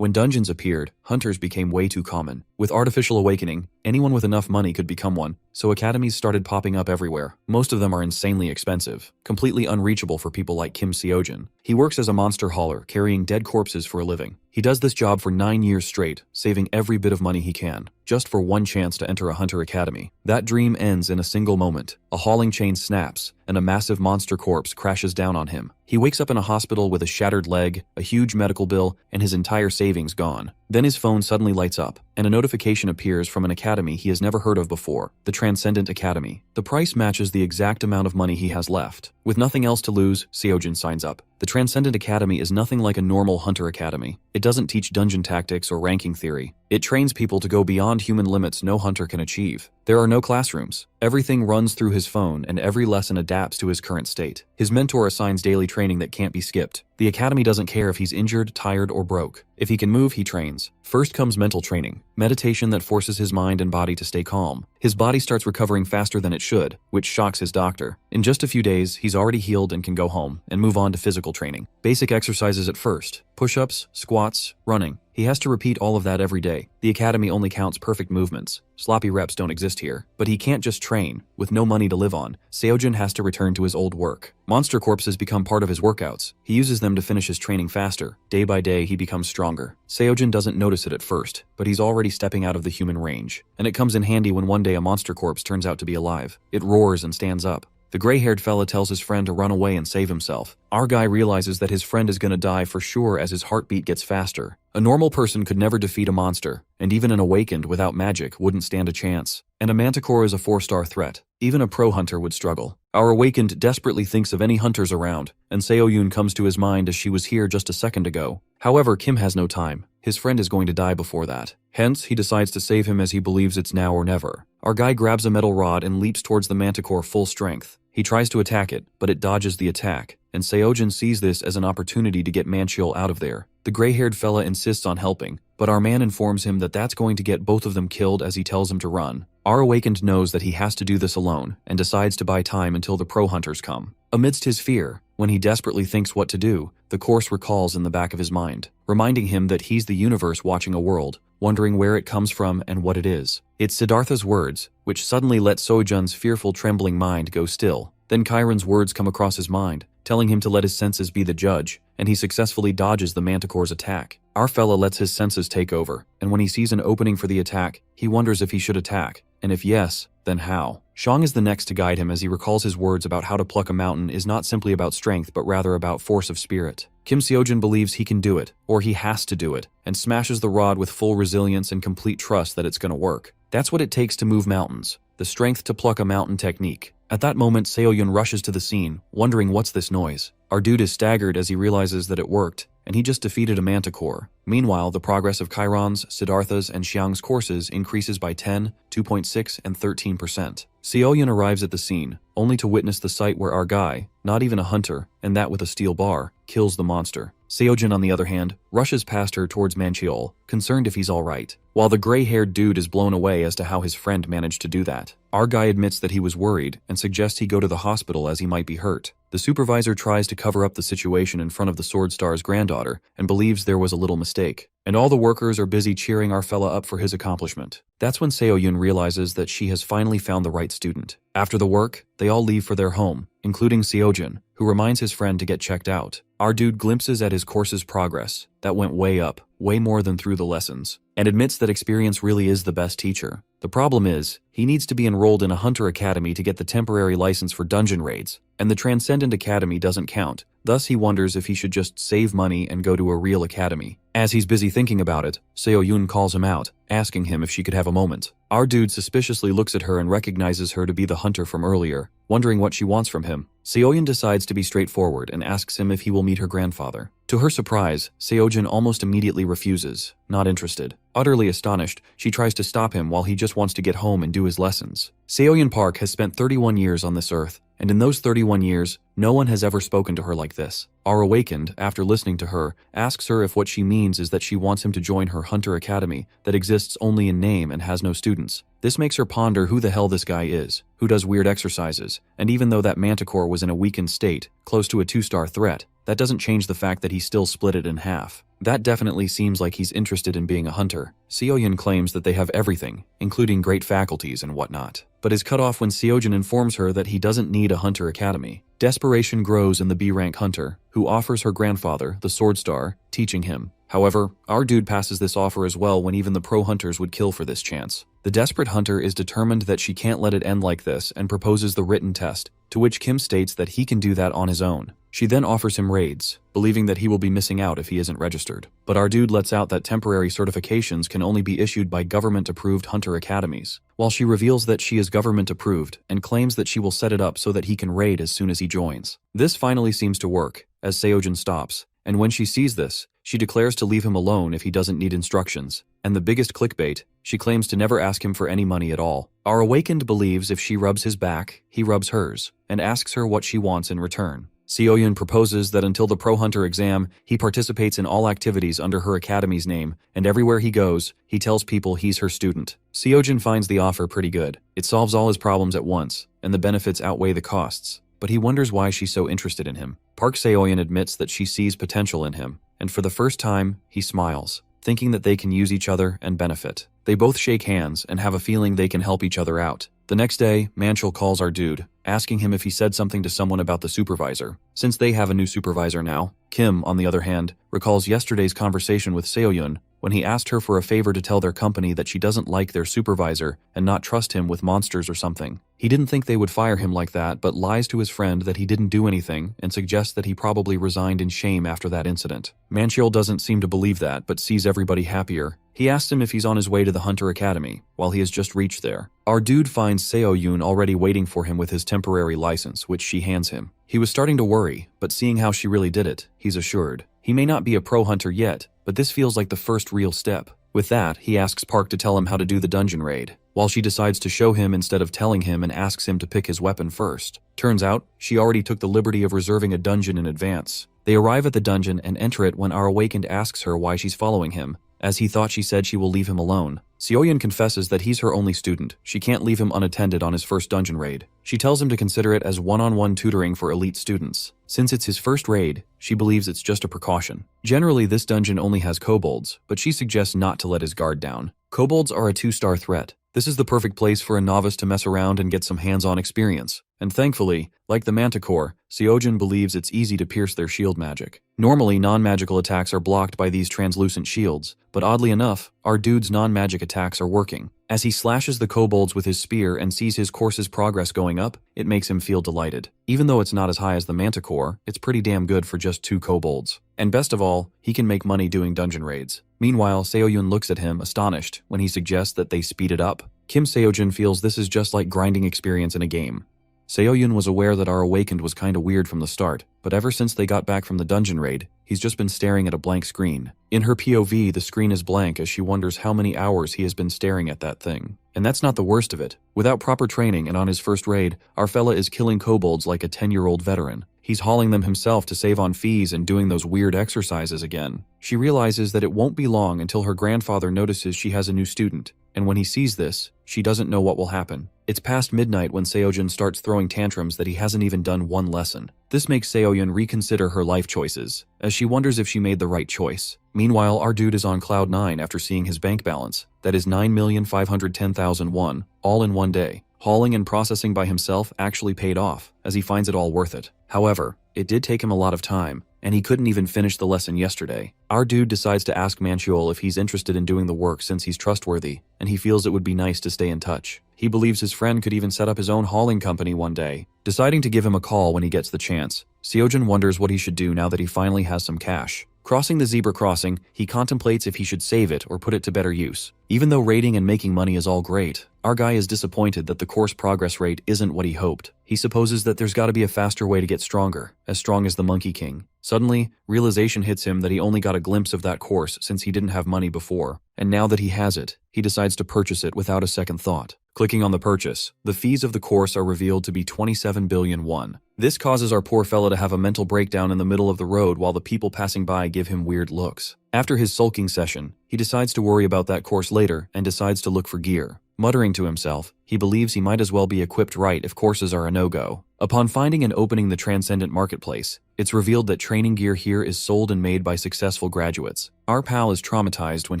When dungeons appeared, hunters became way too common. With artificial awakening, anyone with enough money could become one, so academies started popping up everywhere. Most of them are insanely expensive, completely unreachable for people like Kim Seojin. He works as a monster hauler, carrying dead corpses for a living. He does this job for 9 years straight, saving every bit of money he can, just for one chance to enter a hunter academy. That dream ends in a single moment. A hauling chain snaps, and a massive monster corpse crashes down on him. He wakes up in a hospital with a shattered leg, a huge medical bill, and his entire savings gone. Then his phone suddenly lights up, and a notification appears from an academy he has never heard of before, the Transcendent Academy. The price matches the exact amount of money he has left. With nothing else to lose, Seojin signs up. The Transcendent Academy is nothing like a normal hunter academy. It doesn't teach dungeon tactics or ranking theory. It trains people to go beyond human limits no hunter can achieve. There are no classrooms. Everything runs through his phone, and every lesson adapts to his current state. His mentor assigns daily training that can't be skipped. The academy doesn't care if he's injured, tired, or broke. If he can move, he trains. First comes mental training, meditation that forces his mind and body to stay calm. His body starts recovering faster than it should, which shocks his doctor. In just a few days, he's already healed and can go home and move on to physical training. Basic exercises at first: push-ups, squats, running. He has to repeat all of that every day. The academy only counts perfect movements. Sloppy reps don't exist here. But he can't just train. With no money to live on, Seojin has to return to his old work. Monster corpses become part of his workouts. He uses them to finish his training faster. Day by day, he becomes stronger. Seojin doesn't notice it at first, but he's already stepping out of the human range. And it comes in handy when one day a monster corpse turns out to be alive. It roars and stands up. The gray-haired fella tells his friend to run away and save himself. Our guy realizes that his friend is gonna die for sure as his heartbeat gets faster. A normal person could never defeat a monster, and even an awakened without magic wouldn't stand a chance. And a manticore is a 4-star threat. Even a pro hunter would struggle. Our awakened desperately thinks of any hunters around, and Seoyun comes to his mind as she was here just a second ago. However, Kim has no time. His friend is going to die before that. Hence, he decides to save him as he believes it's now or never. Our guy grabs a metal rod and leaps towards the manticore full strength. He tries to attack it, but it dodges the attack, and Seojin sees this as an opportunity to get Manchiol out of there. The gray-haired fella insists on helping, but our man informs him that that's going to get both of them killed as he tells him to run. Our awakened knows that he has to do this alone, and decides to buy time until the pro hunters come. Amidst his fear, when he desperately thinks what to do, the course recalls in the back of his mind, reminding him that he's the universe watching a world, wondering where it comes from and what it is. It's Siddhartha's words, which suddenly let Sojun's fearful, trembling mind go still. Then Chiron's words come across his mind, telling him to let his senses be the judge, and he successfully dodges the manticore's attack. Our fella lets his senses take over, and when he sees an opening for the attack, he wonders if he should attack, and if yes, then how. Shang is the next to guide him as he recalls his words about how to pluck a mountain is not simply about strength but rather about force of spirit. Kim Seojin believes he can do it, or he has to do it, and smashes the rod with full resilience and complete trust that it's gonna work. That's what it takes to move mountains, the strength to pluck a mountain technique. At that moment, Seoyun rushes to the scene, wondering what's this noise. Our dude is staggered as he realizes that it worked, and he just defeated a manticore. Meanwhile, the progress of Chiron's, Siddhartha's, and Xiang's courses increases by 10, 2.6, and 13%. Seoyun arrives at the scene, only to witness the sight where our guy, not even a hunter, and that with a steel bar, kills the monster. Seojin, on the other hand, rushes past her towards Manchiol, concerned if he's alright, while the gray-haired dude is blown away as to how his friend managed to do that. Our guy admits that he was worried and suggests he go to the hospital as he might be hurt. The supervisor tries to cover up the situation in front of the Sword Star's granddaughter and believes there was a little mistake. And all the workers are busy cheering our fella up for his accomplishment. That's when Seoyun realizes that she has finally found the right student. After the work, they all leave for their home, including Seojin, who reminds his friend to get checked out. Our dude glimpses at his course's progress. That went way up, way more than through the lessons, and admits that experience really is the best teacher. The problem is, he needs to be enrolled in a hunter academy to get the temporary license for dungeon raids, and the Transcendent Academy doesn't count. Thus, he wonders if he should just save money and go to a real academy. As he's busy thinking about it, Seoyun calls him out, asking him if she could have a moment. Our dude suspiciously looks at her and recognizes her to be the hunter from earlier, wondering what she wants from him. Seoyun decides to be straightforward and asks him if he will meet her grandfather. To her surprise, Seojin almost immediately refuses, not interested. Utterly astonished, she tries to stop him while he just wants to get home and do his lessons. Seoyun Park has spent 31 years on this earth, and in those 31 years, no one has ever spoken to her like this. Our awakened, after listening to her, asks her if what she means is that she wants him to join her hunter academy that exists only in name and has no students. This makes her ponder who the hell this guy is, who does weird exercises, and even though that manticore was in a weakened state, close to a 2-star threat, that doesn't change the fact that he still split it in half. That definitely seems like he's interested in being a hunter. Seoyun claims that they have everything, including great faculties and whatnot, but is cut off when Seojin informs her that he doesn't need a hunter academy. Desperation grows in the B-rank hunter, who offers her grandfather, the Sword Star, teaching him. However, our dude passes this offer as well when even the pro hunters would kill for this chance. The desperate hunter is determined that she can't let it end like this and proposes the written test, to which Kim states that he can do that on his own. She then offers him raids, believing that he will be missing out if he isn't registered. But our dude lets out that temporary certifications can only be issued by government-approved hunter academies, while she reveals that she is government-approved and claims that she will set it up so that he can raid as soon as he joins. This finally seems to work, as Seojin stops, and when she sees this, she declares to leave him alone if he doesn't need instructions. And the biggest clickbait, she claims to never ask him for any money at all. Our awakened believes if she rubs his back, he rubs hers, and asks her what she wants in return. Seoyun proposes that until the Pro Hunter exam, he participates in all activities under her academy's name, and everywhere he goes, he tells people he's her student. Seojin finds the offer pretty good. It solves all his problems at once, and the benefits outweigh the costs. But he wonders why she's so interested in him. Park Seoyun admits that she sees potential in him, and for the first time, he smiles, thinking that they can use each other and benefit. They both shake hands and have a feeling they can help each other out. The next day, Manchul calls our dude, asking him if he said something to someone about the supervisor. Since they have a new supervisor now, Kim, on the other hand, recalls yesterday's conversation with Seoyun when he asked her for a favor to tell their company that she doesn't like their supervisor and not trust him with monsters or something. He didn't think they would fire him like that, but lies to his friend that he didn't do anything and suggests that he probably resigned in shame after that incident. Manchul doesn't seem to believe that, but sees everybody happier. He asks him if he's on his way to the Hunter Academy, while he has just reached there. Our dude finds Seoyun already waiting for him with his temporary license, which she hands him. He was starting to worry, but seeing how she really did it, he's assured. He may not be a pro hunter yet, but this feels like the first real step. With that, he asks Park to tell him how to do the dungeon raid, while she decides to show him instead of telling him and asks him to pick his weapon first. Turns out, she already took the liberty of reserving a dungeon in advance. They arrive at the dungeon and enter it when our awakened asks her why she's following him, as he thought she said she will leave him alone. Seoyun confesses that he's her only student. She can't leave him unattended on his first dungeon raid. She tells him to consider it as one-on-one tutoring for elite students. Since it's his first raid, she believes it's just a precaution. Generally, this dungeon only has kobolds, but she suggests not to let his guard down. Kobolds are a 2-star threat. This is the perfect place for a novice to mess around and get some hands-on experience. And thankfully, like the Manticore, Seojin believes it's easy to pierce their shield magic. Normally, non-magical attacks are blocked by these translucent shields, but oddly enough, our dude's non-magic attacks are working. As he slashes the kobolds with his spear and sees his course's progress going up, it makes him feel delighted. Even though it's not as high as the Manticore, it's pretty damn good for just 2 kobolds. And best of all, he can make money doing dungeon raids. Meanwhile, Seoyun looks at him, astonished, when he suggests that they speed it up. Kim Seojin feels this is just like grinding experience in a game. Seoyun was aware that our awakened was kinda weird from the start, but ever since they got back from the dungeon raid, he's just been staring at a blank screen. In her POV, the screen is blank as she wonders how many hours he has been staring at that thing. And that's not the worst of it. Without proper training and on his first raid, our fella is killing kobolds like a 10-year-old veteran. He's hauling them himself to save on fees and doing those weird exercises again. She realizes that it won't be long until her grandfather notices she has a new student, and when he sees this, she doesn't know what will happen. It's past midnight when Seojin starts throwing tantrums that he hasn't even done one lesson. This makes Seoyun reconsider her life choices, as she wonders if she made the right choice. Meanwhile, our dude is on cloud 9 after seeing his bank balance. That is 9,510,000 won, all in one day. Hauling and processing by himself actually paid off, as he finds it all worth it. However, it did take him a lot of time, and he couldn't even finish the lesson yesterday. Our dude decides to ask Manchul if he's interested in doing the work since he's trustworthy, and he feels it would be nice to stay in touch. He believes his friend could even set up his own hauling company one day, deciding to give him a call when he gets the chance. Seojin wonders what he should do now that he finally has some cash. Crossing the zebra crossing, he contemplates if he should save it or put it to better use. Even though raiding and making money is all great, our guy is disappointed that the course progress rate isn't what he hoped. He supposes that there's gotta be a faster way to get stronger, as strong as the Monkey King. Suddenly, realization hits him that he only got a glimpse of that course since he didn't have money before, and now that he has it, he decides to purchase it without a second thought. Clicking on the purchase, the fees of the course are revealed to be 27 billion won. This causes our poor fella to have a mental breakdown in the middle of the road while the people passing by give him weird looks. After his sulking session, he decides to worry about that course later and decides to look for gear. Muttering to himself, he believes he might as well be equipped right if courses are a no-go. Upon finding and opening the Transcendent Marketplace, It's revealed that training gear here is sold and made by successful graduates. Our pal is traumatized when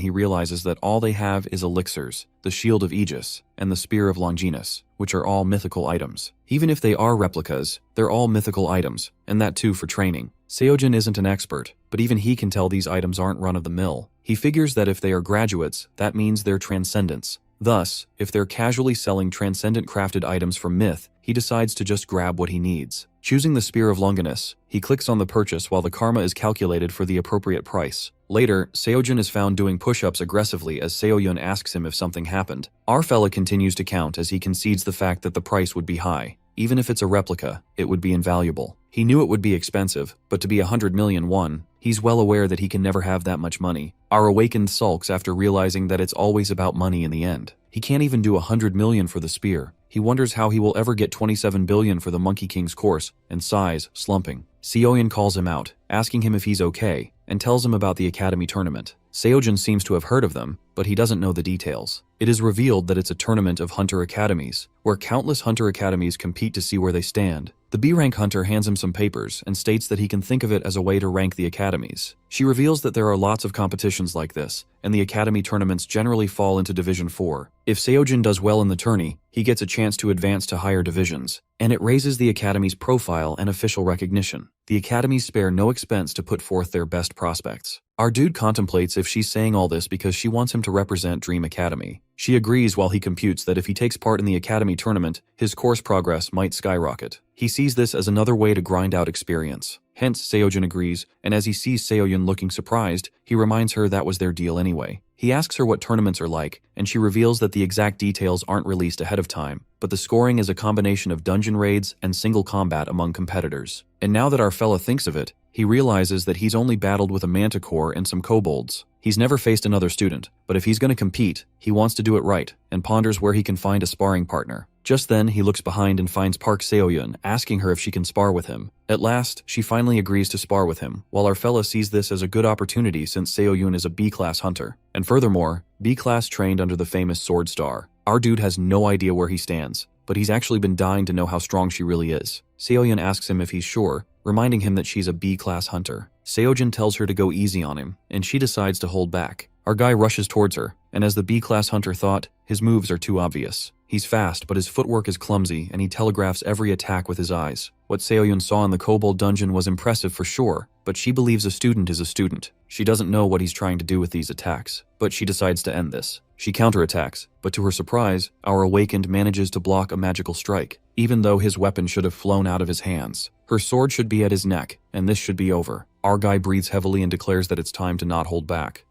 he realizes that all they have is elixirs, the Shield of Aegis, and the Spear of Longinus, which are all mythical items. Even if they are replicas, they're all mythical items, and that too for training. Seojin isn't an expert, but even he can tell these items aren't run-of-the-mill. He figures that if they are graduates, that means they're transcendents. Thus, if they're casually selling transcendent crafted items from myth, he decides to just grab what he needs. Choosing the Spear of Longinus, he clicks on the purchase while the karma is calculated for the appropriate price. Later, Seojin is found doing push-ups aggressively as Seoyun asks him if something happened. Our fella continues to count as he concedes the fact that the price would be high. Even if it's a replica, it would be invaluable. He knew it would be expensive, but to be 100 million won, he's well aware that he can never have that much money. Our awakened sulks after realizing that it's always about money in the end. He can't even do 100 million for the spear. He wonders how he will ever get 27 billion for the Monkey King's course, and sighs, slumping. Seoyun calls him out, asking him if he's okay, and tells him about the academy tournament. Seojin seems to have heard of them, but he doesn't know the details. It is revealed that it's a tournament of hunter academies, where countless hunter academies compete to see where they stand. The B-rank hunter hands him some papers and states that he can think of it as a way to rank the academies. She reveals that there are lots of competitions like this, and the academy tournaments generally fall into Division 4. If Seojin does well in the tourney, he gets a chance to advance to higher divisions, and it raises the academy's profile and official recognition. The academies spare no expense to put forth their best prospects. Our dude contemplates if she's saying all this because she wants him to represent Dream Academy. She agrees while he computes that if he takes part in the academy tournament, his course progress might skyrocket. He sees this as another way to grind out experience. Hence, Seojin agrees, and as he sees Seoyun looking surprised, he reminds her that was their deal anyway. He asks her what tournaments are like, and she reveals that the exact details aren't released ahead of time, but the scoring is a combination of dungeon raids and single combat among competitors. And now that our fella thinks of it, he realizes that he's only battled with a manticore and some kobolds. He's never faced another student, but if he's going to compete, he wants to do it right, and ponders where he can find a sparring partner. Just then, he looks behind and finds Park Seoyun, asking her if she can spar with him. At last, she finally agrees to spar with him, while our fella sees this as a good opportunity since Seoyun is a B-class hunter. And furthermore, B-class trained under the famous Sword Star. Our dude has no idea where he stands, but he's actually been dying to know how strong she really is. Seoyun asks him if he's sure, reminding him that she's a B-class hunter. Seojin tells her to go easy on him, and she decides to hold back. Our guy rushes towards her, and as the B-class hunter thought, his moves are too obvious. He's fast, but his footwork is clumsy, and he telegraphs every attack with his eyes. What Seoyun saw in the kobold dungeon was impressive for sure, but she believes a student is a student. She doesn't know what he's trying to do with these attacks, but she decides to end this. She counterattacks, but to her surprise, our awakened manages to block a magical strike, even though his weapon should have flown out of his hands. Her sword should be at his neck, and this should be over. Our guy breathes heavily and declares that it's time to not hold back.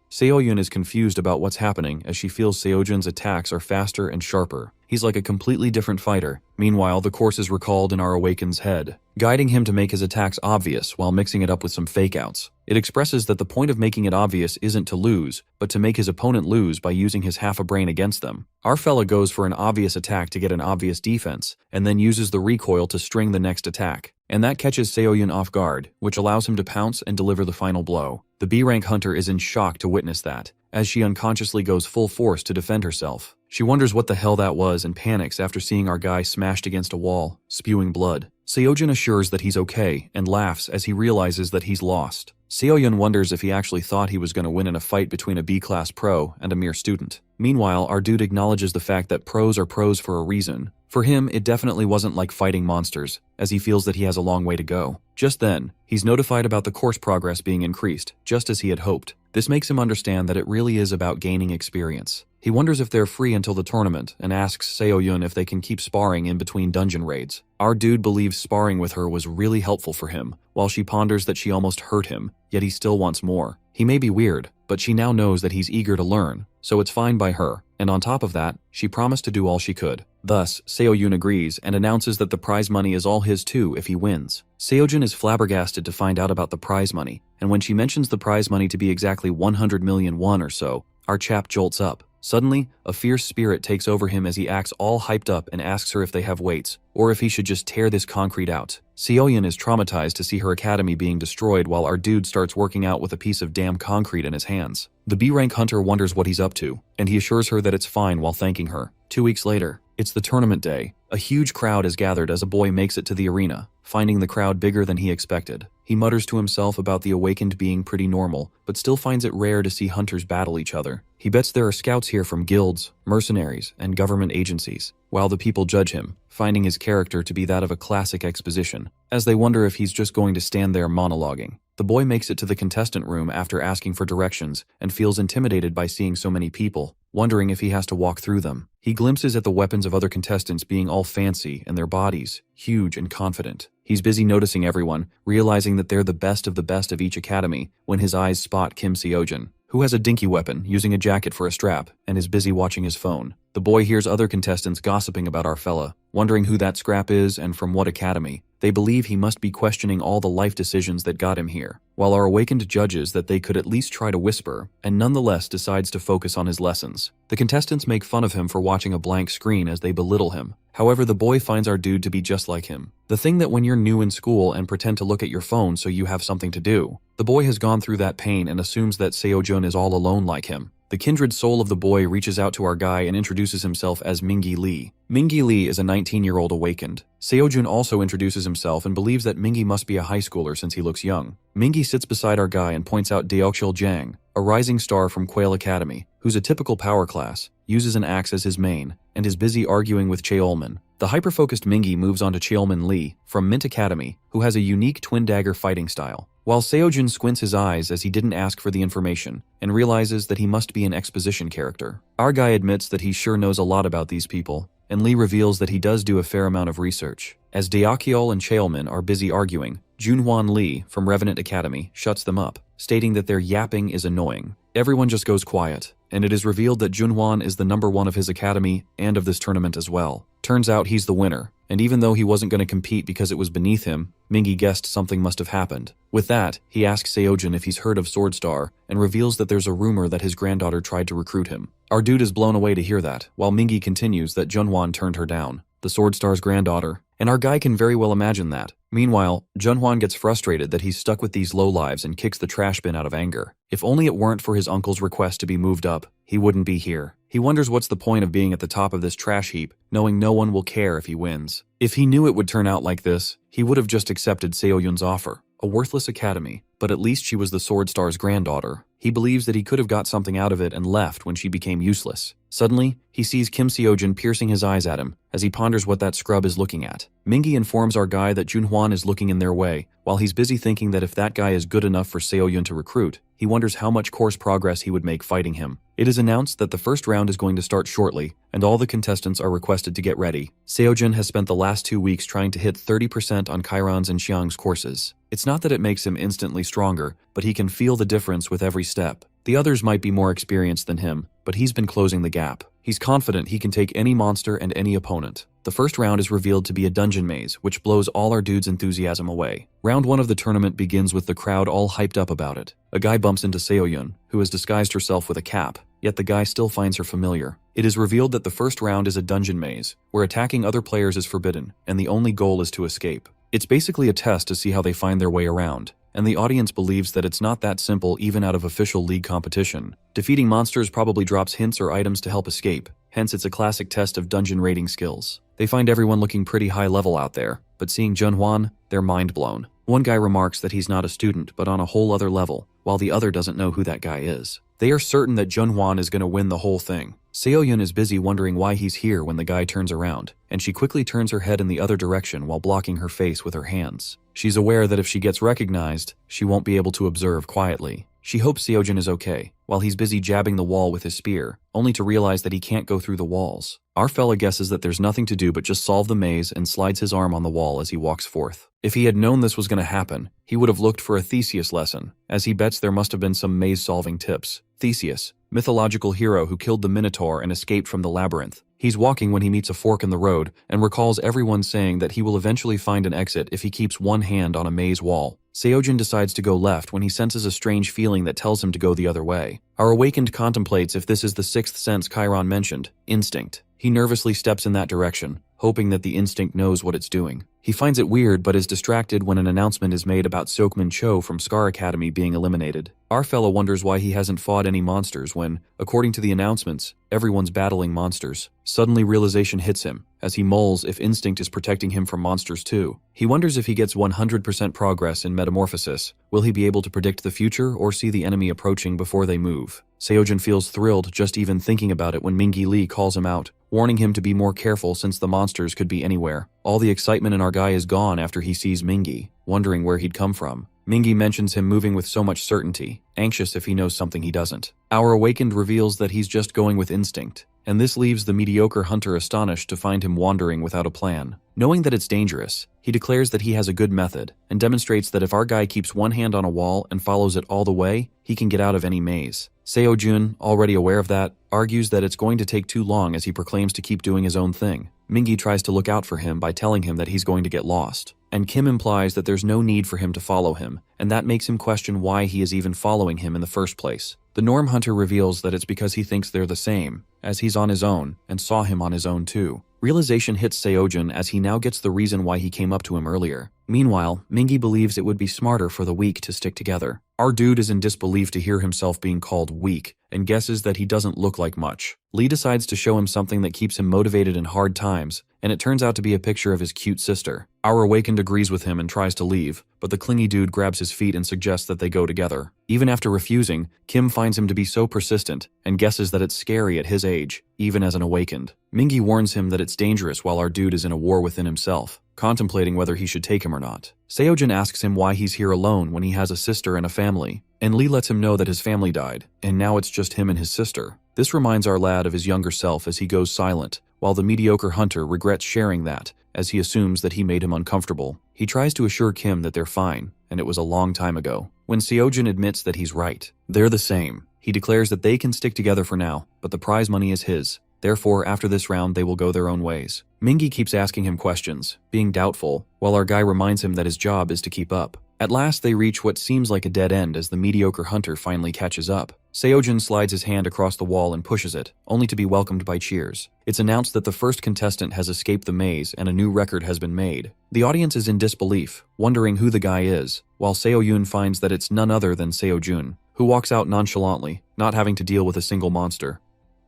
Seoyun is confused about what's happening as she feels Seojin's attacks are faster and sharper. He's like a completely different fighter. Meanwhile, the course is recalled in our awakened's head, guiding him to make his attacks obvious while mixing it up with some fake-outs. It expresses that the point of making it obvious isn't to lose, but to make his opponent lose by using his half a brain against them. Our fella goes for an obvious attack to get an obvious defense, and then uses the recoil to string the next attack. And that catches Seoyun off guard, which allows him to pounce and deliver the final blow. The B-rank hunter is in shock to witness that, as she unconsciously goes full force to defend herself. She wonders what the hell that was and panics after seeing our guy smashed against a wall, spewing blood. Seojin assures that he's okay and laughs as he realizes that he's lost. Seoyun wonders if he actually thought he was going to win in a fight between a B-class pro and a mere student. Meanwhile, our dude acknowledges the fact that pros are pros for a reason. For him, it definitely wasn't like fighting monsters, as he feels that he has a long way to go. Just then, he's notified about the course progress being increased, just as he had hoped. This makes him understand that it really is about gaining experience. He wonders if they're free until the tournament and asks Seoyun if they can keep sparring in between dungeon raids. Our dude believes sparring with her was really helpful for him, while she ponders that she almost hurt him, yet he still wants more. He may be weird, but she now knows that he's eager to learn, so it's fine by her. And on top of that, she promised to do all she could. Thus, Seoyun agrees and announces that the prize money is all his too if he wins. Seojin is flabbergasted to find out about the prize money, and when she mentions the prize money to be exactly 100 million won or so, our chap jolts up. Suddenly, a fierce spirit takes over him as he acts all hyped up and asks her if they have weights, or if he should just tear this concrete out. Seoyun is traumatized to see her academy being destroyed while our dude starts working out with a piece of damn concrete in his hands. The B-rank hunter wonders what he's up to, and he assures her that it's fine while thanking her. 2 weeks later, It's the tournament day. A huge crowd is gathered as a boy makes it to the arena, finding the crowd bigger than he expected. He mutters to himself about the awakened being pretty normal, but still finds it rare to see hunters battle each other. He bets there are scouts here from guilds, mercenaries, and government agencies, while the people judge him, finding his character to be that of a classic exposition, as they wonder if he's just going to stand there monologuing. The boy makes it to the contestant room after asking for directions and feels intimidated by seeing so many people, wondering if he has to walk through them. He glimpses at the weapons of other contestants being all fancy and their bodies, huge and confident. He's busy noticing everyone, realizing that they're the best of each academy, when his eyes spot Kim Seojin, who has a dinky weapon, using a jacket for a strap, and is busy watching his phone. The boy hears other contestants gossiping about our fella, wondering who that scrap is and from what academy. They believe he must be questioning all the life decisions that got him here, while our awakened judges that they could at least try to whisper, and nonetheless decides to focus on his lessons. The contestants make fun of him for watching a blank screen as they belittle him. However, the boy finds our dude to be just like him. The thing that when you're new in school and pretend to look at your phone so you have something to do. The boy has gone through that pain and assumes that Seojun is all alone like him. The kindred soul of the boy reaches out to our guy and introduces himself as Mingi Lee. Mingi Lee is a 19-year-old awakened. Seojun also introduces himself and believes that Mingi must be a high schooler since he looks young. Mingi sits beside our guy and points out Deokshil Jang, a rising star from Quail Academy, who's a typical power class, uses an axe as his main, and is busy arguing with Cheolman. The hyper-focused Mingi moves on to Cheolman Lee from Mint Academy, who has a unique twin dagger fighting style. While Seojun squints his eyes as he didn't ask for the information and realizes that he must be an exposition character. Our guy admits that he sure knows a lot about these people, and Lee reveals that he does do a fair amount of research. As Deokyeol and Cheolman are busy arguing, Junhwan Lee from Revenant Academy shuts them up, stating that their yapping is annoying. Everyone just goes quiet, and it is revealed that Junhwan is the #1 of his academy and of this tournament as well. Turns out he's the winner, and even though he wasn't going to compete because it was beneath him, Mingi guessed something must have happened. With that, he asks Seojin if he's heard of Swordstar, and reveals that there's a rumor that his granddaughter tried to recruit him. Our dude is blown away to hear that, while Mingi continues that Junhwan turned her down, the Swordstar's granddaughter, and our guy can very well imagine that. Meanwhile, Junhwan gets frustrated that he's stuck with these lowlives and kicks the trash bin out of anger. If only it weren't for his uncle's request to be moved up, he wouldn't be here. He wonders what's the point of being at the top of this trash heap, knowing no one will care if he wins. If he knew it would turn out like this, he would have just accepted Seoyun's offer. A worthless academy, but at least she was the Swordstar's granddaughter. He believes that he could have got something out of it and left when she became useless. Suddenly, he sees Kim Seojin piercing his eyes at him as he ponders what that scrub is looking at. Mingi informs our guy that Junhwan is looking in their way, while he's busy thinking that if that guy is good enough for Seoyun to recruit, he wonders how much course progress he would make fighting him. It is announced that the first round is going to start shortly, and all the contestants are requested to get ready. Seojin has spent the last 2 weeks trying to hit 30% on Chiron's and Xiang's courses. It's not that it makes him instantly stronger, but he can feel the difference with every step. The others might be more experienced than him, but he's been closing the gap. He's confident he can take any monster and any opponent. The first round is revealed to be a dungeon maze, which blows all our dude's enthusiasm away. Round 1 of the tournament begins with the crowd all hyped up about it. A guy bumps into Seoyun, who has disguised herself with a cap, yet the guy still finds her familiar. It is revealed that the first round is a dungeon maze, where attacking other players is forbidden, and the only goal is to escape. It's basically a test to see how they find their way around, and the audience believes that it's not that simple even out of official league competition. Defeating monsters probably drops hints or items to help escape, hence it's a classic test of dungeon raiding skills. They find everyone looking pretty high level out there, but seeing Junhwan, they're mind blown. One guy remarks that he's not a student but on a whole other level, while the other doesn't know who that guy is. They are certain that Junhwan is going to win the whole thing. Seoyun is busy wondering why he's here when the guy turns around, and she quickly turns her head in the other direction while blocking her face with her hands. She's aware that if she gets recognized, she won't be able to observe quietly. She hopes Seojin is okay, while he's busy jabbing the wall with his spear, only to realize that he can't go through the walls. Our fella guesses that there's nothing to do but just solve the maze and slides his arm on the wall as he walks forth. If he had known this was going to happen, he would have looked for a Theseus lesson, as he bets there must have been some maze-solving tips. Theseus, mythological hero who killed the Minotaur and escaped from the labyrinth. He's walking when he meets a fork in the road and recalls everyone saying that he will eventually find an exit if he keeps one hand on a maze wall. Seojin decides to go left when he senses a strange feeling that tells him to go the other way. Our awakened contemplates if this is the sixth sense Chiron mentioned, instinct. He nervously steps in that direction, hoping that the instinct knows what it's doing. He finds it weird but is distracted when an announcement is made about Seokmin Cho from Scar Academy being eliminated. Our fella wonders why he hasn't fought any monsters when, according to the announcements, everyone's battling monsters. Suddenly realization hits him, as he mulls if instinct is protecting him from monsters too. He wonders if he gets 100% progress in metamorphosis, will he be able to predict the future or see the enemy approaching before they move? Seojin feels thrilled just even thinking about it when Mingi Lee calls him out, warning him to be more careful since the monsters could be anywhere. All the excitement in our guy is gone after he sees Mingi, wondering where he'd come from. Mingi mentions him moving with so much certainty, anxious if he knows something he doesn't. Our Awakened reveals that he's just going with instinct, and this leaves the mediocre hunter astonished to find him wandering without a plan. Knowing that it's dangerous, he declares that he has a good method, and demonstrates that if our guy keeps one hand on a wall and follows it all the way, he can get out of any maze. Seo-jun, already aware of that, argues that it's going to take too long as he proclaims to keep doing his own thing. Mingi tries to look out for him by telling him that he's going to get lost, and Kim implies that there's no need for him to follow him, and that makes him question why he is even following him in the first place. The Norm Hunter reveals that it's because he thinks they're the same, as he's on his own, and saw him on his own too. Realization hits Seojin as he now gets the reason why he came up to him earlier. Meanwhile, Mingi believes it would be smarter for the weak to stick together. Our dude is in disbelief to hear himself being called weak, and guesses that he doesn't look like much. Lee decides to show him something that keeps him motivated in hard times, and it turns out to be a picture of his cute sister. Our Awakened agrees with him and tries to leave, but the clingy dude grabs his feet and suggests that they go together. Even after refusing, Kim finds him to be so persistent, and guesses that it's scary at his age, even as an Awakened. Mingi warns him that it's dangerous while our dude is in a war within himself, contemplating whether he should take him or not. Seojin asks him why he's here alone when he has a sister and a family, and Lee lets him know that his family died, and now it's just him and his sister. This reminds our lad of his younger self as he goes silent, while the mediocre hunter regrets sharing that, as he assumes that he made him uncomfortable. He tries to assure Kim that they're fine, and it was a long time ago. When Seojin admits that he's right, they're the same. He declares that they can stick together for now, but the prize money is his. Therefore, after this round, they will go their own ways. Mingi keeps asking him questions, being doubtful, while our guy reminds him that his job is to keep up. At last, they reach what seems like a dead end as the mediocre hunter finally catches up. Seojin slides his hand across the wall and pushes it, only to be welcomed by cheers. It's announced that the first contestant has escaped the maze and a new record has been made. The audience is in disbelief, wondering who the guy is, while Seo-yoon finds that it's none other than Seo-jun, who walks out nonchalantly, not having to deal with a single monster.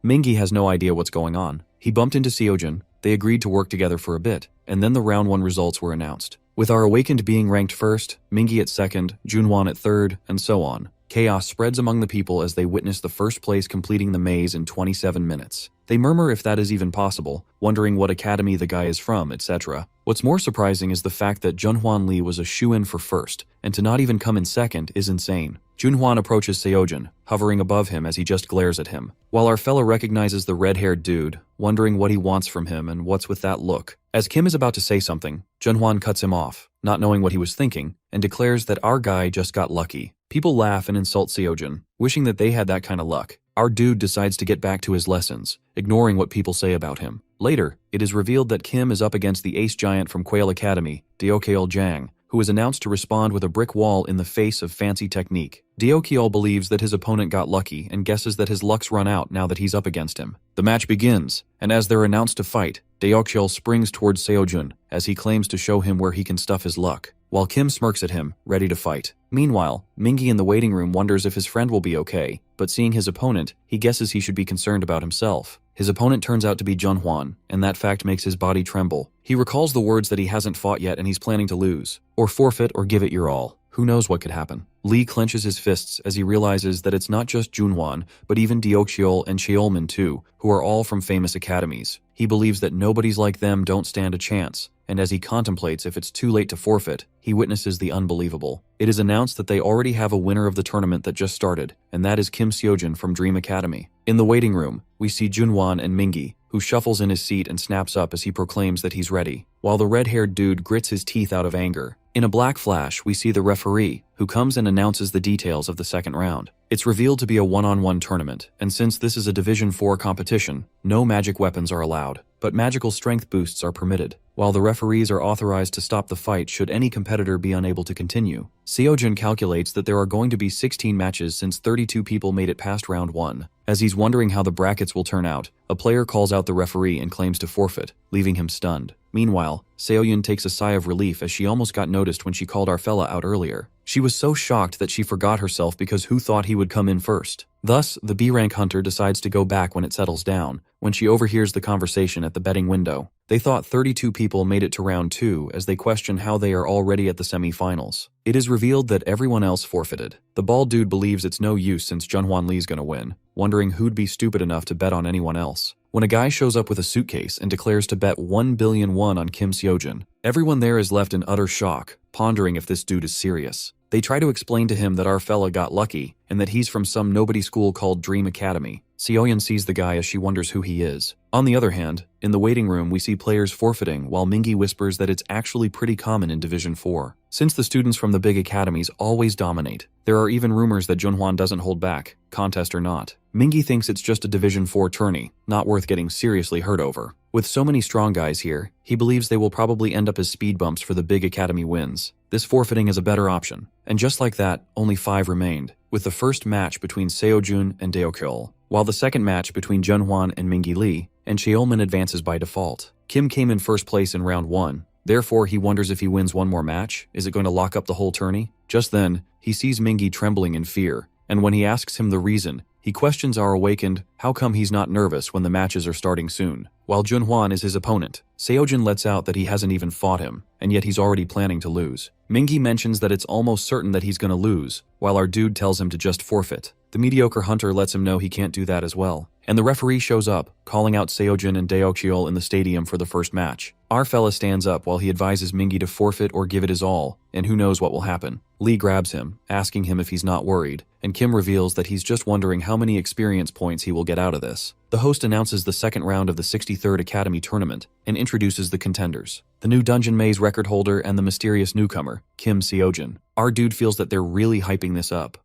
Mingi has no idea what's going on. He bumped into Seojin, they agreed to work together for a bit, and then the round 1 results were announced. With our Awakened being ranked first, Mingi at second, Junhwan at third, and so on. Chaos spreads among the people as they witness the first place completing the maze in 27 minutes. They murmur if that is even possible, wondering what academy the guy is from, etc. What's more surprising is the fact that Junhwan Lee was a shoo-in for first, and to not even come in second is insane. Junhwan approaches Seojin, hovering above him as he just glares at him, while our fella recognizes the red-haired dude, wondering what he wants from him and what's with that look. As Kim is about to say something, Junhwan cuts him off, not knowing what he was thinking, and declares that our guy just got lucky. People laugh and insult Seojin, wishing that they had that kind of luck. Our dude decides to get back to his lessons, ignoring what people say about him. Later, it is revealed that Kim is up against the ace giant from Quail Academy, Deokyeol Jang, who is announced to respond with a brick wall in the face of fancy technique. Deokyeol believes that his opponent got lucky and guesses that his luck's run out now that he's up against him. The match begins, and as they're announced to fight, Deokyeol springs towards Seojun as he claims to show him where he can stuff his luck, while Kim smirks at him, ready to fight. Meanwhile, Mingi in the waiting room wonders if his friend will be okay, but seeing his opponent, he guesses he should be concerned about himself. His opponent turns out to be Junhwan, and that fact makes his body tremble. He recalls the words that he hasn't fought yet and he's planning to lose, or forfeit or give it your all. Who knows what could happen? Lee clenches his fists as he realizes that it's not just Junhwan, but even Deokyeol and Cheolmin too, who are all from famous academies. He believes that nobodies like them don't stand a chance, and as he contemplates if it's too late to forfeit, he witnesses the unbelievable. It is announced that they already have a winner of the tournament that just started, and that is Kim Seojin from Dream Academy. In the waiting room, we see Junhwan and Mingi, who shuffles in his seat and snaps up as he proclaims that he's ready, while the red-haired dude grits his teeth out of anger. In a black flash, we see the referee, who comes and announces the details of the second round. It's revealed to be a one-on-one tournament, and since this is a Division 4 competition, no magic weapons are allowed, but magical strength boosts are permitted, while the referees are authorized to stop the fight should any competitor be unable to continue. Seojin calculates that there are going to be 16 matches since 32 people made it past round 1. As he's wondering how the brackets will turn out, a player calls out the referee and claims to forfeit, leaving him stunned. Meanwhile, Seoyun takes a sigh of relief as she almost got noticed when she called our fella out earlier. She was so shocked that she forgot herself because who thought he would come in first? Thus, the B-rank hunter decides to go back when it settles down, when she overhears the conversation at the betting window. They thought 32 people made it to round 2 as they question how they are already at the semi-finals. It is revealed that everyone else forfeited. The bald dude believes it's no use since Junhwan Lee's gonna win, wondering who'd be stupid enough to bet on anyone else. When a guy shows up with a suitcase and declares to bet 1 billion won on Kim Seojin, everyone there is left in utter shock, pondering if this dude is serious. They try to explain to him that our fella got lucky and that he's from some nobody school called Dream Academy. Seoyun sees the guy as she wonders who he is. On the other hand, in the waiting room we see players forfeiting while Mingi whispers that it's actually pretty common in Division 4. Since the students from the big academies always dominate, there are even rumors that Junhwan doesn't hold back, contest or not. Mingi thinks it's just a Division 4 tourney, not worth getting seriously hurt over. With so many strong guys here, he believes they will probably end up as speed bumps for the big academy wins. This forfeiting is a better option. And just like that, only 5 remained, with the first match between Seojun and Daeokyeol, while the second match between Junhwan and Mingi Lee, and Cheolmin advances by default. Kim came in first place in round 1, therefore he wonders if he wins one more match, is it going to lock up the whole tourney? Just then, he sees Mingi trembling in fear, and when he asks him the reason, he questions our awakened how come he's not nervous when the matches are starting soon. While Junhwan is his opponent, Seojin lets out that he hasn't even fought him, and yet he's already planning to lose. Mingi mentions that it's almost certain that he's gonna lose, while our dude tells him to just forfeit. The mediocre hunter lets him know he can't do that as well. And the referee shows up, calling out Seojin and Daeokyeol in the stadium for the first match. Our fella stands up while he advises Mingi to forfeit or give it his all, and who knows what will happen. Lee grabs him, asking him if he's not worried, and Kim reveals that he's just wondering how many experience points he will get out of this. The host announces the second round of the 63rd Academy Tournament and introduces the contenders. The new Dungeon Maze record holder and the mysterious newcomer, Kim Seojin. Our dude feels that they're really hyping this up.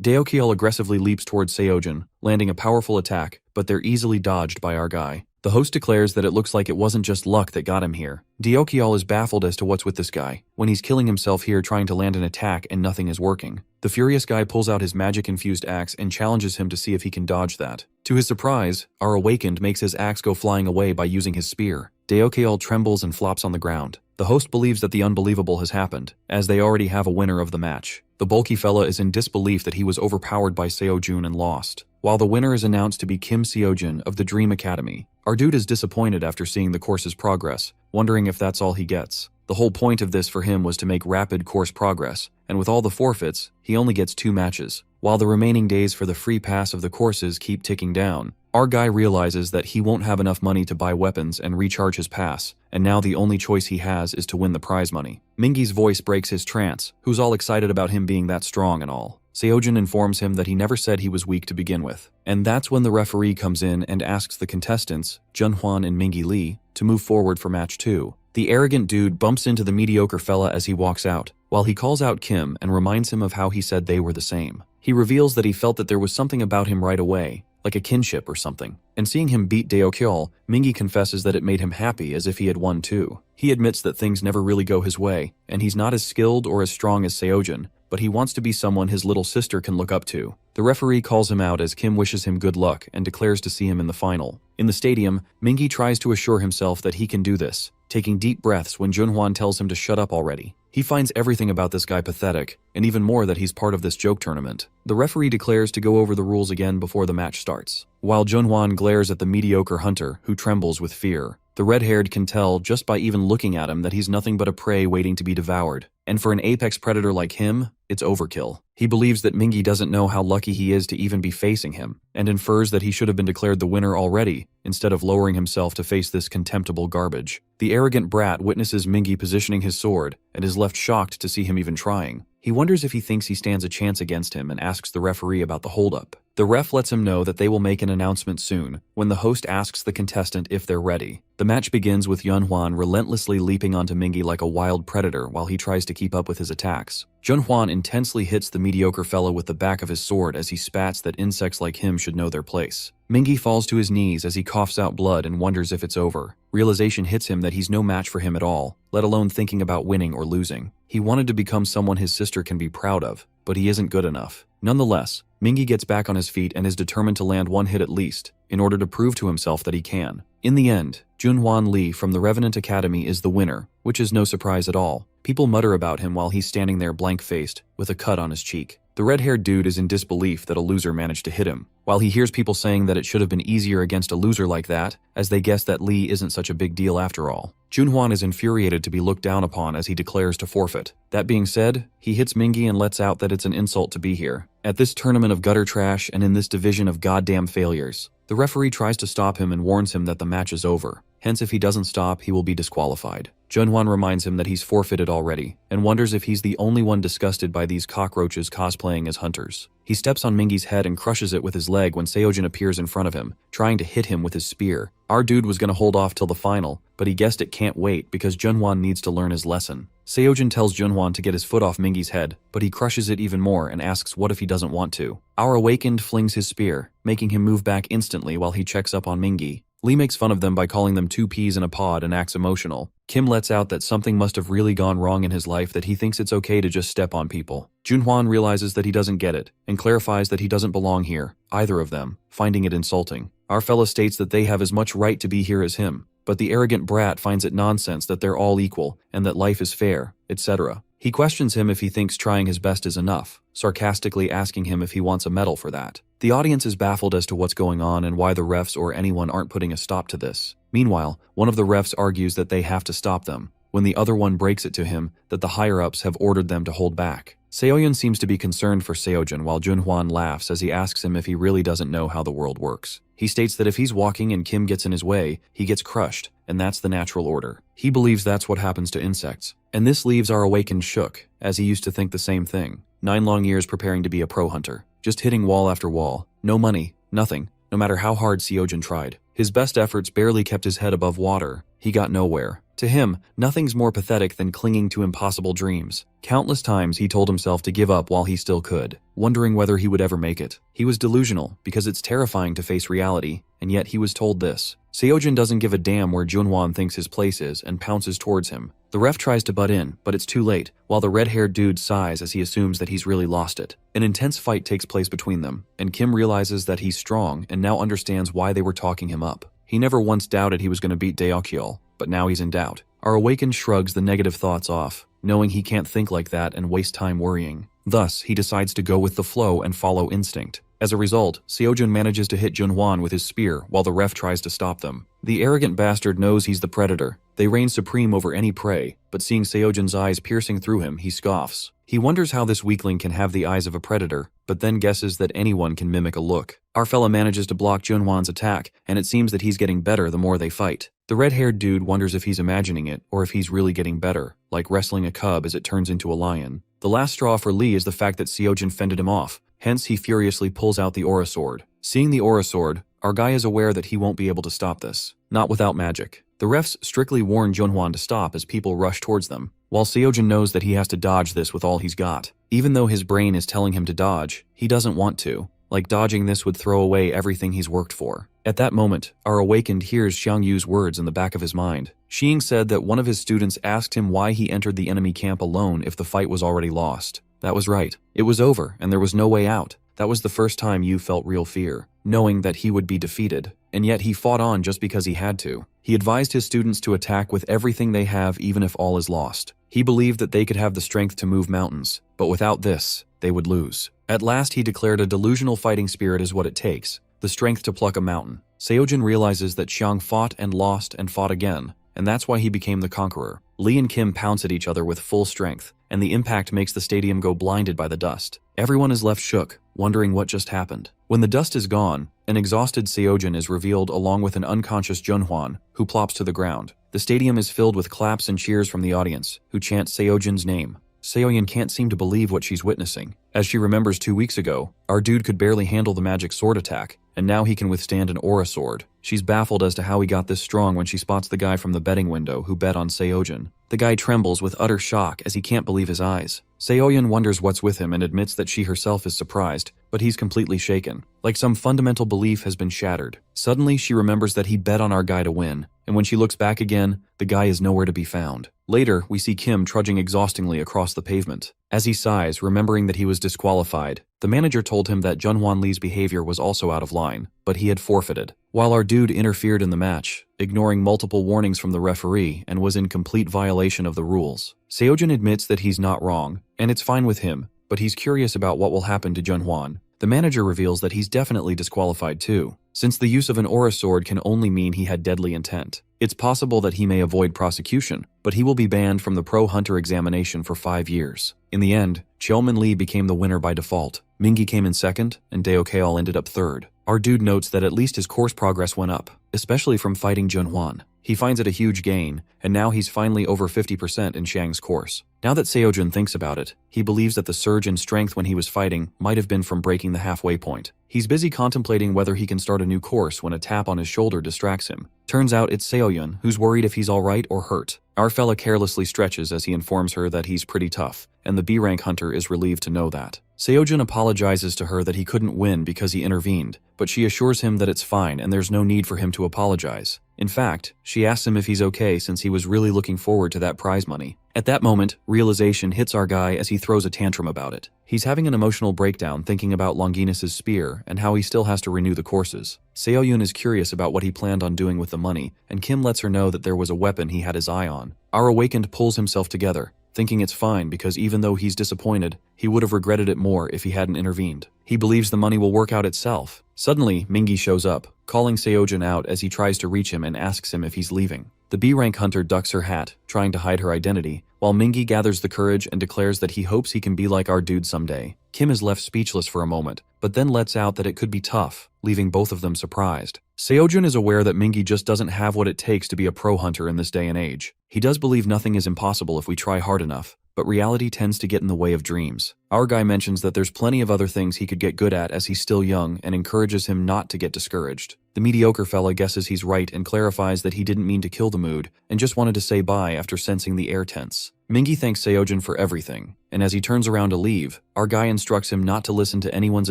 Daeokyeol aggressively leaps towards Seojin, landing a powerful attack, but they're easily dodged by our guy. The host declares that it looks like it wasn't just luck that got him here. Daeokyeol is baffled as to what's with this guy, when he's killing himself here trying to land an attack and nothing is working. The furious guy pulls out his magic-infused axe and challenges him to see if he can dodge that. To his surprise, our awakened makes his axe go flying away by using his spear. Daeokyeol trembles and flops on the ground. The host believes that the unbelievable has happened, as they already have a winner of the match. The bulky fella is in disbelief that he was overpowered by Seojun and lost. While the winner is announced to be Kim Seojin of the Dream Academy, our dude is disappointed after seeing the course's progress, wondering if that's all he gets. The whole point of this for him was to make rapid course progress, and with all the forfeits, he only gets 2 matches. While the remaining days for the free pass of the courses keep ticking down, our guy realizes that he won't have enough money to buy weapons and recharge his pass, and now the only choice he has is to win the prize money. Mingi's voice breaks his trance, who's all excited about him being that strong and all. Seojin informs him that he never said he was weak to begin with. And that's when the referee comes in and asks the contestants, Junhwan and Mingi Lee, to move forward for match 2. The arrogant dude bumps into the mediocre fella as he walks out, while he calls out Kim and reminds him of how he said they were the same. He reveals that he felt that there was something about him right away, like a kinship or something. And seeing him beat Daeokyeol, Mingi confesses that it made him happy as if he had won too. He admits that things never really go his way, and he's not as skilled or as strong as Seojin, but he wants to be someone his little sister can look up to. The referee calls him out as Kim wishes him good luck and declares to see him in the final. In the stadium, Mingi tries to assure himself that he can do this, taking deep breaths when Junhwan tells him to shut up already. He finds everything about this guy pathetic, and even more that he's part of this joke tournament. The referee declares to go over the rules again before the match starts, while Junhwan glares at the mediocre hunter, who trembles with fear. The red-haired can tell just by even looking at him that he's nothing but a prey waiting to be devoured. And for an apex predator like him, it's overkill. He believes that Mingi doesn't know how lucky he is to even be facing him, and infers that he should have been declared the winner already, instead of lowering himself to face this contemptible garbage. The arrogant brat witnesses Mingi positioning his sword, and is left shocked to see him even trying. He wonders if he thinks he stands a chance against him and asks the referee about the holdup. The ref lets him know that they will make an announcement soon, when the host asks the contestant if they're ready. The match begins with Junhwan relentlessly leaping onto Mingi like a wild predator while he tries to keep up with his attacks. Junhwan intensely hits the mediocre fellow with the back of his sword as he spats that insects like him should know their place. Mingi falls to his knees as he coughs out blood and wonders if it's over. Realization hits him that he's no match for him at all, let alone thinking about winning or losing. He wanted to become someone his sister can be proud of, but he isn't good enough. Nonetheless, Mingi gets back on his feet and is determined to land one hit at least, in order to prove to himself that he can. In the end, Junhwan Lee from the Revenant Academy is the winner, which is no surprise at all. People mutter about him while he's standing there blank-faced, with a cut on his cheek. The red-haired dude is in disbelief that a loser managed to hit him, while he hears people saying that it should have been easier against a loser like that, as they guess that Lee isn't such a big deal after all. Junhwan is infuriated to be looked down upon as he declares to forfeit. That being said, he hits Mingi and lets out that it's an insult to be here, at this tournament of gutter trash and in this division of goddamn failures. The referee tries to stop him and warns him that the match is over. Hence, if he doesn't stop, he will be disqualified. Junhwan reminds him that he's forfeited already, and wonders if he's the only one disgusted by these cockroaches cosplaying as hunters. He steps on Mingi's head and crushes it with his leg when Seojin appears in front of him, trying to hit him with his spear. Our dude was gonna hold off till the final, but he guessed it can't wait because Junhwan needs to learn his lesson. Seojin tells Junhwan to get his foot off Mingi's head, but he crushes it even more and asks what if he doesn't want to. Our awakened flings his spear, making him move back instantly while he checks up on Mingi. Lee makes fun of them by calling them two peas in a pod and acts emotional. Kim lets out that something must have really gone wrong in his life that he thinks it's okay to just step on people. Junhwan realizes that he doesn't get it, and clarifies that he doesn't belong here, either of them, finding it insulting. Our fella states that they have as much right to be here as him, but the arrogant brat finds it nonsense that they're all equal, and that life is fair, etc. He questions him if he thinks trying his best is enough, sarcastically asking him if he wants a medal for that. The audience is baffled as to what's going on and why the refs or anyone aren't putting a stop to this. Meanwhile, one of the refs argues that they have to stop them, when the other one breaks it to him that the higher-ups have ordered them to hold back. Seoyeon seems to be concerned for Seojin while Junhwan laughs as he asks him if he really doesn't know how the world works. He states that if he's walking and Kim gets in his way, he gets crushed, and that's the natural order. He believes that's what happens to insects. And this leaves our awakened shook, as he used to think the same thing. 9 long years preparing to be a pro hunter. Just hitting wall after wall. No money, nothing, no matter how hard Seojin tried. His best efforts barely kept his head above water. He got nowhere. To him, nothing's more pathetic than clinging to impossible dreams. Countless times he told himself to give up while he still could, wondering whether he would ever make it. He was delusional, because it's terrifying to face reality, and yet he was told this. Seojin doesn't give a damn where Junhwan thinks his place is and pounces towards him. The ref tries to butt in, but it's too late, while the red-haired dude sighs as he assumes that he's really lost it. An intense fight takes place between them, and Kim realizes that he's strong and now understands why they were talking him up. He never once doubted he was going to beat Daeokyeol, but now he's in doubt. Our awakened shrugs the negative thoughts off, knowing he can't think like that and waste time worrying. Thus, he decides to go with the flow and follow instinct. As a result, Seojin manages to hit Junhwan with his spear while the ref tries to stop them. The arrogant bastard knows he's the predator. They reign supreme over any prey, but seeing Seojin's eyes piercing through him, he scoffs. He wonders how this weakling can have the eyes of a predator, but then guesses that anyone can mimic a look. Our fella manages to block Junhwan's attack, and it seems that he's getting better the more they fight. The red-haired dude wonders if he's imagining it, or if he's really getting better, like wrestling a cub as it turns into a lion. The last straw for Lee is the fact that Seojin fended him off, hence he furiously pulls out the aura sword. Seeing the aura sword, our guy is aware that he won't be able to stop this. Not without magic. The refs strictly warn Junhwan to stop as people rush towards them, while Seojin knows that he has to dodge this with all he's got. Even though his brain is telling him to dodge, he doesn't want to. Like dodging this would throw away everything he's worked for. At that moment, our awakened hears Xiang Yu's words in the back of his mind. Xing said that one of his students asked him why he entered the enemy camp alone if the fight was already lost. That was right. It was over, and there was no way out. That was the first time Yu felt real fear, knowing that he would be defeated. And yet he fought on just because he had to. He advised his students to attack with everything they have even if all is lost. He believed that they could have the strength to move mountains, but without this, they would lose. At last he declared a delusional fighting spirit is what it takes, the strength to pluck a mountain. Seojin realizes that Xiang fought and fought again, and that's why he became the conqueror. Lee and Kim pounce at each other with full strength, and the impact makes the stadium go blinded by the dust. Everyone is left shook, wondering what just happened. When the dust is gone, an exhausted Seojin is revealed along with an unconscious Junhwan, who plops to the ground. The stadium is filled with claps and cheers from the audience, who chant Seojin's name. Seoyeon can't seem to believe what she's witnessing. As she remembers 2 weeks ago, our dude could barely handle the magic sword attack, and now he can withstand an aura sword. She's baffled as to how he got this strong when she spots the guy from the betting window who bet on Seojin. The guy trembles with utter shock as he can't believe his eyes. Seoyeon wonders what's with him and admits that she herself is surprised, but he's completely shaken. Like some fundamental belief has been shattered. Suddenly she remembers that he bet on our guy to win, and when she looks back again, the guy is nowhere to be found. Later, we see Kim trudging exhaustingly across the pavement. As he sighs, remembering that he was disqualified, the manager told him that Junhwan Lee's behavior was also out of line, but he had forfeited. While our dude interfered in the match, ignoring multiple warnings from the referee and was in complete violation of the rules. Seojun admits that he's not wrong, and it's fine with him, but he's curious about what will happen to Junhwan. The manager reveals that he's definitely disqualified too, since the use of an aura sword can only mean he had deadly intent. It's possible that he may avoid prosecution, but he will be banned from the Pro Hunter examination for 5 years. In the end, Cheolmin Lee became the winner by default. Mingi came in second, and Daeokeol ended up third. Our dude notes that at least his course progress went up, especially from fighting Junhwan. He finds it a huge gain, and now he's finally over 50% in Shang's course. Now that Seojun thinks about it, he believes that the surge in strength when he was fighting might have been from breaking the halfway point. He's busy contemplating whether he can start a new course when a tap on his shoulder distracts him. Turns out it's Seoyun, who's worried if he's alright or hurt. Our fella carelessly stretches as he informs her that he's pretty tough, and the B-rank hunter is relieved to know that. Seojun apologizes to her that he couldn't win because he intervened, but she assures him that it's fine and there's no need for him to apologize. In fact, she asks him if he's okay since he was really looking forward to that prize money. At that moment, realization hits our guy as he throws a tantrum about it. He's having an emotional breakdown thinking about Longinus's spear and how he still has to renew the courses. Seoyun is curious about what he planned on doing with the money, and Kim lets her know that there was a weapon he had his eye on. Our awakened pulls himself together, thinking it's fine because even though he's disappointed, he would have regretted it more if he hadn't intervened. He believes the money will work out itself. Suddenly, Mingi shows up, calling Seojun out as he tries to reach him and asks him if he's leaving. The B-rank hunter ducks her hat, trying to hide her identity, while Mingi gathers the courage and declares that he hopes he can be like our dude someday. Kim is left speechless for a moment, but then lets out that it could be tough, leaving both of them surprised. Seojun is aware that Mingi just doesn't have what it takes to be a pro hunter in this day and age. He does believe nothing is impossible if we try hard enough, but reality tends to get in the way of dreams. Our guy mentions that there's plenty of other things he could get good at as he's still young and encourages him not to get discouraged. The mediocre fella guesses he's right and clarifies that he didn't mean to kill the mood and just wanted to say bye after sensing the air tense. Mingi thanks Seojun for everything, and as he turns around to leave, our guy instructs him not to listen to anyone's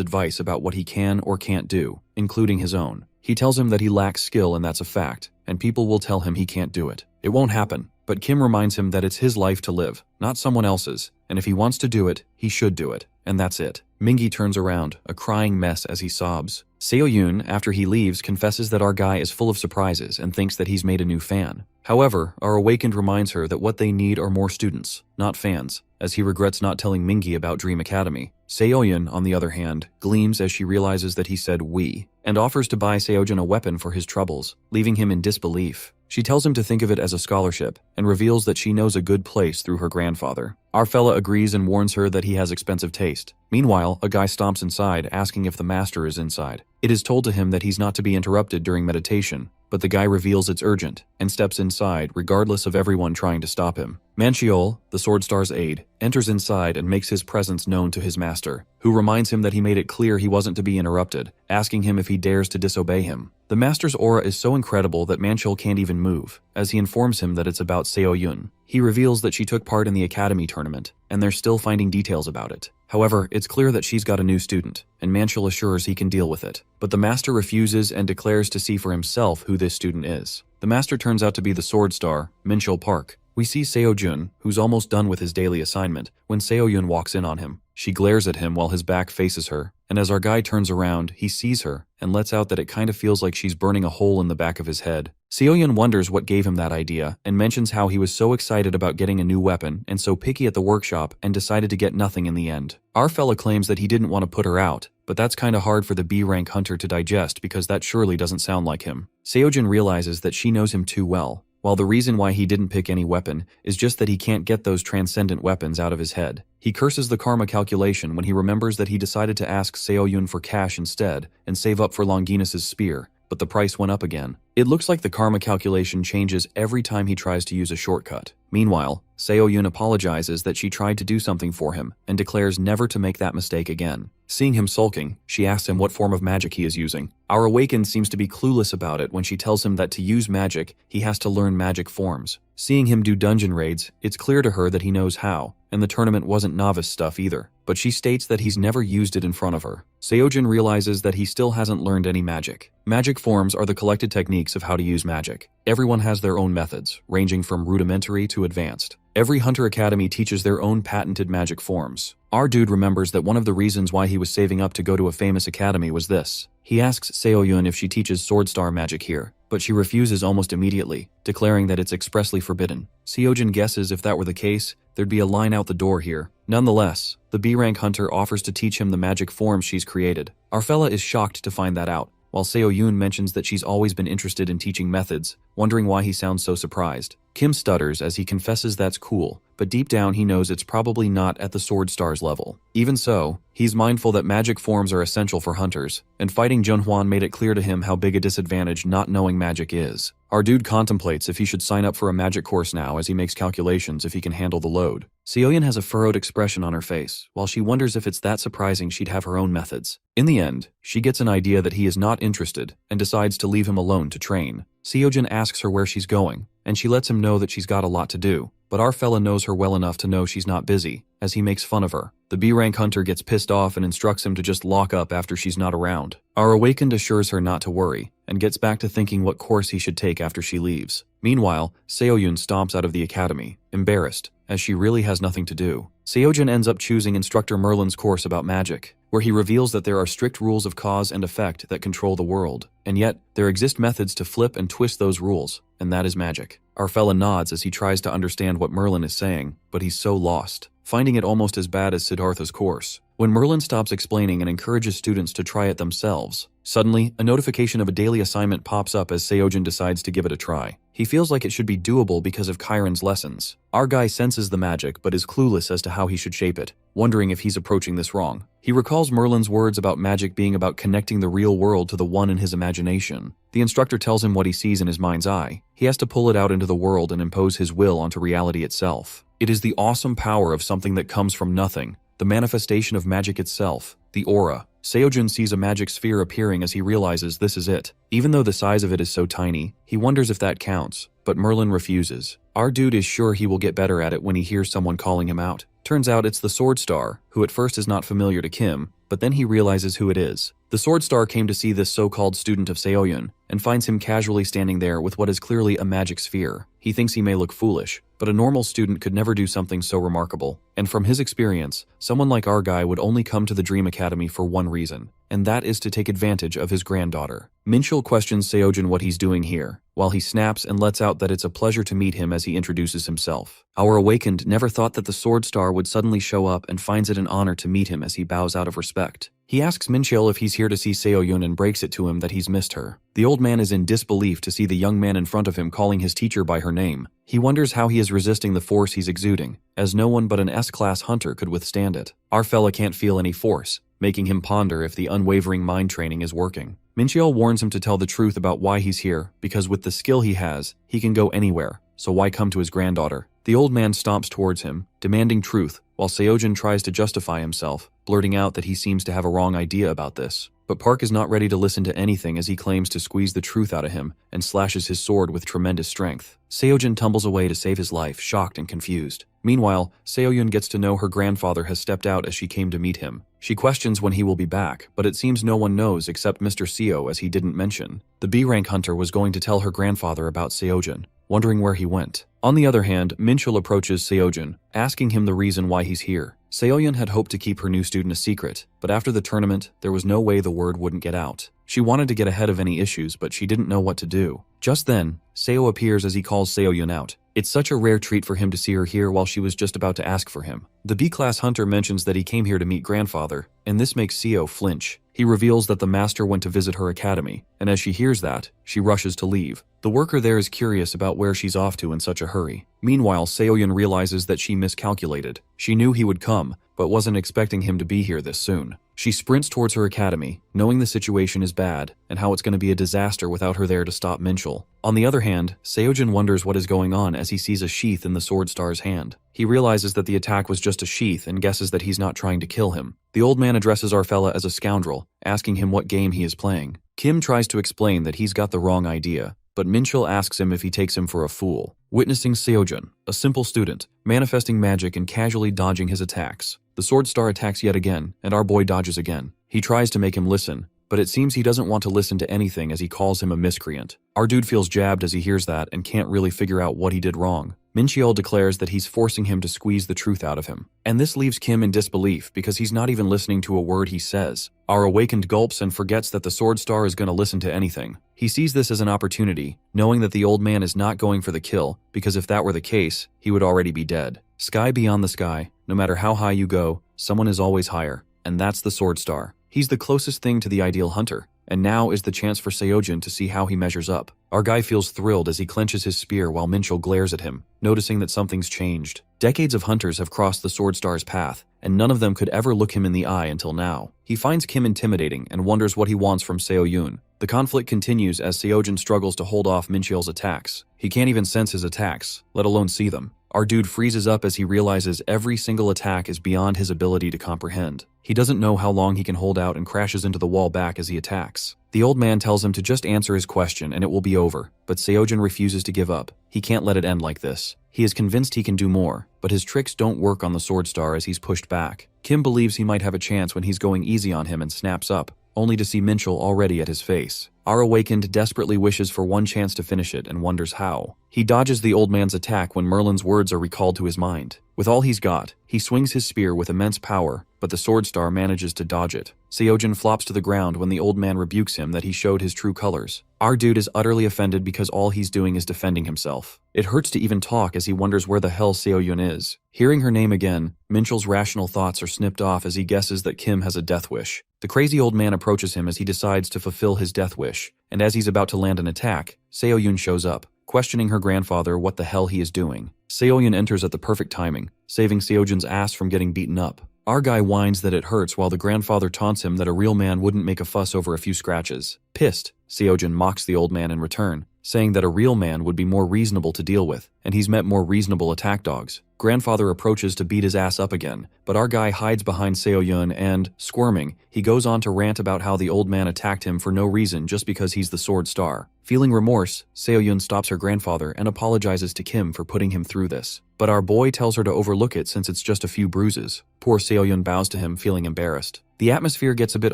advice about what he can or can't do, including his own. He tells him that he lacks skill and that's a fact, and people will tell him he can't do it. It won't happen, but Kim reminds him that it's his life to live, not someone else's, and if he wants to do it, he should do it, and that's it. Mingi turns around, a crying mess as he sobs. Seoyun, after he leaves, confesses that our guy is full of surprises and thinks that he's made a new fan. However, our awakened reminds her that what they need are more students, not fans, as he regrets not telling Mingi about Dream Academy. Seoyun, on the other hand, gleams as she realizes that he said we, and offers to buy Seojun a weapon for his troubles, leaving him in disbelief. She tells him to think of it as a scholarship, and reveals that she knows a good place through her grandfather. Our fella agrees and warns her that he has expensive taste. Meanwhile, a guy stomps inside, asking if the master is inside. It is told to him that he's not to be interrupted during meditation, but the guy reveals it's urgent, and steps inside regardless of everyone trying to stop him. Mancheol, the Sword Star's aide, enters inside and makes his presence known to his master, who reminds him that he made it clear he wasn't to be interrupted, asking him if he dares to disobey him. The master's aura is so incredible that Mancheol can't even move, as he informs him that it's about Seoyun. He reveals that she took part in the academy tournament, and they're still finding details about it. However, it's clear that she's got a new student, and Mancheol assures he can deal with it. But the master refuses and declares to see for himself who this student is. The master turns out to be the Sword Star, Mincheol Park. We see Seojun, who's almost done with his daily assignment, when Seoyun walks in on him. She glares at him while his back faces her, and as our guy turns around, he sees her and lets out that it kind of feels like she's burning a hole in the back of his head. Seoyun wonders what gave him that idea and mentions how he was so excited about getting a new weapon and so picky at the workshop and decided to get nothing in the end. Our fella claims that he didn't want to put her out, but that's kinda hard for the B-rank hunter to digest because that surely doesn't sound like him. Seojun realizes that she knows him too well, while the reason why he didn't pick any weapon is just that he can't get those transcendent weapons out of his head. He curses the karma calculation when he remembers that he decided to ask Seoyun for cash instead and save up for Longinus's spear, but the price went up again. It looks like the karma calculation changes every time he tries to use a shortcut. Meanwhile, Seoyun apologizes that she tried to do something for him and declares never to make that mistake again. Seeing him sulking, she asks him what form of magic he is using. Our awakened seems to be clueless about it when she tells him that to use magic, he has to learn magic forms. Seeing him do dungeon raids, it's clear to her that he knows how, and the tournament wasn't novice stuff either, but she states that he's never used it in front of her. Seojin realizes that he still hasn't learned any magic. Magic forms are the collected techniques of how to use magic. Everyone has their own methods, ranging from rudimentary to advanced. Every Hunter Academy teaches their own patented magic forms. Our dude remembers that one of the reasons why he was saving up to go to a famous academy was this. He asks Seoyun if she teaches sword star magic here, but she refuses almost immediately, declaring that it's expressly forbidden. Seojin guesses if that were the case, there'd be a line out the door here. Nonetheless, the B-rank hunter offers to teach him the magic forms she's created. Our fella is shocked to find that out, while Seoyun mentions that she's always been interested in teaching methods, wondering why he sounds so surprised. Kim stutters as he confesses that's cool, but deep down he knows it's probably not at the Sword Star's level. Even so, he's mindful that magic forms are essential for hunters, and fighting Junhwan made it clear to him how big a disadvantage not knowing magic is. Our dude contemplates if he should sign up for a magic course now as he makes calculations if he can handle the load. Seoyun has a furrowed expression on her face, while she wonders if it's that surprising she'd have her own methods. In the end, she gets an idea that he is not interested and decides to leave him alone to train. Seojin asks her where she's going, and she lets him know that she's got a lot to do, but our fella knows her well enough to know she's not busy, as he makes fun of her. The B-rank hunter gets pissed off and instructs him to just lock up after she's not around. Our awakened assures her not to worry, and gets back to thinking what course he should take after she leaves. Meanwhile, Seoyun stomps out of the academy, embarrassed, as she really has nothing to do. Seojin ends up choosing Instructor Merlin's course about magic, where he reveals that there are strict rules of cause and effect that control the world, and yet there exist methods to flip and twist those rules, and that is magic. Our fella nods as he tries to understand what Merlin is saying, but he's so lost, finding it almost as bad as Siddhartha's course. When Merlin stops explaining and encourages students to try it themselves, suddenly, a notification of a daily assignment pops up as Seojin decides to give it a try. He feels like it should be doable because of Chiron's lessons. Our guy senses the magic but is clueless as to how he should shape it, wondering if he's approaching this wrong. He recalls Merlin's words about magic being about connecting the real world to the one in his imagination. The instructor tells him what he sees in his mind's eye. He has to pull it out into the world and impose his will onto reality itself. It is the awesome power of something that comes from nothing, the manifestation of magic itself, the aura. Seojin sees a magic sphere appearing as he realizes this is it. Even though the size of it is so tiny, he wonders if that counts, but Merlin refuses. Our dude is sure he will get better at it when he hears someone calling him out. Turns out it's the Sword Star, who at first is not familiar to Kim, but then he realizes who it is. The Sword Star came to see this so-called student of Seoyun, and finds him casually standing there with what is clearly a magic sphere. He thinks he may look foolish, but a normal student could never do something so remarkable. And from his experience, someone like our guy would only come to the Dream Academy for one reason, and that is to take advantage of his granddaughter. Minchul questions Seojin what he's doing here, while he snaps and lets out that it's a pleasure to meet him as he introduces himself. Our awakened never thought that the Sword Star would suddenly show up and finds it an honor to meet him as he bows out of respect. He asks Minchul if he's here to see Seoyun and breaks it to him that he's missed her. The old man is in disbelief to see the young man in front of him calling his teacher by her name. He wonders how he is resisting the force he's exuding, as no one but an S-class hunter could withstand it. Our fella can't feel any force, making him ponder if the unwavering mind training is working. Minchul warns him to tell the truth about why he's here, because with the skill he has, he can go anywhere, so why come to his granddaughter? The old man stomps towards him, demanding truth, while Seojin tries to justify himself, blurting out that he seems to have a wrong idea about this. But Park is not ready to listen to anything as he claims to squeeze the truth out of him and slashes his sword with tremendous strength. Seojin tumbles away to save his life, shocked and confused. Meanwhile, Seoyun gets to know her grandfather has stepped out as she came to meet him. She questions when he will be back, but it seems no one knows except Mr. Seo as he didn't mention. The B-rank hunter was going to tell her grandfather about Seojin, wondering where he went. On the other hand, Minchul approaches Seojin, asking him the reason why he's here. Seoyun had hoped to keep her new student a secret, but after the tournament, there was no way the word wouldn't get out. She wanted to get ahead of any issues, but she didn't know what to do. Just then, Seo appears as he calls Seoyun out. It's such a rare treat for him to see her here while she was just about to ask for him. The B-class hunter mentions that he came here to meet grandfather, and this makes Seo flinch. He reveals that the master went to visit her academy, and as she hears that, she rushes to leave. The worker there is curious about where she's off to in such a hurry. Meanwhile, Seoyun realizes that she miscalculated. She knew he would come, but wasn't expecting him to be here this soon. She sprints towards her academy, knowing the situation is bad and how it's going to be a disaster without her there to stop Minchul. On the other hand, Seojin wonders what is going on as he sees a sheath in the sword star's hand. He realizes that the attack was just a sheath and guesses that he's not trying to kill him. The old man addresses our fella as a scoundrel, asking him what game he is playing. Kim tries to explain that he's got the wrong idea, but Minchul asks him if he takes him for a fool. Witnessing Seojin, a simple student, manifesting magic and casually dodging his attacks. The sword star attacks yet again, and our boy dodges again. He tries to make him listen, but it seems he doesn't want to listen to anything as he calls him a miscreant. Our dude feels jabbed as he hears that and can't really figure out what he did wrong. Mincheol declares that he's forcing him to squeeze the truth out of him. And this leaves Kim in disbelief because he's not even listening to a word he says. Our awakened gulps and forgets that the sword star is going to listen to anything. He sees this as an opportunity, knowing that the old man is not going for the kill, because if that were the case, he would already be dead. Sky beyond the sky, no matter how high you go, someone is always higher, and that's the sword star. He's the closest thing to the ideal hunter, and now is the chance for Seojin to see how he measures up. Our guy feels thrilled as he clenches his spear while Minchul glares at him, noticing that something's changed. Decades of hunters have crossed the sword star's path, and none of them could ever look him in the eye until now. He finds Kim intimidating and wonders what he wants from Seoyun. The conflict continues as Seojin struggles to hold off Mincheol's attacks. He can't even sense his attacks, let alone see them. Our dude freezes up as he realizes every single attack is beyond his ability to comprehend. He doesn't know how long he can hold out and crashes into the wall back as he attacks. The old man tells him to just answer his question and it will be over, but Seojin refuses to give up. He can't let it end like this. He is convinced he can do more, but his tricks don't work on the sword star as he's pushed back. Kim believes he might have a chance when he's going easy on him and snaps up, only to see Minchul already at his face. Our awakened desperately wishes for one chance to finish it and wonders how. He dodges the old man's attack when Merlin's words are recalled to his mind. With all he's got, he swings his spear with immense power, but the sword star manages to dodge it. Seojin flops to the ground when the old man rebukes him that he showed his true colors. Our dude is utterly offended because all he's doing is defending himself. It hurts to even talk as he wonders where the hell Seoyun is. Hearing her name again, Minchul's rational thoughts are snipped off as he guesses that Kim has a death wish. The crazy old man approaches him as he decides to fulfill his death wish, and as he's about to land an attack, Seoyun shows up, questioning her grandfather what the hell he is doing. Seoyun enters at the perfect timing, saving Seojin's ass from getting beaten up. Our guy whines that it hurts while the grandfather taunts him that a real man wouldn't make a fuss over a few scratches. Pissed, Seojin mocks the old man in return, saying that a real man would be more reasonable to deal with, and he's met more reasonable attack dogs. Grandfather approaches to beat his ass up again, but our guy hides behind Seoyun and, squirming, he goes on to rant about how the old man attacked him for no reason just because he's the sword star. Feeling remorse, Seoyun stops her grandfather and apologizes to Kim for putting him through this. But our boy tells her to overlook it since it's just a few bruises. Poor Seoyun bows to him, feeling embarrassed. The atmosphere gets a bit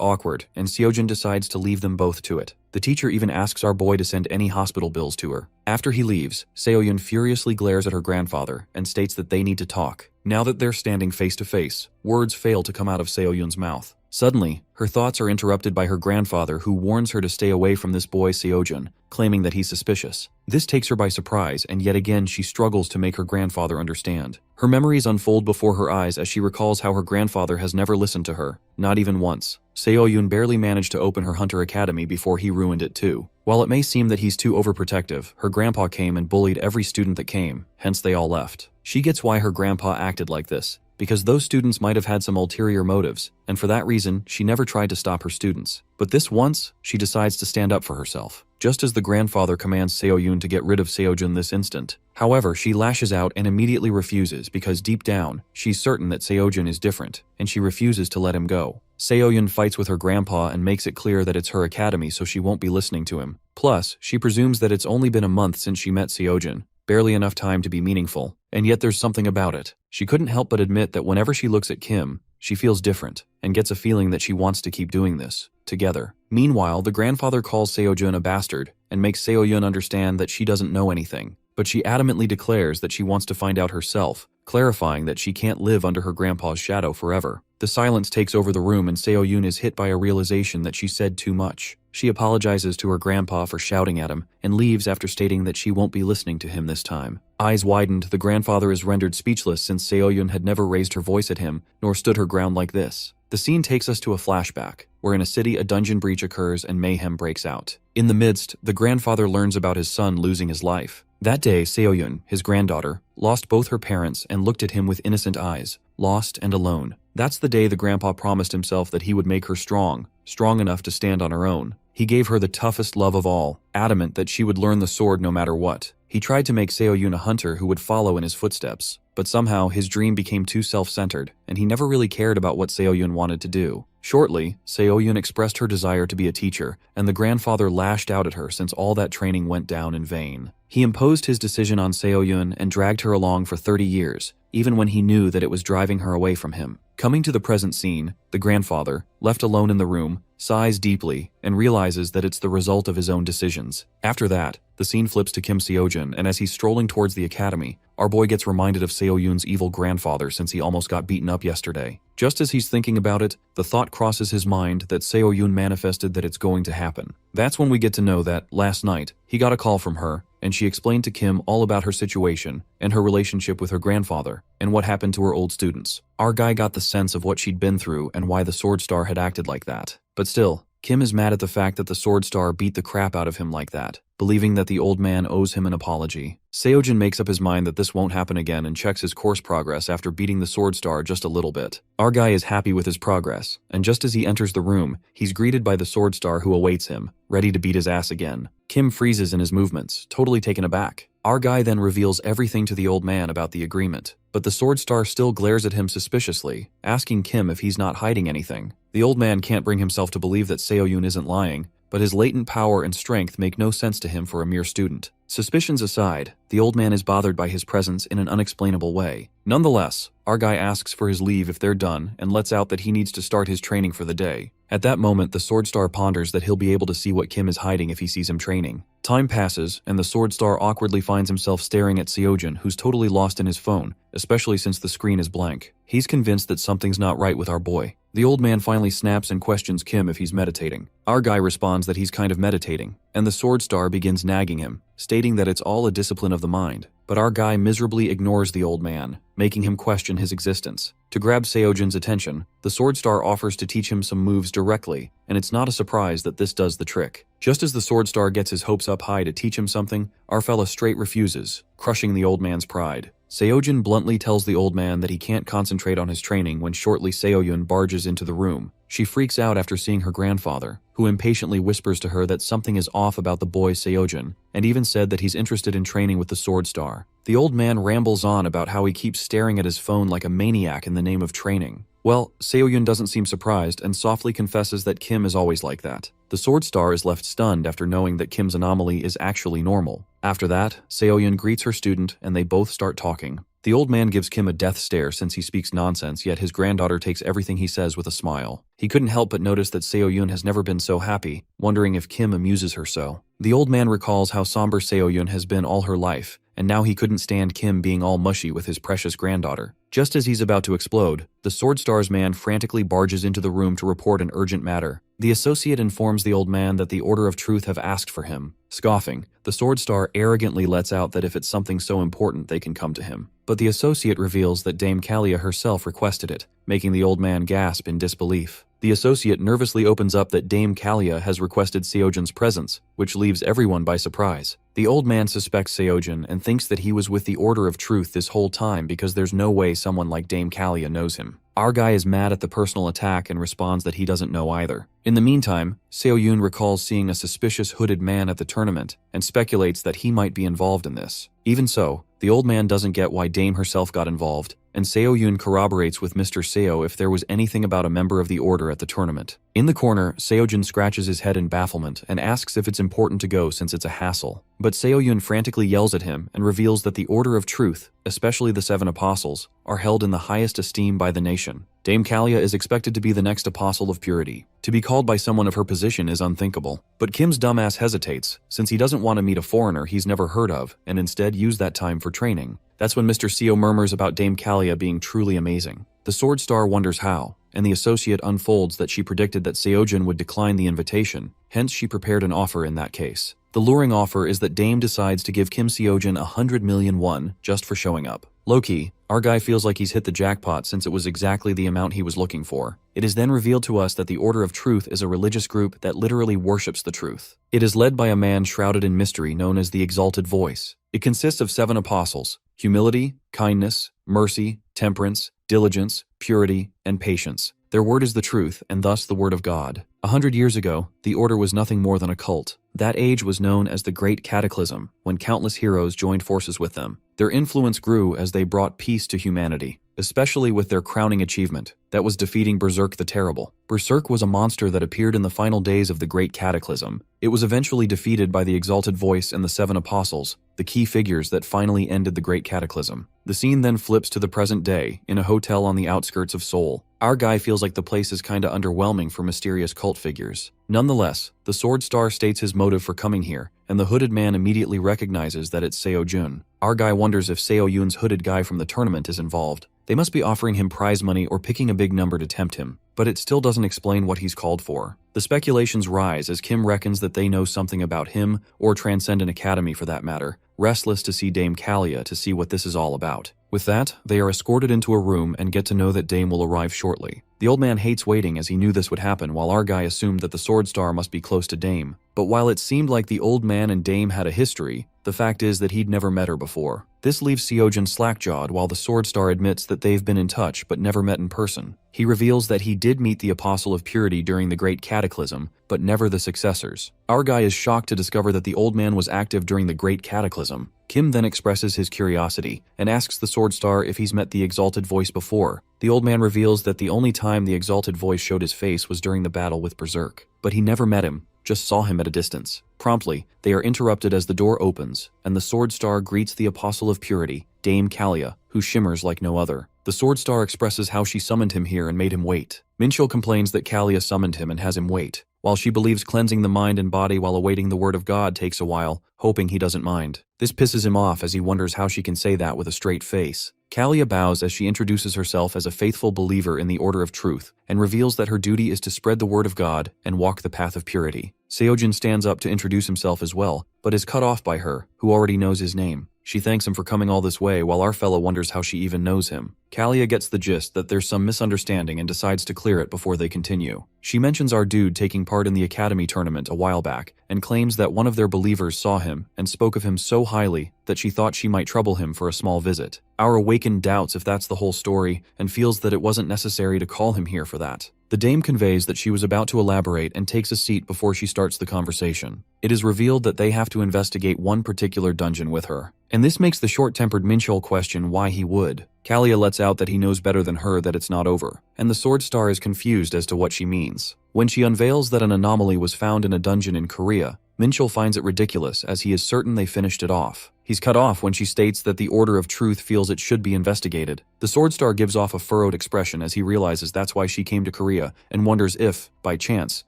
awkward, and Seojin decides to leave them both to it. The teacher even asks our boy to send any hospital bills to her. After he leaves, Seoyun furiously glares at her grandfather and states that they need to talk. Now that they're standing face to face, words fail to come out of Seoyun's mouth. Suddenly, her thoughts are interrupted by her grandfather who warns her to stay away from this boy Seojin, claiming that he's suspicious. This takes her by surprise, and yet again she struggles to make her grandfather understand. Her memories unfold before her eyes as she recalls how her grandfather has never listened to her, not even once. Seoyun barely managed to open her hunter academy before he ruined it too. While it may seem that he's too overprotective, her grandpa came and bullied every student that came, hence they all left. She gets why her grandpa acted like this, because those students might have had some ulterior motives, and for that reason, she never tried to stop her students. But this once, she decides to stand up for herself, just as the grandfather commands Seoyun to get rid of Seojin this instant. However, she lashes out and immediately refuses because deep down, she's certain that Seojin is different, and she refuses to let him go. Seoyun fights with her grandpa and makes it clear that it's her academy so she won't be listening to him. Plus, she presumes that it's only been a month since she met Seojin, barely enough time to be meaningful, and yet there's something about it. She couldn't help but admit that whenever she looks at Kim, she feels different, and gets a feeling that she wants to keep doing this, together. Meanwhile, the grandfather calls Seojin a bastard, and makes Seoyun understand that she doesn't know anything, but she adamantly declares that she wants to find out herself, clarifying that she can't live under her grandpa's shadow forever. The silence takes over the room and Seoyun is hit by a realization that she said too much. She apologizes to her grandpa for shouting at him, and leaves after stating that she won't be listening to him this time. Eyes widened, the grandfather is rendered speechless since Seoyun had never raised her voice at him, nor stood her ground like this. The scene takes us to a flashback, where in a city a dungeon breach occurs and mayhem breaks out. In the midst, the grandfather learns about his son losing his life. That day, Seoyun, his granddaughter, lost both her parents and looked at him with innocent eyes, lost and alone. That's the day the grandpa promised himself that he would make her strong enough to stand on her own. He gave her the toughest love of all, adamant that she would learn the sword no matter what. He tried to make Seoyun a hunter who would follow in his footsteps, but somehow his dream became too self-centered, and he never really cared about what Seoyun wanted to do. Shortly, Seoyun expressed her desire to be a teacher, and the grandfather lashed out at her since all that training went down in vain. He imposed his decision on Seoyun and dragged her along for 30 years, even when he knew that it was driving her away from him. Coming to the present scene, the grandfather, left alone in the room, sighs deeply and realizes that it's the result of his own decisions. After that, the scene flips to Kim Seojun, and as he's strolling towards the academy, our boy gets reminded of Seoyun's evil grandfather since he almost got beaten up yesterday. Just as he's thinking about it, the thought crosses his mind that Seoyun manifested that it's going to happen. That's when we get to know that, last night, he got a call from her, and she explained to Kim all about her situation and her relationship with her grandfather and what happened to her old students. Our guy got the sense of what she'd been through and why the Sword Star had acted like that. But still, Kim is mad at the fact that the Sword Star beat the crap out of him like that, believing that the old man owes him an apology. Seojun makes up his mind that this won't happen again and checks his course progress after beating the Sword Star just a little bit. Our guy is happy with his progress, and just as he enters the room, he's greeted by the Sword Star who awaits him, ready to beat his ass again. Kim freezes in his movements, totally taken aback. Our guy then reveals everything to the old man about the agreement, but the Sword Star still glares at him suspiciously, asking Kim if he's not hiding anything. The old man can't bring himself to believe that Seoyun isn't lying, but his latent power and strength make no sense to him for a mere student. Suspicions aside, the old man is bothered by his presence in an unexplainable way. Nonetheless, our guy asks for his leave if they're done and lets out that he needs to start his training for the day. At that moment, the Sword Star ponders that he'll be able to see what Kim is hiding if he sees him training. Time passes, and the Sword Star awkwardly finds himself staring at Seojun, who's totally lost in his phone, especially since the screen is blank. He's convinced that something's not right with our boy. The old man finally snaps and questions Kim if he's meditating. Our guy responds that he's kind of meditating, and the Sword Star begins nagging him, stating that it's all a discipline of the mind. But our guy miserably ignores the old man, making him question his existence. To grab Seojun's attention, the Sword Star offers to teach him some moves directly, and it's not a surprise that this does the trick. Just as the Sword Star gets his hopes up high to teach him something, our fella straight refuses, crushing the old man's pride. Seojun bluntly tells the old man that he can't concentrate on his training when shortly Seoyun barges into the room. She freaks out after seeing her grandfather, who impatiently whispers to her that something is off about the boy Seojun, and even said that he's interested in training with the Sword Star. The old man rambles on about how he keeps staring at his phone like a maniac in the name of training. Well, Seoyun doesn't seem surprised and softly confesses that Kim is always like that. The Sword Star is left stunned after knowing that Kim's anomaly is actually normal. After that, Seoyun greets her student and they both start talking. The old man gives Kim a death stare since he speaks nonsense, yet his granddaughter takes everything he says with a smile. He couldn't help but notice that Seoyun has never been so happy, wondering if Kim amuses her so. The old man recalls how somber Seoyun has been all her life, and now he couldn't stand Kim being all mushy with his precious granddaughter. Just as he's about to explode, the Sword Star's man frantically barges into the room to report an urgent matter. The associate informs the old man that the Order of Truth have asked for him. Scoffing, the Sword Star arrogantly lets out that if it's something so important they can come to him. But the associate reveals that Dame Kalia herself requested it, making the old man gasp in disbelief. The associate nervously opens up that Dame Kalia has requested Seojun's presence, which leaves everyone by surprise. The old man suspects Seojun and thinks that he was with the Order of Truth this whole time because there's no way someone like Dame Kalia knows him. Our guy is mad at the personal attack and responds that he doesn't know either. In the meantime, Seoyun recalls seeing a suspicious hooded man at the tournament and speculates that he might be involved in this. Even so, the old man doesn't get why Dame herself got involved, and Seoyun corroborates with Mr. Seo if there was anything about a member of the order at the tournament. In the corner, Seojun scratches his head in bafflement and asks if it's important to go since it's a hassle. But Seoyun frantically yells at him and reveals that the Order of Truth, especially the 7 Apostles, are held in the highest esteem by the nation. Dame Kalia is expected to be the next Apostle of Purity. To be called by someone of her position is unthinkable. But Kim's dumbass hesitates, since he doesn't want to meet a foreigner he's never heard of and instead use that time for training. That's when Mr. Seo murmurs about Dame Kalia being truly amazing. The Sword Star wonders how, and the associate unfolds that she predicted that Seojun would decline the invitation, hence she prepared an offer in that case. The luring offer is that Dame decides to give Kim Seojin 100 million won just for showing up. Low-key, our guy feels like he's hit the jackpot since it was exactly the amount he was looking for. It is then revealed to us that the Order of Truth is a religious group that literally worships the truth. It is led by a man shrouded in mystery known as the Exalted Voice. It consists of 7 apostles: humility, kindness, mercy, temperance, diligence, purity, and patience. Their word is the truth, and thus the word of God. 100 years ago, the order was nothing more than a cult. That age was known as the Great Cataclysm, when countless heroes joined forces with them. Their influence grew as they brought peace to humanity, especially with their crowning achievement, that was defeating Berserk the Terrible. Berserk was a monster that appeared in the final days of the Great Cataclysm. It was eventually defeated by the Exalted Voice and the 7 apostles, the key figures that finally ended the Great Cataclysm. The scene then flips to the present day, in a hotel on the outskirts of Seoul. Our guy feels like the place is kinda underwhelming for mysterious cult figures. Nonetheless, the Sword Star states his motive for coming here, and the hooded man immediately recognizes that it's Seo-jun. Our guy wonders if Seo-yun's hooded guy from the tournament is involved. They must be offering him prize money or picking a big number to tempt him, but it still doesn't explain what he's called for. The speculations rise as Kim reckons that they know something about him, or Transcendent Academy for that matter, restless to see Dame Kalia to see what this is all about. With that, they are escorted into a room and get to know that Dame will arrive shortly. The old man hates waiting as he knew this would happen, while our guy assumed that the Sword Star must be close to Dame. But while it seemed like the old man and Dame had a history, the fact is that he'd never met her before. This leaves Seojin slack-jawed while the Sword Star admits that they've been in touch but never met in person. He reveals that he did meet the Apostle of Purity during the Great Cataclysm, but never the successors. Our guy is shocked to discover that the old man was active during the Great Cataclysm. Kim then expresses his curiosity and asks the Sword Star if he's met the Exalted Voice before. The old man reveals that the only time the Exalted Voice showed his face was during the battle with Berserk, but he never met him, just saw him at a distance. Promptly, they are interrupted as the door opens, and the Sword Star greets the Apostle of Purity, Dame Kalia, who shimmers like no other. The Sword Star expresses how she summoned him here and made him wait. Minchul complains that Kalia summoned him and has him wait, while she believes cleansing the mind and body while awaiting the word of God takes a while, hoping he doesn't mind. This pisses him off as he wonders how she can say that with a straight face. Kalia bows as she introduces herself as a faithful believer in the Order of Truth, and reveals that her duty is to spread the word of God and walk the path of purity. Seojin stands up to introduce himself as well, but is cut off by her, who already knows his name. She thanks him for coming all this way while our fella wonders how she even knows him. Kalia gets the gist that there's some misunderstanding and decides to clear it before they continue. She mentions our dude taking part in the Academy tournament a while back, and claims that one of their believers saw him and spoke of him so highly that she thought she might trouble him for a small visit. Our awakened doubts if that's the whole story and feels that it wasn't necessary to call him here for that. The dame conveys that she was about to elaborate and takes a seat before she starts the conversation. It is revealed that they have to investigate one particular dungeon with her, and this makes the short-tempered Minchul question why he would. Kalia lets out that he knows better than her that it's not over, and the Sword Star is confused as to what she means. When she unveils that an anomaly was found in a dungeon in Korea, Minchul finds it ridiculous as he is certain they finished it off. He's cut off when she states that the Order of Truth feels it should be investigated. The Sword Star gives off a furrowed expression as he realizes that's why she came to Korea and wonders if, by chance,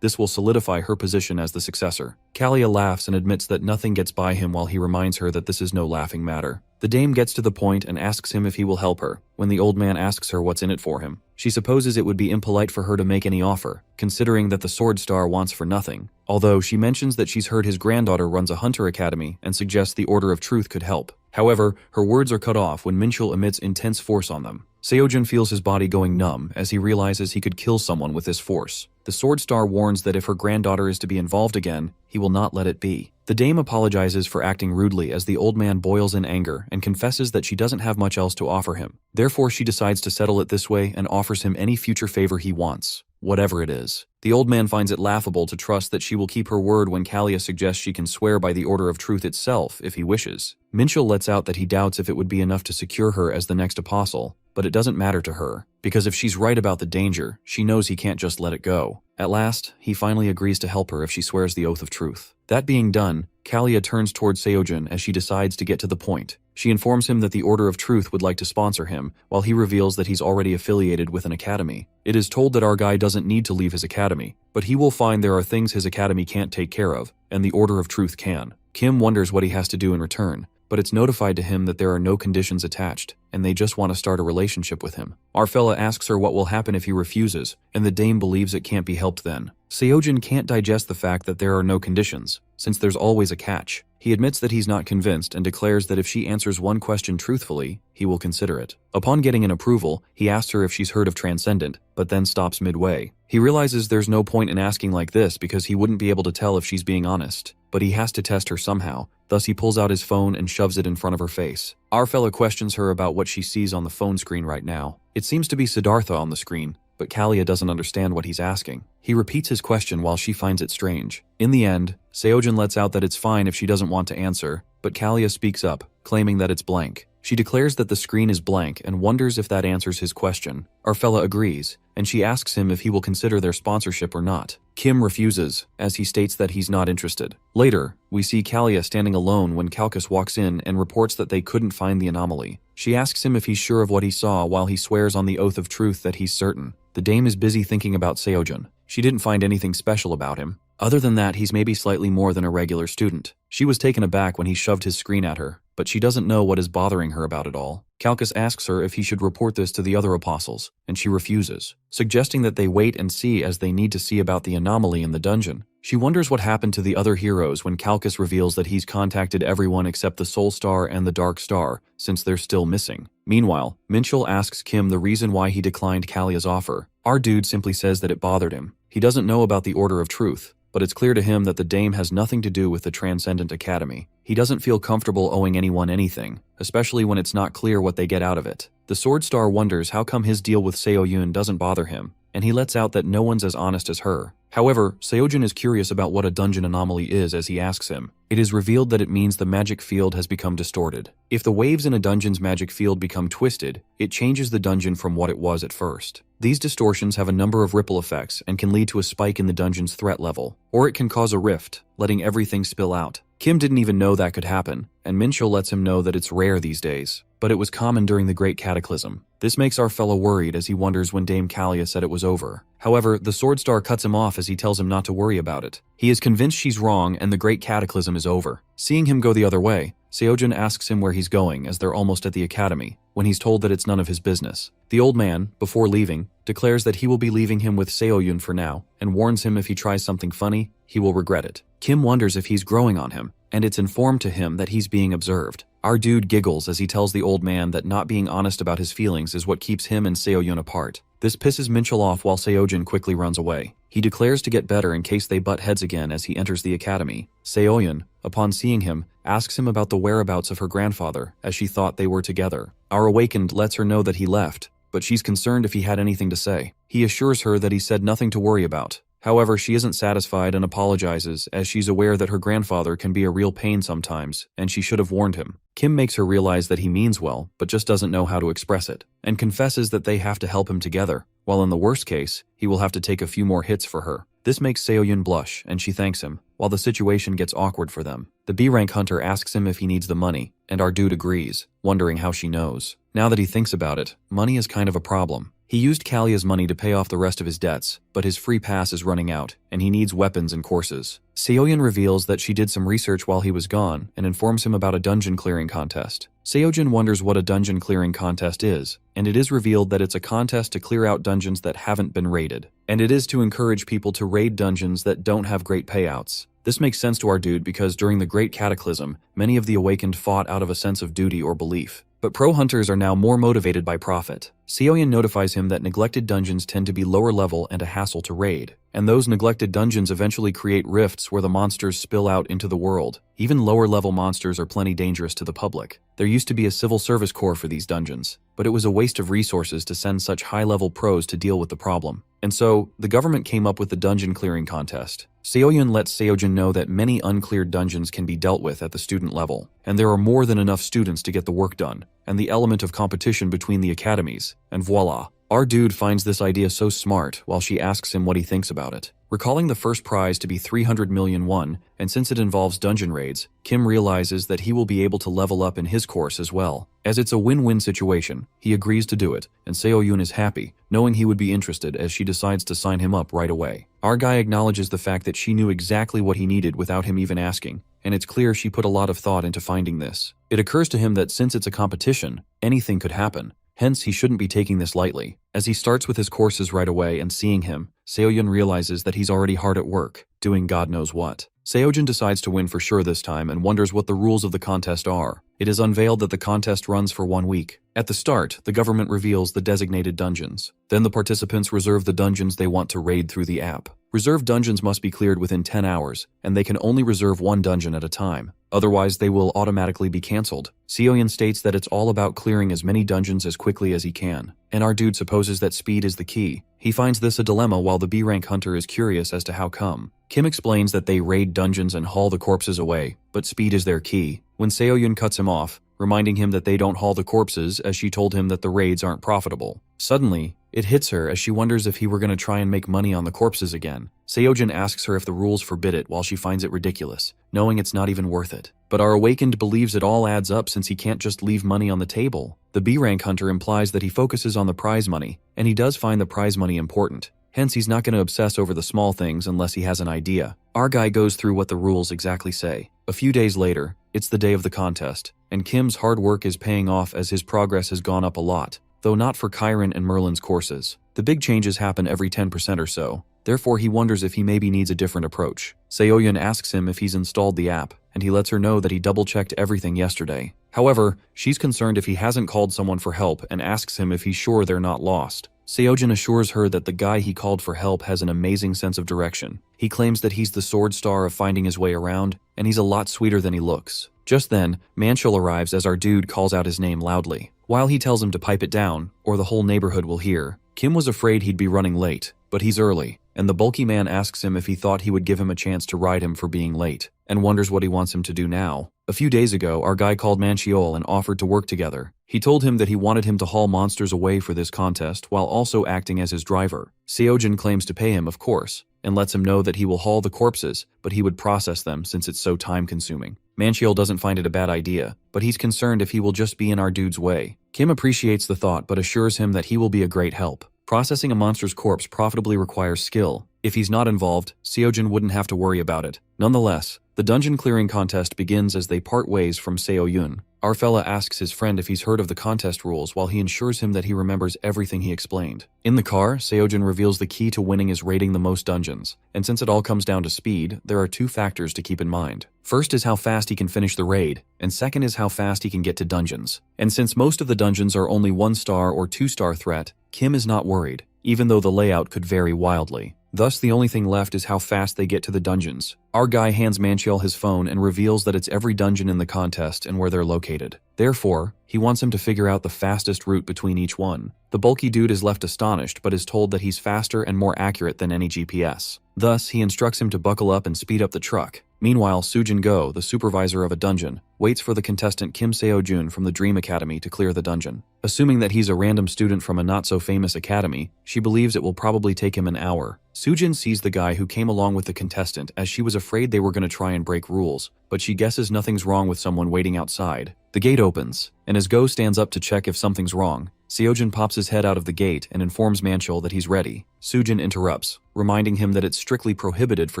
this will solidify her position as the successor. Kalia laughs and admits that nothing gets by him while he reminds her that this is no laughing matter. The dame gets to the point and asks him if he will help her, when the old man asks her what's in it for him. She supposes it would be impolite for her to make any offer, considering that the Sword Star wants for nothing, although she mentions that she's heard his granddaughter runs a hunter academy and suggests the Order of Truth could help. However, her words are cut off when Minchul emits intense force on them. Seojin feels his body going numb as he realizes he could kill someone with this force. The Sword Star warns that if her granddaughter is to be involved again, he will not let it be. The dame apologizes for acting rudely as the old man boils in anger and confesses that she doesn't have much else to offer him. Therefore, she decides to settle it this way and offers him any future favor he wants, whatever it is. The old man finds it laughable to trust that she will keep her word when Kalia suggests she can swear by the Order of Truth itself if he wishes. Minchul lets out that he doubts if it would be enough to secure her as the next apostle, but it doesn't matter to her, because if she's right about the danger, she knows he can't just let it go. At last, he finally agrees to help her if she swears the Oath of Truth. That being done, Kalia turns towards Seojin as she decides to get to the point. She informs him that the Order of Truth would like to sponsor him, while he reveals that he's already affiliated with an academy. It is told that our guy doesn't need to leave his academy, but he will find there are things his academy can't take care of, and the Order of Truth can. Kim wonders what he has to do in return, but it's notified to him that there are no conditions attached, and they just want to start a relationship with him. Our fella asks her what will happen if he refuses, and the dame believes it can't be helped then. Seojin can't digest the fact that there are no conditions, since there's always a catch. He admits that he's not convinced and declares that if she answers one question truthfully, he will consider it. Upon getting an approval, he asks her if she's heard of Transcendent, but then stops midway. He realizes there's no point in asking like this because he wouldn't be able to tell if she's being honest, but he has to test her somehow. Thus he pulls out his phone and shoves it in front of her face. Our fella questions her about what she sees on the phone screen right now. It seems to be Siddhartha on the screen, but Kalia doesn't understand what he's asking. He repeats his question while she finds it strange. In the end, Seojin lets out that it's fine if she doesn't want to answer, but Kalia speaks up, claiming that it's blank. She declares that the screen is blank and wonders if that answers his question. Our fella agrees, and she asks him if he will consider their sponsorship or not. Kim refuses, as he states that he's not interested. Later, we see Kalia standing alone when Kalkus walks in and reports that they couldn't find the anomaly. She asks him if he's sure of what he saw while he swears on the oath of truth that he's certain. The dame is busy thinking about Seojin. She didn't find anything special about him. Other than that, he's maybe slightly more than a regular student. She was taken aback when he shoved his screen at her, but she doesn't know what is bothering her about it all. Kalkus asks her if he should report this to the other apostles, and she refuses, suggesting that they wait and see as they need to see about the anomaly in the dungeon. She wonders what happened to the other heroes when Kalkus reveals that he's contacted everyone except the Soul Star and the Dark Star, since they're still missing. Meanwhile, Minchul asks Kim the reason why he declined Kalia's offer. Our dude simply says that it bothered him. He doesn't know about the Order of Truth, but it's clear to him that the dame has nothing to do with the Transcendent Academy. He doesn't feel comfortable owing anyone anything, especially when it's not clear what they get out of it. The Sword Star wonders how come his deal with Seo-yun doesn't bother him, and he lets out that no one's as honest as her. However, Seojin is curious about what a dungeon anomaly is as he asks him. It is revealed that it means the magic field has become distorted. If the waves in a dungeon's magic field become twisted, it changes the dungeon from what it was at first. These distortions have a number of ripple effects and can lead to a spike in the dungeon's threat level, or it can cause a rift, letting everything spill out. Kim didn't even know that could happen, and Minchul lets him know that it's rare these days, but it was common during the Great Cataclysm. This makes our fellow worried as he wonders when Dame Kalia said it was over. However, the Sword Star cuts him off as he tells him not to worry about it. He is convinced she's wrong and the Great Cataclysm is over. Seeing him go the other way, Seojin asks him where he's going as they're almost at the academy, when he's told that it's none of his business. The old man, before leaving, declares that he will be leaving him with Seo-yun for now, and warns him if he tries something funny, he will regret it. Kim wonders if he's growing on him, and it's informed to him that he's being observed. Our dude giggles as he tells the old man that not being honest about his feelings is what keeps him and Seo-yun apart. This pisses Minchul off while Seojin quickly runs away. He declares to get better in case they butt heads again as he enters the academy. Seo-yun, upon seeing him, asks him about the whereabouts of her grandfather, as she thought they were together. Our awakened lets her know that he left, but she's concerned if he had anything to say. He assures her that he said nothing to worry about. However, she isn't satisfied and apologizes as she's aware that her grandfather can be a real pain sometimes, and she should have warned him. Kim makes her realize that he means well, but just doesn't know how to express it, and confesses that they have to help him together, while in the worst case, he will have to take a few more hits for her. This makes Seo-yun blush, and she thanks him, while the situation gets awkward for them. The B-rank hunter asks him if he needs the money, and our dude agrees, wondering how she knows. Now that he thinks about it, money is kind of a problem. He used Kalia's money to pay off the rest of his debts, but his free pass is running out, and he needs weapons and courses. Seo-yun reveals that she did some research while he was gone, and informs him about a dungeon clearing contest. Seojin wonders what a dungeon clearing contest is, and it is revealed that it's a contest to clear out dungeons that haven't been raided. And it is to encourage people to raid dungeons that don't have great payouts. This makes sense to our dude because during the Great Cataclysm, many of the Awakened fought out of a sense of duty or belief. But pro-hunters are now more motivated by profit. Seo-yun notifies him that neglected dungeons tend to be lower level and a hassle to raid, and those neglected dungeons eventually create rifts where the monsters spill out into the world. Even lower level monsters are plenty dangerous to the public. There used to be a civil service corps for these dungeons, but it was a waste of resources to send such high-level pros to deal with the problem. And so, the government came up with the dungeon clearing contest. Seo-yun lets Seojin know that many uncleared dungeons can be dealt with at the student level, and there are more than enough students to get the work done, and the element of competition between the academies, and voila. Our dude finds this idea so smart while she asks him what he thinks about it. Recalling the first prize to be 300 million won, and since it involves dungeon raids, Kim realizes that he will be able to level up in his course as well. As it's a win-win situation, he agrees to do it, and Seo-yun is happy, knowing he would be interested as she decides to sign him up right away. Our guy acknowledges the fact that she knew exactly what he needed without him even asking, and it's clear she put a lot of thought into finding this. It occurs to him that since it's a competition, anything could happen. Hence, he shouldn't be taking this lightly. As he starts with his courses right away and seeing him, Seoyun realizes that he's already hard at work, doing God knows what. Seojin decides to win for sure this time and wonders what the rules of the contest are. It is unveiled that the contest runs for 1 week. At the start, the government reveals the designated dungeons. Then the participants reserve the dungeons they want to raid through the app. Reserved dungeons must be cleared within 10 hours, and they can only reserve 1 dungeon at a time. Otherwise, they will automatically be cancelled. Seoyun states that it's all about clearing as many dungeons as quickly as he can, and our dude supposes that speed is the key. He finds this a dilemma while the B-rank hunter is curious as to how come. Kim explains that they raid dungeons and haul the corpses away, but speed is their key. When Seoyun cuts him off, reminding him that they don't haul the corpses as she told him that the raids aren't profitable. Suddenly, it hits her as she wonders if he were going to try and make money on the corpses again. Seojin asks her if the rules forbid it while she finds it ridiculous, knowing it's not even worth it. But our awakened believes it all adds up since he can't just leave money on the table. The B-rank hunter implies that he focuses on the prize money, and he does find the prize money important. Hence, he's not going to obsess over the small things unless he has an idea. Our guy goes through what the rules exactly say. A few days later, it's the day of the contest, and Kim's hard work is paying off as his progress has gone up a lot, though not for Kyron and Merlin's courses. The big changes happen every 10% or so, therefore he wonders if he maybe needs a different approach. Seoyun asks him if he's installed the app, and he lets her know that he double-checked everything yesterday. However, she's concerned if he hasn't called someone for help and asks him if he's sure they're not lost. Seojin assures her that the guy he called for help has an amazing sense of direction. He claims that he's the sword star of finding his way around, and he's a lot sweeter than he looks. Just then, Manchul arrives as our dude calls out his name loudly. While he tells him to pipe it down, or the whole neighborhood will hear, Kim was afraid he'd be running late, but he's early, and the bulky man asks him if he thought he would give him a chance to ride him for being late, and wonders what he wants him to do now. A few days ago, our guy called Manchiol and offered to work together. He told him that he wanted him to haul monsters away for this contest while also acting as his driver. Seojin claims to pay him, of course, and lets him know that he will haul the corpses, but he would process them since it's so time-consuming. Manchiol doesn't find it a bad idea, but he's concerned if he will just be in our dude's way. Kim appreciates the thought but assures him that he will be a great help. Processing a monster's corpse profitably requires skill. If he's not involved, Seojin wouldn't have to worry about it. Nonetheless, the dungeon clearing contest begins as they part ways from Seoyun. Our fella asks his friend if he's heard of the contest rules while he ensures him that he remembers everything he explained. In the car, Seojin reveals the key to winning is raiding the most dungeons, and since it all comes down to speed, there are 2 factors to keep in mind. First is how fast he can finish the raid, and second is how fast he can get to dungeons. And since most of the dungeons are only 1-star or 2-star threat, Kim is not worried, even though the layout could vary wildly. Thus, the only thing left is how fast they get to the dungeons. Our guy hands Manchiel his phone and reveals that it's every dungeon in the contest and where they're located. Therefore, he wants him to figure out the fastest route between each one. The bulky dude is left astonished but is told that he's faster and more accurate than any GPS. Thus, he instructs him to buckle up and speed up the truck. Meanwhile, Sujin Go, the supervisor of a dungeon, waits for the contestant Kim Seo-jun from the Dream Academy to clear the dungeon. Assuming that he's a random student from a not-so-famous academy, she believes it will probably take him an hour. Sujin sees the guy who came along with the contestant as she was afraid they were going to try and break rules, but she guesses nothing's wrong with someone waiting outside. The gate opens, and as Go stands up to check if something's wrong, Seojin pops his head out of the gate and informs Manchul that he's ready. Sujin interrupts, reminding him that it's strictly prohibited for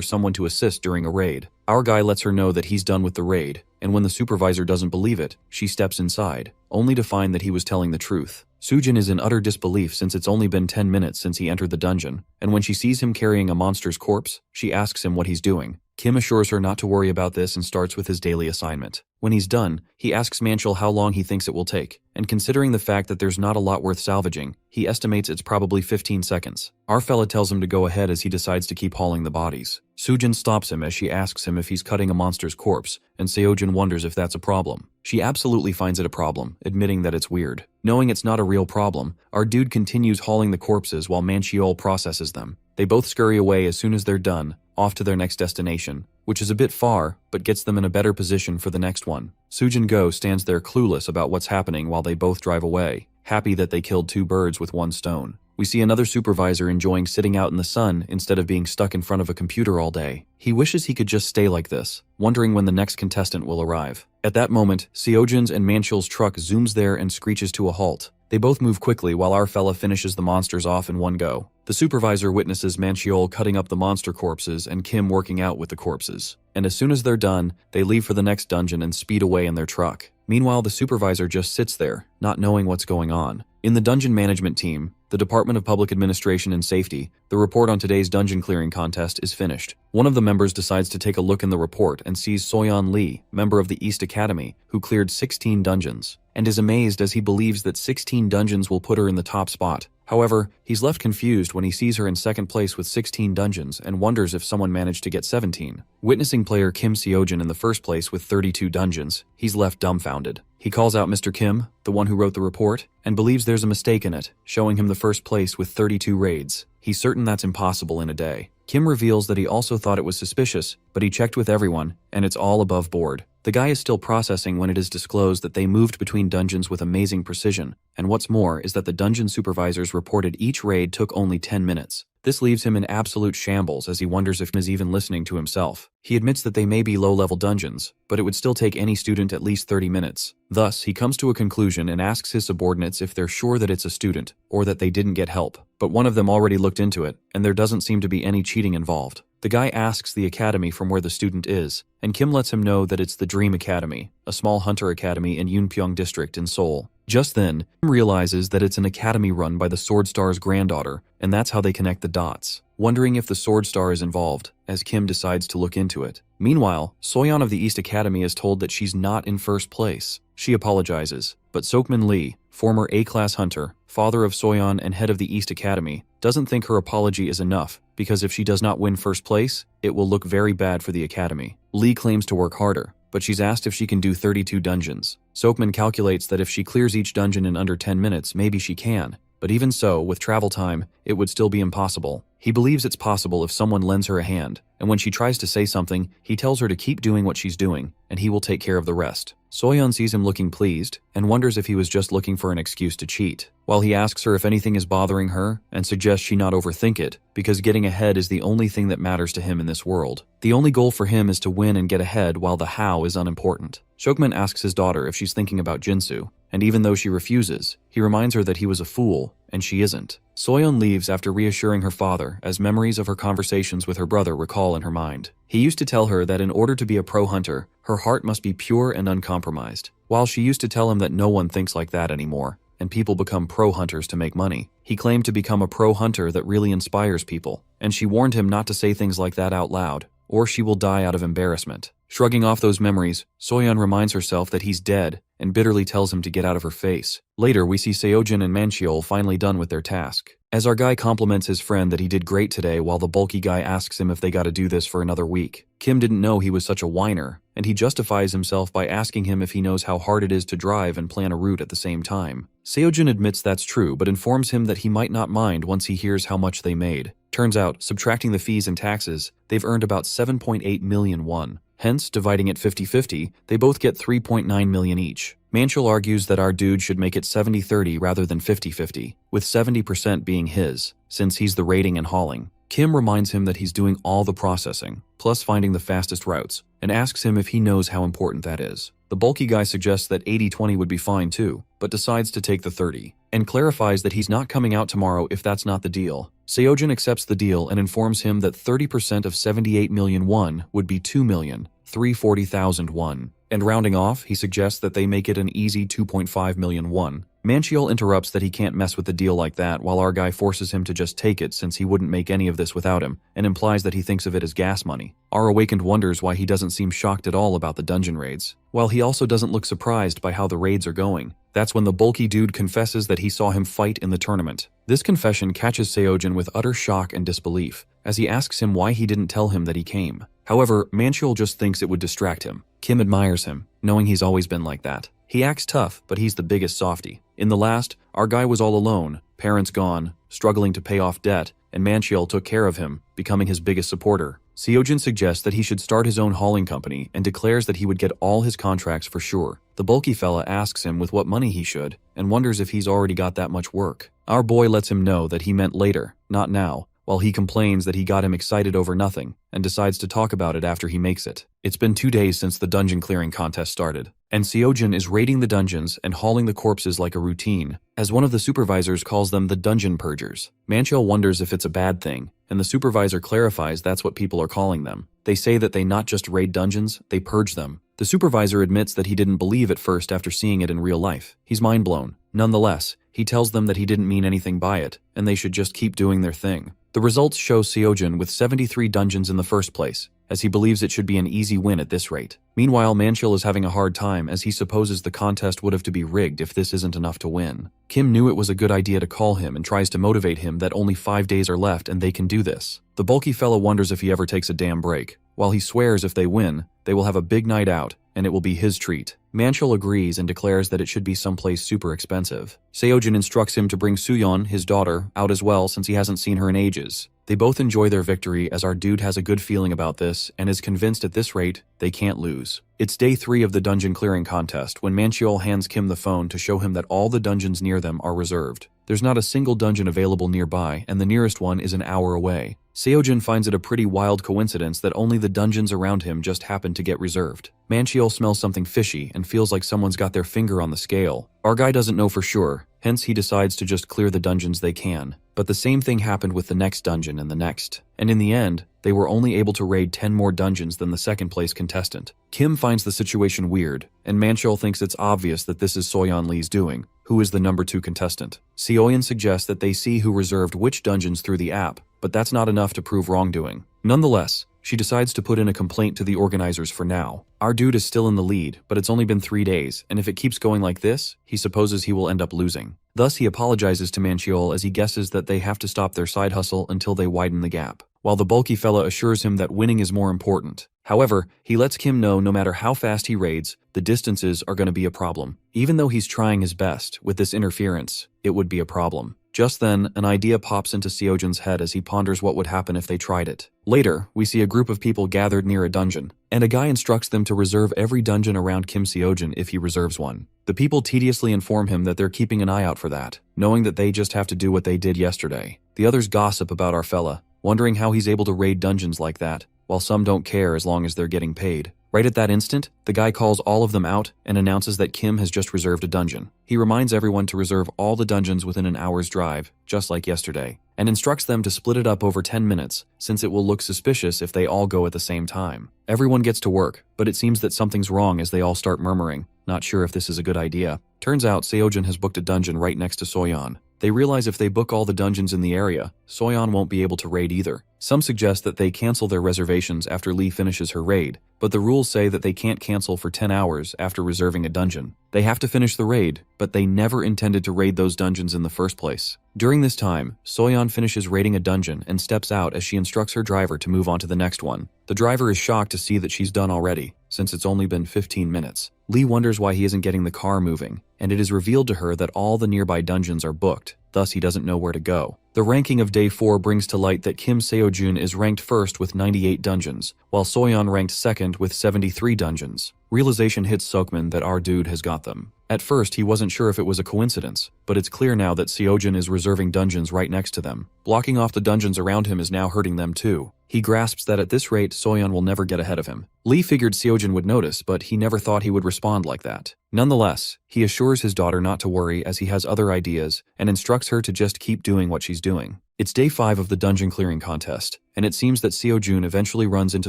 someone to assist during a raid. Our guy lets her know that he's done with the raid, and when the supervisor doesn't believe it, she steps inside, only to find that he was telling the truth. Sujin is in utter disbelief since it's only been 10 minutes since he entered the dungeon, and when she sees him carrying a monster's corpse, she asks him what he's doing. Kim assures her not to worry about this and starts with his daily assignment. When he's done, he asks Manchul how long he thinks it will take, and considering the fact that there's not a lot worth salvaging, he estimates it's probably 15 seconds. Our fella tells him to go ahead as he decides to keep hauling the bodies. Sujin stops him as she asks him if he's cutting a monster's corpse, and Seojin wonders if that's a problem. She absolutely finds it a problem, admitting that it's weird. Knowing it's not a real problem, our dude continues hauling the corpses while Manchiol processes them. They both scurry away as soon as they're done, off to their next destination, which is a bit far, but gets them in a better position for the next one. Sujin Go stands there clueless about what's happening while they both drive away, happy that they killed 2 birds with 1 stone. We see another supervisor enjoying sitting out in the sun instead of being stuck in front of a computer all day. He wishes he could just stay like this, wondering when the next contestant will arrive. At that moment, Seojin's and Manchul's truck zooms there and screeches to a halt. They both move quickly while our fella finishes the monsters off in one go. The supervisor witnesses Manhwa cutting up the monster corpses and Kim working out with the corpses. And as soon as they're done, they leave for the next dungeon and speed away in their truck. Meanwhile, the supervisor just sits there, not knowing what's going on. In the dungeon management team, the Department of Public Administration and Safety, the report on today's dungeon clearing contest is finished. One of the members decides to take a look in the report and sees Soyeon Lee, member of the East Academy, who cleared 16 dungeons, and is amazed as he believes that 16 dungeons will put her in the top spot. However, he's left confused when he sees her in second place with 16 dungeons and wonders if someone managed to get 17. Witnessing player Kim Seojin in the first place with 32 dungeons, he's left dumbfounded. He calls out Mr. Kim, the one who wrote the report, and believes there's a mistake in it, showing him the first place with 32 raids. He's certain that's impossible in a day. Kim reveals that he also thought it was suspicious, but he checked with everyone, and it's all above board. The guy is still processing when it is disclosed that they moved between dungeons with amazing precision, and what's more is that the dungeon supervisors reported each raid took only 10 minutes. This leaves him in absolute shambles as he wonders if he's even listening to himself. He admits that they may be low-level dungeons, but it would still take any student at least 30 minutes. Thus, he comes to a conclusion and asks his subordinates if they're sure that it's a student, or that they didn't get help. But one of them already looked into it, and there doesn't seem to be any cheating involved. The guy asks the academy from where the student is, and Kim lets him know that it's the Dream Academy, a small hunter academy in Yunpyeong district in Seoul. Just then, Kim realizes that it's an academy run by the Sword Star's granddaughter, and that's how they connect the dots, wondering if the Sword Star is involved, as Kim decides to look into it. Meanwhile, Soyeon of the East Academy is told that she's not in first place. She apologizes, but Sokmin Lee, former A-class hunter, father of Soyeon and head of the East Academy, doesn't think her apology is enough, because if she does not win first place, it will look very bad for the academy. Lee claims to work harder, but she's asked if she can do 32 dungeons. Sokmin calculates that if she clears each dungeon in under 10 minutes, maybe she can. But even so, with travel time, it would still be impossible. He believes it's possible if someone lends her a hand, and when she tries to say something, he tells her to keep doing what she's doing, and he will take care of the rest. Soyeon sees him looking pleased, and wonders if he was just looking for an excuse to cheat. While he asks her if anything is bothering her, and suggests she not overthink it, because getting ahead is the only thing that matters to him in this world. The only goal for him is to win and get ahead, while the how is unimportant. Sokmin asks his daughter if she's thinking about Jinsu, and even though she refuses, he reminds her that he was a fool, and she isn't. Soyeon leaves after reassuring her father as memories of her conversations with her brother recall in her mind. He used to tell her that in order to be a pro hunter, her heart must be pure and uncompromised. While she used to tell him that no one thinks like that anymore, and people become pro hunters to make money, he claimed to become a pro hunter that really inspires people, and she warned him not to say things like that out loud, or she will die out of embarrassment. Shrugging off those memories, Soyeon reminds herself that he's dead and bitterly tells him to get out of her face. Later, we see Seojin and Manhwa finally done with their task. As our guy compliments his friend that he did great today while the bulky guy asks him if they gotta do this for another week. Kim didn't know he was such a whiner, and he justifies himself by asking him if he knows how hard it is to drive and plan a route at the same time. Seojin admits that's true, but informs him that he might not mind once he hears how much they made. Turns out, subtracting the fees and taxes, they've earned about 7.8 million won. Hence, dividing it 50-50, they both get 3.9 million each. Manhwa argues that our dude should make it 70-30 rather than 50-50, with 70% being his, since he's the raiding and hauling. Kim reminds him that he's doing all the processing, plus finding the fastest routes, and asks him if he knows how important that is. The bulky guy suggests that 80-20 would be fine too, but decides to take the 30, and clarifies that he's not coming out tomorrow if that's not the deal. Seojin accepts the deal and informs him that 30% of 78 million won would be 2,340,000 won. And rounding off, he suggests that they make it an easy 2.5 million won. Manhwa interrupts that he can't mess with the deal like that, while our guy forces him to just take it since he wouldn't make any of this without him, and implies that he thinks of it as gas money. Our awakened wonders why he doesn't seem shocked at all about the dungeon raids, while he also doesn't look surprised by how the raids are going. That's when the bulky dude confesses that he saw him fight in the tournament. This confession catches Seojin with utter shock and disbelief, as he asks him why he didn't tell him that he came. However, Manhwa just thinks it would distract him. Kim admires him, knowing he's always been like that. He acts tough, but he's the biggest softy. In the last, our guy was all alone, parents gone, struggling to pay off debt, and Manhwa took care of him, becoming his biggest supporter. Seojin suggests that he should start his own hauling company and declares that he would get all his contracts for sure. The bulky fella asks him with what money he should, and wonders if he's already got that much work. Our boy lets him know that he meant later, not now, while he complains that he got him excited over nothing and decides to talk about it after he makes it. It's been 2 days since the dungeon clearing contest started, and Seojin is raiding the dungeons and hauling the corpses like a routine, as one of the supervisors calls them the dungeon purgers. Manchil wonders if it's a bad thing, and the supervisor clarifies that's what people are calling them. They say that they not just raid dungeons, they purge them. The supervisor admits that he didn't believe at first after seeing it in real life. He's mind blown. Nonetheless, he tells them that he didn't mean anything by it, and they should just keep doing their thing. The results show Seojin with 73 dungeons in the first place, as he believes it should be an easy win at this rate. Meanwhile, Manchil is having a hard time as he supposes the contest would have to be rigged if this isn't enough to win. Kim knew it was a good idea to call him and tries to motivate him that only 5 days are left and they can do this. The bulky fellow wonders if he ever takes a damn break, while he swears if they win, they will have a big night out, and it will be his treat. Manchil agrees and declares that it should be someplace super expensive. Seojin instructs him to bring Suyeon, his daughter, out as well since he hasn't seen her in ages. They both enjoy their victory as our dude has a good feeling about this and is convinced at this rate they can't lose. It's day 3 of the dungeon clearing contest when Manchil hands Kim the phone to show him that all the dungeons near them are reserved. There's not a single dungeon available nearby, and the nearest one is an hour away. Seojin finds it a pretty wild coincidence that only the dungeons around him just happen to get reserved. Manchil smells something fishy and feels like someone's got their finger on the scale. Our guy doesn't know for sure, hence he decides to just clear the dungeons they can. But the same thing happened with the next dungeon and the next. And in the end, they were only able to raid 10 more dungeons than the second place contestant. Kim finds the situation weird, and Manchil thinks it's obvious that this is Soyeon Lee's doing, who is the number 2 contestant. Seoyeon suggests that they see who reserved which dungeons through the app, but that's not enough to prove wrongdoing. Nonetheless, she decides to put in a complaint to the organizers for now. Our dude is still in the lead, but it's only been 3 days, and if it keeps going like this, he supposes he will end up losing. Thus, he apologizes to Manchil as he guesses that they have to stop their side hustle until they widen the gap, while the bulky fella assures him that winning is more important. However, he lets Kim know no matter how fast he raids, the distances are going to be a problem. Even though he's trying his best, with this interference, it would be a problem. Just then, an idea pops into Seojin's head as he ponders what would happen if they tried it. Later, we see a group of people gathered near a dungeon, and a guy instructs them to reserve every dungeon around Kim Seojin if he reserves one. The people tediously inform him that they're keeping an eye out for that, knowing that they just have to do what they did yesterday. The others gossip about our fella, wondering how he's able to raid dungeons like that, while some don't care as long as they're getting paid. Right at that instant, the guy calls all of them out and announces that Kim has just reserved a dungeon. He reminds everyone to reserve all the dungeons within an hour's drive, just like yesterday, and instructs them to split it up over 10 minutes, since it will look suspicious if they all go at the same time. Everyone gets to work, but it seems that something's wrong as they all start murmuring, not sure if this is a good idea. Turns out Seojin has booked a dungeon right next to Soyeon. They realize if they book all the dungeons in the area, Soyeon won't be able to raid either. Some suggest that they cancel their reservations after Lee finishes her raid, but the rules say that they can't cancel for 10 hours after reserving a dungeon. They have to finish the raid, but they never intended to raid those dungeons in the first place. During this time, Soyeon finishes raiding a dungeon and steps out as she instructs her driver to move on to the next one. The driver is shocked to see that she's done already, since it's only been 15 minutes. Lee wonders why he isn't getting the car moving, and it is revealed to her that all the nearby dungeons are booked, thus he doesn't know where to go. The ranking of Day 4 brings to light that Kim Seojin is ranked first with 98 dungeons, while Soyeon ranked second with 73 dungeons. Realization hits Sokmin that our dude has got them. At first, he wasn't sure if it was a coincidence, but it's clear now that Seojin is reserving dungeons right next to them. Blocking off the dungeons around him is now hurting them too. He grasps that at this rate, Soyeon will never get ahead of him. Lee figured Seojin would notice, but he never thought he would respond like that. Nonetheless, he assures his daughter not to worry as he has other ideas and instructs her to just keep doing what she's doing. It's day 5 of the dungeon clearing contest, and it seems that Seojin eventually runs into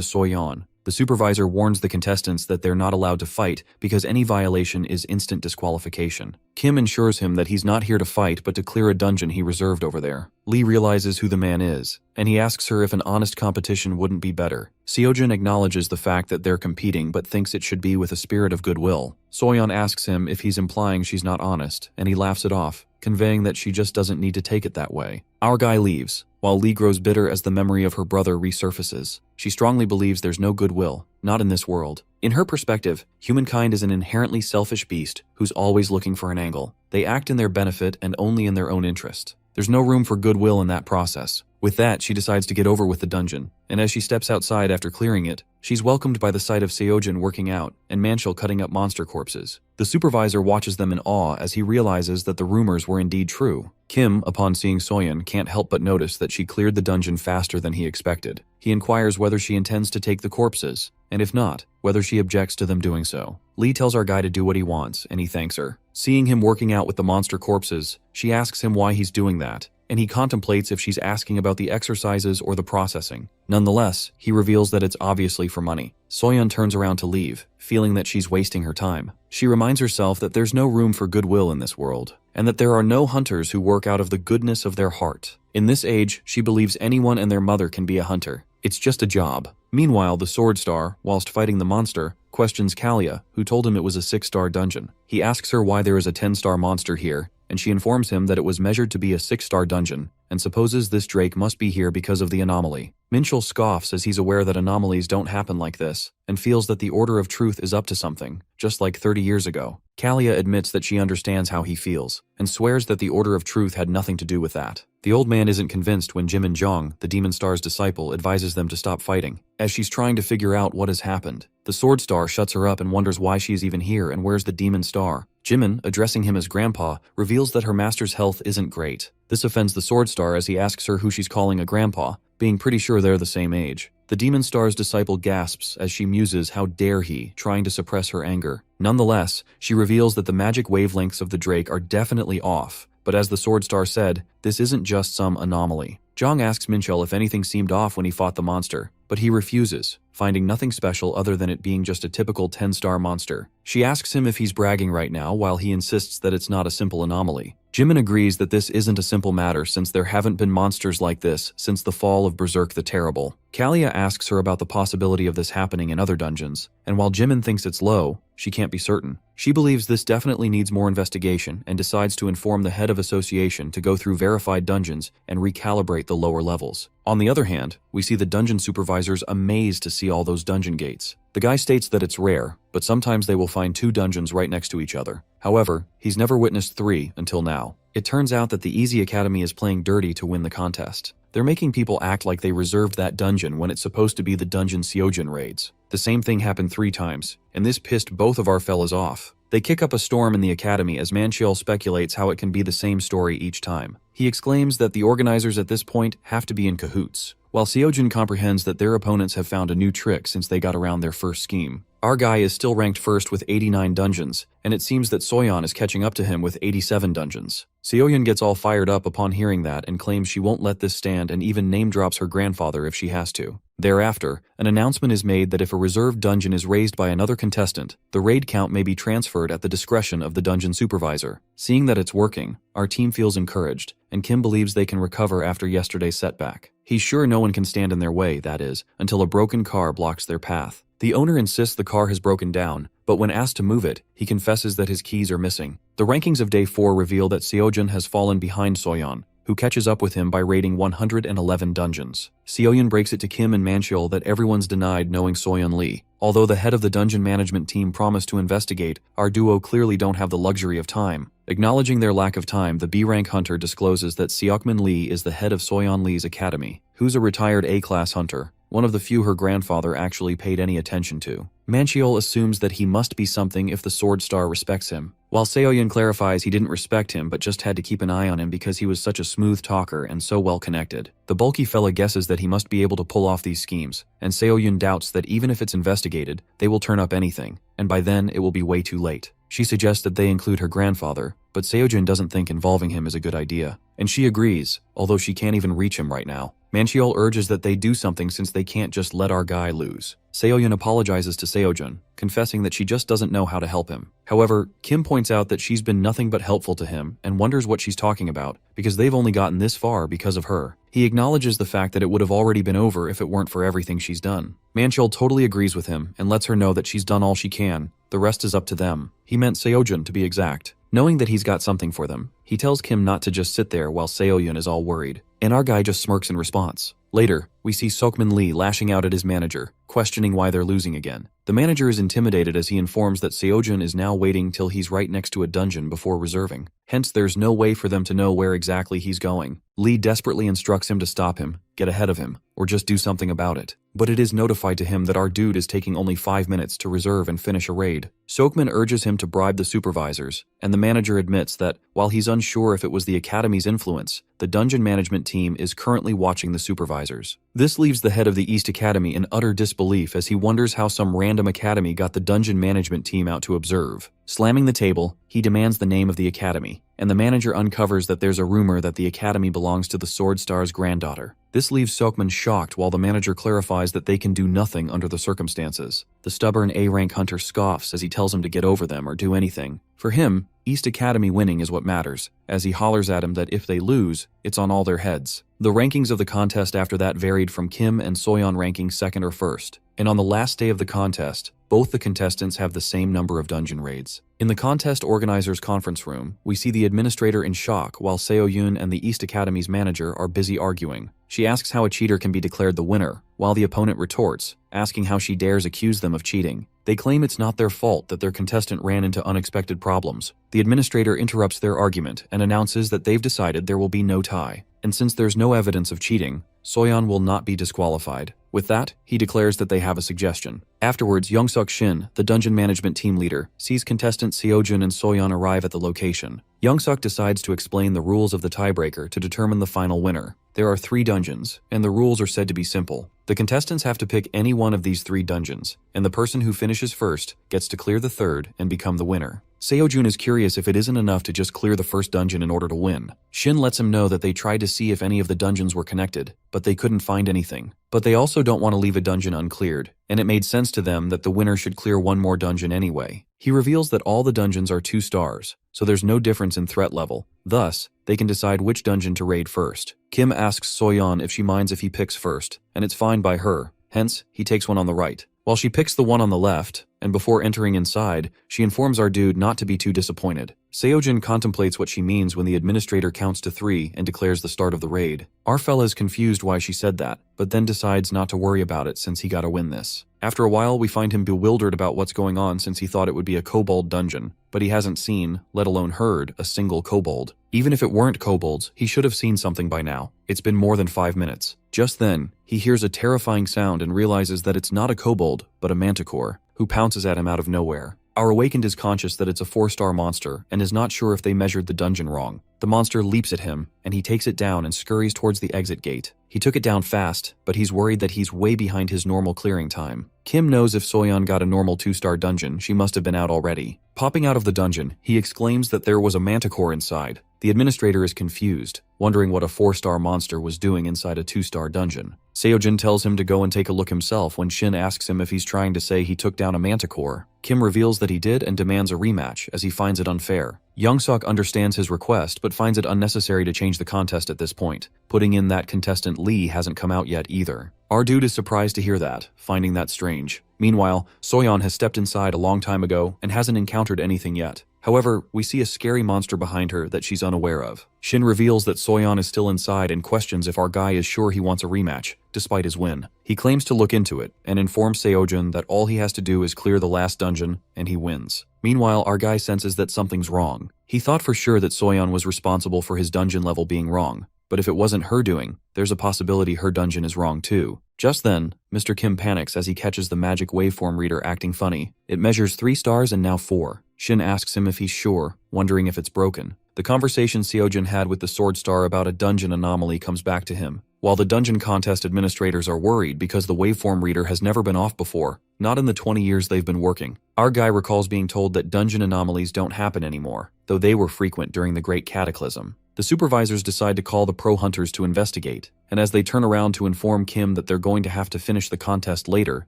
Soyeon. The supervisor warns the contestants that they're not allowed to fight because any violation is instant disqualification. Kim assures him that he's not here to fight but to clear a dungeon he reserved over there. Lee realizes who the man is, and he asks her if an honest competition wouldn't be better. Seojin acknowledges the fact that they're competing but thinks it should be with a spirit of goodwill. Soyeon asks him if he's implying she's not honest, and he laughs it off, conveying that she just doesn't need to take it that way. Our guy leaves, while Lee grows bitter as the memory of her brother resurfaces. She strongly believes there's no goodwill, not in this world. In her perspective, humankind is an inherently selfish beast who's always looking for an angle. They act in their benefit and only in their own interest. There's no room for goodwill in that process. With that, she decides to get over with the dungeon, and as she steps outside after clearing it, she's welcomed by the sight of Seojin working out and Manchil cutting up monster corpses. The supervisor watches them in awe as he realizes that the rumors were indeed true. Kim, upon seeing Soyeon, can't help but notice that she cleared the dungeon faster than he expected. He inquires whether she intends to take the corpses, and if not, whether she objects to them doing so. Lee tells our guy to do what he wants, and he thanks her. Seeing him working out with the monster corpses, she asks him why he's doing that, and he contemplates if she's asking about the exercises or the processing. Nonetheless, he reveals that it's obviously for money. Soyeon turns around to leave, feeling that she's wasting her time. She reminds herself that there's no room for goodwill in this world, and that there are no hunters who work out of the goodness of their heart. In this age, she believes anyone and their mother can be a hunter. It's just a job. Meanwhile, the Sword Star, whilst fighting the monster, questions Kalia, who told him it was a 6-star dungeon. He asks her why there is a 10-star monster here, and she informs him that it was measured to be a 6-star dungeon, and supposes this Drake must be here because of the anomaly. Minchul scoffs as he's aware that anomalies don't happen like this, and feels that the Order of Truth is up to something, just like 30 years ago. Kalia admits that she understands how he feels, and swears that the Order of Truth had nothing to do with that. The old man isn't convinced when Jimin Jong, the Demon Star's disciple, advises them to stop fighting. As she's trying to figure out what has happened, the Sword Star shuts her up and wonders why she is even here and where's the Demon Star. Jimin, addressing him as Grandpa, reveals that her master's health isn't great. This offends the Sword Star as he asks her who she's calling a grandpa, being pretty sure they're the same age. The Demon Star's disciple gasps as she muses how dare he, trying to suppress her anger. Nonetheless, she reveals that the magic wavelengths of the Drake are definitely off, but as the Sword Star said, this isn't just some anomaly. Jong asks Minchul if anything seemed off when he fought the monster, but he refuses, finding nothing special other than it being just a typical 10-star monster. She asks him if he's bragging right now while he insists that it's not a simple anomaly. Jimin agrees that this isn't a simple matter since there haven't been monsters like this since the fall of Berserk the Terrible. Kalia asks her about the possibility of this happening in other dungeons, and while Jimin thinks it's low, she can't be certain. She believes this definitely needs more investigation and decides to inform the head of association to go through verified dungeons and recalibrate the lower levels. On the other hand, we see the dungeon supervisors amazed to see all those dungeon gates. The guy states that it's rare, but sometimes they will find 2 dungeons right next to each other. However, he's never witnessed 3 until now. It turns out that the Easy Academy is playing dirty to win the contest. They're making people act like they reserved that dungeon when it's supposed to be the dungeon Seojin raids. The same thing happened 3 times, and this pissed both of our fellas off. They kick up a storm in the academy as Manchiel speculates how it can be the same story each time. He exclaims that the organizers at this point have to be in cahoots, while Seojin comprehends that their opponents have found a new trick since they got around their first scheme. Our guy is still ranked first with 89 dungeons, and it seems that Soyeon is catching up to him with 87 dungeons. Seoyeon gets all fired up upon hearing that and claims she won't let this stand and even name-drops her grandfather if she has to. Thereafter, an announcement is made that if a reserved dungeon is raised by another contestant, the raid count may be transferred at the discretion of the dungeon supervisor. Seeing that it's working, our team feels encouraged, and Kim believes they can recover after yesterday's setback. He's sure no one can stand in their way, that is, until a broken car blocks their path. The owner insists the car has broken down, but when asked to move it, he confesses that his keys are missing. The rankings of Day 4 reveal that Seojin has fallen behind Soyeon, who catches up with him by raiding 111 dungeons. Seoyeon breaks it to Kim and Manchiel that everyone's denied knowing Soyeon Lee. Although the head of the dungeon management team promised to investigate, our duo clearly don't have the luxury of time. Acknowledging their lack of time, the B-rank hunter discloses that Seokmin Lee is the head of Soyeon Lee's academy, who's a retired A-class hunter, one of the few her grandfather actually paid any attention to. Manchiel assumes that he must be something if the Sword Star respects him, while Seoyeon clarifies he didn't respect him but just had to keep an eye on him because he was such a smooth talker and so well connected. The bulky fella guesses that he must be able to pull off these schemes, and Seoyeon doubts that even if it's investigated, they will turn up anything, and by then it will be way too late. She suggests that they include her grandfather, but Seojin doesn't think involving him is a good idea, and she agrees, although she can't even reach him right now. Manchiel urges that they do something since they can't just let our guy lose. Seoyeon apologizes to Seojin, confessing that she just doesn't know how to help him. However, Kim points out that she's been nothing but helpful to him and wonders what she's talking about, because they've only gotten this far because of her. He acknowledges the fact that it would have already been over if it weren't for everything she's done. Manchiel totally agrees with him and lets her know that she's done all she can. The rest is up to them. He meant Seojin to be exact. Knowing that he's got something for them, he tells Kim not to just sit there while Seoyeon is all worried, and our guy just smirks in response. Later, we see Seokmin Lee lashing out at his manager, questioning why they're losing again. The manager is intimidated as he informs that Seojun is now waiting till he's right next to a dungeon before reserving. Hence, there's no way for them to know where exactly he's going. Lee desperately instructs him to stop him, get ahead of him, or just do something about it. But it is notified to him that our dude is taking only 5 minutes to reserve and finish a raid. Sokman urges him to bribe the supervisors, and the manager admits that, while he's unsure if it was the Academy's influence, the dungeon management team is currently watching the supervisors. This leaves the head of the East Academy in utter disbelief as he wonders how some random academy got the dungeon management team out to observe. Slamming the table, he demands the name of the academy, and the manager uncovers that there's a rumor that the academy belongs to the Sword Star's granddaughter. This leaves Sokman shocked while the manager clarifies that they can do nothing under the circumstances. The stubborn A-rank hunter scoffs as he tells him to get over them or do anything. For him, East Academy winning is what matters, as he hollers at him that if they lose, it's on all their heads. The rankings of the contest after that varied from Kim and Soyeon ranking second or first, and on the last day of the contest, both the contestants have the same number of dungeon raids. In the contest organizer's conference room, we see the administrator in shock while Seo-yoon and the East Academy's manager are busy arguing. She asks how a cheater can be declared the winner, while the opponent retorts, asking how she dares accuse them of cheating. They claim it's not their fault that their contestant ran into unexpected problems. The administrator interrupts their argument and announces that they've decided there will be no tie. And since there's no evidence of cheating, Soyeon will not be disqualified. With that, he declares that they have a suggestion. Afterwards, Youngsuk Shin, the dungeon management team leader, sees contestants Seojun and Soyeon arrive at the location. Youngsuk decides to explain the rules of the tiebreaker to determine the final winner. There are 3 dungeons, and the rules are said to be simple. The contestants have to pick any one of these 3 dungeons, and the person who finishes first gets to clear the third and become the winner. Seojun is curious if it isn't enough to just clear the first dungeon in order to win. Shin lets him know that they tried to see if any of the dungeons were connected, but they couldn't find anything. But they also don't want to leave a dungeon uncleared, and it made sense to them that the winner should clear one more dungeon anyway. He reveals that all the dungeons are 2 stars, so there's no difference in threat level. Thus, they can decide which dungeon to raid first. Kim asks Soyeon if she minds if he picks first, and it's fine by her. Hence, he takes one on the right, while she picks the one on the left, and before entering inside, she informs our dude not to be too disappointed. Seojun contemplates what she means when the administrator counts to 3 and declares the start of the raid. Our fella is confused why she said that, but then decides not to worry about it since he gotta win this. After a while, we find him bewildered about what's going on since he thought it would be a kobold dungeon, but he hasn't seen, let alone heard, a single kobold. Even if it weren't kobolds, he should have seen something by now. It's been more than 5 minutes. Just then, he hears a terrifying sound and realizes that it's not a kobold, but a manticore, who pounces at him out of nowhere. Our awakened is conscious that it's a 4-star monster and is not sure if they measured the dungeon wrong. The monster leaps at him, and he takes it down and scurries towards the exit gate. He took it down fast, but he's worried that he's way behind his normal clearing time. Kim knows if Soyeon got a normal 2-star dungeon, she must have been out already. Popping out of the dungeon, he exclaims that there was a manticore inside. The administrator is confused, wondering what a 4-star monster was doing inside a 2-star dungeon. Seojun tells him to go and take a look himself when Shin asks him if he's trying to say he took down a manticore. Kim reveals that he did and demands a rematch as he finds it unfair. Youngsuk understands his request but finds it unnecessary to change the contest at this point, putting in that contestant Lee hasn't come out yet either. Our dude is surprised to hear that, finding that strange. Meanwhile, Soyeon has stepped inside a long time ago and hasn't encountered anything yet. However, we see a scary monster behind her that she's unaware of. Shin reveals that Soyeon is still inside and questions if our guy is sure he wants a rematch, despite his win. He claims to look into it and informs Seojun that all he has to do is clear the last dungeon and he wins. Meanwhile, our guy senses that something's wrong. He thought for sure that Soyeon was responsible for his dungeon level being wrong, but if it wasn't her doing, there's a possibility her dungeon is wrong too. Just then, Mr. Kim panics as he catches the magic waveform reader acting funny. It measures 3 stars and now 4. Shin asks him if he's sure, wondering if it's broken. The conversation Seojun had with the Sword Star about a dungeon anomaly comes back to him, while the dungeon contest administrators are worried because the waveform reader has never been off before, not in the 20 years they've been working. Our guy recalls being told that dungeon anomalies don't happen anymore, though they were frequent during the Great Cataclysm. The supervisors decide to call the pro hunters to investigate, and as they turn around to inform Kim that they're going to have to finish the contest later,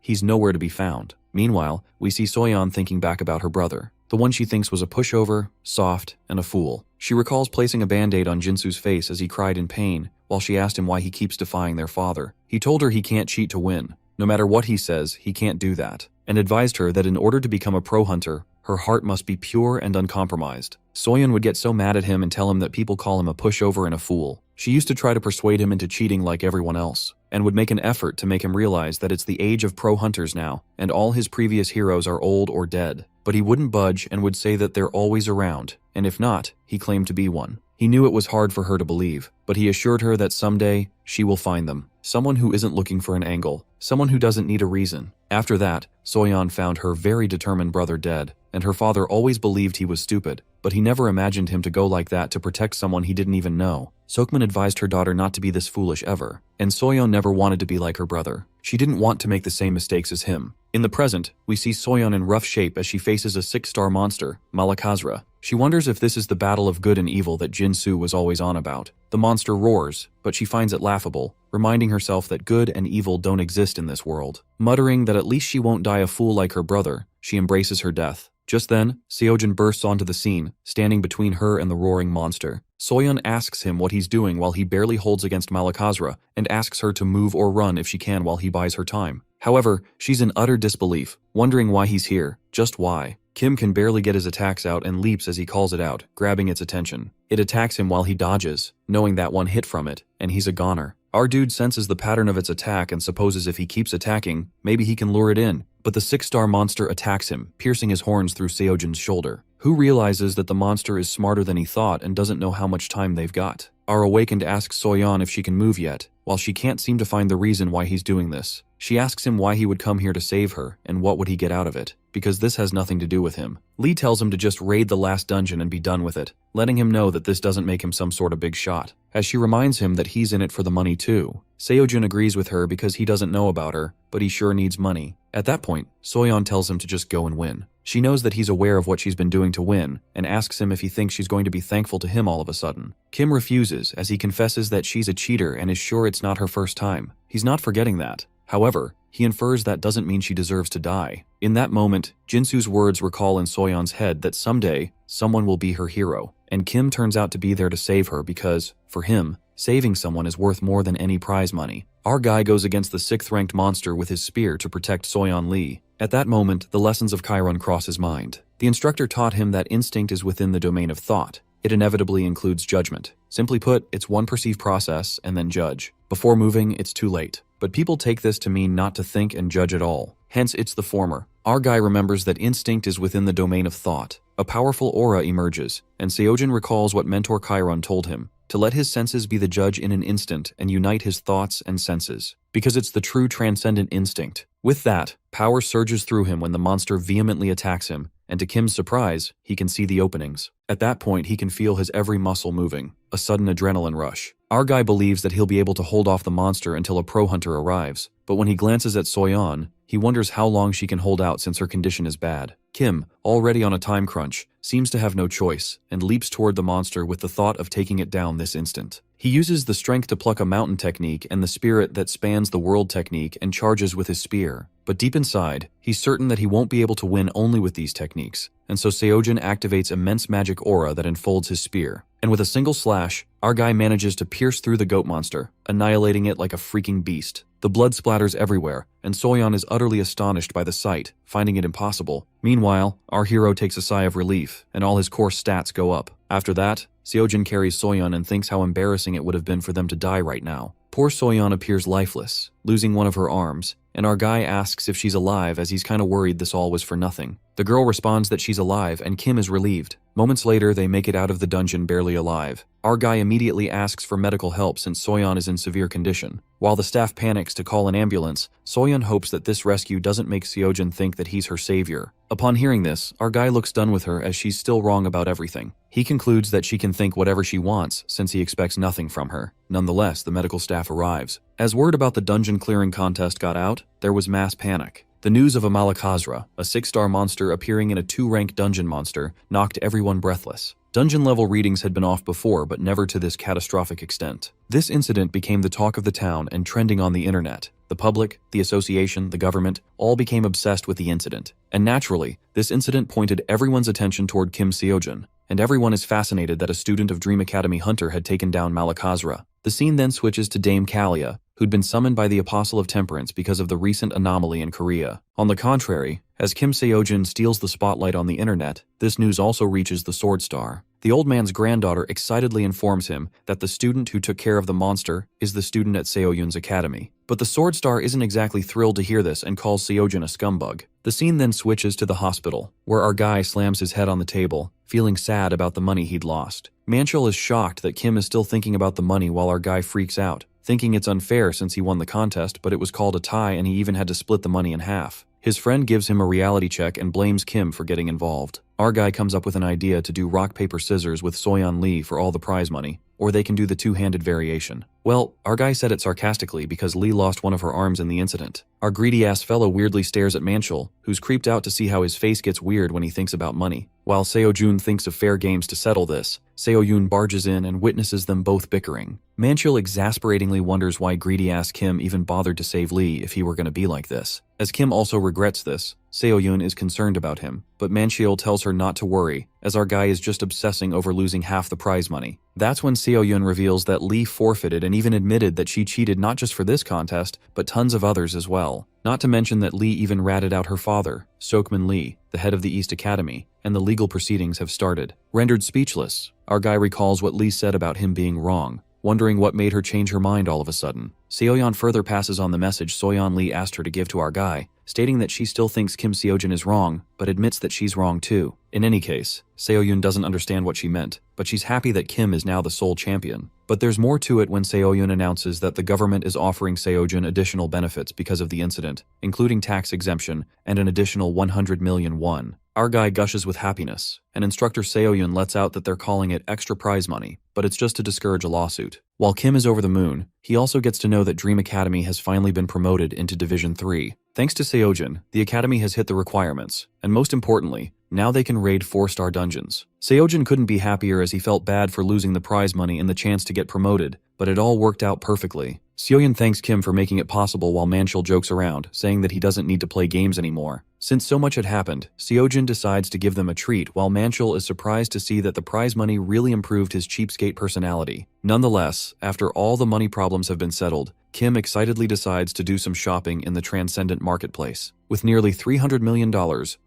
he's nowhere to be found. Meanwhile, we see Soyeon thinking back about her brother, the one she thinks was a pushover, soft, and a fool. She recalls placing a band-aid on Jinsu's face as he cried in pain, while she asked him why he keeps defying their father. He told her he can't cheat to win. No matter what he says, he can't do that. and advised her that in order to become a pro hunter, her heart must be pure and uncompromised. Soyeon would get so mad at him and tell him that people call him a pushover and a fool. She used to try to persuade him into cheating like everyone else, and would make an effort to make him realize that it's the age of pro hunters now, and all his previous heroes are old or dead. But he wouldn't budge and would say that they're always around, and if not, he claimed to be one. He knew it was hard for her to believe, but he assured her that someday, she will find them. Someone who isn't looking for an angle. Someone who doesn't need a reason. After that, Soyeon found her very determined brother dead, and her father always believed he was stupid, but he never imagined him to go like that to protect someone he didn't even know. Sokmin advised her daughter not to be this foolish ever, and Soyeon never wanted to be like her brother. She didn't want to make the same mistakes as him. In the present, we see Soyeon in rough shape as she faces a 6-star monster, Malakazra. She wonders if this is the battle of good and evil that Jin-soo was always on about. The monster roars, but she finds it laughable, reminding herself that good and evil don't exist in this world. Muttering that at least she won't die a fool like her brother, she embraces her death. Just then, Seojin bursts onto the scene, standing between her and the roaring monster. Soyeon asks him what he's doing while he barely holds against Malakazra, and asks her to move or run if she can while he buys her time. However, she's in utter disbelief, wondering why he's here, just why. Kim can barely get his attacks out and leaps as he calls it out, grabbing its attention. It attacks him while he dodges, knowing that one hit from it, and he's a goner. Our dude senses the pattern of its attack and supposes if he keeps attacking, maybe he can lure it in. But the 6-star monster attacks him, piercing his horns through Seojin's shoulder. Who realizes that the monster is smarter than he thought and doesn't know how much time they've got. Our awakened asks Soyeon if she can move yet, while she can't seem to find the reason why he's doing this. She asks him why he would come here to save her, and what would he get out of it, because this has nothing to do with him. Lee tells him to just raid the last dungeon and be done with it, letting him know that this doesn't make him some sort of big shot, as she reminds him that he's in it for the money too. Seojin agrees with her because he doesn't know about her, but he sure needs money. At that point, Soyeon tells him to just go and win. She knows that he's aware of what she's been doing to win, and asks him if he thinks she's going to be thankful to him all of a sudden. Kim refuses, as he confesses that she's a cheater and is sure it's not her first time. He's not forgetting that. However, he infers that doesn't mean she deserves to die. In that moment, Jin-soo's words recall in Soyeon's head that someday, someone will be her hero, and Kim turns out to be there to save her because, for him, saving someone is worth more than any prize money. Our guy goes against the 6th-ranked monster with his spear to protect Soyeon Lee. At that moment, the lessons of Chiron cross his mind. The instructor taught him that instinct is within the domain of thought. It inevitably includes judgment. Simply put, it's one perceived process and then judge. Before moving, it's too late. But people take this to mean not to think and judge at all. Hence, it's the former. Our guy remembers that instinct is within the domain of thought. A powerful aura emerges, and Seojin recalls what Mentor Chiron told him, to let his senses be the judge in an instant and unite his thoughts and senses, because it's the true transcendent instinct. With that, power surges through him when the monster vehemently attacks him, and to Kim's surprise, he can see the openings. At that point, he can feel his every muscle moving, a sudden adrenaline rush. Our guy believes that he'll be able to hold off the monster until a pro hunter arrives, but when he glances at Soyeon, he wonders how long she can hold out since her condition is bad. Kim, already on a time crunch, seems to have no choice, and leaps toward the monster with the thought of taking it down this instant. He uses the strength to pluck a mountain technique and the spirit that spans the world technique and charges with his spear. But deep inside, he's certain that he won't be able to win only with these techniques, and so Seojin activates immense magic aura that enfolds his spear. And with a single slash, our guy manages to pierce through the goat monster, annihilating it like a freaking beast. The blood splatters everywhere, and Soyeon is utterly astonished by the sight, finding it impossible. Meanwhile, our hero takes a sigh of relief, and all his core stats go up. After that, Seojin carries Soyeon and thinks how embarrassing it would have been for them to die right now. Poor Soyeon appears lifeless, losing one of her arms, and our guy asks if she's alive as he's kinda worried this all was for nothing. The girl responds that she's alive and Kim is relieved. Moments later, they make it out of the dungeon barely alive. Our guy immediately asks for medical help since Soyeon is in severe condition. While the staff panics to call an ambulance, Soyeon hopes that this rescue doesn't make Seojin think that he's her savior. Upon hearing this, our guy looks done with her as she's still wrong about everything. He concludes that she can think whatever she wants since he expects nothing from her. Nonetheless, the medical staff arrives. As word about the dungeon clearing contest got out, there was mass panic. The news of a Malakazra, a 6-star monster appearing in a 2-rank dungeon monster, knocked everyone breathless. Dungeon level readings had been off before, but never to this catastrophic extent. This incident became the talk of the town and trending on the internet. The public, the association, the government, all became obsessed with the incident. And naturally, this incident pointed everyone's attention toward Kim Seojin, and everyone is fascinated that a student of Dream Academy Hunter had taken down Malakazra. The The scene then switches to Dame Kalia, who'd been summoned by the Apostle of Temperance because of the recent anomaly in Korea. On the contrary, as Kim Seojin steals the spotlight on the internet, this news also reaches the Sword Star. The old man's granddaughter excitedly informs him that the student who took care of the monster is the student at Seoyun's academy. But the Sword Star isn't exactly thrilled to hear this and calls Seojin a scumbag. The scene then switches to the hospital, where our guy slams his head on the table, feeling sad about the money he'd lost. Manchul is shocked that Kim is still thinking about the money while our guy freaks out, thinking it's unfair since he won the contest, but it was called a tie and he even had to split the money in half. His friend gives him a reality check and blames Kim for getting involved. Our guy comes up with an idea to do rock, paper, scissors with Soyeon Lee for all the prize money, or they can do the two-handed variation. Well, our guy said it sarcastically because Lee lost one of her arms in the incident. Our greedy-ass fellow weirdly stares at Manchul, who's creeped out to see how his face gets weird when he thinks about money. While Seojun thinks of fair games to settle this, Seoyun barges in and witnesses them both bickering. Manchul exasperatingly wonders why greedy-ass Kim even bothered to save Lee if he were going to be like this. As Kim also regrets this, Seoyun is concerned about him, but Manchul tells her not to worry, as our guy is just obsessing over losing half the prize money. That's when Seoyun reveals that Lee forfeited and even admitted that she cheated not just for this contest, but tons of others as well. Not to mention that Lee even ratted out her father, Sokmin Lee, the head of the East Academy, and the legal proceedings have started. Rendered speechless, our guy recalls what Lee said about him being wrong, wondering what made her change her mind all of a sudden. Seoyeon further passes on the message Soyeon Lee asked her to give to our guy, stating that she still thinks Kim Seojin is wrong, but admits that she's wrong too. In any case, Seoyun doesn't understand what she meant, but she's happy that Kim is now the sole champion. But there's more to it when Seoyun announces that the government is offering Seojin additional benefits because of the incident, including tax exemption and an additional 100 million won. Our guy gushes with happiness, and instructor Seoyun lets out that they're calling it extra prize money, but it's just to discourage a lawsuit. While Kim is over the moon, he also gets to know that Dream Academy has finally been promoted into Division 3. Thanks to Seojin, the academy has hit the requirements, and most importantly, now they can raid 4-star dungeons. Seojin couldn't be happier as he felt bad for losing the prize money and the chance to get promoted, but it all worked out perfectly. Seoyun thanks Kim for making it possible while Manchul jokes around, saying that he doesn't need to play games anymore. Since so much had happened, Seojin decides to give them a treat while Manchul is surprised to see that the prize money really improved his cheapskate personality. Nonetheless, after all the money problems have been settled, Kim excitedly decides to do some shopping in the Transcendent Marketplace. With nearly $300 million,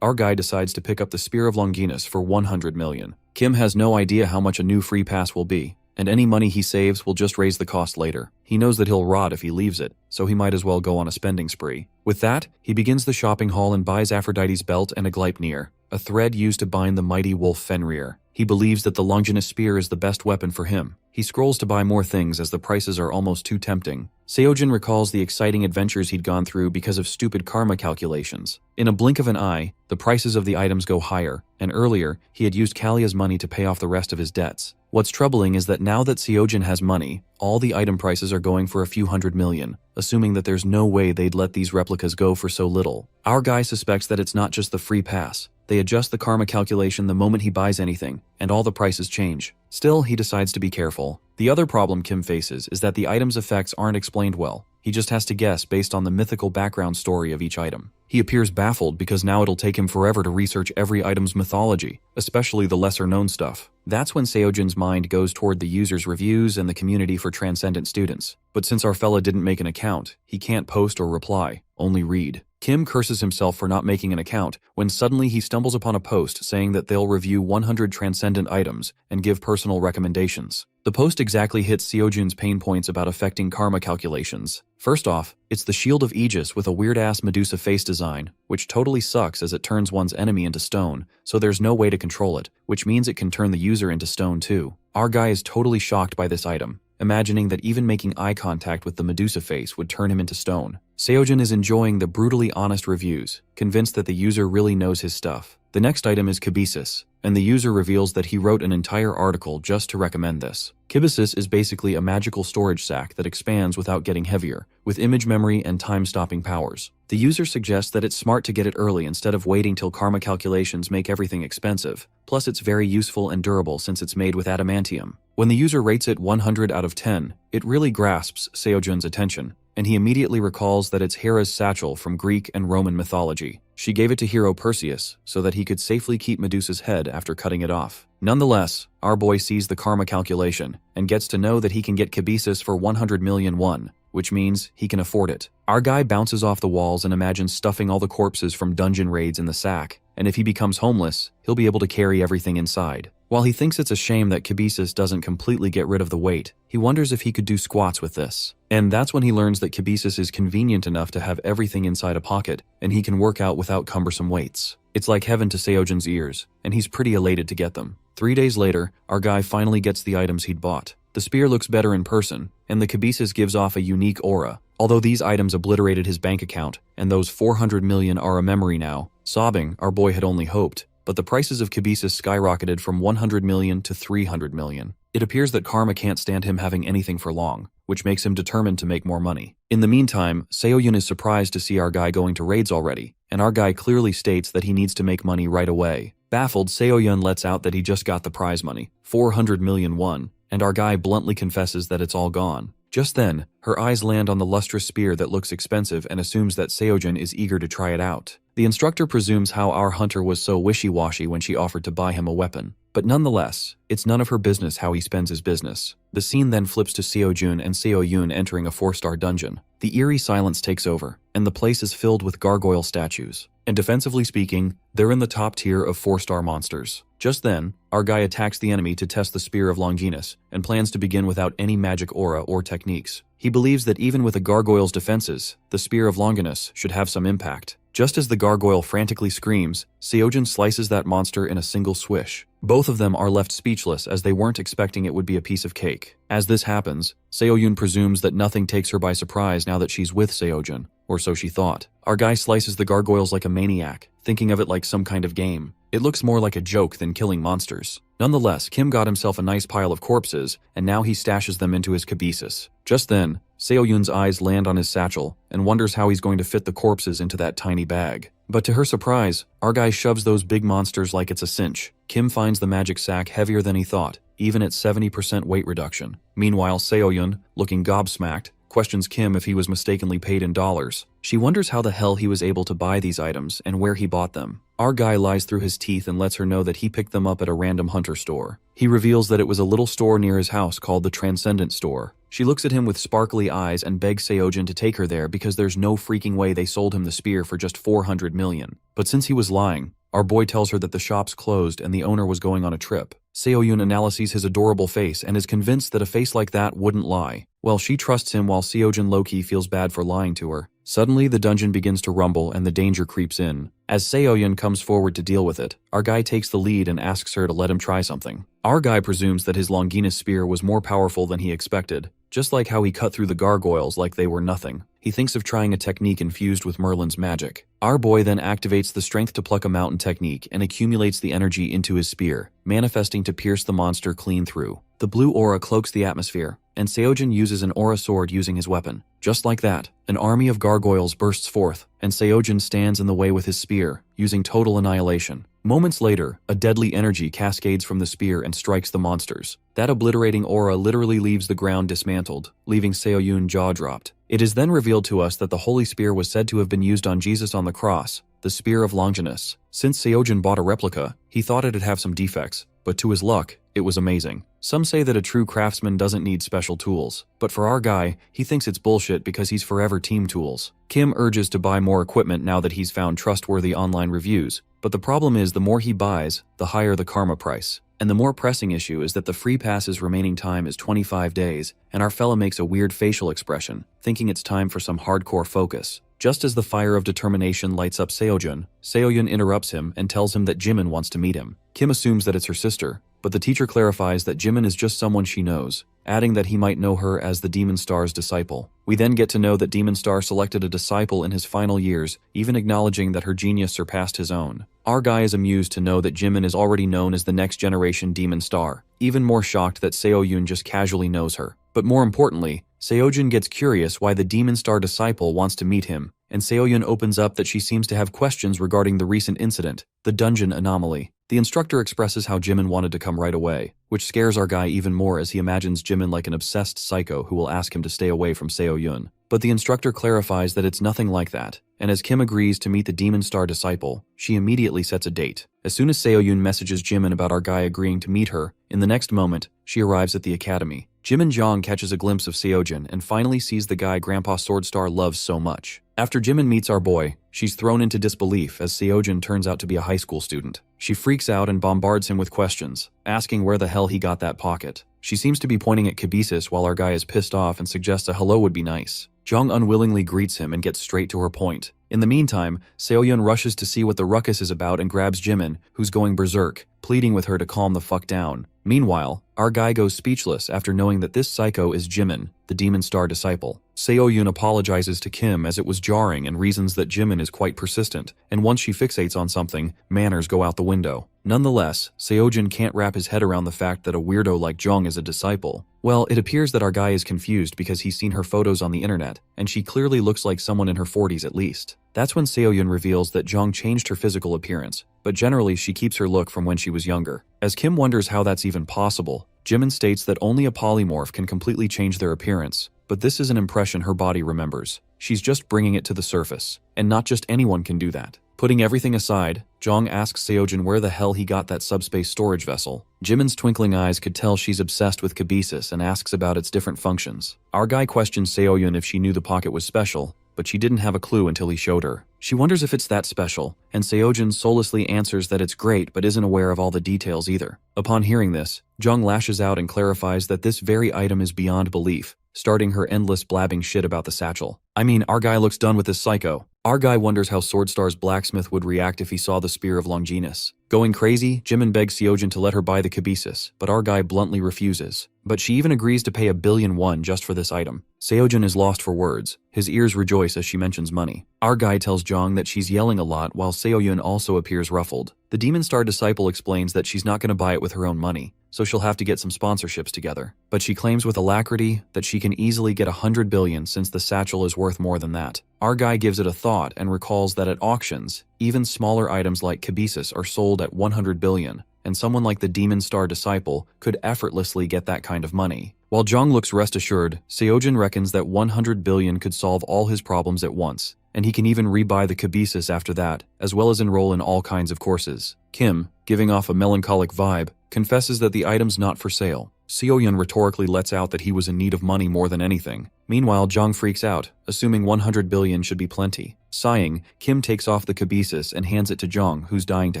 our guy decides to pick up the Spear of Longinus for $100 million. Kim has no idea how much a new free pass will be, and any money he saves will just raise the cost later. He knows that he'll rot if he leaves it, so he might as well go on a spending spree. With that, he begins the shopping haul and buys Aphrodite's belt and a Gleipnir, a thread used to bind the mighty wolf Fenrir. He believes that the Longinus spear is the best weapon for him. He scrolls to buy more things as the prices are almost too tempting. Seojin recalls the exciting adventures he'd gone through because of stupid karma calculations. In a blink of an eye, the prices of the items go higher, and earlier, he had used Kalia's money to pay off the rest of his debts. What's troubling is that now that Seojin has money, all the item prices are going for a few $100 million, assuming that there's no way they'd let these replicas go for so little. Our guy suspects that it's not just the free pass. They adjust the karma calculation the moment he buys anything, and all the prices change. Still, he decides to be careful. The other problem Kim faces is that the item's effects aren't explained well. He just has to guess based on the mythical background story of each item. He appears baffled because now it'll take him forever to research every item's mythology, especially the lesser-known stuff. That's when Seojin's mind goes toward the users' reviews and the community for Transcendent students. But since our fella didn't make an account, he can't post or reply, only read. Kim curses himself for not making an account when suddenly he stumbles upon a post saying that they'll review 100 Transcendent items and give personal recommendations. The post exactly hits Seojin's pain points about affecting karma calculations. First off, it's the Shield of Aegis with a weird-ass Medusa face design, which totally sucks as it turns one's enemy into stone, so there's no way to control it, which means it can turn the user into stone too. Our guy is totally shocked by this item, imagining that even making eye contact with the Medusa face would turn him into stone. Seojin is enjoying the brutally honest reviews, convinced that the user really knows his stuff. The next item is Kibisis, and the user reveals that he wrote an entire article just to recommend this. Kibisis is basically a magical storage sack that expands without getting heavier, with image memory and time-stopping powers. The user suggests that it's smart to get it early instead of waiting till karma calculations make everything expensive, plus it's very useful and durable since it's made with adamantium. When the user rates it 100 out of 10, it really grasps Seojin's attention, and he immediately recalls that it's Hera's satchel from Greek and Roman mythology. She gave it to hero Perseus so that he could safely keep Medusa's head after cutting it off. Nonetheless, our boy sees the karma calculation and gets to know that he can get Cabesus for 100 million won, which means he can afford it. Our guy bounces off the walls and imagines stuffing all the corpses from dungeon raids in the sack, and if he becomes homeless, he'll be able to carry everything inside. While he thinks it's a shame that Cabesus doesn't completely get rid of the weight, he wonders if he could do squats with this. And that's when he learns that Cabesus is convenient enough to have everything inside a pocket, and he can work out without cumbersome weights. It's like heaven to Seojin's ears, and he's pretty elated to get them. 3 days later, our guy finally gets the items he'd bought. The spear looks better in person, and the Cabesus gives off a unique aura. Although these items obliterated his bank account, and those 400 million are a memory now, sobbing, our boy had only hoped. But the prices of Cabesus skyrocketed from 100 million to 300 million. It appears that karma can't stand him having anything for long, which makes him determined to make more money. In the meantime, Seoyun is surprised to see our guy going to raids already, and our guy clearly states that he needs to make money right away. Baffled, Seoyun lets out that he just got the prize money, 400 million won, and our guy bluntly confesses that it's all gone. Just then, her eyes land on the lustrous spear that looks expensive and assumes that Seojin is eager to try it out. The instructor presumes how our hunter was so wishy-washy when she offered to buy him a weapon. But nonetheless, it's none of her business how he spends his business. The scene then flips to Seojun and Seoyun entering a 4-star dungeon. The eerie silence takes over, and the place is filled with gargoyle statues. And defensively speaking, they're in the top tier of 4-star monsters. Just then, our guy attacks the enemy to test the Spear of Longinus, and plans to begin without any magic aura or techniques. He believes that even with a gargoyle's defenses, the Spear of Longinus should have some impact. Just as the gargoyle frantically screams, Seojin slices that monster in a single swish. Both of them are left speechless as they weren't expecting it would be a piece of cake. As this happens, Seoyun presumes that nothing takes her by surprise now that she's with Seojin, or so she thought. Our guy slices the gargoyles like a maniac, thinking of it like some kind of game. It looks more like a joke than killing monsters. Nonetheless, Kim got himself a nice pile of corpses, and now he stashes them into his Cabesus. Just then, Seoyun's eyes land on his satchel and wonders how he's going to fit the corpses into that tiny bag. But to her surprise, our guy shoves those big monsters like it's a cinch. Kim finds the magic sack heavier than he thought, even at 70% weight reduction. Meanwhile, Seoyun, looking gobsmacked, questions Kim if he was mistakenly paid in dollars. She wonders how the hell he was able to buy these items and where he bought them. Our guy lies through his teeth and lets her know that he picked them up at a random hunter store. He reveals that it was a little store near his house called the Transcendent Store. She looks at him with sparkly eyes and begs Seojin to take her there because there's no freaking way they sold him the spear for just 400 million. But since he was lying, our boy tells her that the shop's closed and the owner was going on a trip. Seoyun analyzes his adorable face and is convinced that a face like that wouldn't lie. Well, she trusts him while Seojin low-key feels bad for lying to her. Suddenly, the dungeon begins to rumble and the danger creeps in. As Seoyun comes forward to deal with it, our guy takes the lead and asks her to let him try something. Our guy presumes that his Longinus spear was more powerful than he expected, just like how he cut through the gargoyles like they were nothing. He thinks of trying a technique infused with Merlin's magic. Our boy then activates the strength to pluck a mountain technique and accumulates the energy into his spear, manifesting to pierce the monster clean through. The blue aura cloaks the atmosphere, and Seojin uses an aura sword using his weapon. Just like that, an army of gargoyles bursts forth, and Seojin stands in the way with his spear, using total annihilation. Moments later, a deadly energy cascades from the spear and strikes the monsters. That obliterating aura literally leaves the ground dismantled, leaving Seoyun jaw-dropped. It is then revealed to us that the holy spear was said to have been used on Jesus on the cross, the Spear of Longinus. Since Seojin bought a replica, he thought it'd have some defects, but to his luck, it was amazing. Some say that a true craftsman doesn't need special tools, but for our guy, he thinks it's bullshit because he's forever team tools. Kim urges to buy more equipment now that he's found trustworthy online reviews, but the problem is the more he buys, the higher the karma price. And the more pressing issue is that the free pass's remaining time is 25 days, and our fella makes a weird facial expression, thinking it's time for some hardcore focus. Just as the fire of determination lights up Seojin, Seoyun interrupts him and tells him that Jimin wants to meet him. Kim assumes that it's her sister, but the teacher clarifies that Jimin is just someone she knows, adding that he might know her as the Demon Star's disciple. We then get to know that Demon Star selected a disciple in his final years, even acknowledging that her genius surpassed his own. Our guy is amused to know that Jimin is already known as the next generation Demon Star, even more shocked that Seoyun just casually knows her. But more importantly, Seojin gets curious why the Demon Star disciple wants to meet him, and Seoyun opens up that she seems to have questions regarding the recent incident, the dungeon anomaly. The instructor expresses how Jimin wanted to come right away, which scares our guy even more as he imagines Jimin like an obsessed psycho who will ask him to stay away from Seoyun. But the instructor clarifies that it's nothing like that, and as Kim agrees to meet the Demon Star disciple, she immediately sets a date. As soon as Seo-yun messages Jimin about our guy agreeing to meet her, in the next moment, she arrives at the academy. Jimin Jong catches a glimpse of Seo-jun and finally sees the guy Grandpa Swordstar loves so much. After Jimin meets our boy, she's thrown into disbelief as Seo-jun turns out to be a high school student. She freaks out and bombards him with questions, asking where the hell he got that pocket. She seems to be pointing at Kibisis while our guy is pissed off and suggests a hello would be nice. Jong unwillingly greets him and gets straight to her point. In the meantime, Seo-yun rushes to see what the ruckus is about and grabs Jimin, who's going berserk, pleading with her to calm the fuck down. Meanwhile, our guy goes speechless after knowing that this psycho is Jimin, the Demon Star disciple. Seo-yun apologizes to Kim as it was jarring and reasons that Jimin is quite persistent, and once she fixates on something, manners go out the window. Nonetheless, Seo-jun can't wrap his head around the fact that a weirdo like Jong is a disciple. Well, it appears that our guy is confused because he's seen her photos on the internet, and she clearly looks like someone in her 40s at least. That's when Seo-yun reveals that Jong changed her physical appearance, but generally she keeps her look from when she was younger. As Kim wonders how that's even possible, Jimin states that only a polymorph can completely change their appearance, but this is an impression her body remembers. She's just bringing it to the surface, and not just anyone can do that. Putting everything aside, Jong asks Seo-jun where the hell he got that subspace storage vessel. Jimin's twinkling eyes could tell she's obsessed with Kibisis and asks about its different functions. Our guy questions Seo-yun if she knew the pocket was special, but she didn't have a clue until he showed her. She wonders if it's that special, and Seo-jun soullessly answers that it's great but isn't aware of all the details either. Upon hearing this, Jong lashes out and clarifies that this very item is beyond belief, starting her endless blabbing shit about the satchel. I mean, our guy looks done with this psycho. Our guy wonders how Swordstar's blacksmith would react if he saw the spear of Longinus. Going crazy, Jimin begs Seo-jun to let her buy the Kibisis, but our guy bluntly refuses. But she even agrees to pay 1 billion won just for this item. Seo-jun is lost for words. His ears rejoice as she mentions money. Our guy tells Jong that she's yelling a lot while Seo-yun also appears ruffled. The Demon Star disciple explains that she's not going to buy it with her own money, so she'll have to get some sponsorships together. But she claims with alacrity that she can easily get 100 billion since the satchel is worth more than that. Our guy gives it a thought and recalls that at auctions, even smaller items like Kibisis are sold at 100 billion, and someone like the Demon Star disciple could effortlessly get that kind of money. While Jong looks rest assured, Seo-jun reckons that 100 billion could solve all his problems at once, and he can even rebuy the Kibisis after that, as well as enroll in all kinds of courses. Kim, giving off a melancholic vibe, confesses that the item's not for sale. Seo-yun rhetorically lets out that he was in need of money more than anything. Meanwhile, Jong freaks out, assuming 100 billion should be plenty. Sighing, Kim takes off the Kibisis and hands it to Jong, who's dying to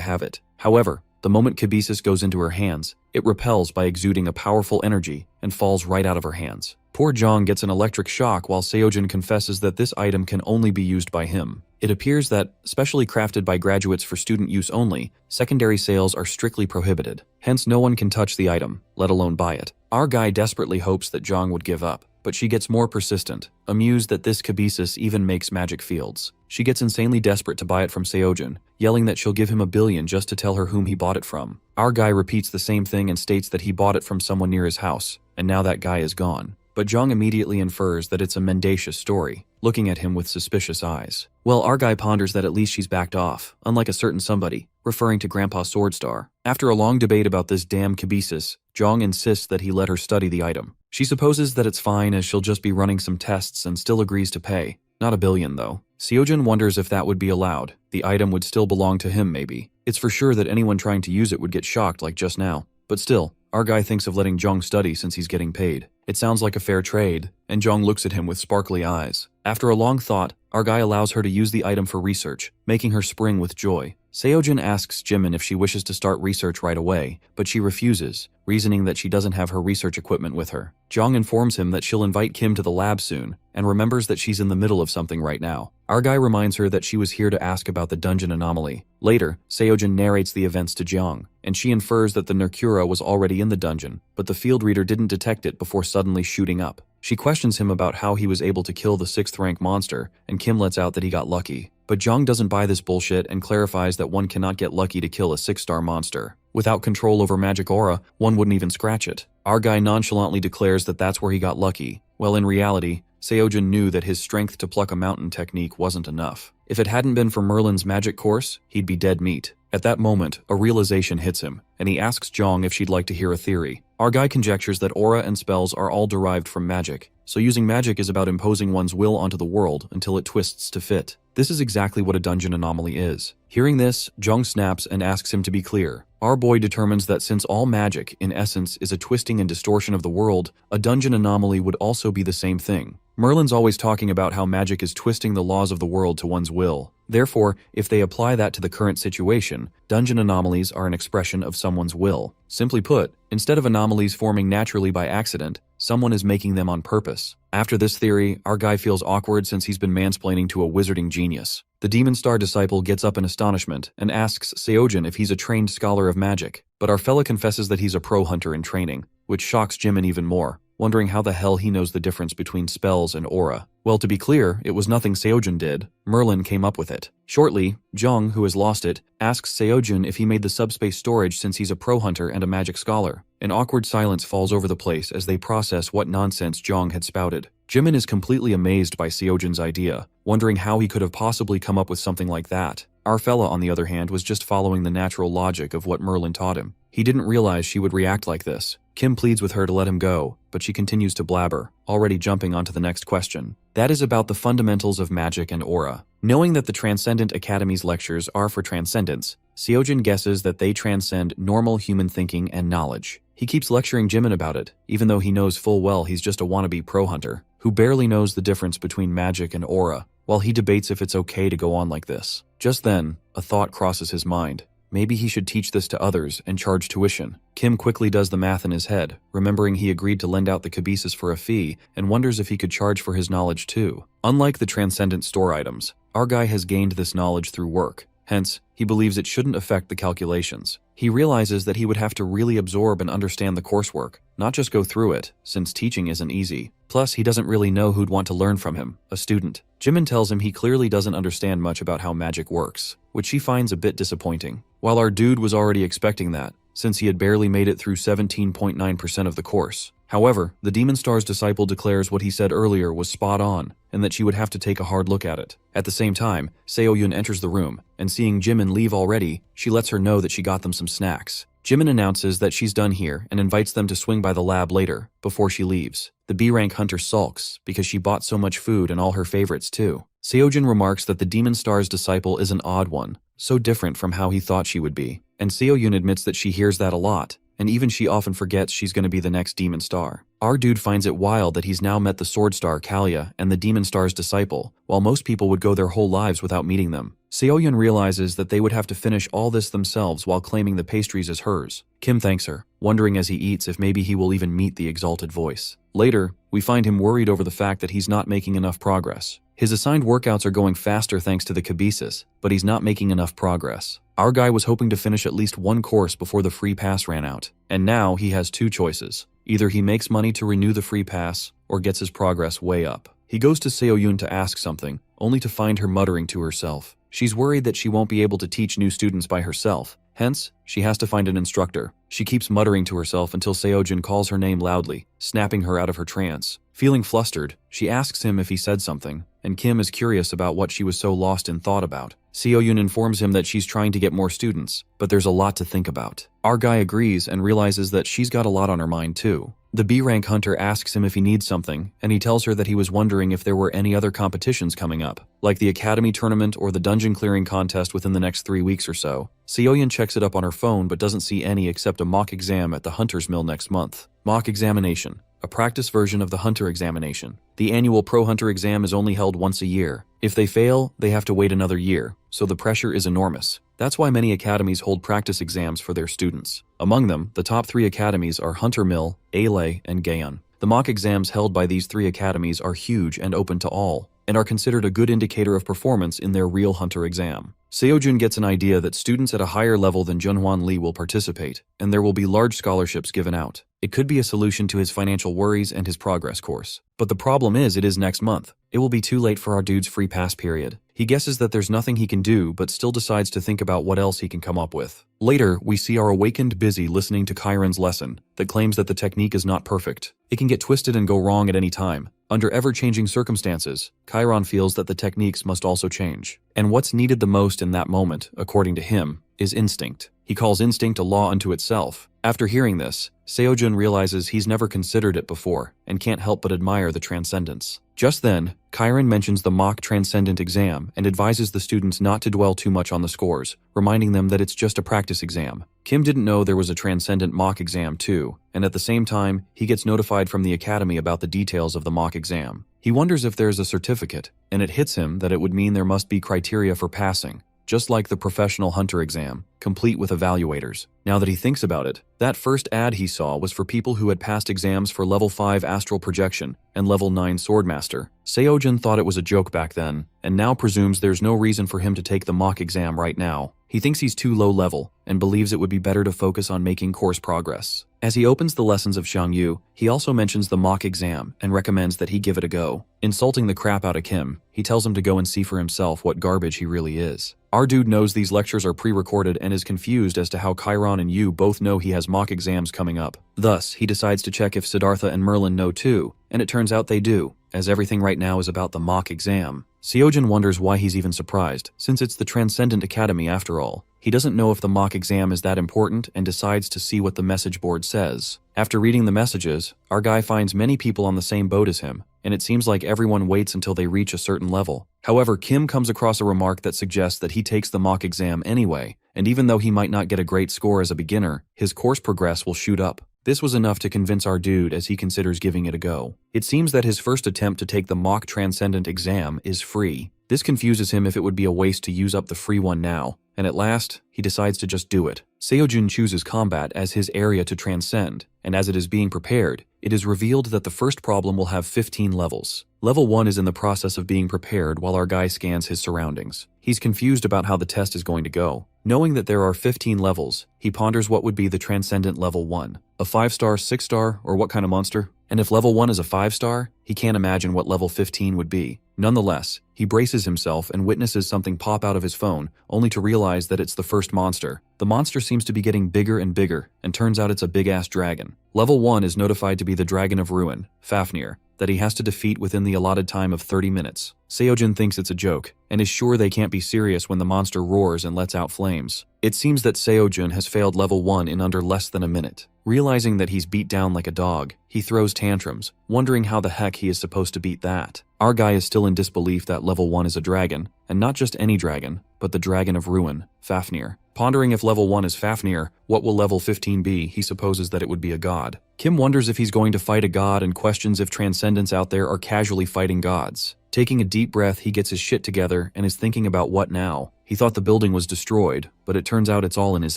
have it. However, the moment Kibisis goes into her hands, it repels by exuding a powerful energy and falls right out of her hands. Poor Jong gets an electric shock while Seo-jun confesses that this item can only be used by him. It appears that, specially crafted by graduates for student use only, secondary sales are strictly prohibited. Hence no one can touch the item, let alone buy it. Our guy desperately hopes that Jong would give up, but she gets more persistent, amused that this Kibisis even makes magic fields. She gets insanely desperate to buy it from Seo-jun, yelling that she'll give him 1 billion just to tell her whom he bought it from. Our guy repeats the same thing and states that he bought it from someone near his house, and now that guy is gone. But Jong immediately infers that it's a mendacious story, looking at him with suspicious eyes. Well, our guy ponders that at least she's backed off, unlike a certain somebody, referring to Grandpa Swordstar. After a long debate about this damn Kibisis, Jong insists that he let her study the item. She supposes that it's fine as she'll just be running some tests and still agrees to pay. Not 1 billion though. Seo-jun wonders if that would be allowed. The item would still belong to him maybe. It's for sure that anyone trying to use it would get shocked like just now. But still, our guy thinks of letting Jong study since he's getting paid. It sounds like a fair trade, and Jong looks at him with sparkly eyes. After a long thought, our guy allows her to use the item for research, making her spring with joy. Seo-jun asks Jimin if she wishes to start research right away, but she refuses, reasoning that she doesn't have her research equipment with her. Jong informs him that she'll invite Kim to the lab soon, and remembers that she's in the middle of something right now. Our guy reminds her that she was here to ask about the dungeon anomaly. Later, Seo-jun narrates the events to Jong, and she infers that the Nercura was already in the dungeon, but the field reader didn't detect it before suddenly shooting up. She questions him about how he was able to kill the 6th rank monster, and Kim lets out that he got lucky. But Jong doesn't buy this bullshit and clarifies that one cannot get lucky to kill a 6-star monster. Without control over magic aura, one wouldn't even scratch it. Our guy nonchalantly declares that that's where he got lucky. Well, in reality, Seo-jun knew that his strength to pluck a mountain technique wasn't enough. If it hadn't been for Merlin's magic course, he'd be dead meat. At that moment, a realization hits him, and he asks Jong if she'd like to hear a theory. Our guy conjectures that aura and spells are all derived from magic, so using magic is about imposing one's will onto the world until it twists to fit. This is exactly what a dungeon anomaly is. Hearing this, Jung snaps and asks him to be clear. Our boy determines that since all magic, in essence, is a twisting and distortion of the world, a dungeon anomaly would also be the same thing. Merlin's always talking about how magic is twisting the laws of the world to one's will. Therefore, if they apply that to the current situation, dungeon anomalies are an expression of someone's will. Simply put, instead of anomalies forming naturally by accident, someone is making them on purpose. After this theory, our guy feels awkward since he's been mansplaining to a wizarding genius. The Demon Star disciple gets up in astonishment and asks Seojin if he's a trained scholar of magic, but our fella confesses that he's a pro hunter in training, which shocks Jimin even more, wondering how the hell he knows the difference between spells and aura. Well, to be clear, it was nothing Seojin did. Merlin came up with it. Shortly, Jung, who has lost it, asks Seojin if he made the subspace storage since he's a pro hunter and a magic scholar. An awkward silence falls over the place as they process what nonsense Jung had spouted. Jimin is completely amazed by Seojin's idea, wondering how he could have possibly come up with something like that. Our fella, on the other hand, was just following the natural logic of what Merlin taught him. He didn't realize she would react like this. Kim pleads with her to let him go, but she continues to blabber, already jumping onto the next question. That is about the fundamentals of magic and aura. Knowing that the Transcendent Academy's lectures are for transcendence, Seojin guesses that they transcend normal human thinking and knowledge. He keeps lecturing Jimin about it, even though he knows full well he's just a wannabe pro hunter, who barely knows the difference between magic and aura, while he debates if it's okay to go on like this. Just then, a thought crosses his mind. Maybe he should teach this to others and charge tuition. Kim quickly does the math in his head, remembering he agreed to lend out the cabeces for a fee, and wonders if he could charge for his knowledge too. Unlike the transcendent store items, our guy has gained this knowledge through work. Hence, he believes it shouldn't affect the calculations. He realizes that he would have to really absorb and understand the coursework, not just go through it, since teaching isn't easy. Plus, he doesn't really know who'd want to learn from him, a student. Jimin tells him he clearly doesn't understand much about how magic works, which she finds a bit disappointing. While our dude was already expecting that, since he had barely made it through 17.9% of the course. However, the Demon Star's disciple declares what he said earlier was spot on, and that she would have to take a hard look at it. At the same time, Seoyun enters the room, and seeing Jimin leave already, she lets her know that she got them some snacks. Jimin announces that she's done here and invites them to swing by the lab later, before she leaves. The B-rank hunter sulks, because she bought so much food and all her favorites too. Seojin remarks that the Demon Star's disciple is an odd one, so different from how he thought she would be, and Seoyun admits that she hears that a lot, and even she often forgets she's going to be the next Demon Star. Our dude finds it wild that he's now met the Sword Star Kalia and the Demon Star's disciple, while most people would go their whole lives without meeting them. Seoyun realizes that they would have to finish all this themselves while claiming the pastries as hers. Kim thanks her, wondering as he eats if maybe he will even meet the exalted voice. Later, we find him worried over the fact that he's not making enough progress. His assigned workouts are going faster thanks to the cabeces, but he's not making enough progress. Our guy was hoping to finish at least one course before the free pass ran out, and now he has two choices. Either he makes money to renew the free pass, or gets his progress way up. He goes to Seoyun to ask something, only to find her muttering to herself. She's worried that she won't be able to teach new students by herself, hence, she has to find an instructor. She keeps muttering to herself until Seojin calls her name loudly, snapping her out of her trance. Feeling flustered, she asks him if he said something, and Kim is curious about what she was so lost in thought about. Seoyun informs him that she's trying to get more students, but there's a lot to think about. Our guy agrees and realizes that she's got a lot on her mind too. The B-rank hunter asks him if he needs something, and he tells her that he was wondering if there were any other competitions coming up, like the Academy Tournament or the Dungeon Clearing Contest within the next 3 weeks or so. Seoyun checks it up on her phone but doesn't see any except a mock exam at the Hunter's Mill next month. Mock examination, a practice version of the Hunter examination. The annual Pro Hunter exam is only held once a year. If they fail, they have to wait another year, so the pressure is enormous. That's why many academies hold practice exams for their students. Among them, the top 3 academies are Hunter Mill, Ale, and Gaon. The mock exams held by these 3 academies are huge and open to all, and are considered a good indicator of performance in their real Hunter exam. Seojun gets an idea that students at a higher level than Junhwan Lee will participate, and there will be large scholarships given out. It could be a solution to his financial worries and his progress course. But the problem is it is next month. It will be too late for our dude's free pass period. He guesses that there's nothing he can do, but still decides to think about what else he can come up with. Later, we see our awakened busy listening to Chiron's lesson that claims that the technique is not perfect. It can get twisted and go wrong at any time. Under ever-changing circumstances, Chiron feels that the techniques must also change. And what's needed the most in that moment, according to him, is instinct. He calls instinct a law unto itself. After hearing this, Seojun realizes he's never considered it before and can't help but admire the transcendence. Just then, Chiron mentions the mock transcendent exam and advises the students not to dwell too much on the scores, reminding them that it's just a practice exam. Kim didn't know there was a transcendent mock exam too, and at the same time, he gets notified from the academy about the details of the mock exam. He wonders if there's a certificate, and it hits him that it would mean there must be criteria for passing, just like the professional hunter exam, complete with evaluators. Now that he thinks about it, that first ad he saw was for people who had passed exams for level 5 astral projection and level 9 swordmaster. Seojun thought it was a joke back then, and now presumes there's no reason for him to take the mock exam right now. He thinks he's too low level and believes it would be better to focus on making course progress. As he opens the lessons of Xiangyu, he also mentions the mock exam and recommends that he give it a go. Insulting the crap out of Kim, he tells him to go and see for himself what garbage he really is. Our dude knows these lectures are pre-recorded and is confused as to how Chiron and Yu both know he has mock exams coming up. Thus, he decides to check if Siddhartha and Merlin know too, and it turns out they do, as everything right now is about the mock exam. Seojun wonders why he's even surprised, since it's the Transcendent Academy after all. He doesn't know if the mock exam is that important and decides to see what the message board says. After reading the messages, our guy finds many people on the same boat as him, and it seems like everyone waits until they reach a certain level. However, Kim comes across a remark that suggests that he takes the mock exam anyway, and even though he might not get a great score as a beginner, his course progress will shoot up. This was enough to convince our dude as he considers giving it a go. It seems that his first attempt to take the mock transcendent exam is free. This confuses him if it would be a waste to use up the free one now, and at last, he decides to just do it. Seojun chooses combat as his area to transcend, and as it is being prepared, it is revealed that the first problem will have 15 levels. Level 1 is in the process of being prepared while our guy scans his surroundings. He's confused about how the test is going to go. Knowing that there are 15 levels, he ponders what would be the transcendent level 1. A 5-star, 6-star, or what kind of monster? And if level 1 is a 5-star, he can't imagine what level 15 would be. Nonetheless, he braces himself and witnesses something pop out of his phone, only to realize that it's the first monster. The monster seems to be getting bigger and bigger, and turns out it's a big-ass dragon. Level 1 is notified to be the Dragon of Ruin, Fafnir, that he has to defeat within the allotted time of 30 minutes. Seojun thinks it's a joke, and is sure they can't be serious when the monster roars and lets out flames. It seems that Seojun has failed level 1 in under less than a minute. Realizing that he's beat down like a dog, he throws tantrums, wondering how the heck he is supposed to beat that. Our guy is still in disbelief that level 1 is a dragon, and not just any dragon, but the Dragon of Ruin, Fafnir. Pondering if level 1 is Fafnir, what will level 15 be? He supposes that it would be a god. Kim wonders if he's going to fight a god and questions if transcendents out there are casually fighting gods. Taking a deep breath, he gets his shit together and is thinking about what now. He thought the building was destroyed, but it turns out it's all in his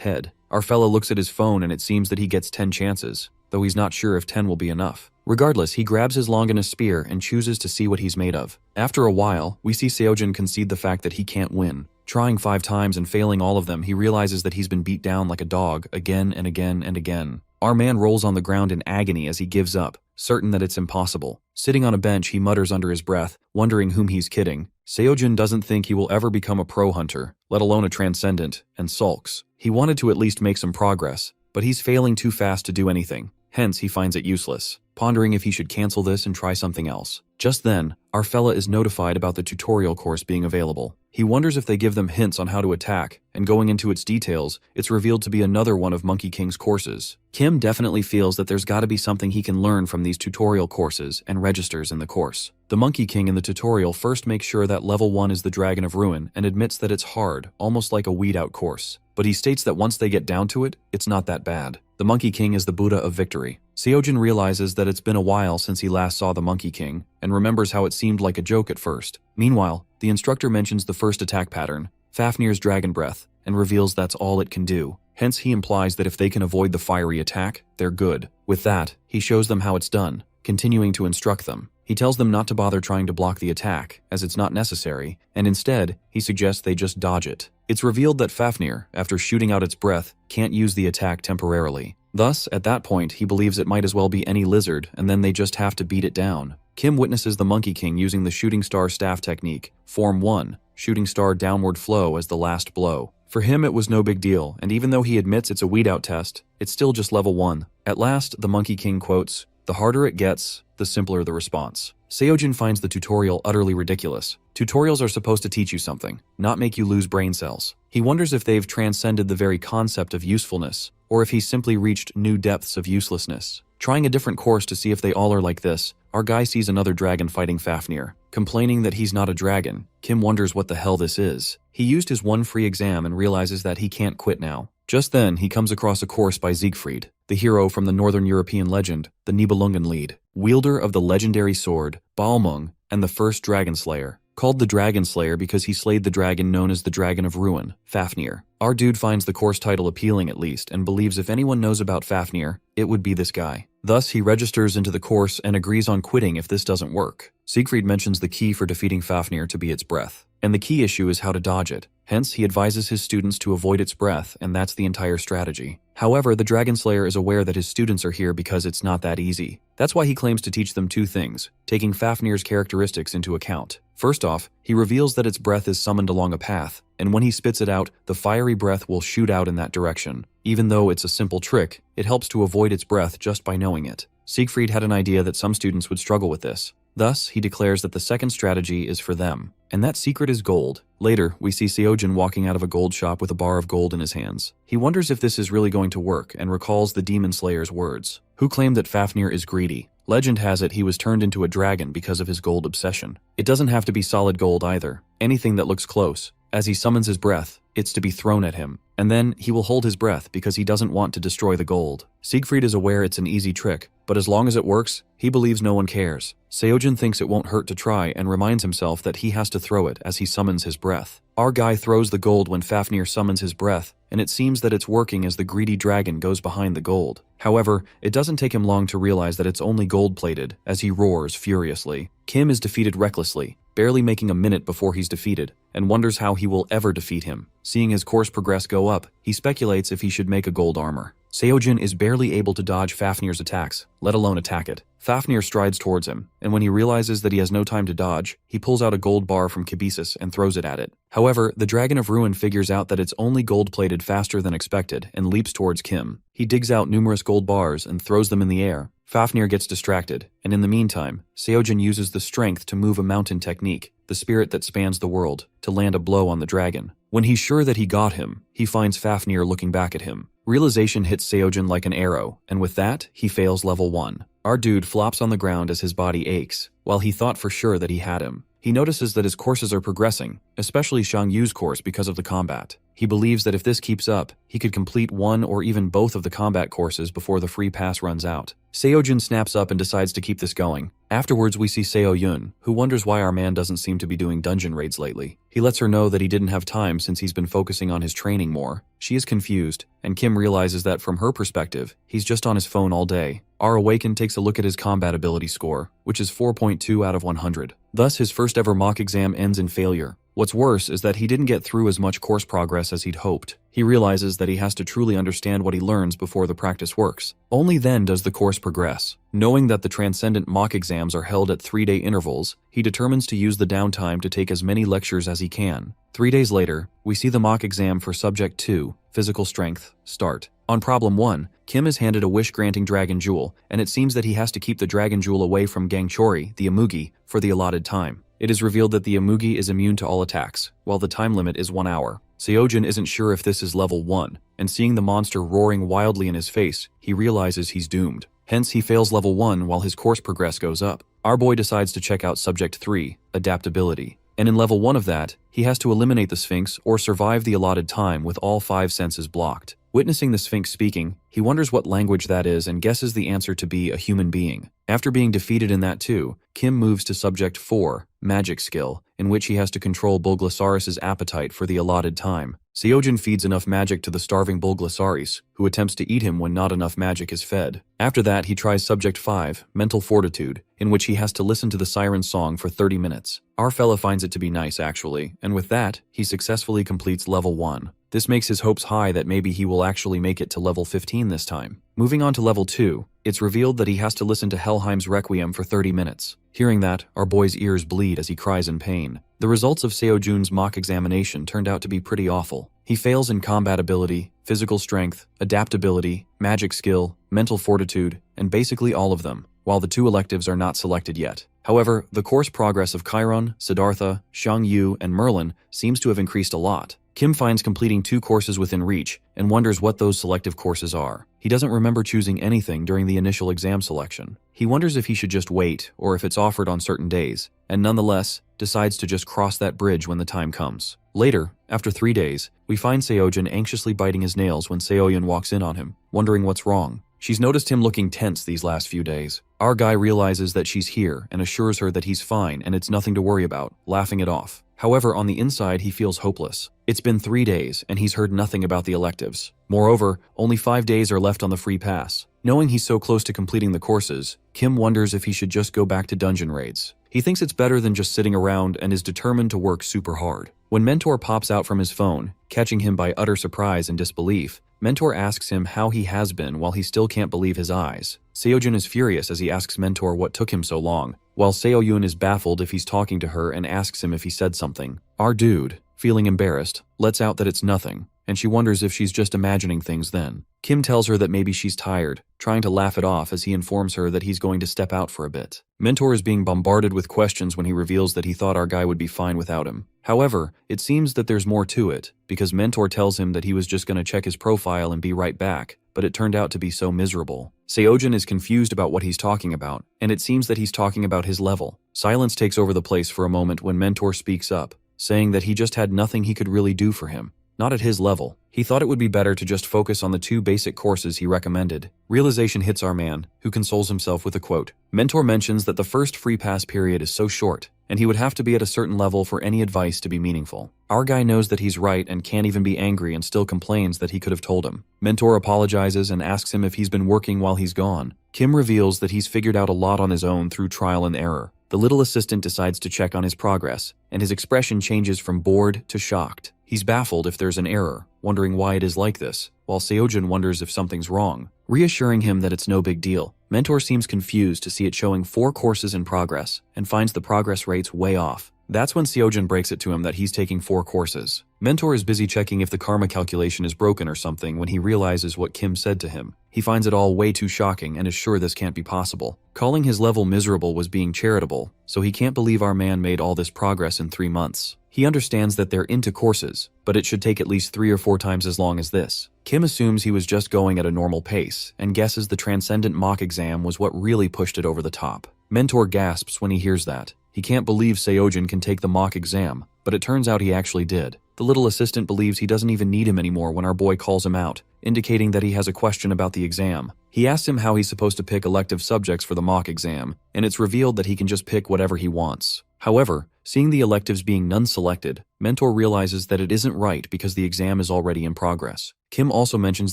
head. Our fella looks at his phone and it seems that he gets 10 chances, though he's not sure if 10 will be enough. Regardless, he grabs his Longinus spear and chooses to see what he's made of. After a while, we see Seojun concede the fact that he can't win. Trying 5 times and failing all of them, he realizes that he's been beat down like a dog again and again and again. Our man rolls on the ground in agony as he gives up, certain that it's impossible. Sitting on a bench, he mutters under his breath, wondering whom he's kidding. Seojun doesn't think he will ever become a pro hunter, let alone a transcendent, and sulks. He wanted to at least make some progress, but he's failing too fast to do anything. Hence, he finds it useless, pondering if he should cancel this and try something else. Just then, our fella is notified about the tutorial course being available. He wonders if they give them hints on how to attack, and going into its details, it's revealed to be another one of Monkey King's courses. Kim definitely feels that there's gotta be something he can learn from these tutorial courses and registers in the course. The Monkey King in the tutorial first makes sure that level 1 is the Dragon of Ruin and admits that it's hard, almost like a weed-out course. But he states that once they get down to it, it's not that bad. The Monkey King is the Buddha of victory. Seojun realizes that it's been a while since he last saw the Monkey King, and remembers how it seemed like a joke at first. Meanwhile, the instructor mentions the first attack pattern, Fafnir's Dragon Breath, and reveals that's all it can do. Hence, he implies that if they can avoid the fiery attack, they're good. With that, he shows them how it's done, continuing to instruct them. He tells them not to bother trying to block the attack, as it's not necessary, and instead, he suggests they just dodge it. It's revealed that Fafnir, after shooting out its breath, can't use the attack temporarily. Thus, at that point, he believes it might as well be any lizard, and then they just have to beat it down. Kim witnesses the Monkey King using the shooting star staff technique, Form 1, shooting star downward flow as the last blow. For him, it was no big deal, and even though he admits it's a weed-out test, it's still just level 1. At last, the Monkey King quotes, "The harder it gets, the simpler the response." Seojun finds the tutorial utterly ridiculous. Tutorials are supposed to teach you something, not make you lose brain cells. He wonders if they've transcended the very concept of usefulness, or if he's simply reached new depths of uselessness. Trying a different course to see if they all are like this, our guy sees another dragon fighting Fafnir. Complaining that he's not a dragon, Kim wonders what the hell this is. He used his one free exam and realizes that he can't quit now. Just then, he comes across a course by Siegfried, the hero from the Northern European legend, the Nibelungenlied, wielder of the legendary sword, Balmung, and the first dragon slayer. Called the Dragon Slayer because he slayed the dragon known as the Dragon of Ruin, Fafnir. Our dude finds the course title appealing at least, and believes if anyone knows about Fafnir, it would be this guy. Thus, he registers into the course and agrees on quitting if this doesn't work. Siegfried mentions the key for defeating Fafnir to be its breath, and the key issue is how to dodge it. Hence, he advises his students to avoid its breath, and that's the entire strategy. However, the Dragon Slayer is aware that his students are here because it's not that easy. That's why he claims to teach them two things, taking Fafnir's characteristics into account. First off, he reveals that its breath is summoned along a path, and when he spits it out, the fiery breath will shoot out in that direction. Even though it's a simple trick, it helps to avoid its breath just by knowing it. Siegfried had an idea that some students would struggle with this. Thus, he declares that the second strategy is for them, and that secret is gold. Later, we see Seojin walking out of a gold shop with a bar of gold in his hands. He wonders if this is really going to work and recalls the Demon Slayer's words, who claimed that Fafnir is greedy. Legend has it he was turned into a dragon because of his gold obsession. It doesn't have to be solid gold either. Anything that looks close. As he summons his breath, it's to be thrown at him, and then he will hold his breath because he doesn't want to destroy the gold. Siegfried is aware it's an easy trick, but as long as it works, he believes no one cares. Seojin thinks it won't hurt to try and reminds himself that he has to throw it as he summons his breath. Our guy throws the gold when Fafnir summons his breath, and it seems that it's working as the greedy dragon goes behind the gold. However, it doesn't take him long to realize that it's only gold-plated as he roars furiously. Kim is defeated recklessly, barely making a minute before he's defeated, and wonders how he will ever defeat him. Seeing his course progress go up, he speculates if he should make a gold armor. Seojin is barely able to dodge Fafnir's attacks, let alone attack it. Fafnir strides towards him, and when he realizes that he has no time to dodge, he pulls out a gold bar from Kibisis and throws it at it. However, the Dragon of Ruin figures out that it's only gold-plated faster than expected and leaps towards Kim. He digs out numerous gold bars and throws them in the air. Fafnir gets distracted, and in the meantime, Seojin uses the strength to move a mountain technique, the spirit that spans the world, to land a blow on the dragon. When he's sure that he got him, he finds Fafnir looking back at him. Realization hits Seojin like an arrow, and with that, he fails level 1. Our dude flops on the ground as his body aches, while he thought for sure that he had him. He notices that his courses are progressing, especially Shang Yu's course because of the combat. He believes that if this keeps up, he could complete one or even both of the combat courses before the free pass runs out. Seojin snaps up and decides to keep this going. Afterwards, we see Seo-yun, who wonders why our man doesn't seem to be doing dungeon raids lately. He lets her know that he didn't have time since he's been focusing on his training more. She is confused, and Kim realizes that from her perspective, he's just on his phone all day. Our Awakened takes a look at his combat ability score, which is 4.2 out of 100. Thus, his first ever mock exam ends in failure. What's worse is that he didn't get through as much course progress as he'd hoped. He realizes that he has to truly understand what he learns before the practice works. Only then does the course progress. Knowing that the transcendent mock exams are held at 3-day intervals, he determines to use the downtime to take as many lectures as he can. 3 days later, we see the mock exam for Subject 2, Physical Strength, start. On Problem 1, Kim is handed a wish-granting dragon jewel, and it seems that he has to keep the dragon jewel away from Gangchori, the Amugi, for the allotted time. It is revealed that the Amugi is immune to all attacks, while the time limit is 1 hour. Seojin isn't sure if this is level 1, and seeing the monster roaring wildly in his face, he realizes he's doomed. Hence, he fails level 1 while his course progress goes up. Our boy decides to check out Subject 3, Adaptability. And in level 1 of that, he has to eliminate the Sphinx or survive the allotted time with all 5 senses blocked. Witnessing the Sphinx speaking, he wonders what language that is and guesses the answer to be a human being. After being defeated in that too, Kim moves to Subject 4, Magic Skill, in which he has to control Bulglasaurus' appetite for the allotted time. Seojin feeds enough magic to the starving Bulglasaurus, who attempts to eat him when not enough magic is fed. After that, he tries Subject 5, Mental Fortitude, in which he has to listen to the siren song for 30 minutes. Our fella finds it to be nice actually, and with that, he successfully completes level 1. This makes his hopes high that maybe he will actually make it to level 15 this time. Moving on to level 2, it's revealed that he has to listen to Helheim's Requiem for 30 minutes. Hearing that, our boy's ears bleed as he cries in pain. The results of Seojun's mock examination turned out to be pretty awful. He fails in combat ability, physical strength, adaptability, magic skill, mental fortitude, and basically all of them, while the 2 electives are not selected yet. However, the course progress of Chiron, Siddhartha, Shang Yu, and Merlin seems to have increased a lot. Kim finds completing 2 courses within reach and wonders what those selective courses are. He doesn't remember choosing anything during the initial exam selection. He wonders if he should just wait or if it's offered on certain days, and nonetheless decides to just cross that bridge when the time comes. Later, after 3 days, we find Seojin anxiously biting his nails when Seoyun walks in on him, wondering what's wrong. She's noticed him looking tense these last few days. Our guy realizes that she's here and assures her that he's fine and it's nothing to worry about, laughing it off. However, on the inside, he feels hopeless. It's been 3 days, and he's heard nothing about the electives. Moreover, only 5 days are left on the free pass. Knowing he's so close to completing the courses, Kim wonders if he should just go back to dungeon raids. He thinks it's better than just sitting around and is determined to work super hard. When Mentor pops out from his phone, catching him by utter surprise and disbelief, Mentor asks him how he has been while he still can't believe his eyes. Seojin is furious as he asks Mentor what took him so long, while Seoyun is baffled if he's talking to her and asks him if he said something. Our dude, feeling embarrassed, lets out that it's nothing, and she wonders if she's just imagining things then. Kim tells her that maybe she's tired, trying to laugh it off as he informs her that he's going to step out for a bit. Mentor is being bombarded with questions when he reveals that he thought our guy would be fine without him. However, it seems that there's more to it, because Mentor tells him that he was just going to check his profile and be right back, but it turned out to be so miserable. Seojin is confused about what he's talking about, and it seems that he's talking about his level. Silence takes over the place for a moment when Mentor speaks up, saying that he just had nothing he could really do for him. Not at his level. He thought it would be better to just focus on the 2 basic courses he recommended. Realization hits our man, who consoles himself with a quote. Mentor mentions that the first free pass period is so short, and he would have to be at a certain level for any advice to be meaningful. Our guy knows that he's right and can't even be angry and still complains that he could have told him. Mentor apologizes and asks him if he's been working while he's gone. Kim reveals that he's figured out a lot on his own through trial and error. The little assistant decides to check on his progress, and his expression changes from bored to shocked. He's baffled if there's an error, wondering why it is like this, while Seojin wonders if something's wrong, reassuring him that it's no big deal. Mentor seems confused to see it showing 4 courses in progress, and finds the progress rates way off. That's when Seojin breaks it to him that he's taking 4 courses. Mentor is busy checking if the karma calculation is broken or something when he realizes what Kim said to him. He finds it all way too shocking and is sure this can't be possible. Calling his level miserable was being charitable, so he can't believe our man made all this progress in 3 months. He understands that they're into courses, but it should take at least 3 or 4 times as long as this. Kim assumes he was just going at a normal pace, and guesses the transcendent mock exam was what really pushed it over the top. Mentor gasps when he hears that. He can't believe Seojin can take the mock exam, but it turns out he actually did. The little assistant believes he doesn't even need him anymore when our boy calls him out, indicating that he has a question about the exam. He asks him how he's supposed to pick elective subjects for the mock exam, and it's revealed that he can just pick whatever he wants. However, seeing the electives being none selected, Mentor realizes that it isn't right because the exam is already in progress. Kim also mentions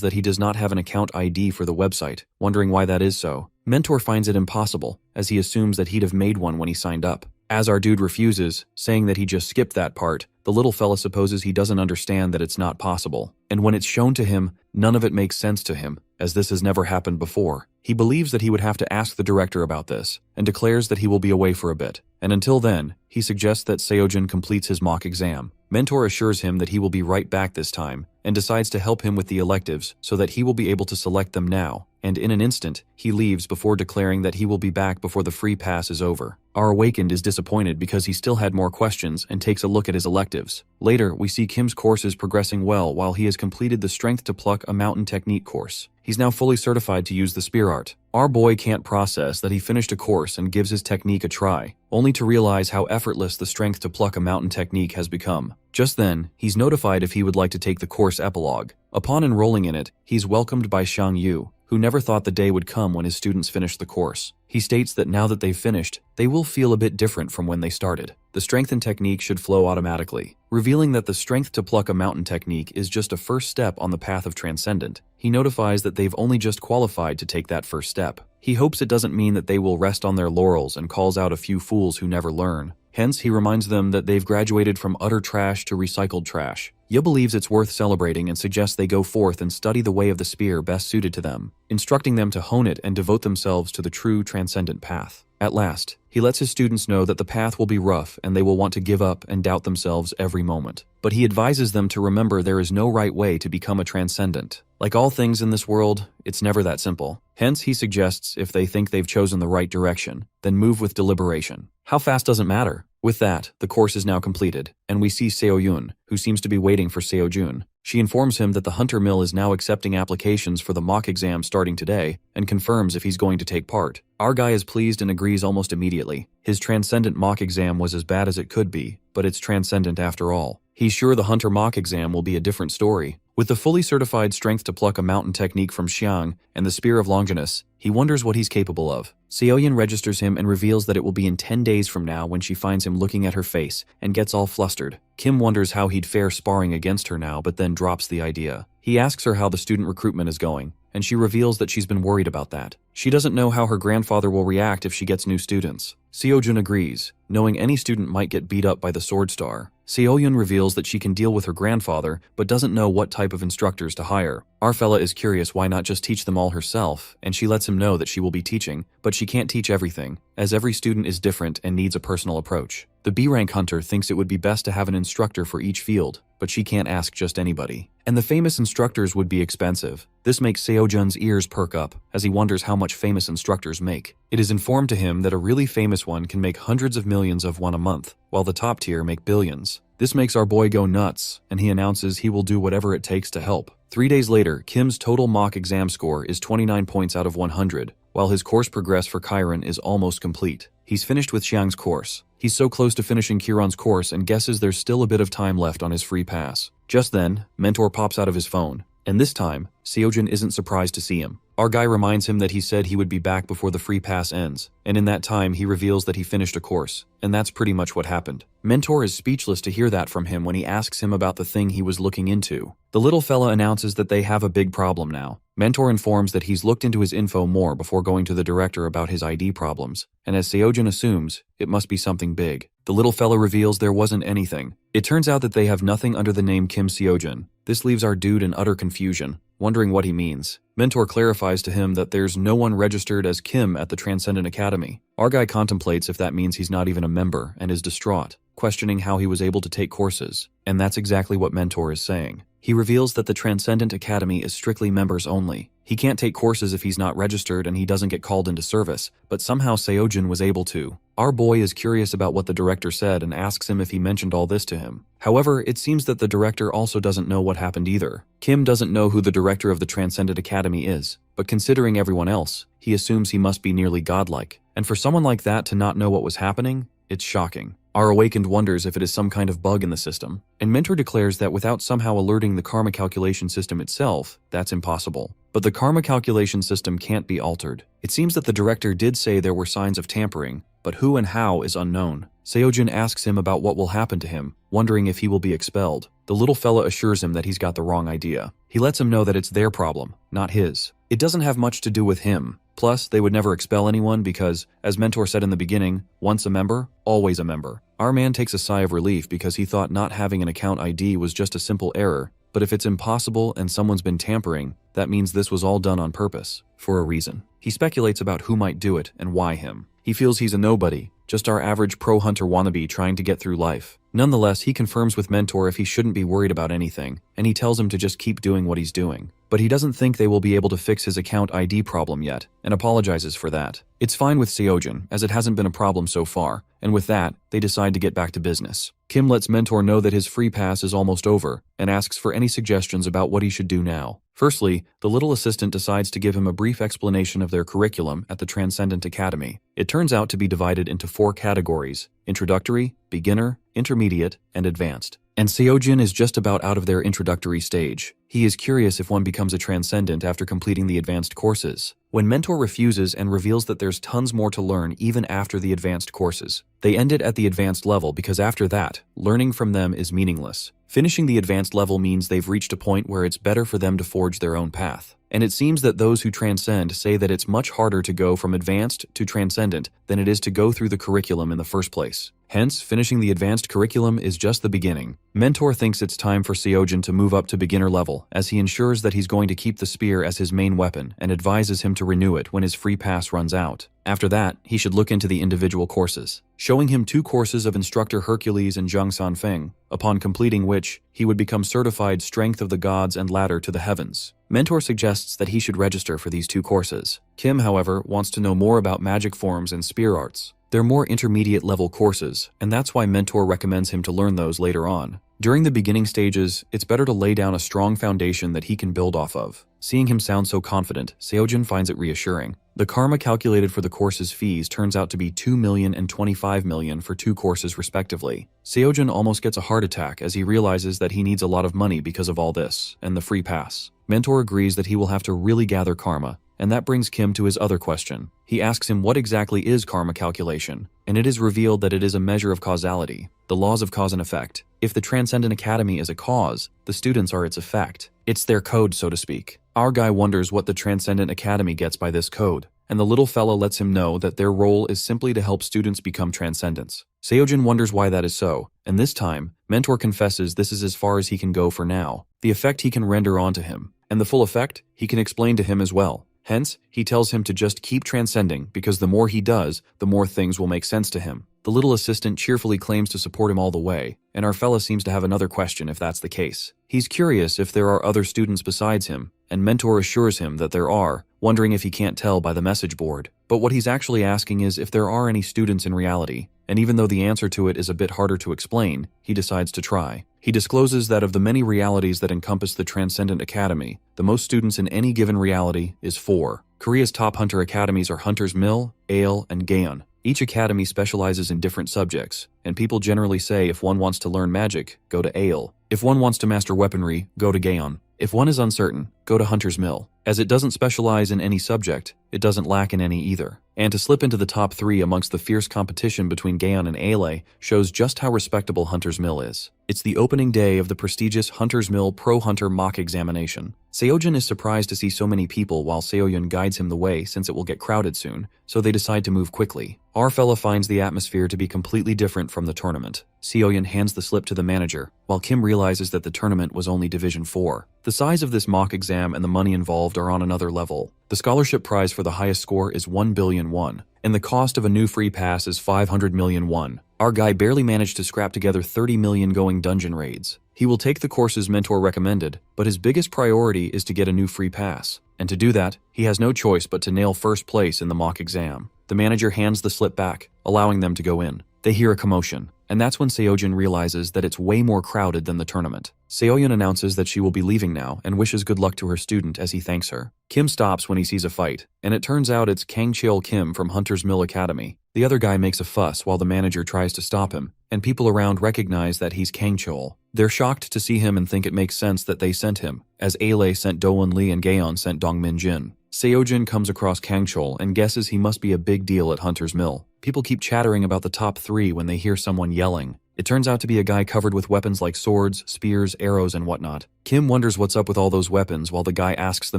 that he does not have an account ID for the website, wondering why that is so. Mentor finds it impossible, as he assumes that he'd have made one when he signed up. As our dude refuses, saying that he just skipped that part, the little fella supposes he doesn't understand that it's not possible. And when it's shown to him, none of it makes sense to him, as this has never happened before. He believes that he would have to ask the director about this, and declares that he will be away for a bit. And until then, he suggests that Seojin completes his mock exam. Mentor assures him that he will be right back this time, and decides to help him with the electives so that he will be able to select them now. And in an instant, he leaves before declaring that he will be back before the free pass is over. Our awakened is disappointed because he still had more questions and takes a look at his electives. Later, we see Kim's courses progressing well while he has completed the Strength to Pluck a Mountain Technique course. He's now fully certified to use the spear art. Our boy can't process that he finished a course and gives his technique a try, only to realize how effortless the Strength to Pluck a Mountain technique has become. Just then, he's notified if he would like to take the course epilogue. Upon enrolling in it, he's welcomed by Xiang Yu, who never thought the day would come when his students finished the course. He states that now that they've finished, they will feel a bit different from when they started. The strength and technique should flow automatically, revealing that the Strength to Pluck a Mountain technique is just a first step on the path of Transcendent. He notifies that they've only just qualified to take that first step. He hopes it doesn't mean that they will rest on their laurels and calls out a few fools who never learn. Hence, he reminds them that they've graduated from utter trash to recycled trash. Ye believes it's worth celebrating and suggests they go forth and study the way of the spear best suited to them, instructing them to hone it and devote themselves to the true transcendent path. At last, he lets his students know that the path will be rough and they will want to give up and doubt themselves every moment. But he advises them to remember there is no right way to become a transcendent. Like all things in this world, it's never that simple. Hence, he suggests if they think they've chosen the right direction, then move with deliberation. How fast doesn't matter. With that, the course is now completed, and we see Seo-yun, who seems to be waiting for Seo-jun. She informs him that the Hunter Mill is now accepting applications for the mock exam starting today, and confirms if he's going to take part. Our guy is pleased and agrees almost immediately. His Transcendent mock exam was as bad as it could be, but it's Transcendent after all. He's sure the Hunter mock exam will be a different story. With the fully certified strength to pluck a mountain technique from Xiang and the Spear of Longinus, he wonders what he's capable of. Seo-yun registers him and reveals that it will be in 10 days from now when she finds him looking at her face and gets all flustered. Kim wonders how he'd fare sparring against her now, but then drops the idea. He asks her how the student recruitment is going, and she reveals that she's been worried about that. She doesn't know how her grandfather will react if she gets new students. Seo-jun agrees, knowing any student might get beat up by the Sword Star. Seo-yun reveals that she can deal with her grandfather, but doesn't know what type of instructors to hire. Our fella is curious why not just teach them all herself, and she lets him know that she will be teaching, but she can't teach everything, as every student is different and needs a personal approach. The B-rank hunter thinks it would be best to have an instructor for each field, but she can't ask just anybody. And the famous instructors would be expensive. This makes Seo-jun's ears perk up, as he wonders how much famous instructors make. It is informed to him that a really famous one can make hundreds of millions of one a month, while the top tier make billions. This makes our boy go nuts, and he announces he will do whatever it takes to help. 3 days later, Kim's total mock exam score is 29 points out of 100, while his course progress for Chiron is almost complete. He's finished with Xiang's course. He's so close to finishing Chiron's course and guesses there's still a bit of time left on his free pass. Just then, Mentor pops out of his phone, and this time, Seo-jun isn't surprised to see him. Our guy reminds him that he said he would be back before the free pass ends, and in that time he reveals that he finished a course, and that's pretty much what happened. Mentor is speechless to hear that from him when he asks him about the thing he was looking into. The little fella announces that they have a big problem now. Mentor informs that he's looked into his info more before going to the director about his ID problems, and as Seo-jun assumes, it must be something big. The little fella reveals there wasn't anything. It turns out that they have nothing under the name Kim Seo-jun. This leaves our dude in utter confusion, wondering what he means. Mentor clarifies to him that there's no one registered as Kim at the Transcendent Academy. Our guy contemplates if that means he's not even a member and is distraught, questioning how he was able to take courses. And that's exactly what Mentor is saying. He reveals that the Transcendent Academy is strictly members only. He can't take courses if he's not registered and he doesn't get called into service, but somehow Seo-jun was able to. Our boy is curious about what the director said and asks him if he mentioned all this to him. However, it seems that the director also doesn't know what happened either. Kim doesn't know who the director of the Transcendent Academy is, but considering everyone else, he assumes he must be nearly godlike. And for someone like that to not know what was happening, it's shocking. Our awakened wonders if it is some kind of bug in the system, and Mentor declares that without somehow alerting the karma calculation system itself, that's impossible. But the karma calculation system can't be altered. It seems that the director did say there were signs of tampering, but who and how is unknown. Seo-jun asks him about what will happen to him, wondering if he will be expelled. The little fella assures him that he's got the wrong idea. He lets him know that it's their problem, not his. It doesn't have much to do with him. Plus, they would never expel anyone because, as Mentor said in the beginning, once a member, always a member. Our man takes a sigh of relief because he thought not having an account ID was just a simple error, but if it's impossible and someone's been tampering, that means this was all done on purpose, for a reason. He speculates about who might do it and why him. He feels he's a nobody, just our average pro-hunter wannabe trying to get through life. Nonetheless, he confirms with Mentor if he shouldn't be worried about anything, and he tells him to just keep doing what he's doing. But he doesn't think they will be able to fix his account ID problem yet, and apologizes for that. It's fine with Seo-jun, as it hasn't been a problem so far, and with that, they decide to get back to business. Kim lets Mentor know that his free pass is almost over, and asks for any suggestions about what he should do now. Firstly, the little assistant decides to give him a brief explanation of their curriculum at the Transcendent Academy. It turns out to be divided into 4 categories: introductory, beginner, intermediate, and advanced. And Seo-jun is just about out of their introductory stage. He is curious if one becomes a Transcendent after completing the advanced courses. When Mentor refuses and reveals that there's tons more to learn even after the advanced courses. They end it at the advanced level because after that, learning from them is meaningless. Finishing the advanced level means they've reached a point where it's better for them to forge their own path. And it seems that those who transcend say that it's much harder to go from advanced to transcendent than it is to go through the curriculum in the first place. Hence, finishing the advanced curriculum is just the beginning. Mentor thinks it's time for Seo-jun to move up to beginner level, as he ensures that he's going to keep the spear as his main weapon and advises him to renew it when his free pass runs out. After that, he should look into the individual courses, showing him 2 courses of Instructor Hercules and Zhang Sanfeng, upon completing which, he would become certified Strength of the Gods and Ladder to the Heavens. Mentor suggests that he should register for these 2 courses. Kim, however, wants to know more about magic forms and spear arts. They're more intermediate level courses, and that's why Mentor recommends him to learn those later on. During the beginning stages, it's better to lay down a strong foundation that he can build off of. Seeing him sound so confident, Seojin finds it reassuring. The karma calculated for the course's fees turns out to be 2 million and 25 million for 2 courses respectively. Seojin almost gets a heart attack as he realizes that he needs a lot of money because of all this, and the free pass. Mentor agrees that he will have to really gather karma, and that brings Kim to his other question. He asks him what exactly is karma calculation, and it is revealed that it is a measure of causality, the laws of cause and effect. If the Transcendent Academy is a cause, the students are its effect. It's their code, so to speak. Our guy wonders what the Transcendent Academy gets by this code, and the little fella lets him know that their role is simply to help students become transcendents. Seojin wonders why that is so, and this time, Mentor confesses this is as far as he can go for now. The effect he can render onto him, and the full effect he can explain to him as well. Hence, he tells him to just keep transcending because the more he does, the more things will make sense to him. The little assistant cheerfully claims to support him all the way, and our fella seems to have another question if that's the case. He's curious if there are other students besides him, and Mentor assures him that there are, wondering if he can't tell by the message board. But what he's actually asking is if there are any students in reality, and even though the answer to it is a bit harder to explain, he decides to try. He discloses that of the many realities that encompass the Transcendent Academy, the most students in any given reality is 4. Korea's top hunter academies are Hunter's Mill, Ale, and Gaeon. Each academy specializes in different subjects, and people generally say if one wants to learn magic, go to Ale. If one wants to master weaponry, go to Gaeon. If one is uncertain, go to Hunter's Mill. As it doesn't specialize in any subject, it doesn't lack in any either. And to slip into the top 3 amongst the fierce competition between Gaeon and Ale shows just how respectable Hunter's Mill is. It's the opening day of the prestigious Hunter's Mill Pro Hunter mock examination. Seojin is surprised to see so many people while Seoyun guides him the way since it will get crowded soon, so they decide to move quickly. Our fella finds the atmosphere to be completely different from the tournament. Seoyun hands the slip to the manager, while Kim realizes that the tournament was only Division 4. The size of this mock exam and the money involved are on another level. The scholarship prize for the highest score is 1 billion won, and the cost of a new free pass is 500 million won. Our guy barely managed to scrap together 30 million going dungeon raids. He will take the courses Mentor recommended, but his biggest priority is to get a new free pass. And to do that, he has no choice but to nail first place in the mock exam. The manager hands the slip back, allowing them to go in. They hear a commotion, and that's when Seojin realizes that it's way more crowded than the tournament. Seoyun announces that she will be leaving now and wishes good luck to her student as he thanks her. Kim stops when he sees a fight, and it turns out it's Kang Cheol Kim from Hunter's Mill Academy. The other guy makes a fuss while the manager tries to stop him, and people around recognize that he's Kang Cheol. They're shocked to see him and think it makes sense that they sent him, as Ale sent Doeon Lee and Gaeon sent Dongmin Jin. Seojin comes across Kang Cheol and guesses he must be a big deal at Hunter's Mill. People keep chattering about the top 3 when they hear someone yelling. It turns out to be a guy covered with weapons like swords, spears, arrows, and whatnot. Kim wonders what's up with all those weapons while the guy asks the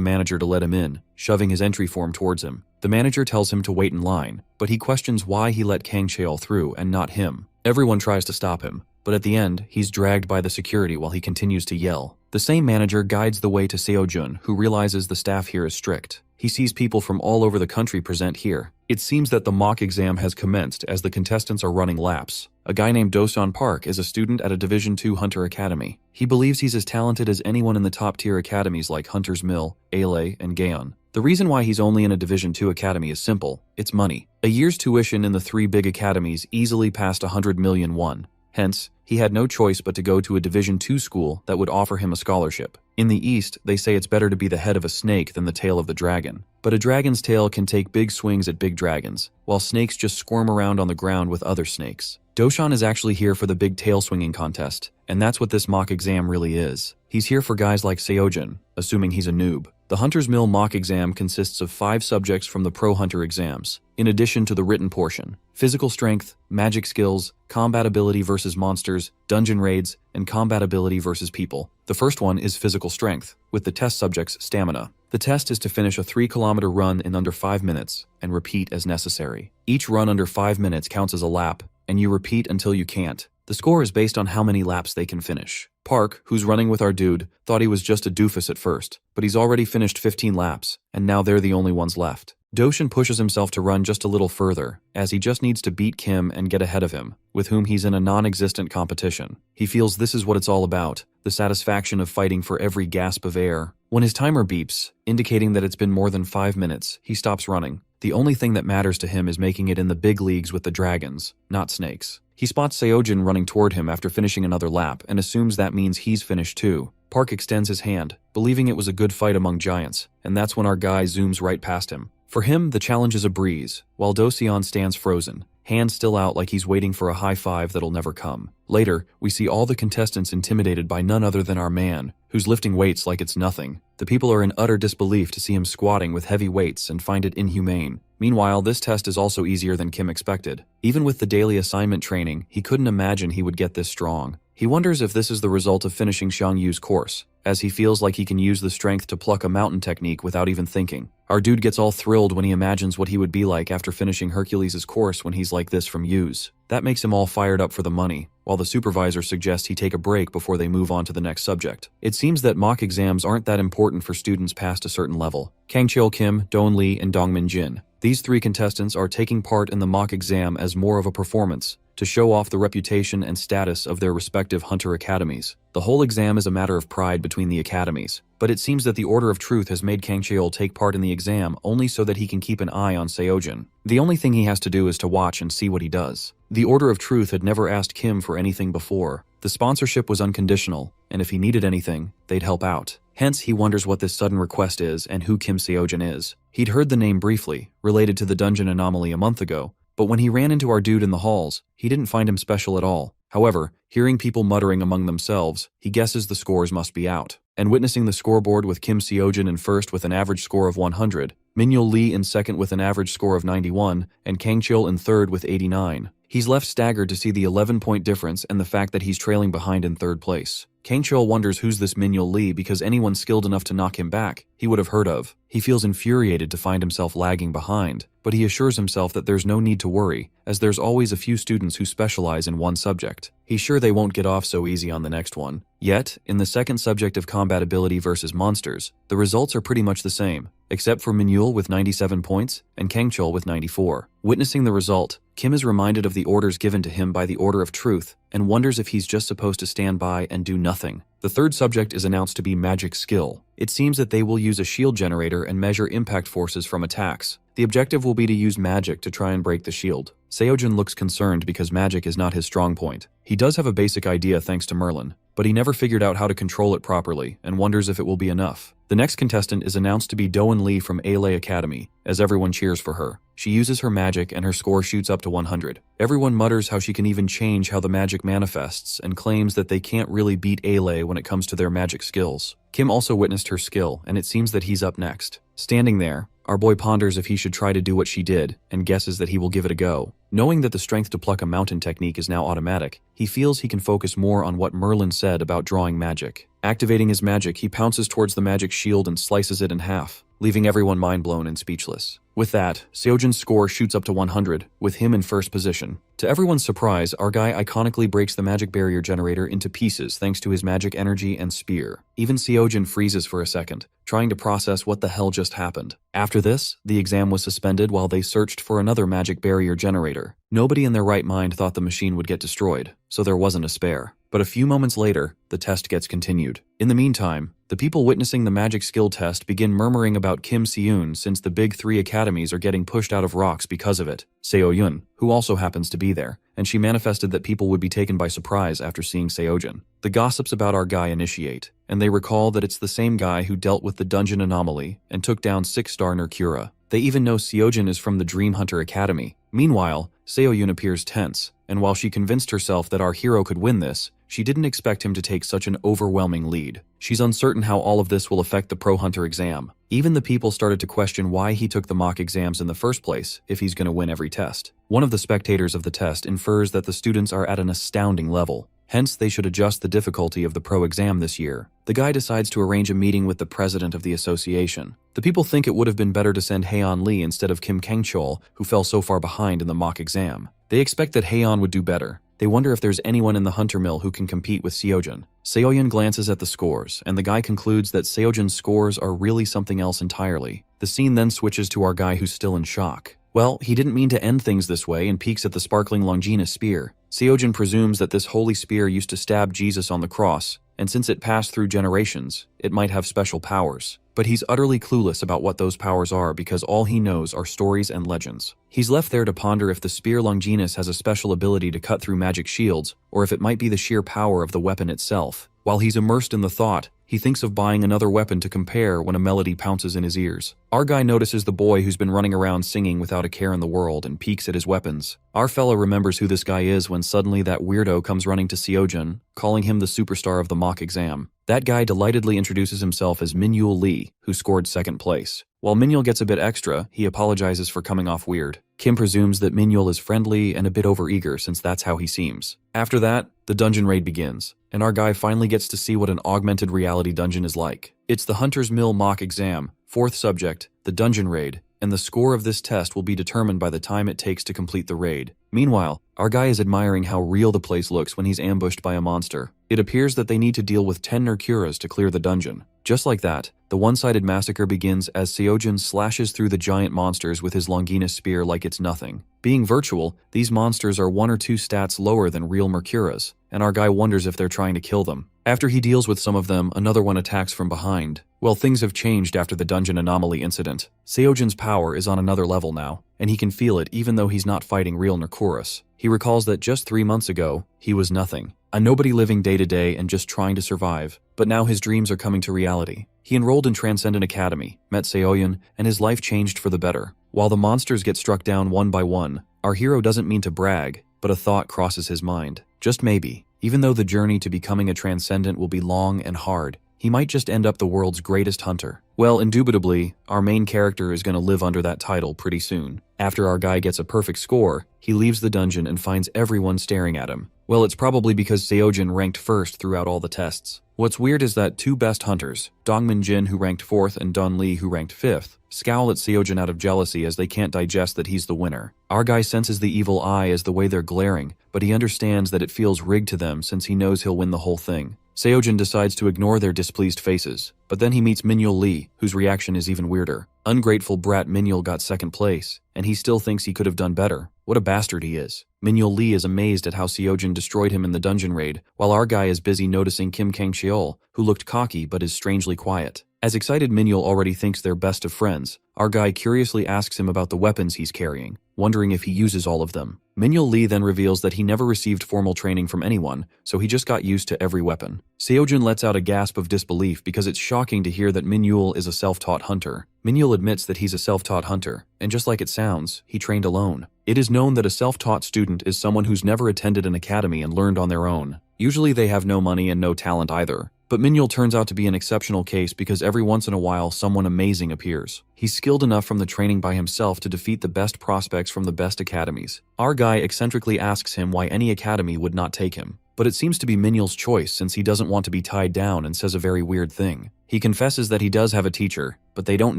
manager to let him in, shoving his entry form towards him. The manager tells him to wait in line, but he questions why he let Kang Cheol through and not him. Everyone tries to stop him, but at the end, he's dragged by the security while he continues to yell. The same manager guides the way to Seojun, who realizes the staff here is strict. He sees people from all over the country present here. It seems that the mock exam has commenced as the contestants are running laps. A guy named Dosan Park is a student at a Division 2 Hunter Academy. He believes he's as talented as anyone in the top-tier academies like Hunter's Mill, Ale, and Gaeon. The reason why he's only in a Division 2 academy is simple. It's money. A year's tuition in the 3 big academies easily passed 100 million won. Hence, he had no choice but to go to a Division 2 school that would offer him a scholarship. In the East, they say it's better to be the head of a snake than the tail of the dragon. But a dragon's tail can take big swings at big dragons, while snakes just squirm around on the ground with other snakes. Doshan is actually here for the big tail swinging contest, and that's what this mock exam really is. He's here for guys like Seojin, assuming he's a noob. The Hunter's Mill mock exam consists of 5 subjects from the Pro Hunter exams, in addition to the written portion: physical strength, magic skills, combat ability versus monsters, dungeon raids, and combat ability versus people. The first one is physical strength, with the test subject's stamina. The test is to finish a 3-kilometer run in under 5 minutes, and repeat as necessary. Each run under 5 minutes counts as a lap, and you repeat until you can't. The score is based on how many laps they can finish. Park, who's running with our dude, thought he was just a doofus at first, but he's already finished 15 laps, and now they're the only ones left. Doshin pushes himself to run just a little further, as he just needs to beat Kim and get ahead of him, with whom he's in a non-existent competition. He feels this is what it's all about, the satisfaction of fighting for every gasp of air. When his timer beeps, indicating that it's been more than 5 minutes, he stops running. The only thing that matters to him is making it in the big leagues with the dragons, not snakes. He spots Seojin running toward him after finishing another lap and assumes that means he's finished too. Park extends his hand, believing it was a good fight among giants, and that's when our guy zooms right past him. For him, the challenge is a breeze, while Dosion stands frozen, hand still out like he's waiting for a high five that'll never come. Later, we see all the contestants intimidated by none other than our man, who's lifting weights like it's nothing. The people are in utter disbelief to see him squatting with heavy weights and find it inhumane. Meanwhile, this test is also easier than Kim expected. Even with the daily assignment training, he couldn't imagine he would get this strong. He wonders if this is the result of finishing Xiang Yu's course, as he feels like he can use the strength to pluck a mountain technique without even thinking. Our dude gets all thrilled when he imagines what he would be like after finishing Hercules' course when he's like this from Yu's. That makes him all fired up for the money, while the supervisor suggests he take a break before they move on to the next subject. It seems that mock exams aren't that important for students past a certain level. Kang Cheol Kim, Don Lee, and Dongmin Jin. These 3 contestants are taking part in the mock exam as more of a performance, to show off the reputation and status of their respective hunter academies. The whole exam is a matter of pride between the academies, but it seems that the Order of Truth has made Kang Cheol take part in the exam only so that he can keep an eye on Seojin. The only thing he has to do is to watch and see what he does. The Order of Truth had never asked Kim for anything before. The sponsorship was unconditional, and if he needed anything, they'd help out. Hence, he wonders what this sudden request is and who Kim Seojin is. He'd heard the name briefly, related to the dungeon anomaly a month ago, but when he ran into our dude in the halls, he didn't find him special at all. However, hearing people muttering among themselves, he guesses the scores must be out. And witnessing the scoreboard with Kim Seojin in first with an average score of 100, Minhyul Lee in second with an average score of 91, and Kang Cheol in third with 89. He's left staggered to see the 11-point difference and the fact that he's trailing behind in third place. Kang Cheol wonders who's this Minhyul Lee because anyone skilled enough to knock him back, he would have heard of. He feels infuriated to find himself lagging behind, but he assures himself that there's no need to worry, as there's always a few students who specialize in one subject. He's sure they won't get off so easy on the next one. Yet, in the second subject of combat ability versus monsters, the results are pretty much the same, except for Minhyul with 97 points and Kang Cheol with 94. Witnessing the result, Kim is reminded of the orders given to him by the Order of Truth and wonders if he's just supposed to stand by and do nothing. The third subject is announced to be magic skill. It seems that they will use a shield generator and measure impact forces from attacks. The objective will be to use magic to try and break the shield. Seojin looks concerned because magic is not his strong point. He does have a basic idea thanks to Merlin, but he never figured out how to control it properly and wonders if it will be enough. The next contestant is announced to be Doan Lee from Ailei Academy, as everyone cheers for her. She uses her magic and her score shoots up to 100. Everyone mutters how she can even change how the magic manifests and claims that they can't really beat Ailei when it comes to their magic skills. Kim also witnessed her skill, and it seems that he's up next. Standing there, our boy ponders if he should try to do what she did, and guesses that he will give it a go. Knowing that the strength to pluck a mountain technique is now automatic, he feels he can focus more on what Merlin said about drawing magic. Activating his magic, he pounces towards the magic shield and slices it in half, leaving everyone mind-blown and speechless. With that, Seojin's score shoots up to 100, with him in first position. To everyone's surprise, our guy iconically breaks the magic barrier generator into pieces thanks to his magic energy and spear. Even Seojin freezes for a second, trying to process what the hell just happened. After this, the exam was suspended while they searched for another magic barrier generator. Nobody in their right mind thought the machine would get destroyed, so there wasn't a spare. But a few moments later, the test gets continued. In the meantime, the people witnessing the magic skill test begin murmuring about Kim Seun since the big 3 academies are getting pushed out of rocks because of it. Seo-yun, who also happens to be there, and she manifested that people would be taken by surprise after seeing Seojin. The gossips about our guy initiate, and they recall that it's the same guy who dealt with the dungeon anomaly and took down 6-star Nerkura. They even know Seojin is from the Dream Hunter Academy. Meanwhile, Seo-yun appears tense, and while she convinced herself that our hero could win this, she didn't expect him to take such an overwhelming lead. She's uncertain how all of this will affect the Pro Hunter exam. Even the people started to question why he took the mock exams in the first place if he's going to win every test. One of the spectators of the test infers that the students are at an astounding level. Hence, they should adjust the difficulty of the pro exam this year. The guy decides to arrange a meeting with the president of the association. The people think it would have been better to send Haeon Lee instead of Kim Kang-chol, who fell so far behind in the mock exam. They expect that Haeon would do better. They wonder if there's anyone in the Hunter Mill who can compete with Seojin. Seoyun glances at the scores, and the guy concludes that Seojin's scores are really something else entirely. The scene then switches to our guy who's still in shock. Well, he didn't mean to end things this way and peeks at the sparkling Longinus spear. Seojin presumes that this holy spear used to stab Jesus on the cross, and since it passed through generations, it might have special powers. But he's utterly clueless about what those powers are because all he knows are stories and legends. He's left there to ponder if the spear Longinus has a special ability to cut through magic shields, or if it might be the sheer power of the weapon itself. While he's immersed in the thought, he thinks of buying another weapon to compare when a melody pounces in his ears. Our guy notices the boy who's been running around singing without a care in the world and peeks at his weapons. Our fella remembers who this guy is when suddenly that weirdo comes running to Seojin, calling him the superstar of the mock exam. That guy delightedly introduces himself as Minhyul Lee, who scored second place. While Minhyul gets a bit extra, he apologizes for coming off weird. Kim presumes that Minhyul is friendly and a bit overeager since that's how he seems. After that, the dungeon raid begins, and our guy finally gets to see what an augmented reality dungeon is like. It's the Hunter's Mill mock exam, 4th subject, the dungeon raid, and the score of this test will be determined by the time it takes to complete the raid. Meanwhile, our guy is admiring how real the place looks when he's ambushed by a monster. It appears that they need to deal with 10 Nercuras to clear the dungeon. Just like that, the one-sided massacre begins as Seojin slashes through the giant monsters with his Longinus spear like it's nothing. Being virtual, these monsters are 1 or 2 stats lower than real Mercuras, and our guy wonders if they're trying to kill them. After he deals with some of them, another one attacks from behind. Well, things have changed after the dungeon anomaly incident. Seojin's power is on another level now, and he can feel it even though he's not fighting real Nercuras. He recalls that just 3 months ago, he was nothing. A nobody living day to day and just trying to survive. But now his dreams are coming to reality. He enrolled in Transcendent Academy, met Seoyun, and his life changed for the better. While the monsters get struck down one by one, our hero doesn't mean to brag, but a thought crosses his mind. Just maybe, even though the journey to becoming a Transcendent will be long and hard, he might just end up the world's greatest hunter. Well, indubitably, our main character is going to live under that title pretty soon. After our guy gets a perfect score, he leaves the dungeon and finds everyone staring at him. Well, it's probably because Seojin ranked first throughout all the tests. What's weird is that 2 best hunters, Dongmin Jin who ranked 4th and Don Lee who ranked 5th, scowl at Seojin out of jealousy as they can't digest that he's the winner. Our guy senses the evil eye as the way they're glaring, but he understands that it feels rigged to them since he knows he'll win the whole thing. Seojin decides to ignore their displeased faces, but then he meets Minhyul Lee, whose reaction is even weirder. Ungrateful brat Minhyul got 2nd place, and he still thinks he could have done better. What a bastard he is. Minhyul Lee is amazed at how Seojin destroyed him in the dungeon raid, while our guy is busy noticing Kim Kang-cheol, who looked cocky but is strangely quiet. As excited Minhyul already thinks they're best of friends, our guy curiously asks him about the weapons he's carrying, wondering if he uses all of them. Minhyul Lee then reveals that he never received formal training from anyone, so he just got used to every weapon. Seojin lets out a gasp of disbelief because it's shocking to hear that Minhyul is a self-taught hunter. Minhyul admits that he's a self-taught hunter, and just like it sounds, he trained alone. It is known that a self-taught student is someone who's never attended an academy and learned on their own. Usually they have no money and no talent either. But Minhyul turns out to be an exceptional case because every once in a while someone amazing appears. He's skilled enough from the training by himself to defeat the best prospects from the best academies. Our guy eccentrically asks him why any academy would not take him. But it seems to be Minhyul's choice since he doesn't want to be tied down and says a very weird thing. He confesses that he does have a teacher, but they don't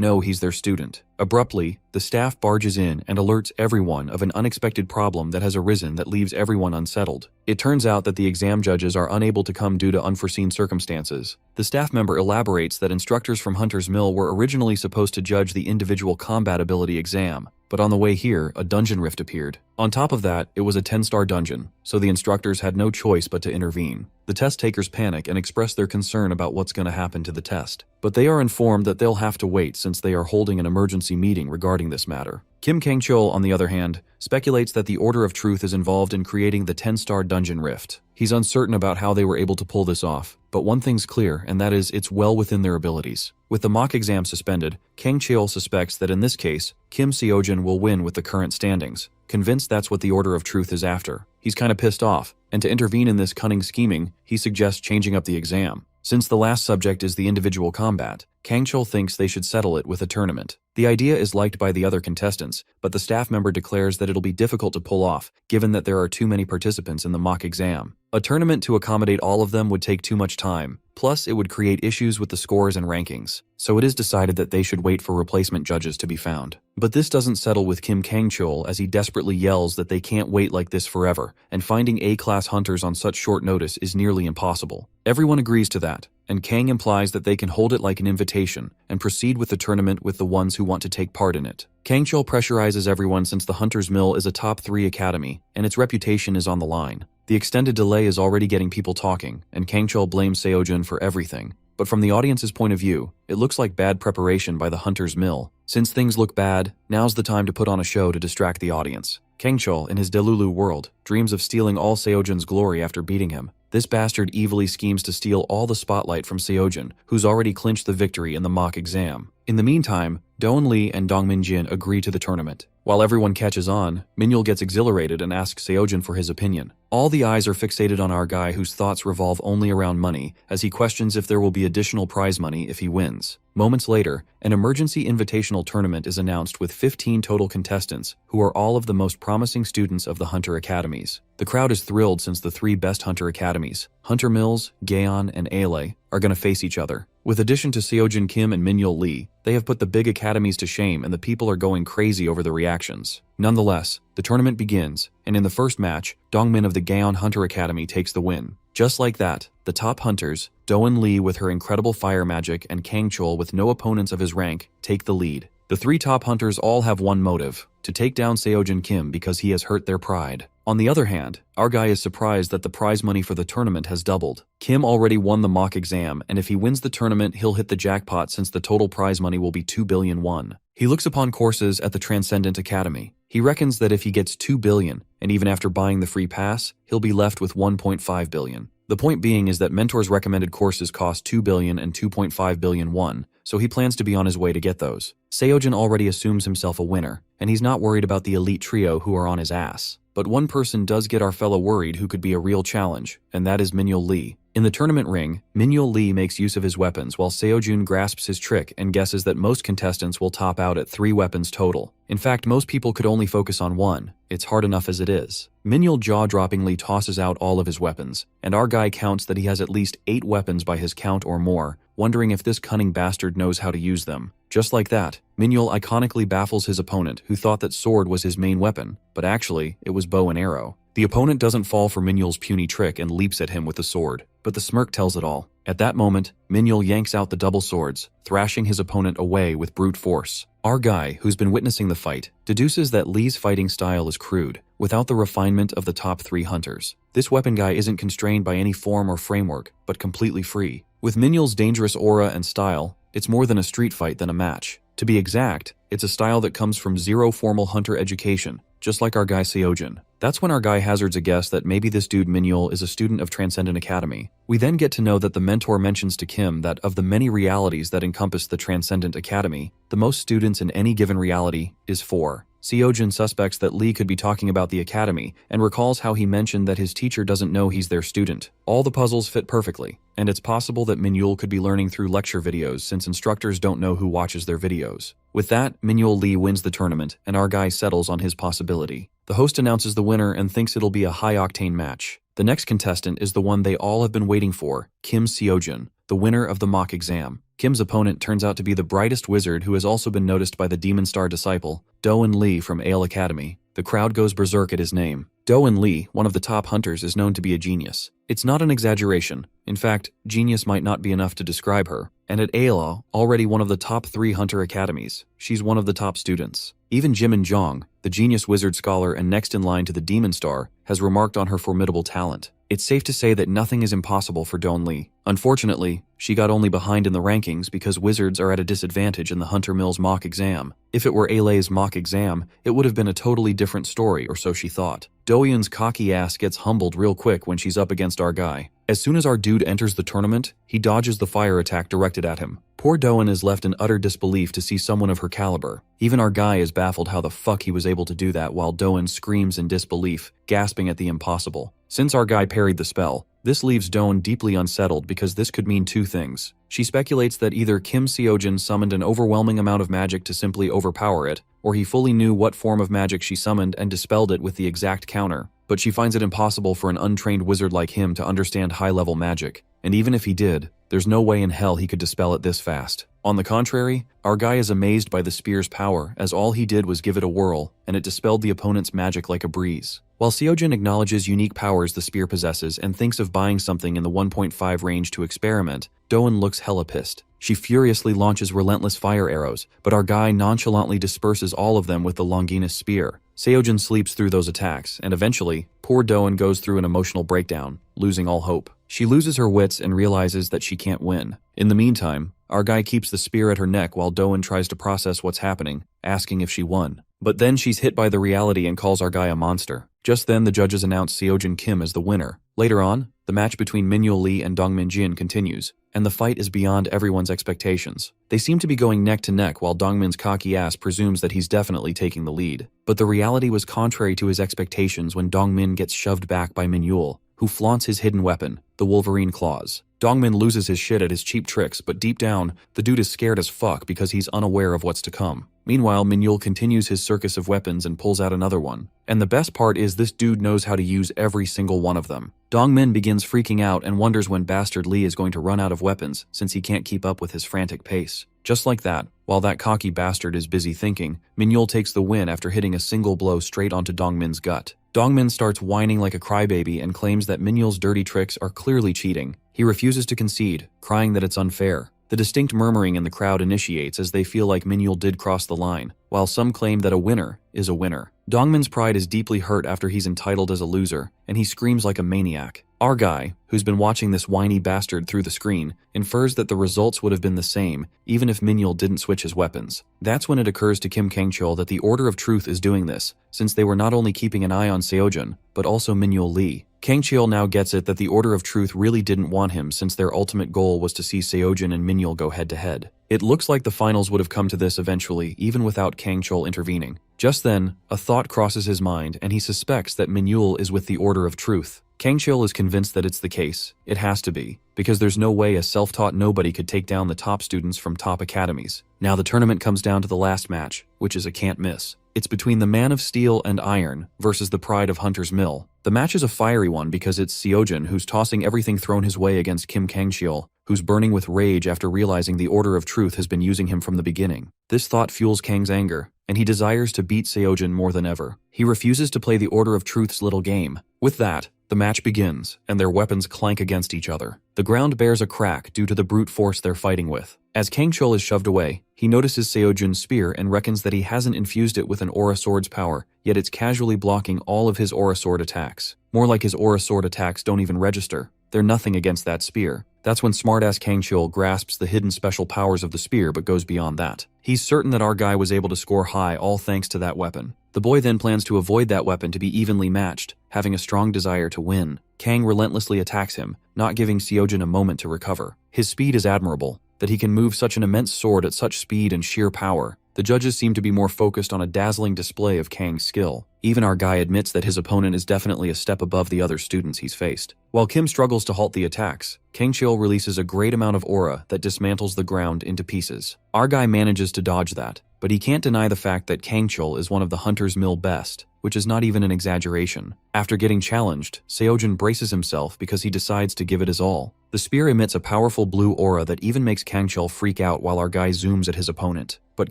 know he's their student. Abruptly, the staff barges in and alerts everyone of an unexpected problem that has arisen that leaves everyone unsettled. It turns out that the exam judges are unable to come due to unforeseen circumstances. The staff member elaborates that instructors from Hunter's Mill were originally supposed to judge the individual combat ability exam, but on the way here, a dungeon rift appeared. On top of that, it was a 10-star dungeon, so the instructors had no choice but to intervene. The test takers panic and express their concern about what's going to happen to the test. But they are informed that they'll have to wait since they are holding an emergency meeting regarding this matter. Kim Kang-cheol, on the other hand, speculates that the Order of Truth is involved in creating the 10-star dungeon rift. He's uncertain about how they were able to pull this off, but one thing's clear, and that is it's well within their abilities. With the mock exam suspended, Kang-cheol suspects that in this case, Kim Seojin will win with the current standings, convinced that's what the Order of Truth is after. He's kinda pissed off, and to intervene in this cunning scheming, he suggests changing up the exam. Since the last subject is the individual combat, Kang-cheol thinks they should settle it with a tournament. The idea is liked by the other contestants, but the staff member declares that it'll be difficult to pull off, given that there are too many participants in the mock exam. A tournament to accommodate all of them would take too much time, plus it would create issues with the scores and rankings, so it is decided that they should wait for replacement judges to be found. But this doesn't settle with Kim Kang-cheol as he desperately yells that they can't wait like this forever, and finding A-class hunters on such short notice is nearly impossible. Everyone agrees to that, and Kang implies that they can hold it like an invitation and proceed with the tournament with the ones who want to take part in it. Kangchul pressurizes everyone since the Hunter's Mill is a top 3 academy, and its reputation is on the line. The extended delay is already getting people talking, and Kangchul blames Seojun for everything. But from the audience's point of view, it looks like bad preparation by the Hunter's Mill. Since things look bad, now's the time to put on a show to distract the audience. Kangchul, in his Delulu world, dreams of stealing all Seojun's glory after beating him. This bastard evilly schemes to steal all the spotlight from Seojun, who's already clinched the victory in the mock exam. In the meantime, Doan Lee and Dong Min-jin agree to the tournament. While everyone catches on, Min-yul gets exhilarated and asks Seojun for his opinion. All the eyes are fixated on our guy whose thoughts revolve only around money, as he questions if there will be additional prize money if he wins. Moments later, an emergency invitational tournament is announced with 15 total contestants, who are all of the most promising students of the Hunter Academies. The crowd is thrilled since the 3 best Hunter Academies, Hunter Mills, Gaon, and Ale, are going to face each other. With addition to Seojun Kim and Min-yul Lee, they have put the big academies to shame and the people are going crazy over the reactions. Nonetheless, the tournament begins, and in the first match, Dongmin of the Gaon Hunter Academy takes the win. Just like that, the top hunters, Doan Lee with her incredible fire magic and Kangchul with no opponents of his rank, take the lead. The 3 top hunters all have one motive: to take down Seojun Kim because he has hurt their pride. On the other hand, our guy is surprised that the prize money for the tournament has doubled. Kim already won the mock exam, and if he wins the tournament, he'll hit the jackpot since the total prize money will be 2 billion won. He looks upon courses at the Transcendent Academy. He reckons that if he gets 2 billion, and even after buying the free pass, he'll be left with 1.5 billion. The point being is that mentors' recommended courses cost 2 billion and 2.5 billion won, so he plans to be on his way to get those. Seojun already assumes himself a winner, and he's not worried about the elite trio who are on his ass. But one person does get our fellow worried who could be a real challenge, and that is Min-yul Lee. In the tournament ring, Min-yul Lee makes use of his weapons while Seojun grasps his trick and guesses that most contestants will top out at 3 weapons total. In fact, most people could only focus on one. It's hard enough as it is. Min-yul jaw-droppingly tosses out all of his weapons, and our guy counts that he has at least 8 weapons by his count or more, wondering if this cunning bastard knows how to use them. Just like that, Min-yul iconically baffles his opponent, who thought that sword was his main weapon, but actually, it was bow and arrow. The opponent doesn't fall for Min-yul's puny trick and leaps at him with the sword, but the smirk tells it all. At that moment, Min-yul yanks out the double swords, thrashing his opponent away with brute force. Our guy, who's been witnessing the fight, deduces that Lee's fighting style is crude, without the refinement of the top 3 hunters. This weapon guy isn't constrained by any form or framework, but completely free. With Min-yul's dangerous aura and style, it's more than a street fight than a match. To be exact, it's a style that comes from 0 formal hunter education, just like our guy Seojun. That's when our guy hazards a guess that maybe this dude Min-yul is a student of Transcendent Academy. We then get to know that the mentor mentions to Kim that of the many realities that encompass the Transcendent Academy, the most students in any given reality is 4. Seojun suspects that Lee could be talking about the academy and recalls how he mentioned that his teacher doesn't know he's their student. All the puzzles fit perfectly, and it's possible that Min-yul could be learning through lecture videos since instructors don't know who watches their videos. With that, Min-yul Lee wins the tournament, and our guy settles on his possibility. The host announces the winner and thinks it'll be a high-octane match. The next contestant is the one they all have been waiting for, Kim Seojun, the winner of the mock exam. Kim's opponent turns out to be the brightest wizard who has also been noticed by the Demon Star disciple, Doan Lee from Ale Academy. The crowd goes berserk at his name. Doan Lee, one of the top hunters, is known to be a genius. It's not an exaggeration. In fact, genius might not be enough to describe her. And at Ale, already one of the top 3 hunter academies, she's one of the top students. Even Jimin Jong, the genius wizard scholar and next in line to the Demon Star, has remarked on her formidable talent. It's safe to say that nothing is impossible for Doan Lee. Unfortunately, she got only behind in the rankings because wizards are at a disadvantage in the Hunter Mills mock exam. If it were Ale's mock exam, it would have been a totally different story, or so she thought. Doyun's cocky ass gets humbled real quick when she's up against our guy. As soon as our dude enters the tournament, he dodges the fire attack directed at him. Poor Doan is left in utter disbelief to see someone of her caliber. Even our guy is baffled how the fuck he was able to do that while Doan screams in disbelief, gasping at the impossible. Since our guy parried the spell, this leaves Doan deeply unsettled because this could mean 2 things. She speculates that either Kim Seojun summoned an overwhelming amount of magic to simply overpower it, or he fully knew what form of magic she summoned and dispelled it with the exact counter. But she finds it impossible for an untrained wizard like him to understand high-level magic. And even if he did, there's no way in hell he could dispel it this fast. On the contrary, our guy is amazed by the spear's power, as all he did was give it a whirl, and it dispelled the opponent's magic like a breeze. While Seojun acknowledges unique powers the spear possesses and thinks of buying something in the 1.5 range to experiment, Doan looks hella pissed. She furiously launches relentless fire arrows, but our guy nonchalantly disperses all of them with the Longinus spear. Seojin sleeps through those attacks, and eventually, poor Doan goes through an emotional breakdown, losing all hope. She loses her wits and realizes that she can't win. In the meantime, our guy keeps the spear at her neck while Doan tries to process what's happening, asking if she won. But then she's hit by the reality and calls our guy a monster. Just then, the judges announce Seojin Kim as the winner. Later on, the match between Minhyul Lee and Dongmin Jin continues, and the fight is beyond everyone's expectations. They seem to be going neck to neck while Dongmin's cocky ass presumes that he's definitely taking the lead. But the reality was contrary to his expectations when Dongmin gets shoved back by Minhyul, who flaunts his hidden weapon, the Wolverine claws. Dongmin loses his shit at his cheap tricks, but deep down, the dude is scared as fuck because he's unaware of what's to come. Meanwhile, Minhyul continues his circus of weapons and pulls out another one. And the best part is this dude knows how to use every single one of them. Dongmin begins freaking out and wonders when Bastard Lee is going to run out of weapons since he can't keep up with his frantic pace. Just like that, while that cocky bastard is busy thinking, Minhyul takes the win after hitting a single blow straight onto Dongmin's gut. Dongmin starts whining like a crybaby and claims that Minhyul's dirty tricks are clearly cheating. He refuses to concede, crying that it's unfair. The distinct murmuring in the crowd initiates as they feel like Minhyul did cross the line, while some claim that a winner is a winner. Dongmin's pride is deeply hurt after he's entitled as a loser, and he screams like a maniac. Our guy, who's been watching this whiny bastard through the screen, infers that the results would have been the same even if Minhyul didn't switch his weapons. That's when it occurs to Kim Kangchul that the Order of Truth is doing this, since they were not only keeping an eye on Seojin, but also Minhyul Lee. Kangchul now gets it that the Order of Truth really didn't want him since their ultimate goal was to see Seojin and Minhyul go head-to-head. It looks like the finals would have come to this eventually, even without Kangchul intervening. Just then, a thought crosses his mind and he suspects that Minhyul is with the Order of Truth. Kangchul is convinced that it's the case. It has to be, because there's no way a self-taught nobody could take down the top students from top academies. Now the tournament comes down to the last match, which is a can't miss. It's between the Man of Steel and Iron versus the Pride of Hunter's Mill. The match is a fiery one because it's Seojin who's tossing everything thrown his way against Kim Kangchul, who's burning with rage after realizing the Order of Truth has been using him from the beginning. This thought fuels Kang's anger, and he desires to beat Seojin more than ever. He refuses to play the Order of Truth's little game. With that, the match begins, and their weapons clank against each other. The ground bears a crack due to the brute force they're fighting with. As Kangchul is shoved away, he notices Seojin's spear and reckons that he hasn't infused it with an Aura Sword's power, yet it's casually blocking all of his Aura Sword attacks. More like his Aura Sword attacks don't even register. They're nothing against that spear. That's when smartass Kangchul grasps the hidden special powers of the spear but goes beyond that. He's certain that our guy was able to score high all thanks to that weapon. The boy then plans to avoid that weapon to be evenly matched, having a strong desire to win. Kang relentlessly attacks him, not giving Seojin a moment to recover. His speed is admirable, that he can move such an immense sword at such speed and sheer power. The judges seem to be more focused on a dazzling display of Kang's skill. Even our guy admits that his opponent is definitely a step above the other students he's faced. While Kim struggles to halt the attacks, Kangchul releases a great amount of aura that dismantles the ground into pieces. Our guy manages to dodge that, but he can't deny the fact that Kangchul is one of the Hunter's Mill best, which is not even an exaggeration. After getting challenged, Seojin braces himself because he decides to give it his all. The spear emits a powerful blue aura that even makes Kangchul freak out while our guy zooms at his opponent. But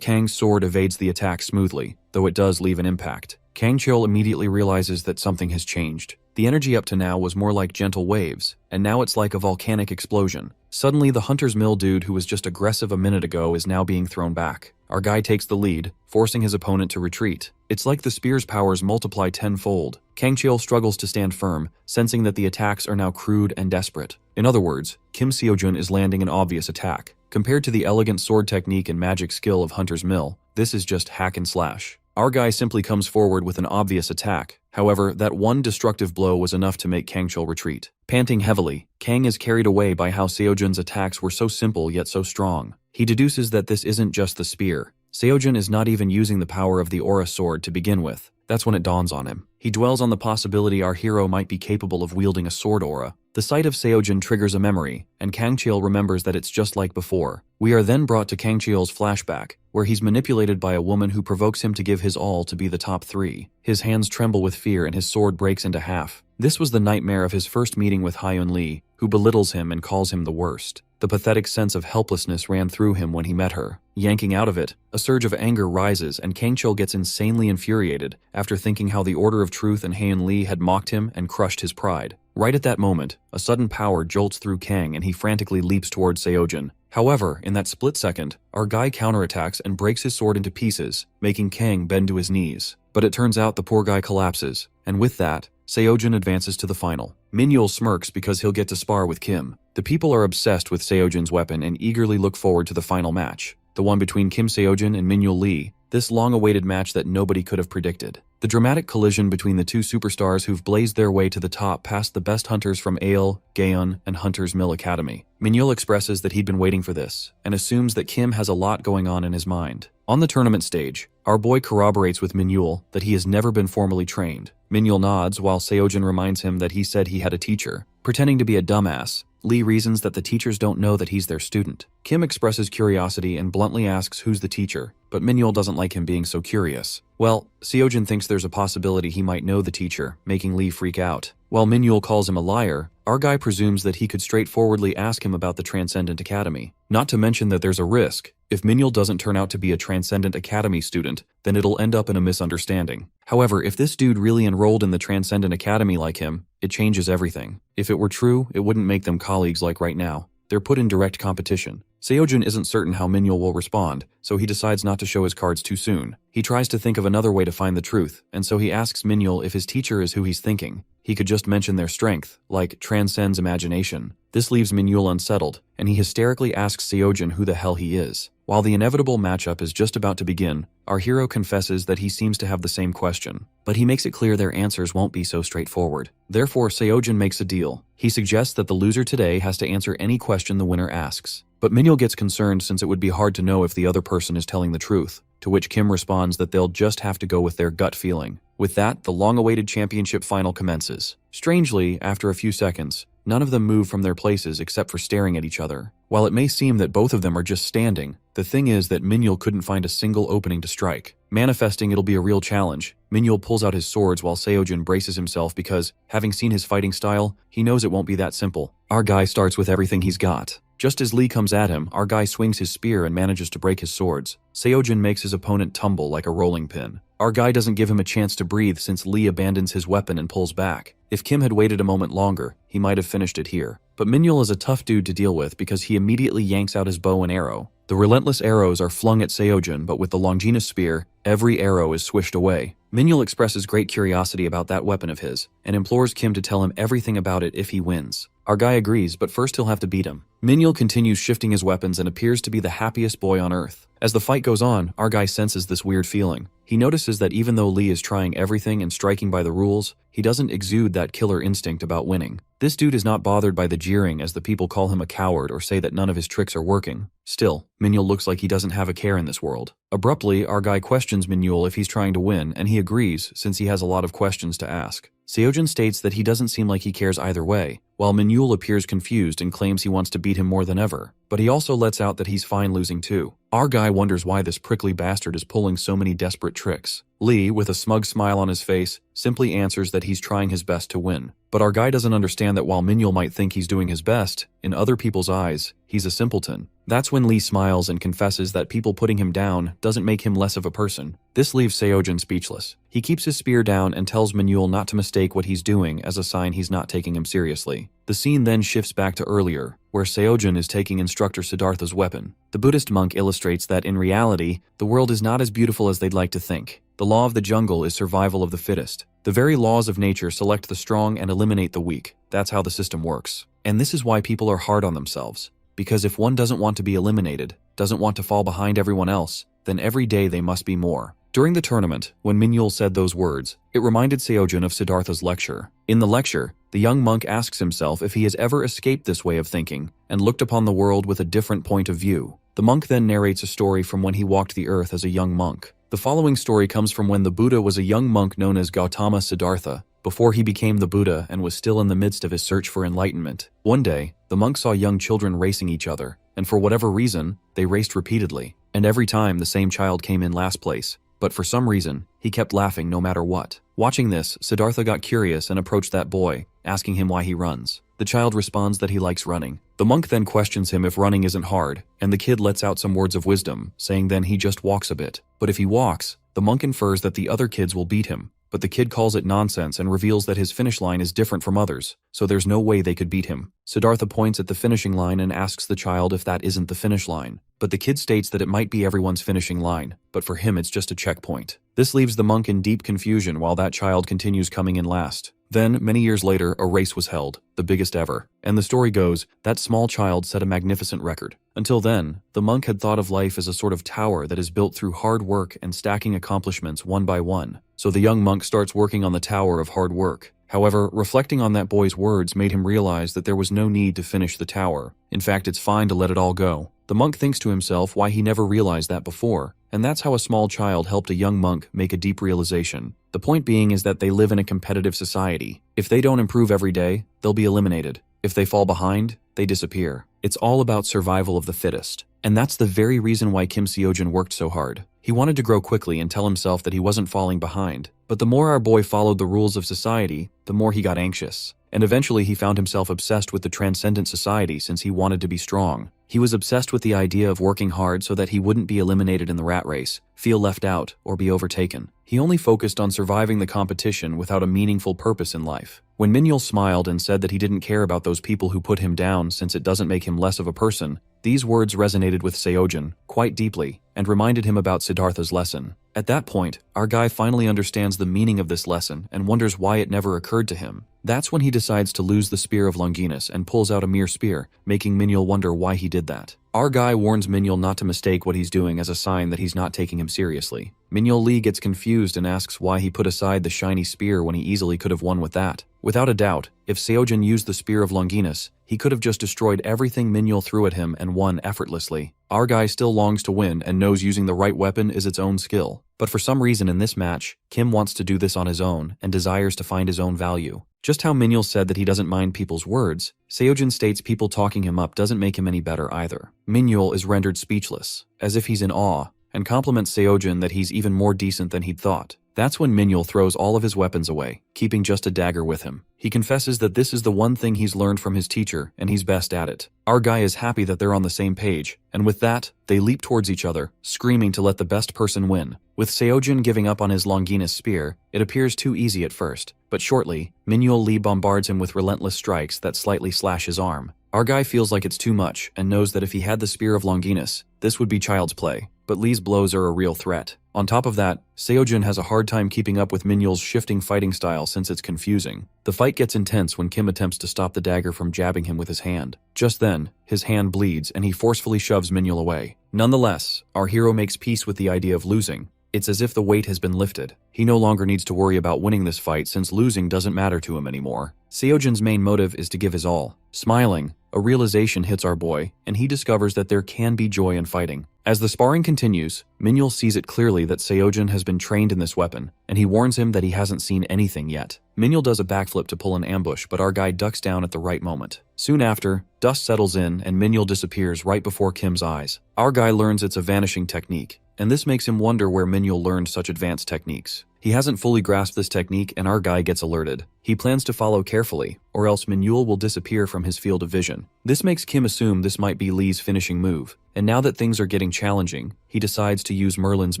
Kang's sword evades the attack smoothly, though it does leave an impact. Kangchul immediately realizes that something has changed. The energy up to now was more like gentle waves, and now it's like a volcanic explosion. Suddenly, the Hunter's Mill dude who was just aggressive a minute ago is now being thrown back. Our guy takes the lead, forcing his opponent to retreat. It's like the spear's powers multiply tenfold. Kangchul struggles to stand firm, sensing that the attacks are now crude and desperate. In other words, Kim Seojin is landing an obvious attack. Compared to the elegant sword technique and magic skill of Hunter's Mill, this is just hack and slash. Our guy simply comes forward with an obvious attack. However, that one destructive blow was enough to make Kangchul retreat. Panting heavily, Kang is carried away by how Seojin's attacks were so simple yet so strong. He deduces that this isn't just the spear. Seojin is not even using the power of the Aura Sword to begin with. That's when it dawns on him. He dwells on the possibility our hero might be capable of wielding a sword aura. The sight of Seojin triggers a memory, and Kangchul remembers that it's just like before. We are then brought to Kangchul's flashback, where he's manipulated by a woman who provokes him to give his all to be the top 3. His hands tremble with fear and his sword breaks into half. This was the nightmare of his first meeting with Hyun Lee, who belittles him and calls him the worst. The pathetic sense of helplessness ran through him when he met her. Yanking out of it, a surge of anger rises and Kangchul gets insanely infuriated after thinking how the Order of Truth and Hyun Lee had mocked him and crushed his pride. Right at that moment, a sudden power jolts through Kang and he frantically leaps towards Seojin. However, in that split second, our guy counterattacks and breaks his sword into pieces, making Kang bend to his knees. But it turns out the poor guy collapses, and with that, Seojin advances to the final. Minhyul smirks because he'll get to spar with Kim. The people are obsessed with Seojin's weapon and eagerly look forward to the final match, the one between Kim Seojin and Minhyul Lee, this long-awaited match that nobody could have predicted. The dramatic collision between the two superstars who've blazed their way to the top past the best hunters from Ale, Gaeon, and Hunter's Mill Academy. Minhyul expresses that he'd been waiting for this, and assumes that Kim has a lot going on in his mind. On the tournament stage, our boy corroborates with Minhyul that he has never been formally trained. Minhyul nods while Seojin reminds him that he said he had a teacher. Pretending to be a dumbass, Lee reasons that the teachers don't know that he's their student. Kim expresses curiosity and bluntly asks who's the teacher, but Minhyul doesn't like him being so curious. Well, Seojin thinks there's a possibility he might know the teacher, making Lee freak out. While Minhyul calls him a liar, our guy presumes that he could straightforwardly ask him about the Transcendent Academy. Not to mention that there's a risk. If Minhyul doesn't turn out to be a Transcendent Academy student, then it'll end up in a misunderstanding. However, if this dude really enrolled in the Transcendent Academy like him, it changes everything. If it were true, it wouldn't make them colleagues like right now. They're put in direct competition. Seojin isn't certain how Minhyul will respond, so he decides not to show his cards too soon. He tries to think of another way to find the truth, and so he asks Minhyul if his teacher is who he's thinking. He could just mention their strength, like transcends imagination. This leaves Minhyul unsettled, and he hysterically asks Seojin who the hell he is. While the inevitable matchup is just about to begin, our hero confesses that he seems to have the same question, but he makes it clear their answers won't be so straightforward. Therefore, Seojin makes a deal. He suggests that the loser today has to answer any question the winner asks. But Minhyul gets concerned since it would be hard to know if the other person is telling the truth, to which Kim responds that they'll just have to go with their gut feeling. With that, the long-awaited championship final commences. Strangely, after a few seconds, none of them move from their places except for staring at each other. While it may seem that both of them are just standing, the thing is that Minhyul couldn't find a single opening to strike. Manifesting it'll be a real challenge, Minhyul pulls out his swords while Seojin braces himself because, having seen his fighting style, he knows it won't be that simple. Our guy starts with everything he's got. Just as Lee comes at him, our guy swings his spear and manages to break his swords. Seojin makes his opponent tumble like a rolling pin. Our guy doesn't give him a chance to breathe since Lee abandons his weapon and pulls back. If Kim had waited a moment longer, he might have finished it here. But Minhyul is a tough dude to deal with because he immediately yanks out his bow and arrow. The relentless arrows are flung at Seojin, but with the Longinus spear, every arrow is swished away. Minhyul expresses great curiosity about that weapon of his, and implores Kim to tell him everything about it if he wins. Our guy agrees, but first he'll have to beat him. Minhyul continues shifting his weapons and appears to be the happiest boy on earth. As the fight goes on, our guy senses this weird feeling. He notices that even though Lee is trying everything and striking by the rules, he doesn't exude that killer instinct about winning. This dude is not bothered by the jeering as the people call him a coward or say that none of his tricks are working. Still, Minhyul looks like he doesn't have a care in this world. Abruptly, our guy questions Minhyul if he's trying to win, and he agrees since he has a lot of questions to ask. Seojin states that he doesn't seem like he cares either way, while Minhyul appears confused and claims he wants to beat him more than ever. But he also lets out that he's fine losing too. Our guy wonders why this prickly bastard is pulling so many desperate tricks. Lee, with a smug smile on his face, simply answers that he's trying his best to win. But our guy doesn't understand that while Minhyul might think he's doing his best, in other people's eyes, he's a simpleton. That's when Lee smiles and confesses that people putting him down doesn't make him less of a person. This leaves Seojin speechless. He keeps his spear down and tells Minhyul not to mistake what he's doing as a sign he's not taking him seriously. The scene then shifts back to earlier, where Seojin is taking instructor Siddhartha's weapon. The Buddhist monk illustrates that in reality, the world is not as beautiful as they'd like to think. The law of the jungle is survival of the fittest. The very laws of nature select the strong and eliminate the weak. That's how the system works. And this is why people are hard on themselves. Because if one doesn't want to be eliminated, doesn't want to fall behind everyone else, then every day they must be more. During the tournament, when Minhyul said those words, it reminded Seojin of Siddhartha's lecture. In the lecture, the young monk asks himself if he has ever escaped this way of thinking and looked upon the world with a different point of view. The monk then narrates a story from when he walked the earth as a young monk. The following story comes from when the Buddha was a young monk known as Gautama Siddhartha, before he became the Buddha and was still in the midst of his search for enlightenment. One day, the monk saw young children racing each other, and for whatever reason, they raced repeatedly, and every time the same child came in last place. But for some reason, he kept laughing no matter what. Watching this, Siddhartha got curious and approached that boy, asking him why he runs. The child responds that he likes running. The monk then questions him if running isn't hard, and the kid lets out some words of wisdom, saying then he just walks a bit. But if he walks, the monk infers that the other kids will beat him. but the kid calls it nonsense and reveals that his finish line is different from others, so there's no way they could beat him. Siddhartha points at the finishing line and asks the child if that isn't the finish line, but the kid states that it might be everyone's finishing line, but for him it's just a checkpoint. This leaves the monk in deep confusion while that child continues coming in last. Then, many years later, a race was held, the biggest ever, and the story goes, that small child set a magnificent record. Until then, the monk had thought of life as a sort of tower that is built through hard work and stacking accomplishments one by one. So the young monk starts working on the tower of hard work. However, reflecting on that boy's words made him realize that there was no need to finish the tower. In fact, it's fine to let it all go. The monk thinks to himself why he never realized that before, and that's how a small child helped a young monk make a deep realization. The point being is that they live in a competitive society. If they don't improve every day, they'll be eliminated. If they fall behind, they disappear. It's all about survival of the fittest. And that's the very reason why Kim Seojin worked so hard. He wanted to grow quickly and tell himself that he wasn't falling behind. But the more our boy followed the rules of society, the more he got anxious. And eventually he found himself obsessed with the transcendent society since he wanted to be strong. He was obsessed with the idea of working hard so that he wouldn't be eliminated in the rat race, feel left out, or be overtaken. He only focused on surviving the competition without a meaningful purpose in life. When Minhyul smiled and said that he didn't care about those people who put him down since it doesn't make him less of a person, these words resonated with Seojin quite deeply and reminded him about Siddhartha's lesson. At that point, our guy finally understands the meaning of this lesson and wonders why it never occurred to him. That's when he decides to lose the Spear of Longinus and pulls out a mere spear, making Minhyul wonder why he did that. Our guy warns Minhyul not to mistake what he's doing as a sign that he's not taking him seriously. Minhyul Lee gets confused and asks why he put aside the shiny spear when he easily could have won with that. Without a doubt, if Seojin used the Spear of Longinus, he could have just destroyed everything Minhyul threw at him and won effortlessly. Our guy still longs to win and knows using the right weapon is its own skill. But for some reason in this match, Kim wants to do this on his own and desires to find his own value. Just how Minhyul said that he doesn't mind people's words, Seojin states people talking him up doesn't make him any better either. Minhyul is rendered speechless, as if he's in awe, and compliments Seojin that he's even more decent than he'd thought. That's when Minhyul throws all of his weapons away, keeping just a dagger with him. He confesses that this is the one thing he's learned from his teacher, and he's best at it. Our guy is happy that they're on the same page, and with that, they leap towards each other, screaming to let the best person win. With Seojin giving up on his Longinus spear, it appears too easy at first, but shortly, Minhyul Lee bombards him with relentless strikes that slightly slash his arm. Our guy feels like it's too much, and knows that if he had the Spear of Longinus, this would be child's play. But Lee's blows are a real threat. On top of that, Seojin has a hard time keeping up with Minhyul's shifting fighting style since it's confusing. The fight gets intense when Kim attempts to stop the dagger from jabbing him with his hand. Just then, his hand bleeds and he forcefully shoves Minhyul away. Nonetheless, our hero makes peace with the idea of losing. It's as if the weight has been lifted. He no longer needs to worry about winning this fight since losing doesn't matter to him anymore. Seojin's main motive is to give his all. Smiling, a realization hits our boy, and he discovers that there can be joy in fighting. As the sparring continues, Minhyul sees it clearly that Seojin has been trained in this weapon, and he warns him that he hasn't seen anything yet. Minhyul does a backflip to pull an ambush, but our guy ducks down at the right moment. Soon after, dust settles in and Minhyul disappears right before Kim's eyes. Our guy learns it's a vanishing technique, and this makes him wonder where Minhyul learned such advanced techniques. He hasn't fully grasped this technique and our guy gets alerted. He plans to follow carefully, or else Minhyul will disappear from his field of vision. This makes Kim assume this might be Lee's finishing move, and now that things are getting challenging, he decides to use Merlin's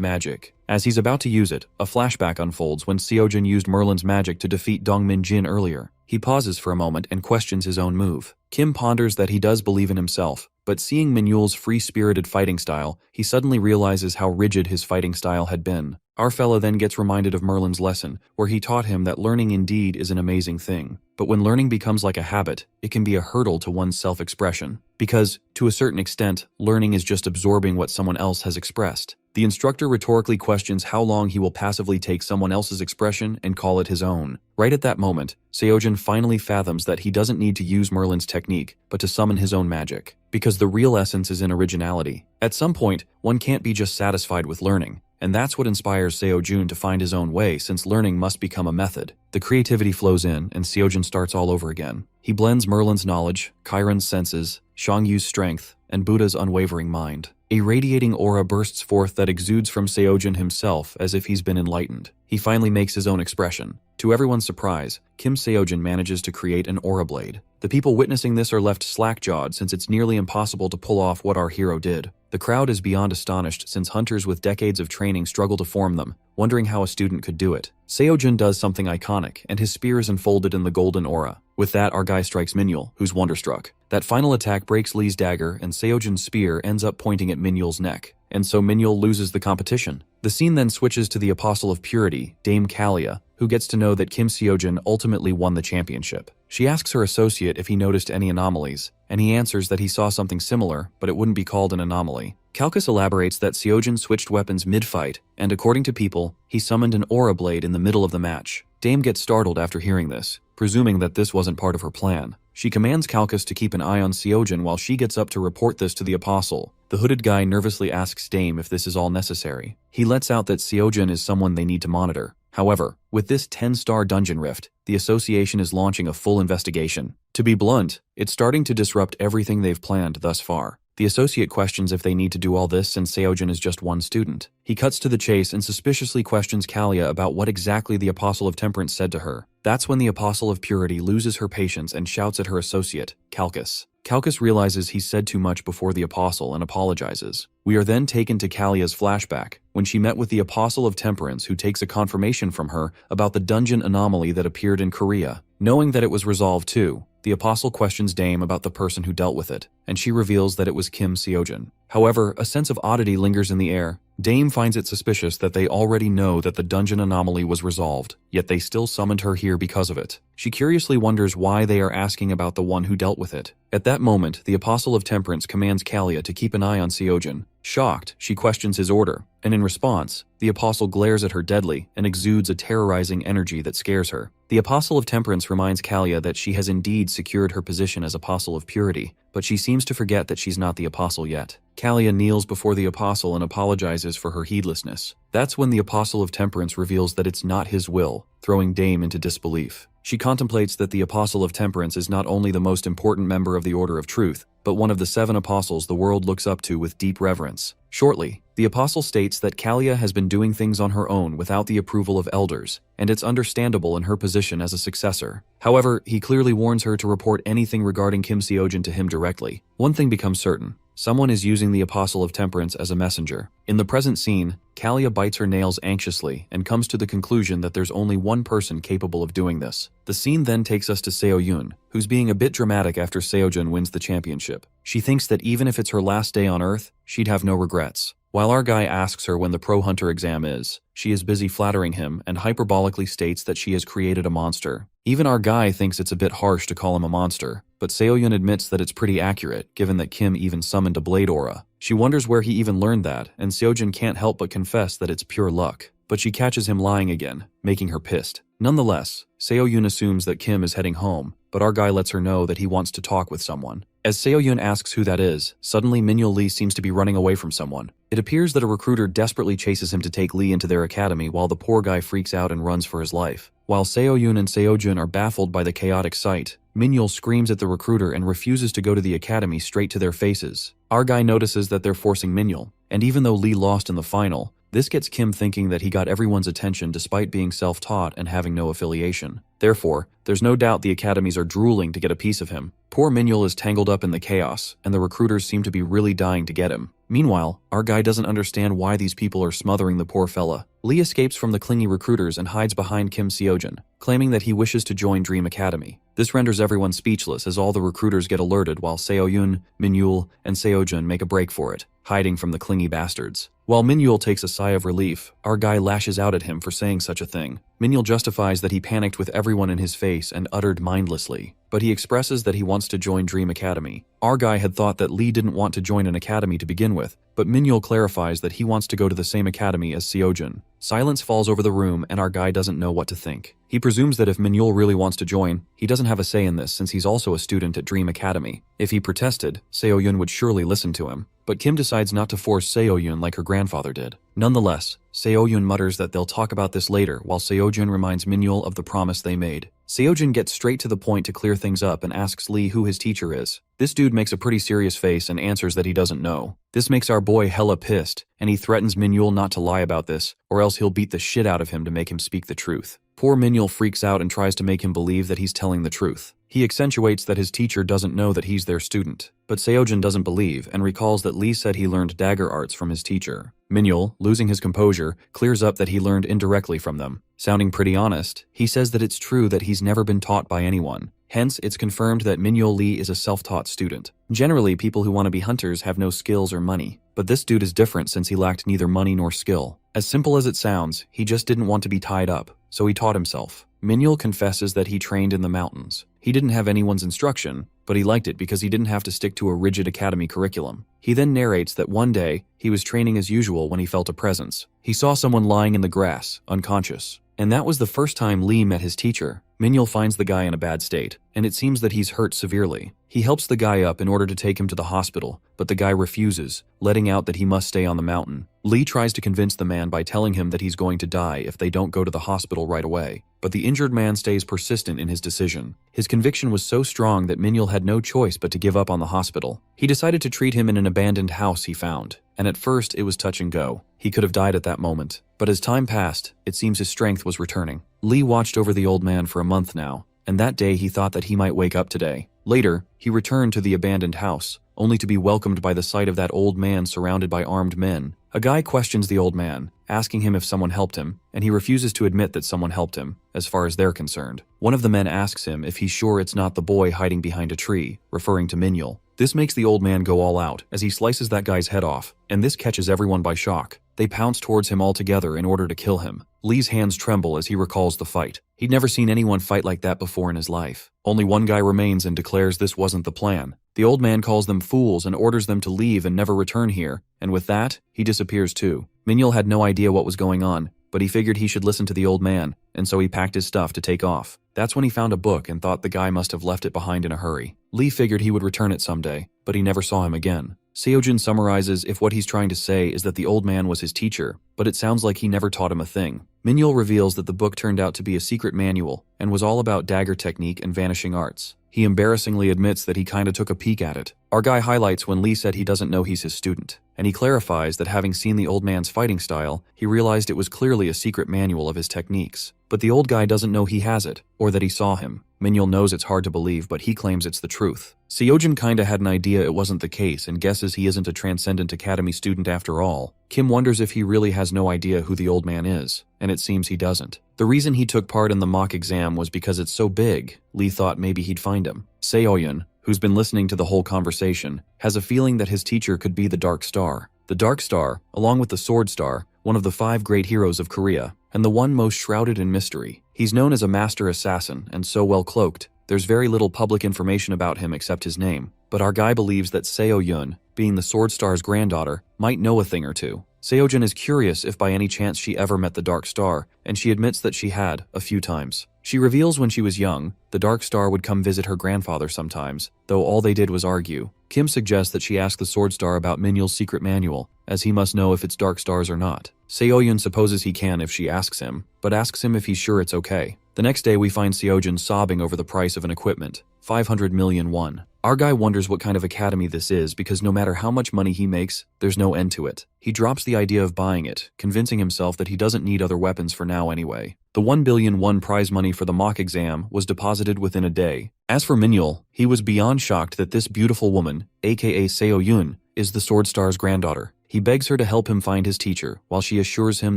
magic. As he's about to use it, a flashback unfolds when Seojin used Merlin's magic to defeat Dongmin Jin earlier. He pauses for a moment and questions his own move. Kim ponders that he does believe in himself, but seeing Minhyul's free-spirited fighting style, he suddenly realizes how rigid his fighting style had been. Our fella then gets reminded of Merlin's lesson, where he taught him that learning indeed is an amazing thing. But when learning becomes like a habit, it can be a hurdle to one's self-expression. Because, to a certain extent, learning is just absorbing what someone else has expressed. The instructor rhetorically questions how long he will passively take someone else's expression and call it his own. Right at that moment, Seojin finally fathoms that he doesn't need to use Merlin's technique, but to summon his own magic. Because the real essence is in originality. At some point, one can't be just satisfied with learning. And that's what inspires Seojin to find his own way since learning must become a method. The creativity flows in and Seojin starts all over again. He blends Merlin's knowledge, Chiron's senses, Xiangyu's strength, and Buddha's unwavering mind. A radiating aura bursts forth that exudes from Seojin himself as if he's been enlightened. He finally makes his own expression. To everyone's surprise, Kim Seojin manages to create an aura blade. The people witnessing this are left slack-jawed since it's nearly impossible to pull off what our hero did. The crowd is beyond astonished since hunters with decades of training struggle to form them, wondering how a student could do it. Seojun does something iconic, and his spear is enfolded in the golden aura. With that, our guy strikes Minhyul, who's wonderstruck. That final attack breaks Lee's dagger, and Seojun's spear ends up pointing at Minhyul's neck, and so Minhyul loses the competition. The scene then switches to the Apostle of Purity, Dame Kalia, who gets to know that Kim Seojun ultimately won the championship. She asks her associate if he noticed any anomalies, and he answers that he saw something similar, but it wouldn't be called an anomaly. Calcus elaborates that Seojun switched weapons mid-fight, and according to people, he summoned an aura blade in the middle of the match. Dame gets startled after hearing this, presuming that this wasn't part of her plan. She commands Calcus to keep an eye on Seojun while she gets up to report this to the Apostle. The hooded guy nervously asks Dame if this is all necessary. He lets out that Seojun is someone they need to monitor. However, with this 10-star dungeon rift, the association is launching a full investigation. To be blunt, it's starting to disrupt everything they've planned thus far. The associate questions if they need to do all this since Seojun is just one student. He cuts to the chase and suspiciously questions Kalia about what exactly the Apostle of Temperance said to her. That's when the Apostle of Purity loses her patience and shouts at her associate, Calcus. Calcus realizes he said too much before the Apostle and apologizes. We are then taken to Kalia's flashback, when she met with the Apostle of Temperance who takes a confirmation from her about the dungeon anomaly that appeared in Korea. Knowing that it was resolved too, the Apostle questions Dame about the person who dealt with it, and she reveals that it was Kim Seojun. However, a sense of oddity lingers in the air. Dame finds it suspicious that they already know that the dungeon anomaly was resolved, yet they still summoned her here because of it. She curiously wonders why they are asking about the one who dealt with it. At that moment, the Apostle of Temperance commands Kalia to keep an eye on Seojun. Shocked, she questions his order, and in response, the Apostle glares at her deadly and exudes a terrorizing energy that scares her. The Apostle of Temperance reminds Kalia that she has indeed secured her position as Apostle of Purity, but she seems to forget that she's not the Apostle yet. Kalia kneels before the Apostle and apologizes for her heedlessness. That's when the Apostle of Temperance reveals that it's not his will, throwing Dame into disbelief. She contemplates that the Apostle of Temperance is not only the most important member of the Order of Truth, but one of the 7 apostles the world looks up to with deep reverence. Shortly, the apostle states that Kalia has been doing things on her own without the approval of elders, and it's understandable in her position as a successor. However, he clearly warns her to report anything regarding Kim Seojun to him directly. One thing becomes certain. Someone is using the Apostle of Temperance as a messenger. In the present scene, Kalia bites her nails anxiously and comes to the conclusion that there's only one person capable of doing this. The scene then takes us to Seoyun, who's being a bit dramatic after Seojun wins the championship. She thinks that even if it's her last day on Earth, she'd have no regrets. While our guy asks her when the Pro Hunter exam is, she is busy flattering him and hyperbolically states that she has created a monster. Even our guy thinks it's a bit harsh to call him a monster, but Seoyun admits that it's pretty accurate, given that Kim even summoned a blade aura. She wonders where he even learned that, and Seojun can't help but confess that it's pure luck. But she catches him lying again, making her pissed. Nonetheless, Seoyun assumes that Kim is heading home, but our guy lets her know that he wants to talk with someone. As Seoyun asks who that is, suddenly Minhyul Lee seems to be running away from someone. It appears that a recruiter desperately chases him to take Lee into their academy while the poor guy freaks out and runs for his life. While Seoyun and Seojun are baffled by the chaotic sight, Minhyul screams at the recruiter and refuses to go to the academy straight to their faces. Our guy notices that they're forcing Minhyul, and even though Lee lost in the final, this gets Kim thinking that he got everyone's attention despite being self-taught and having no affiliation. Therefore, there's no doubt the academies are drooling to get a piece of him. Poor Minhyul is tangled up in the chaos, and the recruiters seem to be really dying to get him. Meanwhile, our guy doesn't understand why these people are smothering the poor fella. Lee escapes from the clingy recruiters and hides behind Kim Seojun, claiming that he wishes to join Dream Academy. This renders everyone speechless as all the recruiters get alerted while Seoyun, Minhyul, and Seojun make a break for it, hiding from the clingy bastards. While Minhyul takes a sigh of relief, our guy lashes out at him for saying such a thing. Minhyul justifies that he panicked with everyone in his face and uttered mindlessly, but he expresses that he wants to join Dream Academy. Our guy had thought that Lee didn't want to join an academy to begin with, but Minhyul clarifies that he wants to go to the same academy as Seojun. Silence falls over the room and our guy doesn't know what to think. He presumes that if Minhyul really wants to join, he doesn't have a say in this since he's also a student at Dream Academy. If he protested, Seoyun would surely listen to him. But Kim decides not to force Seoyun like her grandfather did. Nonetheless, Seoyun mutters that they'll talk about this later while Seojun reminds Minhyul of the promise they made. Seojun gets straight to the point to clear things up and asks Lee who his teacher is. This dude makes a pretty serious face and answers that he doesn't know. This makes our boy hella pissed, and he threatens Minhyul not to lie about this, or else he'll beat the shit out of him to make him speak the truth. Poor Minhyul freaks out and tries to make him believe that he's telling the truth. He accentuates that his teacher doesn't know that he's their student. But Seojin doesn't believe and recalls that Lee said he learned dagger arts from his teacher. Minhyul, losing his composure, clears up that he learned indirectly from them. Sounding pretty honest, he says that it's true that he's never been taught by anyone. Hence, it's confirmed that Minhyul Lee is a self-taught student. Generally, people who want to be hunters have no skills or money. But this dude is different since he lacked neither money nor skill. As simple as it sounds, he just didn't want to be tied up, so he taught himself. Minhyul confesses that he trained in the mountains. He didn't have anyone's instruction, but he liked it because he didn't have to stick to a rigid academy curriculum. He then narrates that one day, he was training as usual when he felt a presence. He saw someone lying in the grass, unconscious. And that was the first time Lee met his teacher. Minhyul finds the guy in a bad state, and it seems that he's hurt severely. He helps the guy up in order to take him to the hospital, but the guy refuses, letting out that he must stay on the mountain. Lee tries to convince the man by telling him that he's going to die if they don't go to the hospital right away. But the injured man stays persistent in his decision. His conviction was so strong that Minhyul had no choice but to give up on the hospital. He decided to treat him in an abandoned house he found, and at first it was touch and go. He could have died at that moment. But as time passed, it seems his strength was returning. Lee watched over the old man for a month now, and that day he thought that he might wake up today. Later, he returned to the abandoned house, only to be welcomed by the sight of that old man surrounded by armed men. A guy questions the old man, asking him if someone helped him, and he refuses to admit that someone helped him, as far as they're concerned. One of the men asks him if he's sure it's not the boy hiding behind a tree, referring to Minhyul. This makes the old man go all out, as he slices that guy's head off, and this catches everyone by shock. They pounce towards him all together in order to kill him. Lee's hands tremble as he recalls the fight. He'd never seen anyone fight like that before in his life. Only one guy remains and declares this wasn't the plan. The old man calls them fools and orders them to leave and never return here, and with that, he disappears too. Minhyul had no idea what was going on, but he figured he should listen to the old man, and so he packed his stuff to take off. That's when he found a book and thought the guy must have left it behind in a hurry. Lee figured he would return it someday, but he never saw him again. Seojin summarizes if what he's trying to say is that the old man was his teacher, but it sounds like he never taught him a thing. Minhyul reveals that the book turned out to be a secret manual and was all about dagger technique and vanishing arts. He embarrassingly admits that he kinda took a peek at it. Our guy highlights when Lee said he doesn't know he's his student, and he clarifies that having seen the old man's fighting style, he realized it was clearly a secret manual of his techniques. But the old guy doesn't know he has it, or that he saw him. Minhyul knows it's hard to believe, but he claims it's the truth. Seojin kinda had an idea it wasn't the case and guesses he isn't a Transcendent Academy student after all. Kim wonders if he really has no idea who the old man is, and it seems he doesn't. The reason he took part in the mock exam was because it's so big, Lee thought maybe he'd find him. Seoyun, who's been listening to the whole conversation, has a feeling that his teacher could be the Dark Star. The Dark Star, along with the Sword Star, one of the 5 great heroes of Korea, and the one most shrouded in mystery. He's known as a master assassin and so well cloaked, there's very little public information about him except his name. But our guy believes that Seo-yun, being the Sword Star's granddaughter, might know a thing or two. Seojin is curious if by any chance she ever met the Dark Star, and she admits that she had, a few times. She reveals when she was young, the Dark Star would come visit her grandfather sometimes, though all they did was argue. Kim suggests that she ask the Sword Star about Minhyul's secret manual, as he must know if it's Dark Stars or not. Seoyun supposes he can if she asks him, but asks him if he's sure it's okay. The next day we find Seojin sobbing over the price of an equipment, 500 million won. Our guy wonders what kind of academy this is because no matter how much money he makes, there's no end to it. He drops the idea of buying it, convincing himself that he doesn't need other weapons for now anyway. The 1 billion won prize money for the mock exam was deposited within a day. As for Minhyul, he was beyond shocked that this beautiful woman, aka Seo-yun, is the Sword Star's granddaughter. He begs her to help him find his teacher, while she assures him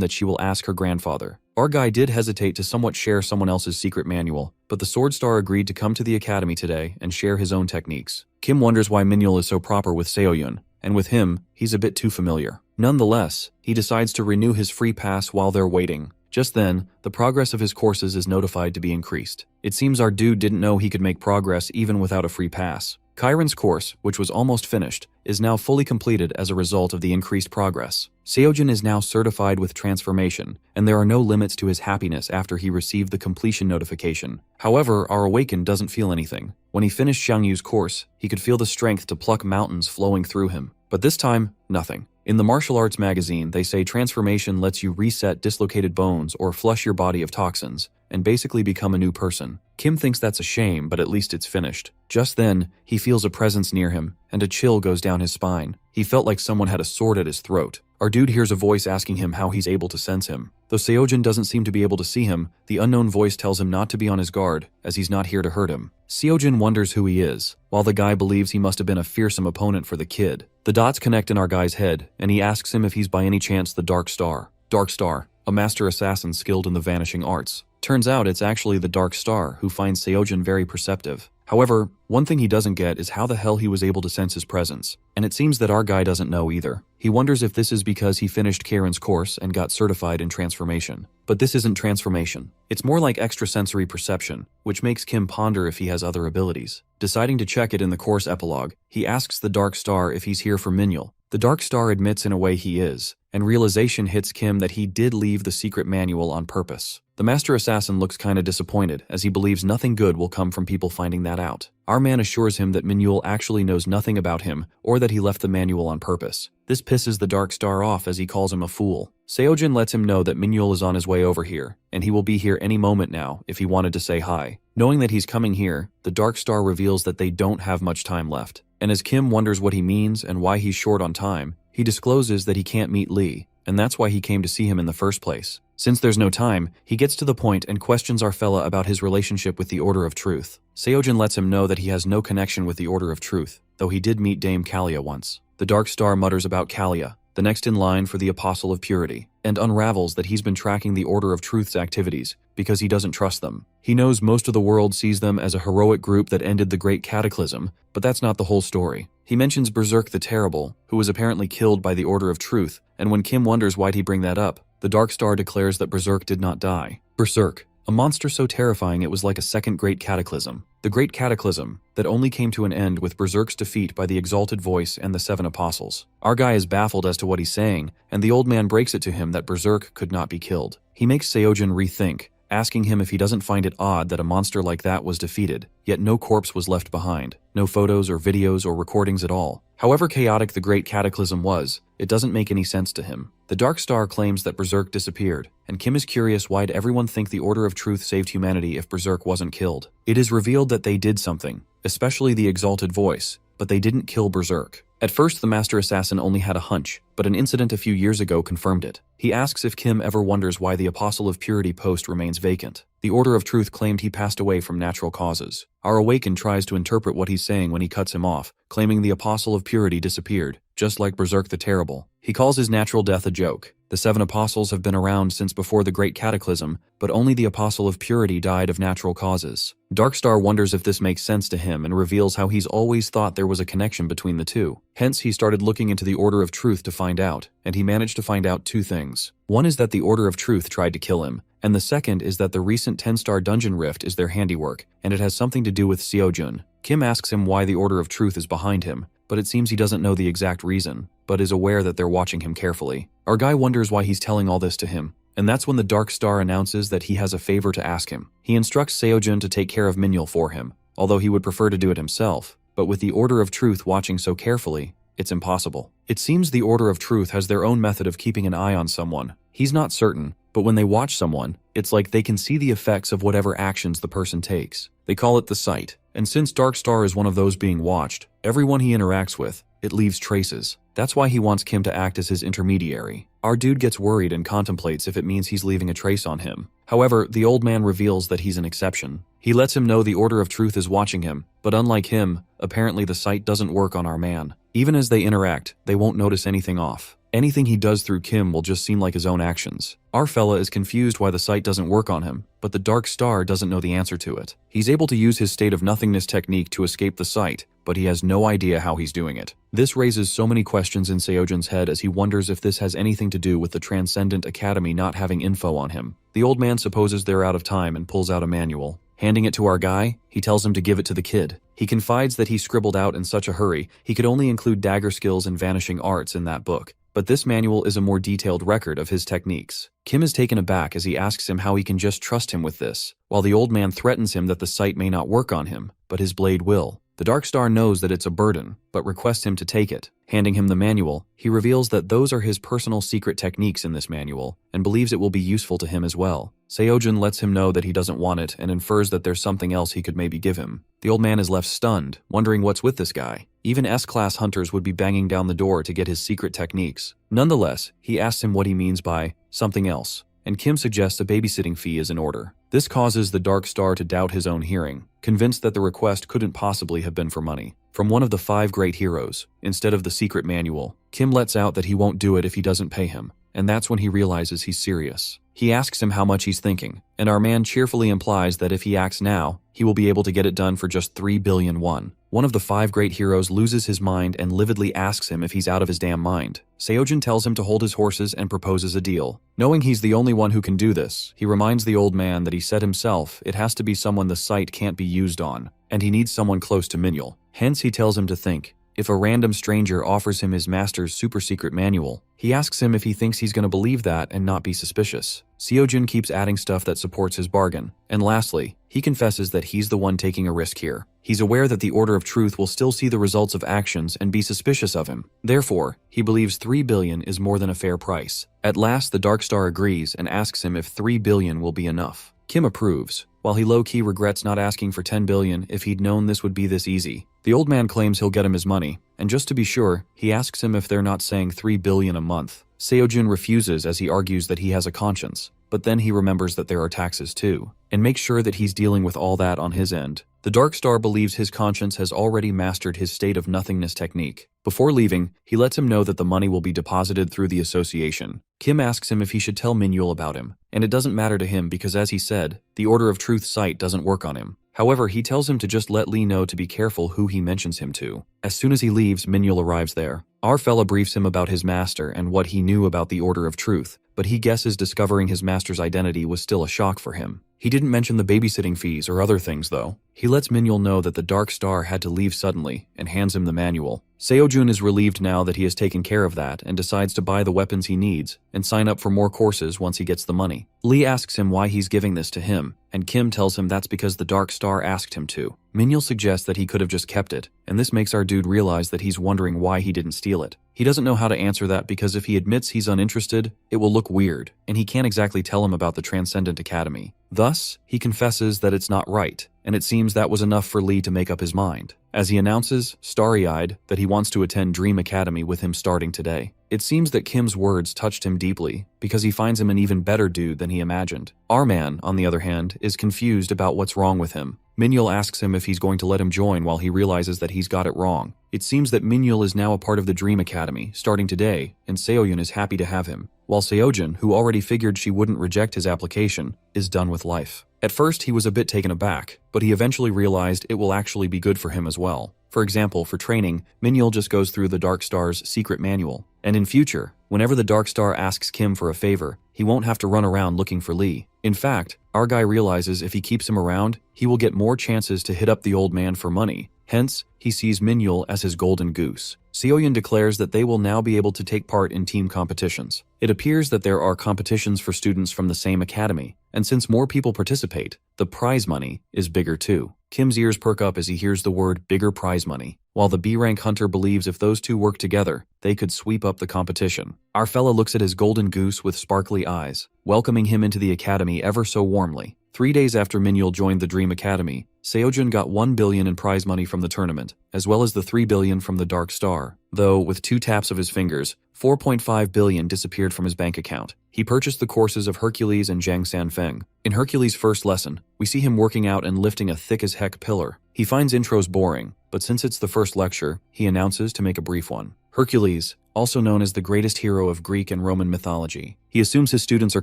that she will ask her grandfather. Our guy did hesitate to somewhat share someone else's secret manual, but the Sword Star agreed to come to the academy today and share his own techniques. Kim wonders why Minhyul is so proper with Seoyun, and with him, he's a bit too familiar. Nonetheless, he decides to renew his free pass while they're waiting. Just then, the progress of his courses is notified to be increased. It seems our dude didn't know he could make progress even without a free pass. Kyron's course, which was almost finished, is now fully completed as a result of the increased progress. Seojin is now certified with transformation, and there are no limits to his happiness after he received the completion notification. However, our Awakened doesn't feel anything. When he finished Xiangyu's course, he could feel the strength to pluck mountains flowing through him. But this time, nothing. In the martial arts magazine, they say transformation lets you reset dislocated bones or flush your body of toxins, and basically become a new person. Kim thinks that's a shame, but at least it's finished. Just then, he feels a presence near him, and a chill goes down his spine. He felt like someone had a sword at his throat. Our dude hears a voice asking him how he's able to sense him. Though Seojin doesn't seem to be able to see him, the unknown voice tells him not to be on his guard, as he's not here to hurt him. Seojin wonders who he is, while the guy believes he must have been a fearsome opponent for the kid. The dots connect in our guy's head, and he asks him if he's by any chance the Dark Star. Dark Star, a master assassin skilled in the vanishing arts. Turns out it's actually the Dark Star, who finds Seojin very perceptive. However, one thing he doesn't get is how the hell he was able to sense his presence. And it seems that our guy doesn't know either. He wonders if this is because he finished Karen's course and got certified in transformation. But this isn't transformation. It's more like extrasensory perception, which makes Kim ponder if he has other abilities. Deciding to check it in the course epilogue, he asks the Dark Star if he's here for Minhyul. The Dark Star admits in a way he is, and realization hits Kim that he did leave the secret manual on purpose. The Master Assassin looks kinda disappointed, as he believes nothing good will come from people finding that out. Our man assures him that Minhyul actually knows nothing about him, or that he left the manual on purpose. This pisses the Dark Star off as he calls him a fool. Seojin lets him know that Minhyul is on his way over here, and he will be here any moment now if he wanted to say hi. Knowing that he's coming here, the Dark Star reveals that they don't have much time left. And as Kim wonders what he means and why he's short on time, he discloses that he can't meet Lee, and that's why he came to see him in the first place. Since there's no time, he gets to the point and questions our fella about his relationship with the Order of Truth. Seojin lets him know that he has no connection with the Order of Truth, though he did meet Dame Kalia once. The Dark Star mutters about Kalia, the next in line for the Apostle of Purity, and unravels that he's been tracking the Order of Truth's activities because he doesn't trust them. He knows most of the world sees them as a heroic group that ended the Great Cataclysm, but that's not the whole story. He mentions Berserk the Terrible, who was apparently killed by the Order of Truth, and when Kim wonders why'd he bring that up, the Dark Star declares that Berserk did not die. Berserk, a monster so terrifying it was like a second Great Cataclysm. The Great Cataclysm that only came to an end with Berserk's defeat by the Exalted Voice and the Seven Apostles. Our guy is baffled as to what he's saying, and the old man breaks it to him that Berserk could not be killed. He makes Seojin rethink, asking him if he doesn't find it odd that a monster like that was defeated, yet no corpse was left behind, no photos or videos or recordings at all. However chaotic the Great Cataclysm was, it doesn't make any sense to him. The Dark Star claims that Berserk disappeared, and Kim is curious why'd everyone think the Order of Truth saved humanity if Berserk wasn't killed. It is revealed that they did something, especially the Exalted Voice, but they didn't kill Berserk. At first, the Master Assassin only had a hunch, but an incident a few years ago confirmed it. He asks if Kim ever wonders why the Apostle of Purity post remains vacant. The Order of Truth claimed he passed away from natural causes. Our Awakened tries to interpret what he's saying when he cuts him off, claiming the Apostle of Purity disappeared, just like Berserk the Terrible. He calls his natural death a joke. The Seven Apostles have been around since before the Great Cataclysm, but only the Apostle of Purity died of natural causes. Darkstar wonders if this makes sense to him and reveals how he's always thought there was a connection between the two. Hence, he started looking into the Order of Truth to find out, and he managed to find out two things. One is that the Order of Truth tried to kill him, and the second is that the recent 10-star dungeon rift is their handiwork, and it has something to do with Seojun. Kim asks him why the Order of Truth is behind him, but it seems he doesn't know the exact reason, but is aware that they're watching him carefully. Our guy wonders why he's telling all this to him, and that's when the Dark Star announces that he has a favor to ask him. He instructs Seojun to take care of Minhyul for him, although he would prefer to do it himself, but with the Order of Truth watching so carefully, it's impossible. It seems the Order of Truth has their own method of keeping an eye on someone. He's not certain, but when they watch someone, it's like they can see the effects of whatever actions the person takes. They call it the sight, and since Darkstar is one of those being watched, everyone he interacts with, it leaves traces. That's why he wants Kim to act as his intermediary. Our dude gets worried and contemplates if it means he's leaving a trace on him. However, the old man reveals that he's an exception. He lets him know the Order of Truth is watching him, but unlike him, apparently the sight doesn't work on our man. Even as they interact, they won't notice anything off. Anything he does through Kim will just seem like his own actions. Our fella is confused why the sight doesn't work on him, but the Dark Star doesn't know the answer to it. He's able to use his state of nothingness technique to escape the sight, but he has no idea how he's doing it. This raises so many questions in Seojin's head as he wonders if this has anything to do with the Transcendent Academy not having info on him. The old man supposes they're out of time and pulls out a manual. Handing it to our guy, he tells him to give it to the kid. He confides that he scribbled out in such a hurry he could only include dagger skills and vanishing arts in that book. But this manual is a more detailed record of his techniques. Kim is taken aback as he asks him how he can just trust him with this, while the old man threatens him that the sight may not work on him, but his blade will. The The Dark Star knows that it's a burden, but requests him to take it. Handing him the manual, he reveals that those are his personal secret techniques in this manual, and believes it will be useful to him as well. Seojin lets him know that he doesn't want it and infers that there's something else he could maybe give him. The old man is left stunned, wondering what's with this guy. Even S-class hunters would be banging down the door to get his secret techniques. Nonetheless, he asks him what he means by something else, and Kim suggests a babysitting fee is in order. This causes the Dark Star to doubt his own hearing, convinced that the request couldn't possibly have been for money. From one of the 5 great heroes, instead of the secret manual, Kim lets out that he won't do it if he doesn't pay him, and that's when he realizes he's serious. He asks him how much he's thinking, and our man cheerfully implies that if he acts now, he will be able to get it done for just 3 billion won. One of the 5 great heroes loses his mind and lividly asks him if he's out of his damn mind. Seojin tells him to hold his horses and proposes a deal. Knowing he's the only one who can do this, he reminds the old man that he said himself it has to be someone the site can't be used on, and he needs someone close to Minhyul. Hence he tells him to think. If a random stranger offers him his master's super secret manual, he asks him if he thinks he's going to believe that and not be suspicious. Seojin keeps adding stuff that supports his bargain. And lastly, he confesses that he's the one taking a risk here. He's aware that the Order of Truth will still see the results of actions and be suspicious of him. Therefore, he believes 3 billion is more than a fair price. At last, the Dark Star agrees and asks him if 3 billion will be enough. Kim approves, while he low-key regrets not asking for 10 billion if he'd known this would be this easy. The old man claims he'll get him his money, and just to be sure, he asks him if they're not saying 3 billion a month. Seojin refuses as he argues that he has a conscience, but then he remembers that there are taxes too, and makes sure that he's dealing with all that on his end. The Dark Star believes his conscience has already mastered his state of nothingness technique. Before leaving, he lets him know that the money will be deposited through the association. Kim asks him if he should tell Minhyul about him, and it doesn't matter to him because, as he said, the Order of Truth site doesn't work on him. However, he tells him to just let Lee know to be careful who he mentions him to. As soon as he leaves, Minhyul arrives there. Our fella briefs him about his master and what he knew about the Order of Truth, but he guesses discovering his master's identity was still a shock for him. He didn't mention the babysitting fees or other things though. He lets Minhyul know that the Dark Star had to leave suddenly and hands him the manual. Seojun is relieved now that he has taken care of that and decides to buy the weapons he needs and sign up for more courses once he gets the money. Lee asks him why he's giving this to him, and Kim tells him that's because the Dark Star asked him to. Minhyul suggests that he could have just kept it, and this makes our dude realize that he's wondering why he didn't steal it. He doesn't know how to answer that because if he admits he's uninterested, it will look weird, and he can't exactly tell him about the Transcendent Academy. Thus, he confesses that it's not right, and it seems that was enough for Lee to make up his mind, as he announces, starry-eyed, that he wants to attend Dream Academy with him starting today. It seems that Kim's words touched him deeply, because he finds him an even better dude than he imagined. Our man, on the other hand, is confused about what's wrong with him. Minhyul asks him if he's going to let him join while he realizes that he's got it wrong. It seems that Minhyul is now a part of the Dream Academy, starting today, and Seoyun is happy to have him, while Seojin, who already figured she wouldn't reject his application, is done with life. At first, he was a bit taken aback, but he eventually realized it will actually be good for him as well. For example, for training, Minhyul just goes through the Dark Star's secret manual, and in future, whenever the Dark Star asks Kim for a favor, he won't have to run around looking for Lee. In fact, our guy realizes if he keeps him around, he will get more chances to hit up the old man for money. Hence, he sees Minhyul as his golden goose. Seoyun declares that they will now be able to take part in team competitions. It appears that there are competitions for students from the same academy, and since more people participate, the prize money is bigger too. Kim's ears perk up as he hears the word bigger prize money, while the B-rank hunter believes if those two work together, they could sweep up the competition. Our fella looks at his golden goose with sparkly eyes, welcoming him into the academy ever so warmly. 3 days after Minhyul joined the Dream Academy, Seojun got 1 billion in prize money from the tournament, as well as the 3 billion from the Dark Star. Though, with 2 taps of his fingers, 4.5 billion disappeared from his bank account. He purchased the courses of Hercules and Zhang Sanfeng. In Hercules' first lesson, we see him working out and lifting a thick-as-heck pillar. He finds intros boring, but since it's the first lecture, he announces to make a brief one. Hercules, also known as the greatest hero of Greek and Roman mythology. He assumes his students are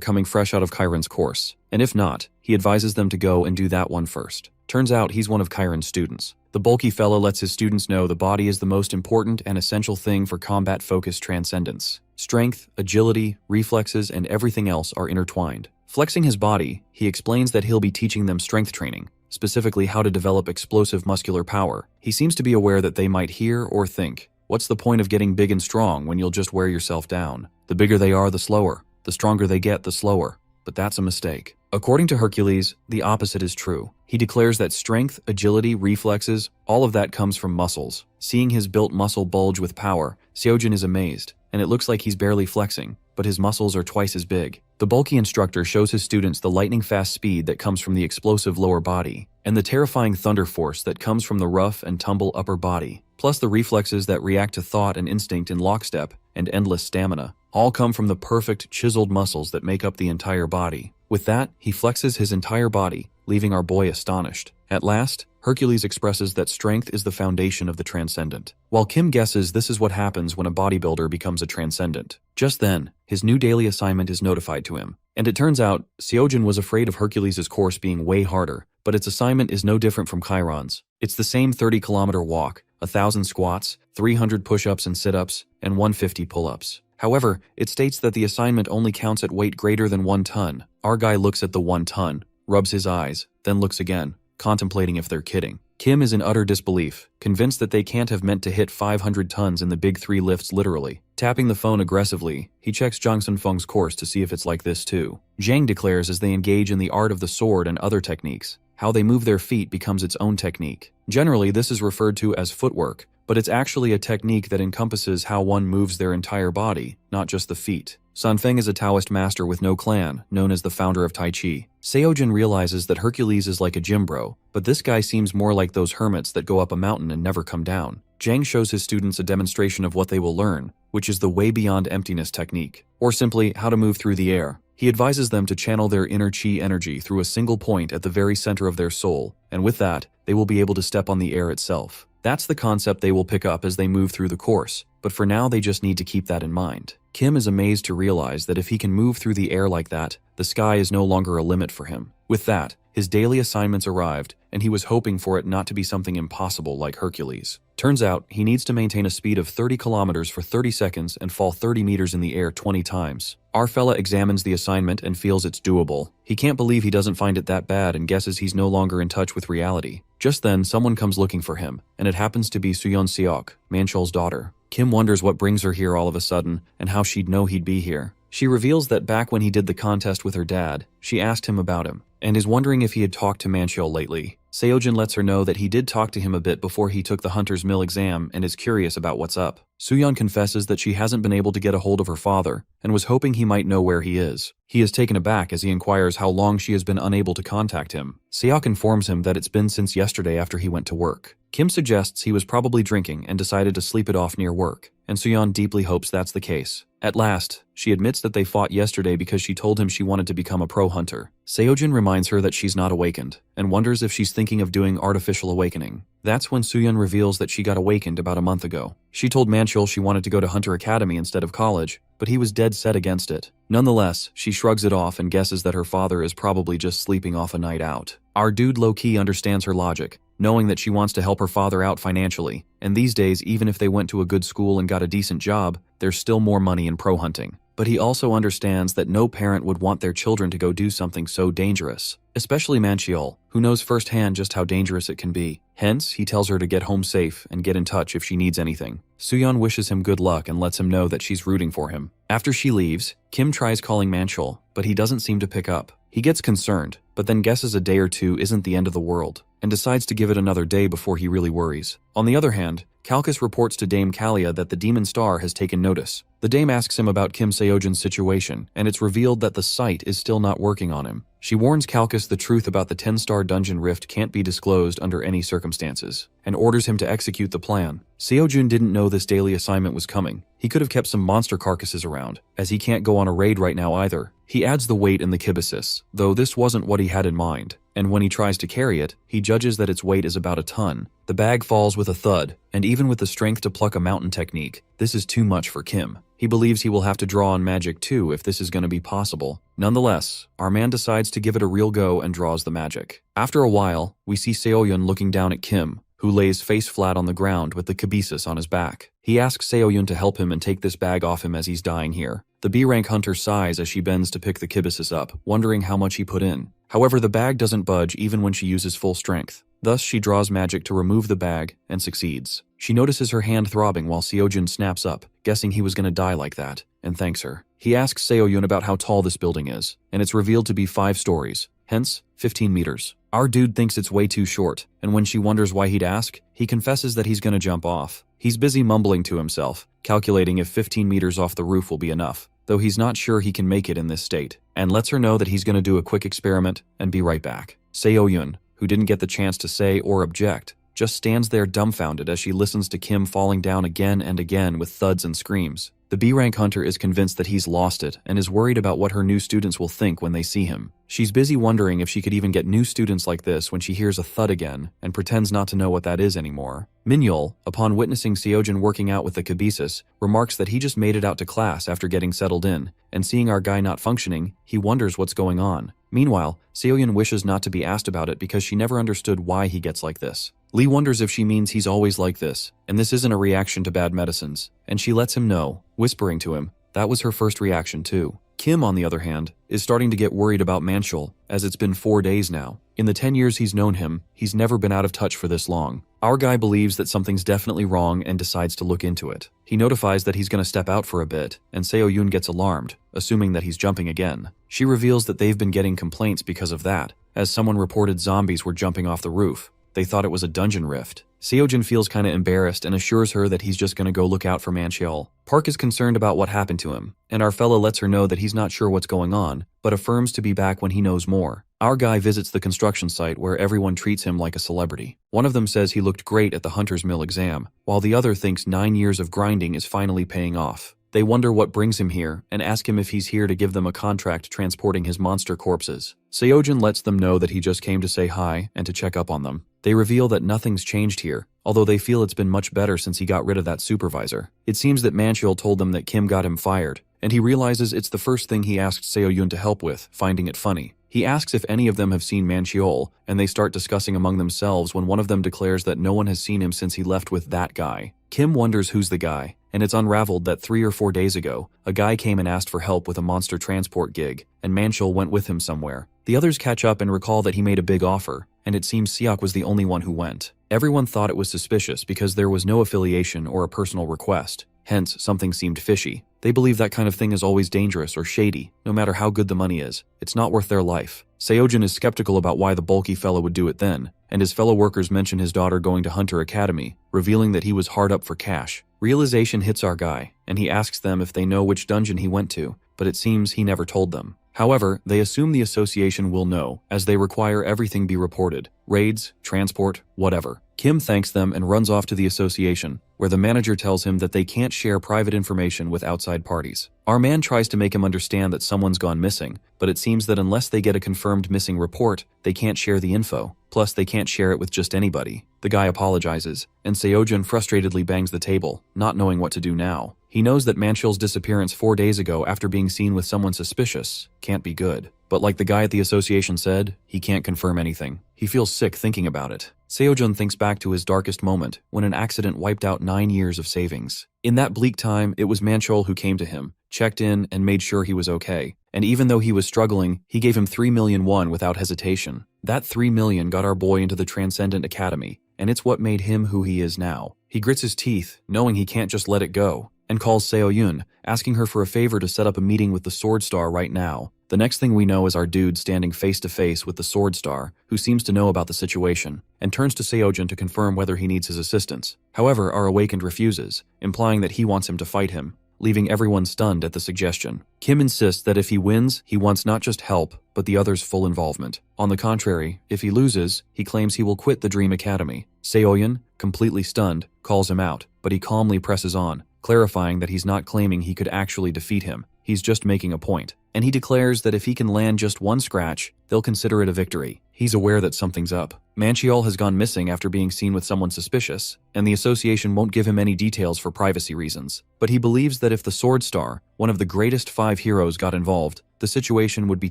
coming fresh out of Chiron's course, and if not, he advises them to go and do that one first. Turns out he's one of Chiron's students. The bulky fella lets his students know the body is the most important and essential thing for combat-focused transcendence. Strength, agility, reflexes, and everything else are intertwined. Flexing his body, he explains that he'll be teaching them strength training, specifically how to develop explosive muscular power. He seems to be aware that they might hear or think, what's the point of getting big and strong when you'll just wear yourself down? The bigger they are, the slower. The stronger they get, the slower. but that's a mistake. According to Hercules, the opposite is true. He declares that strength, agility, reflexes, all of that comes from muscles. Seeing his built muscle bulge with power, Seojin is amazed, and it looks like he's barely flexing, but his muscles are twice as big. The bulky instructor shows his students the lightning-fast speed that comes from the explosive lower body, and the terrifying thunder force that comes from the rough and tumble upper body, plus the reflexes that react to thought and instinct in lockstep, and endless stamina, all come from the perfect, chiseled muscles that make up the entire body. With that, he flexes his entire body, leaving our boy astonished. At last, Hercules expresses that strength is the foundation of the transcendent, while Kim guesses this is what happens when a bodybuilder becomes a transcendent. Just then, his new daily assignment is notified to him, and it turns out Seojin was afraid of Hercules' course being way harder, but its assignment is no different from Chiron's. It's the same 30-kilometer walk, 1,000 squats, 300 push-ups and sit-ups, and 150 pull-ups. However, it states that the assignment only counts at weight greater than 1 ton. Our guy looks at the 1 ton, rubs his eyes, then looks again, contemplating if they're kidding. Kim is in utter disbelief, convinced that they can't have meant to hit 500 tons in the big 3 lifts literally. Tapping the phone aggressively, he checks Jang Sun-feng's course to see if it's like this too. Zhang declares as they engage in the art of the sword and other techniques, how they move their feet becomes its own technique. Generally, this is referred to as footwork, but it's actually a technique that encompasses how one moves their entire body, not just the feet. Sun-feng is a Taoist master with no clan, known as the founder of Tai Chi. Seojin realizes that Hercules is like a gym bro, but this guy seems more like those hermits that go up a mountain and never come down. Zhang shows his students a demonstration of what they will learn, which is the way beyond emptiness technique, or simply how to move through the air. He advises them to channel their inner chi energy through a single point at the very center of their soul, and with that, they will be able to step on the air itself. That's the concept they will pick up as they move through the course, but for now they just need to keep that in mind. Kim is amazed to realize that if he can move through the air like that, the sky is no longer a limit for him. With that, his daily assignments arrived, and he was hoping for it not to be something impossible like Hercules. Turns out, he needs to maintain a speed of 30 kilometers for 30 seconds and fall 30 meters in the air 20 times. Our fella examines the assignment and feels it's doable. He can't believe he doesn't find it that bad and guesses he's no longer in touch with reality. Just then, someone comes looking for him, and it happens to be Suyeon Seok, Manchol's daughter. Kim wonders what brings her here all of a sudden, and how she'd know he'd be here. She reveals that back when he did the contest with her dad, she asked him about him, and is wondering if he had talked to Manchol lately. Seojin lets her know that he did talk to him a bit before he took the Hunter's Mill exam and is curious about what's up. Suyeon confesses that she hasn't been able to get a hold of her father, and was hoping he might know where he is. He is taken aback as he inquires how long she has been unable to contact him. Seok informs him that it's been since yesterday after he went to work. Kim suggests he was probably drinking and decided to sleep it off near work, and Suyeon deeply hopes that's the case. At last, she admits that they fought yesterday because she told him she wanted to become a pro hunter. Seojin reminds her that she's not awakened, and wonders if she's thinking of doing artificial awakening. That's when Suyeon reveals that she got awakened about a month ago. She told Manchol she wanted to go to Hunter Academy instead of college, but he was dead set against it. Nonetheless, she shrugs it off and guesses that her father is probably just sleeping off a night out. Our dude low-key understands her logic, knowing that she wants to help her father out financially, and these days even if they went to a good school and got a decent job, there's still more money in pro hunting. But he also understands that no parent would want their children to go do something so dangerous, especially Manchol, who knows firsthand just how dangerous it can be. Hence, he tells her to get home safe and get in touch if she needs anything. Suyeon wishes him good luck and lets him know that she's rooting for him. After she leaves, Kim tries calling Manchol, but he doesn't seem to pick up. He gets concerned, but then guesses a day or two isn't the end of the world, and decides to give it another day before he really worries. On the other hand, Calchas reports to Dame Kalia that the Demon Star has taken notice. The Dame asks him about Kim Seojin's situation, and it's revealed that the site is still not working on him. She warns Calchas the truth about the 10-star dungeon rift can't be disclosed under any circumstances, and orders him to execute the plan. Seojin didn't know this daily assignment was coming. He could have kept some monster carcasses around, as he can't go on a raid right now either. He adds the weight in the kibisis, though this wasn't what he had in mind, and when he tries to carry it, he judges that its weight is about a ton. The bag falls with a thud, and even with the strength to pluck a mountain technique, this is too much for Kim. He believes he will have to draw on magic too if this is going to be possible. Nonetheless, our man decides to give it a real go and draws the magic. After a while, we see Seoyun looking down at Kim, who lays face flat on the ground with the kibisis on his back. He asks Seoyun to help him and take this bag off him as he's dying here. The B-rank hunter sighs as she bends to pick the kibisis up, wondering how much he put in. However, the bag doesn't budge even when she uses full strength. Thus, she draws magic to remove the bag and succeeds. She notices her hand throbbing while Seojun snaps up, guessing he was gonna die like that, and thanks her. He asks Seoyun about how tall this building is, and it's revealed to be 5 stories, hence 15 meters. Our dude thinks it's way too short, and when she wonders why he'd ask, he confesses that he's gonna jump off. He's busy mumbling to himself, calculating if 15 meters off the roof will be enough, though he's not sure he can make it in this state, and lets her know that he's gonna do a quick experiment and be right back. Seoyun, who didn't get the chance to say or object, just stands there dumbfounded as she listens to Kim falling down again and again with thuds and screams. The B-rank hunter is convinced that he's lost it and is worried about what her new students will think when they see him. She's busy wondering if she could even get new students like this when she hears a thud again and pretends not to know what that is anymore. Minyul, upon witnessing Seojun working out with the kibisis, remarks that he just made it out to class after getting settled in, and seeing our guy not functioning, he wonders what's going on. Meanwhile, Seoyun wishes not to be asked about it because she never understood why he gets like this. Lee wonders if she means he's always like this, and this isn't a reaction to bad medicines, and she lets him know, whispering to him, that was her first reaction too. Kim, on the other hand, is starting to get worried about Manchul, as it's been 4 days now. In the 10 years he's known him, he's never been out of touch for this long. Our guy believes that something's definitely wrong and decides to look into it. He notifies that he's gonna step out for a bit, and Seoyun gets alarmed, assuming that he's jumping again. She reveals that they've been getting complaints because of that, as someone reported zombies were jumping off the roof. They thought it was a dungeon rift. Seojun feels kinda embarrassed and assures her that he's just gonna go look out for Manchul. Park is concerned about what happened to him, and our fella lets her know that he's not sure what's going on, but affirms to be back when he knows more. Our guy visits the construction site where everyone treats him like a celebrity. One of them says he looked great at the Hunter's Mill exam, while the other thinks 9 years of grinding is finally paying off. They wonder what brings him here and ask him if he's here to give them a contract transporting his monster corpses. Seojun lets them know that he just came to say hi and to check up on them. They reveal that nothing's changed here, although they feel it's been much better since he got rid of that supervisor. It seems that Manchul told them that Kim got him fired, and he realizes it's the first thing he asked Seoyun to help with, finding it funny. He asks if any of them have seen Manchul, and they start discussing among themselves when one of them declares that no one has seen him since he left with that guy. Kim wonders who's the guy, and it's unraveled that 3 or 4 days ago, a guy came and asked for help with a monster transport gig, and Manchul went with him somewhere. The others catch up and recall that he made a big offer, and it seems Seok was the only one who went. Everyone thought it was suspicious because there was no affiliation or a personal request, hence something seemed fishy. They believe that kind of thing is always dangerous or shady, no matter how good the money is. It's not worth their life. Seojun is skeptical about why the bulky fellow would do it then, and his fellow workers mention his daughter going to Hunter Academy, revealing that he was hard up for cash. Realization hits our guy, and he asks them if they know which dungeon he went to, but it seems he never told them. However, they assume the association will know, as they require everything be reported. Raids, transport, whatever. Kim thanks them and runs off to the association, where the manager tells him that they can't share private information with outside parties. Our man tries to make him understand that someone's gone missing, but it seems that unless they get a confirmed missing report, they can't share the info. Plus, they can't share it with just anybody. The guy apologizes, and Seojun frustratedly bangs the table, not knowing what to do now. He knows that Manchul's disappearance 4 days ago after being seen with someone suspicious can't be good. But like the guy at the association said, he can't confirm anything. He feels sick thinking about it. Seojun thinks back to his darkest moment, when an accident wiped out 9 years of savings. In that bleak time, it was Manchul who came to him, checked in, and made sure he was okay. And even though he was struggling, he gave him 3 million won without hesitation. That 3 million got our boy into the Transcendent Academy, and it's what made him who he is now. He grits his teeth, knowing he can't just let it go, and calls Seoyun, asking her for a favor to set up a meeting with the Sword Star right now. The next thing we know is our dude standing face to face with the Sword Star, who seems to know about the situation, and turns to Seojun to confirm whether he needs his assistance. However, our Awakened refuses, implying that he wants him to fight him, leaving everyone stunned at the suggestion. Kim insists that if he wins, he wants not just help, but the others' full involvement. On the contrary, if he loses, he claims he will quit the Dream Academy. Seoyun, completely stunned, calls him out, but he calmly presses on, clarifying that he's not claiming he could actually defeat him. He's just making a point. And he declares that if he can land just one scratch, they'll consider it a victory. He's aware that something's up. Manchul has gone missing after being seen with someone suspicious, and the association won't give him any details for privacy reasons. But he believes that if the Sword Star, one of the greatest 5 heroes, got involved, the situation would be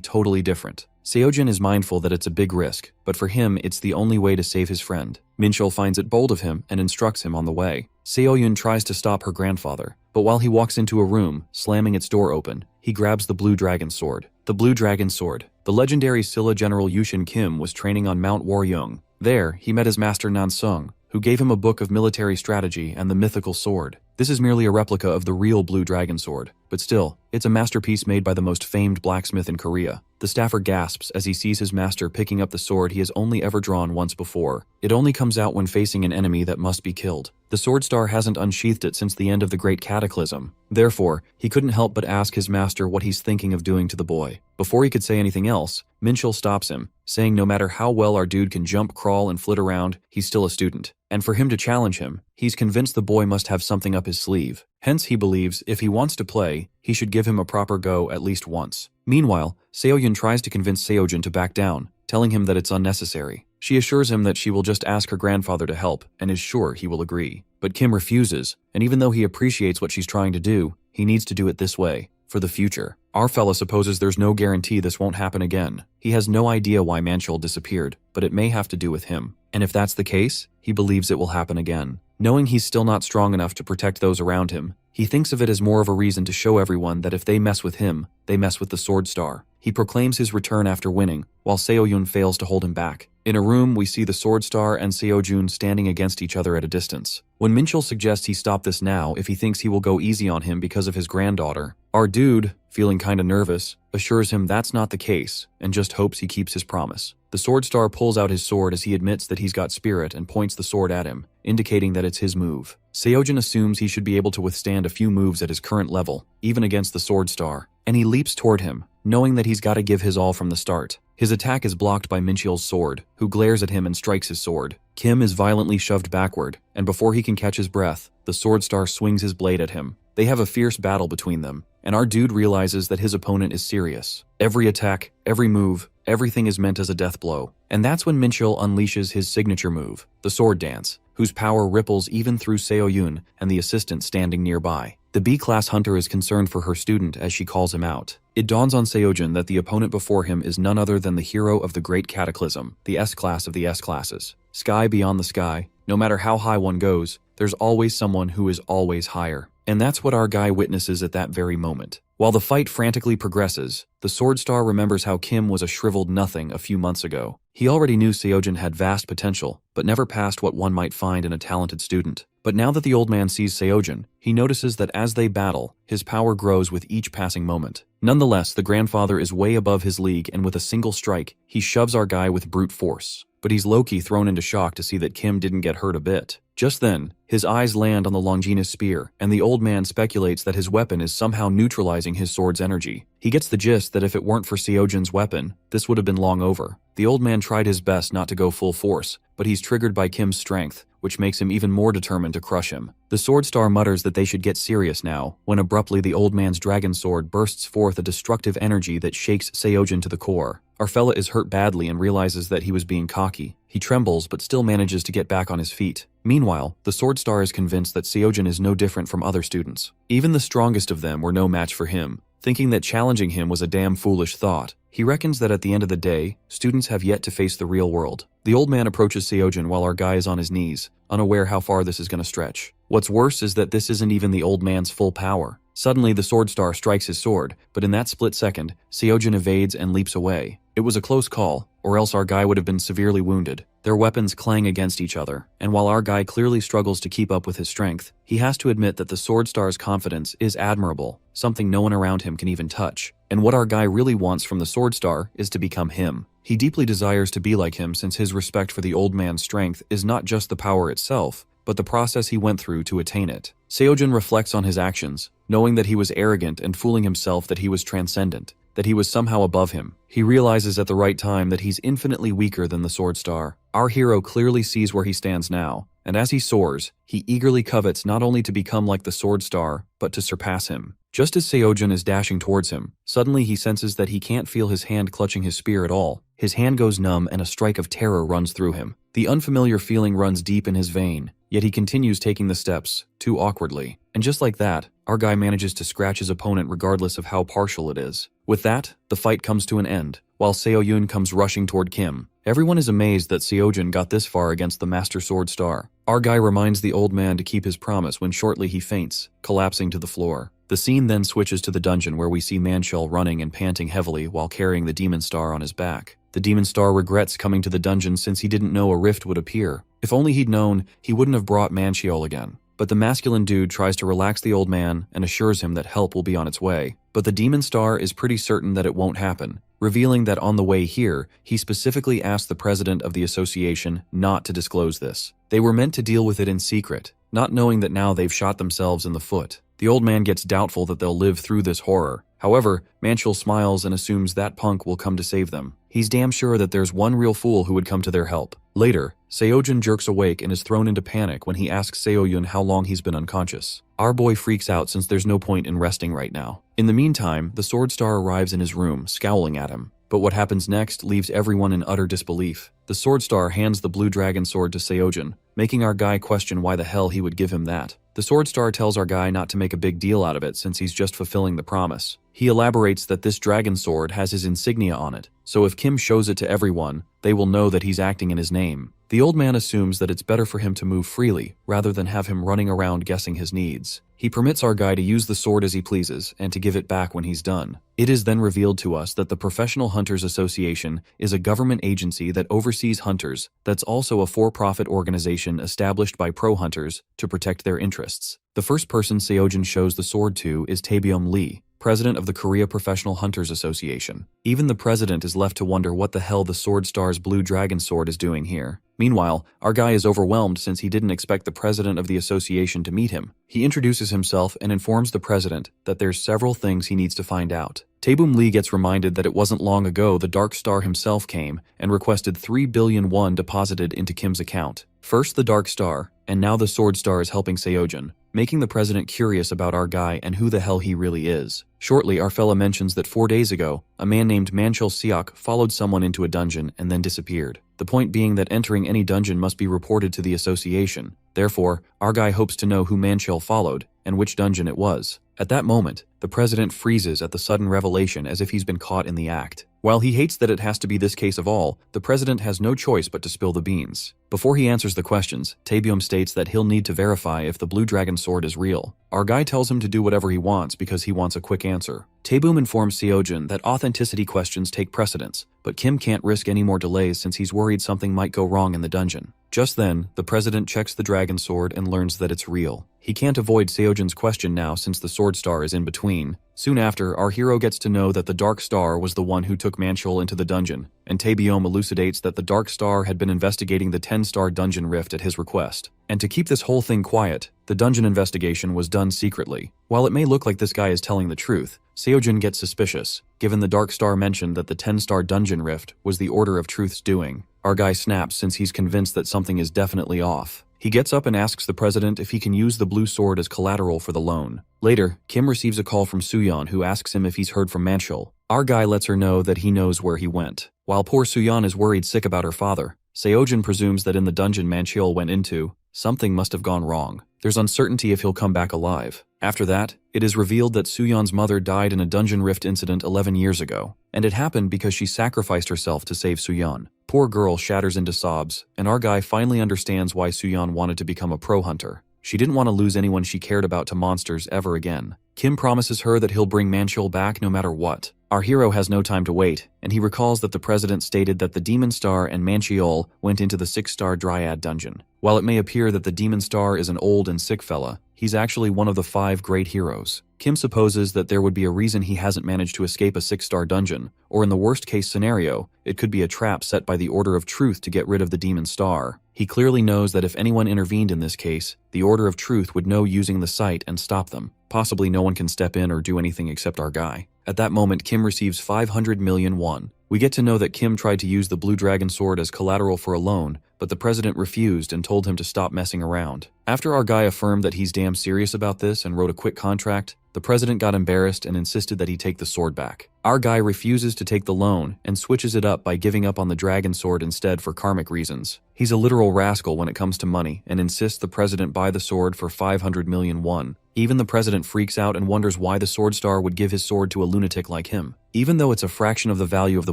totally different. Seojun is mindful that it's a big risk, but for him, it's the only way to save his friend. Manchul finds it bold of him and instructs him on the way. Seoyun tries to stop her grandfather, but while he walks into a room, slamming its door open, he grabs the Blue Dragon Sword. The Blue Dragon Sword. The legendary Silla General Yushin Kim was training on Mount Waryung, There, he met his master Nansung, who gave him a book of military strategy and the mythical sword. This is merely a replica of the real blue dragon sword, but still, it's a masterpiece made by the most famed blacksmith in Korea. The staffer gasps as he sees his master picking up the sword he has only ever drawn once before. It only comes out when facing an enemy that must be killed. The sword star hasn't unsheathed it since the end of the Great Cataclysm. Therefore, he couldn't help but ask his master what he's thinking of doing to the boy. Before he could say anything else, Minchil stops him, saying no matter how well our dude can jump, crawl, and flit around, he's still a student. And for him to challenge him, he's convinced the boy must have something up his sleeve. Hence, he believes if he wants to play, he should give him a proper go at least once. Meanwhile, Seoyun tries to convince Seojin to back down, telling him that it's unnecessary. She assures him that she will just ask her grandfather to help and is sure he will agree. But Kim refuses, and even though he appreciates what she's trying to do, he needs to do it this way, for the future. Our fella supposes there's no guarantee this won't happen again. He has no idea why Manchil disappeared, but it may have to do with him. And if that's the case, he believes it will happen again. Knowing he's still not strong enough to protect those around him, he thinks of it as more of a reason to show everyone that if they mess with him, they mess with the Sword Star. He proclaims his return after winning, while Seoyun fails to hold him back. In a room, we see the Sword Star and Seojun standing against each other at a distance. When Minchil suggests he stop this now if he thinks he will go easy on him because of his granddaughter, our dude, feeling kinda nervous, assures him that's not the case and just hopes he keeps his promise. The Sword Star pulls out his sword as he admits that he's got spirit and points the sword at him, indicating that it's his move. Seojin assumes he should be able to withstand a few moves at his current level, even against the Sword Star, and he leaps toward him, knowing that he's got to give his all from the start. His attack is blocked by Minchil's sword, who glares at him and strikes his sword. Kim is violently shoved backward, and before he can catch his breath, the Sword Star swings his blade at him. They have a fierce battle between them, and our dude realizes that his opponent is serious. Every attack, every move, everything is meant as a death blow. And that's when Minchil unleashes his signature move, the Sword Dance, whose power ripples even through Seoyun and the assistant standing nearby. The B-class hunter is concerned for her student as she calls him out. It dawns on Seojin that the opponent before him is none other than the hero of the Great Cataclysm, the S-class of the S-classes. Sky beyond the sky, no matter how high one goes, there's always someone who is always higher. And that's what our guy witnesses at that very moment. While the fight frantically progresses, the Sword Star remembers how Kim was a shriveled nothing a few months ago. He already knew Seojin had vast potential, but never passed what one might find in a talented student. But now that the old man sees Seojin, he notices that as they battle, his power grows with each passing moment. Nonetheless, the grandfather is way above his league, and with a single strike, he shoves our guy with brute force. But he's low-key thrown into shock to see that Kim didn't get hurt a bit. Just then, his eyes land on the Longinus spear, and the old man speculates that his weapon is somehow neutralizing his sword's energy. He gets the gist that if it weren't for Seojin's weapon, this would have been long over. The old man tried his best not to go full force, but he's triggered by Kim's strength, which makes him even more determined to crush him. The Sword Star mutters that they should get serious now, when abruptly the old man's dragon sword bursts forth a destructive energy that shakes Seojin to the core. Our fella is hurt badly and realizes that he was being cocky. He trembles but still manages to get back on his feet. Meanwhile, the Sword Star is convinced that Seojin is no different from other students. Even the strongest of them were no match for him. Thinking that challenging him was a damn foolish thought, he reckons that at the end of the day, students have yet to face the real world. The old man approaches Seojin while our guy is on his knees, unaware how far this is going to stretch. What's worse is that this isn't even the old man's full power. Suddenly, the Sword Star strikes his sword, but in that split second, Seojin evades and leaps away. It was a close call, or else our guy would have been severely wounded. Their weapons clang against each other, and while our guy clearly struggles to keep up with his strength, he has to admit that the Sword Star's confidence is admirable, something no one around him can even touch. And what our guy really wants from the Sword Star is to become him. He deeply desires to be like him since his respect for the old man's strength is not just the power itself, but the process he went through to attain it. Seojin reflects on his actions, knowing that he was arrogant and fooling himself that he was transcendent, that he was somehow above him. He realizes at the right time that he's infinitely weaker than the Sword Star. Our hero clearly sees where he stands now, and as he soars, he eagerly covets not only to become like the Sword Star, but to surpass him. Just as Seojin is dashing towards him, suddenly he senses that he can't feel his hand clutching his spear at all. His hand goes numb and a strike of terror runs through him. The unfamiliar feeling runs deep in his vein, yet he continues taking the steps, too awkwardly. And just like that, our guy manages to scratch his opponent regardless of how partial it is. With that, the fight comes to an end, while Seoyun comes rushing toward Kim. Everyone is amazed that Seojin got this far against the Master Sword Star. Our guy reminds the old man to keep his promise when shortly he faints, collapsing to the floor. The scene then switches to the dungeon where we see Manchil running and panting heavily while carrying the demon star on his back. The Demon Star regrets coming to the dungeon since he didn't know a rift would appear. If only he'd known, he wouldn't have brought Manhwa again. But the masculine dude tries to relax the old man and assures him that help will be on its way. But the Demon Star is pretty certain that it won't happen, revealing that on the way here, he specifically asked the president of the association not to disclose this. They were meant to deal with it in secret, not knowing that now they've shot themselves in the foot. The old man gets doubtful that they'll live through this horror. However, Manhwa smiles and assumes that punk will come to save them. He's damn sure that there's one real fool who would come to their help. Later, Seojun jerks awake and is thrown into panic when he asks Seoyun how long he's been unconscious. Our boy freaks out since there's no point in resting right now. In the meantime, the Sword Star arrives in his room, scowling at him. But what happens next leaves everyone in utter disbelief. The Sword Star hands the blue dragon sword to Seojun, making our guy question why the hell he would give him that. The Sword Star tells our guy not to make a big deal out of it since he's just fulfilling the promise. He elaborates that this dragon sword has his insignia on it, so if Kim shows it to everyone, they will know that he's acting in his name. The old man assumes that it's better for him to move freely, rather than have him running around guessing his needs. He permits our guy to use the sword as he pleases, and to give it back when he's done. It is then revealed to us that the Professional Hunters Association is a government agency that oversees hunters, that's also a for-profit organization established by pro-hunters to protect their interests. The first person Seojun shows the sword to is Taebyum Lee, president of the Korea Professional Hunters Association. Even the president is left to wonder what the hell the Sword Star's blue dragon sword is doing here. Meanwhile, our guy is overwhelmed since he didn't expect the president of the association to meet him. He introduces himself and informs the president that there's several things he needs to find out. Taebyum Lee gets reminded that it wasn't long ago the Dark Star himself came and requested 3 billion won deposited into Kim's account. First the Dark Star, and now the Sword Star is helping Seojun, making the president curious about our guy and who the hell he really is. Shortly, our fella mentions that 4 days ago, a man named Manchul Seok followed someone into a dungeon and then disappeared. The point being that entering any dungeon must be reported to the association. Therefore, our guy hopes to know who Manchul followed and which dungeon it was. At that moment, the president freezes at the sudden revelation as if he's been caught in the act. While he hates that it has to be this case of all, the president has no choice but to spill the beans. Before he answers the questions, Taebyum states that he'll need to verify if the blue dragon sword is real. Our guy tells him to do whatever he wants because he wants a quick answer. Taebyum informs Seojun that authenticity questions take precedence, but Kim can't risk any more delays since he's worried something might go wrong in the dungeon. Just then, the president checks the dragon sword and learns that it's real. He can't avoid Seojun's question now since the Sword Star is in between. Soon after, our hero gets to know that the Dark Star was the one who took Manchul into the dungeon, and Taebyum elucidates that the Dark Star had been investigating the 10-star dungeon rift at his request. And to keep this whole thing quiet, the dungeon investigation was done secretly. While it may look like this guy is telling the truth, Seojun gets suspicious, given the Dark Star mentioned that the 10-star dungeon rift was the Order of Truth's doing. Our guy snaps since he's convinced that something is definitely off. He gets up and asks the president if he can use the blue sword as collateral for the loan. Later, Kim receives a call from Suyeon who asks him if he's heard from Manchul. Our guy lets her know that he knows where he went. While poor Suyeon is worried sick about her father, Seojun presumes that in the dungeon Manchul went into, something must have gone wrong. There's uncertainty if he'll come back alive. After that, it is revealed that Suyeon's mother died in a dungeon rift incident 11 years ago, and it happened because she sacrificed herself to save Suyeon. Poor girl shatters into sobs, and our guy finally understands why Suyeon wanted to become a pro hunter. She didn't want to lose anyone she cared about to monsters ever again. Kim promises her that he'll bring Manchul back no matter what. Our hero has no time to wait, and he recalls that the president stated that the Demon Star and Manchul went into the 6-star Dryad dungeon. While it may appear that the Demon Star is an old and sick fella, he's actually one of the 5 great heroes. Kim supposes that there would be a reason he hasn't managed to escape a 6-star dungeon, or in the worst-case scenario, it could be a trap set by the Order of Truth to get rid of the Demon Star. He clearly knows that if anyone intervened in this case, the Order of Truth would know using the site and stop them. Possibly no one can step in or do anything except our guy. At that moment, Kim receives 500 million won. We get to know that Kim tried to use the blue dragon sword as collateral for a loan, but the president refused and told him to stop messing around. After our guy affirmed that he's damn serious about this and wrote a quick contract, the president got embarrassed and insisted that he take the sword back. Our guy refuses to take the loan and switches it up by giving up on the dragon sword instead for karmic reasons. He's a literal rascal when it comes to money and insists the president buy the sword for 500 million won. Even the president freaks out and wonders why the Sword Star would give his sword to a lunatic like him, even though it's a fraction of the value of the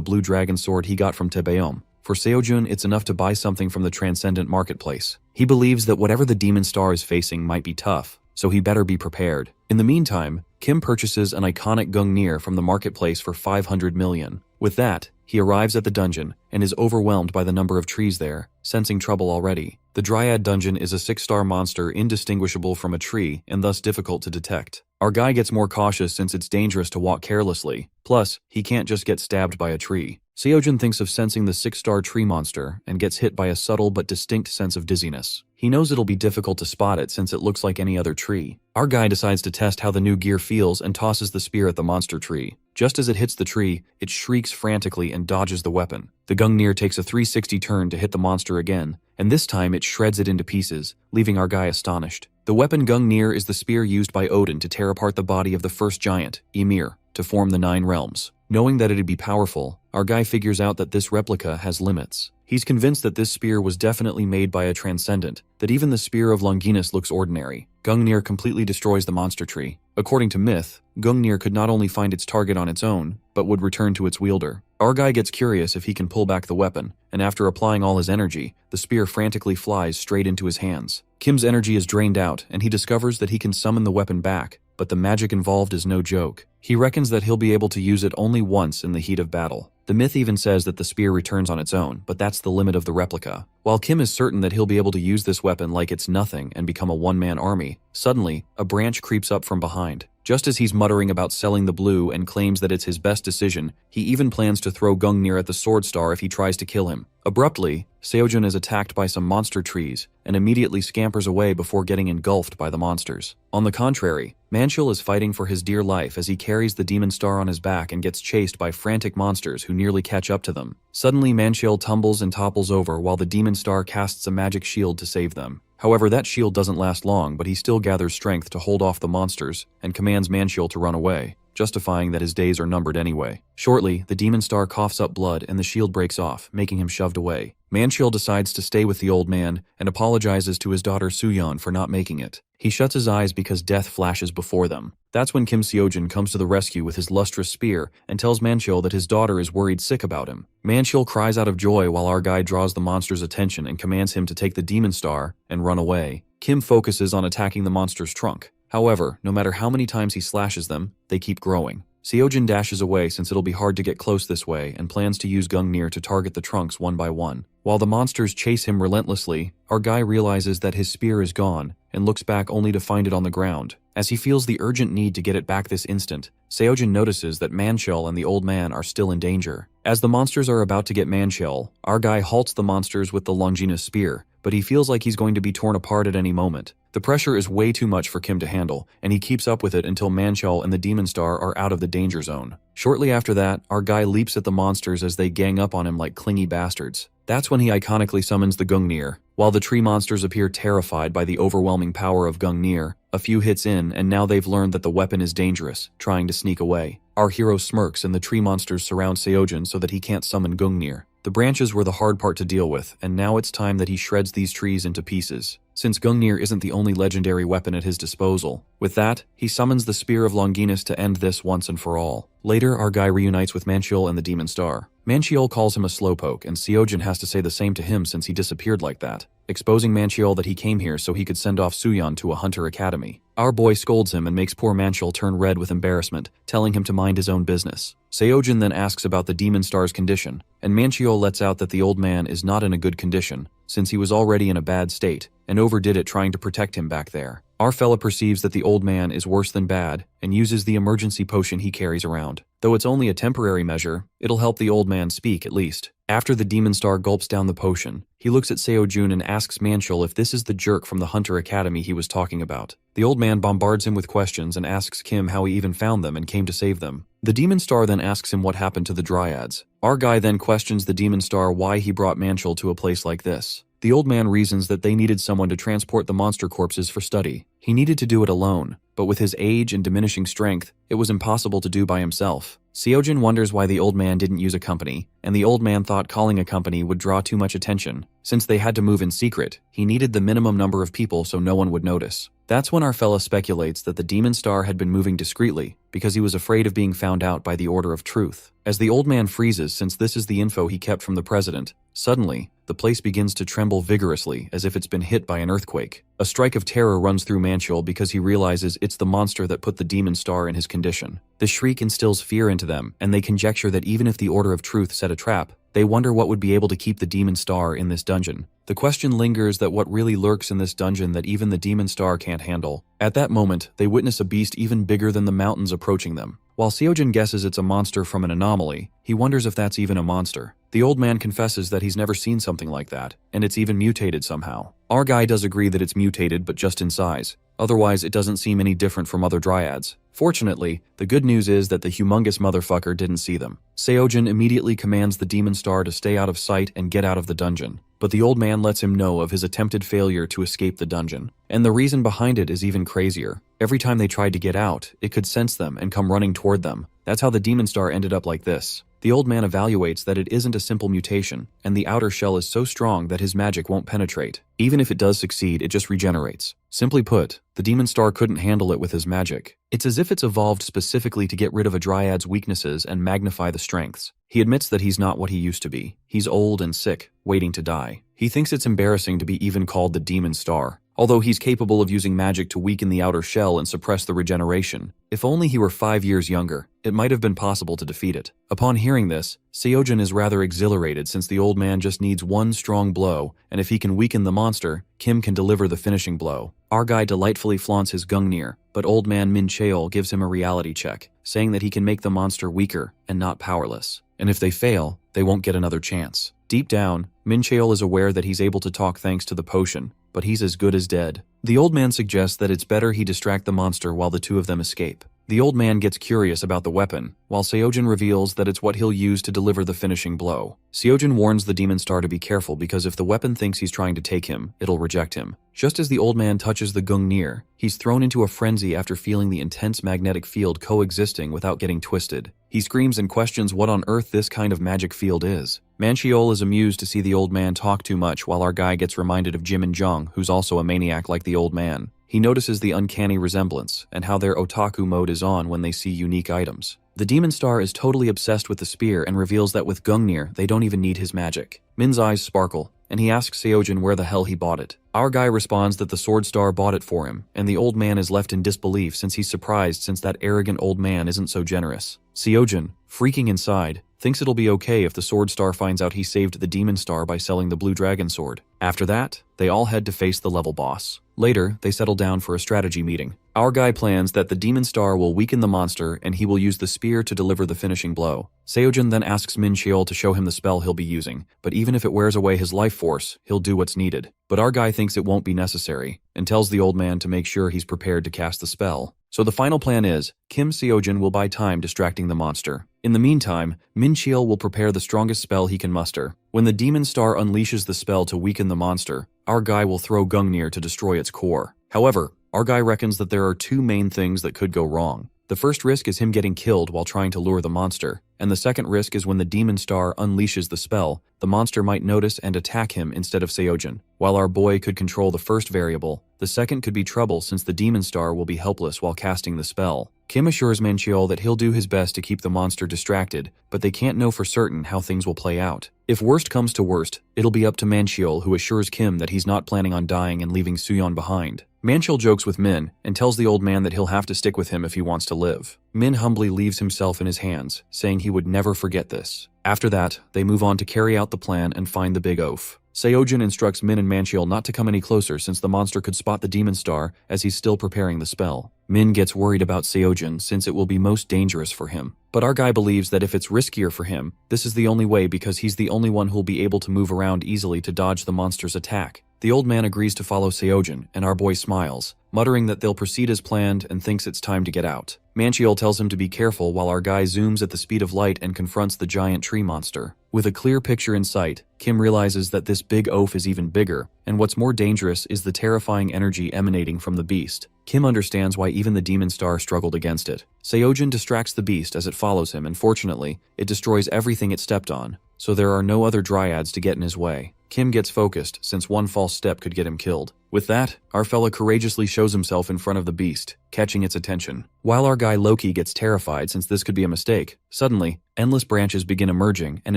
blue dragon sword he got from Taebyum. For Seojun, it's enough to buy something from the transcendent marketplace. He believes that whatever the Demon Star is facing might be tough, so he better be prepared. In the meantime, Kim purchases an iconic Gungnir from the marketplace for 500 million. With that, he arrives at the dungeon and is overwhelmed by the number of trees there, sensing trouble already. The Dryad dungeon is a 6-star monster indistinguishable from a tree and thus difficult to detect. Our guy gets more cautious since it's dangerous to walk carelessly. Plus, he can't just get stabbed by a tree. Seojin thinks of sensing the 6-star tree monster and gets hit by a subtle but distinct sense of dizziness. He knows it'll be difficult to spot it since it looks like any other tree. Our guy decides to test how the new gear feels and tosses the spear at the monster tree. Just as it hits the tree, it shrieks frantically and dodges the weapon. The Gungnir takes a 360 turn to hit the monster again, and this time it shreds it into pieces, leaving our guy astonished. The weapon Gungnir is the spear used by Odin to tear apart the body of the first giant, Ymir, to form the 9 realms. Knowing that it'd be powerful, our guy figures out that this replica has limits. He's convinced that this spear was definitely made by a transcendent, that even the spear of Longinus looks ordinary. Gungnir completely destroys the monster tree. According to myth, Gungnir could not only find its target on its own, but would return to its wielder. Our guy gets curious if he can pull back the weapon, and after applying all his energy, the spear frantically flies straight into his hands. Kim's energy is drained out, and he discovers that he can summon the weapon back, but the magic involved is no joke. He reckons that he'll be able to use it only once in the heat of battle. The myth even says that the spear returns on its own, but that's the limit of the replica. While Kim is certain that he'll be able to use this weapon like it's nothing and become a one-man army, suddenly, a branch creeps up from behind. Just as he's muttering about selling the blue and claims that it's his best decision, he even plans to throw Gungnir at the sword star if he tries to kill him. Abruptly, Seojin is attacked by some monster trees and immediately scampers away before getting engulfed by the monsters. On the contrary, Manchil is fighting for his dear life as he carries the demon star on his back and gets chased by frantic monsters who nearly catch up to them. Suddenly, Manchil tumbles and topples over while the demon star casts a magic shield to save them. However, that shield doesn't last long, but he still gathers strength to hold off the monsters and commands Manchil to run away, justifying that his days are numbered anyway. Shortly, the demon star coughs up blood and the shield breaks off, making him shoved away. Manchil decides to stay with the old man and apologizes to his daughter Suyeon for not making it. He shuts his eyes because death flashes before them. That's when Kim Seojin comes to the rescue with his lustrous spear and tells Manchil that his daughter is worried sick about him. Manchil cries out of joy while our guy draws the monster's attention and commands him to take the demon star and run away. Kim focuses on attacking the monster's trunk. However, no matter how many times he slashes them, they keep growing. Seojin dashes away since it'll be hard to get close this way and plans to use Gungnir to target the trunks one by one. While the monsters chase him relentlessly, our guy realizes that his spear is gone and looks back only to find it on the ground. As he feels the urgent need to get it back this instant, Seojin notices that Manchil and the old man are still in danger. As the monsters are about to get Manchil, our guy halts the monsters with the Longinus spear, but he feels like he's going to be torn apart at any moment. The pressure is way too much for Kim to handle, and he keeps up with it until Manchil and the demon star are out of the danger zone. Shortly after that, our guy leaps at the monsters as they gang up on him like clingy bastards. That's when he iconically summons the Gungnir. While the tree monsters appear terrified by the overwhelming power of Gungnir, a few hits in and now they've learned that the weapon is dangerous, trying to sneak away. Our hero smirks and the tree monsters surround Seojin so that he can't summon Gungnir. The branches were the hard part to deal with, and now it's time that he shreds these trees into pieces, since Gungnir isn't the only legendary weapon at his disposal. With that, he summons the Spear of Longinus to end this once and for all. Later, our guy reunites with Manchil and the Demon Star. Manchil calls him a slowpoke, and Seojin has to say the same to him since he disappeared like that, exposing Manchil that he came here so he could send off Suyeon to a hunter academy. Our boy scolds him and makes poor Manchil turn red with embarrassment, telling him to mind his own business. Seojin then asks about the Demon Star's condition, and Manchil lets out that the old man is not in a good condition, since he was already in a bad state, and overdid it trying to protect him back there. Our fella perceives that the old man is worse than bad, and uses the emergency potion he carries around. Though it's only a temporary measure, it'll help the old man speak at least. After the Demon Star gulps down the potion, he looks at Seojun and asks Manchil if this is the jerk from the Hunter Academy he was talking about. The old man bombards him with questions and asks Kim how he even found them and came to save them. The Demon Star then asks him what happened to the Dryads. Our guy then questions the Demon Star why he brought Manchil to a place like this. The old man reasons that they needed someone to transport the monster corpses for study. He needed to do it alone, but with his age and diminishing strength, it was impossible to do by himself. Seojin wonders why the old man didn't use a company, and the old man thought calling a company would draw too much attention. Since they had to move in secret, he needed the minimum number of people so no one would notice. That's when our fella speculates that the Demon Star had been moving discreetly, because he was afraid of being found out by the Order of Truth. As the old man freezes since this is the info he kept from the president, Suddenly, the place begins to tremble vigorously as if it's been hit by an earthquake. A strike of terror runs through Manhwa because he realizes it's the monster that put the demon star in his condition. The shriek instills fear into them, and they conjecture that even if the Order of Truth set a trap, they wonder what would be able to keep the demon star in this dungeon. The question lingers that what really lurks in this dungeon that even the demon star can't handle. At that moment, they witness a beast even bigger than the mountains approaching them. While Seojin guesses it's a monster from an anomaly, he wonders if that's even a monster. The old man confesses that he's never seen something like that, and it's even mutated somehow. Our guy does agree that it's mutated, but just in size. Otherwise, it doesn't seem any different from other dryads. Fortunately, the good news is that the humongous motherfucker didn't see them. Seojin immediately commands the demon star to stay out of sight and get out of the dungeon. But the old man lets him know of his attempted failure to escape the dungeon. And the reason behind it is even crazier. Every time they tried to get out, it could sense them and come running toward them. That's how the demon star ended up like this. The old man evaluates that it isn't a simple mutation, and the outer shell is so strong that his magic won't penetrate. Even if it does succeed, it just regenerates. Simply put, the demon star couldn't handle it with his magic. It's as if it's evolved specifically to get rid of a dryad's weaknesses and magnify the strengths. He admits that he's not what he used to be. He's old and sick, waiting to die. He thinks it's embarrassing to be even called the demon star. Although he's capable of using magic to weaken the outer shell and suppress the regeneration. If only he were 5 years younger, it might have been possible to defeat it. Upon hearing this, Seojin is rather exhilarated since the old man just needs one strong blow, and if he can weaken the monster, Kim can deliver the finishing blow. Our guy delightfully flaunts his Gungnir, but old man Min Cheol gives him a reality check, saying that he can make the monster weaker and not powerless. And if they fail, they won't get another chance. Deep down, Min Cheol is aware that he's able to talk thanks to the potion, but he's as good as dead. The old man suggests that it's better he distract the monster while the two of them escape. The old man gets curious about the weapon, while Seojin reveals that it's what he'll use to deliver the finishing blow. Seojin warns the demon star to be careful because if the weapon thinks he's trying to take him, it'll reject him. Just as the old man touches the Gungnir, he's thrown into a frenzy after feeling the intense magnetic field coexisting without getting twisted. He screams and questions what on earth this kind of magic field is. Manhwa is amused to see the old man talk too much while our guy gets reminded of Jimin Jung, who's also a maniac like the old man. He notices the uncanny resemblance and how their otaku mode is on when they see unique items. The demon star is totally obsessed with the spear and reveals that with Gungnir, they don't even need his magic. Min's eyes sparkle, and he asks Seojin where the hell he bought it. Our guy responds that the sword star bought it for him, and the old man is left in disbelief since he's surprised since that arrogant old man isn't so generous. Seojin, freaking inside, thinks it'll be okay if the sword star finds out he saved the demon star by selling the blue dragon sword. After that, they all head to face the level boss. Later, they settle down for a strategy meeting. Our guy plans that the demon star will weaken the monster and he will use the spear to deliver the finishing blow. Seojin then asks Min Cheol to show him the spell he'll be using, but even if it wears away his life force, he'll do what's needed. But our guy thinks it won't be necessary, and tells the old man to make sure he's prepared to cast the spell. So the final plan is, Kim Seojin will buy time distracting the monster. In the meantime, Min Cheol will prepare the strongest spell he can muster. When the demon star unleashes the spell to weaken the monster, our guy will throw Gungnir to destroy its core. However, our guy reckons that there are two main things that could go wrong. The first risk is him getting killed while trying to lure the monster, and the second risk is when the demon star unleashes the spell, the monster might notice and attack him instead of Seojin. While our boy could control the first variable, the second could be trouble since the demon star will be helpless while casting the spell. Kim assures Manhwa that he'll do his best to keep the monster distracted, but they can't know for certain how things will play out. If worst comes to worst, it'll be up to Manhwa, who assures Kim that he's not planning on dying and leaving Suyeon behind. Manhwa jokes with Min and tells the old man that he'll have to stick with him if he wants to live. Min humbly leaves himself in his hands, saying he would never forget this. After that, they move on to carry out the plan and find the big oaf. Seojin instructs Min and Manhwa not to come any closer since the monster could spot the demon star as he's still preparing the spell. Min gets worried about Seojin since it will be most dangerous for him. But our guy believes that if it's riskier for him, this is the only way because he's the only one who'll be able to move around easily to dodge the monster's attack. The old man agrees to follow Seojin, and our boy smiles, muttering that they'll proceed as planned and thinks it's time to get out. Manhwa tells him to be careful while our guy zooms at the speed of light and confronts the giant tree monster. With a clear picture in sight, Kim realizes that this big oaf is even bigger, and what's more dangerous is the terrifying energy emanating from the beast. Kim understands why even the demon star struggled against it. Seojin distracts the beast as it follows him, and fortunately, it destroys everything it stepped on, so there are no other dryads to get in his way. Kim gets focused, since one false step could get him killed. With that, our fella courageously shows himself in front of the beast, catching its attention. While our guy Loki gets terrified since this could be a mistake, suddenly, Endless branches begin emerging and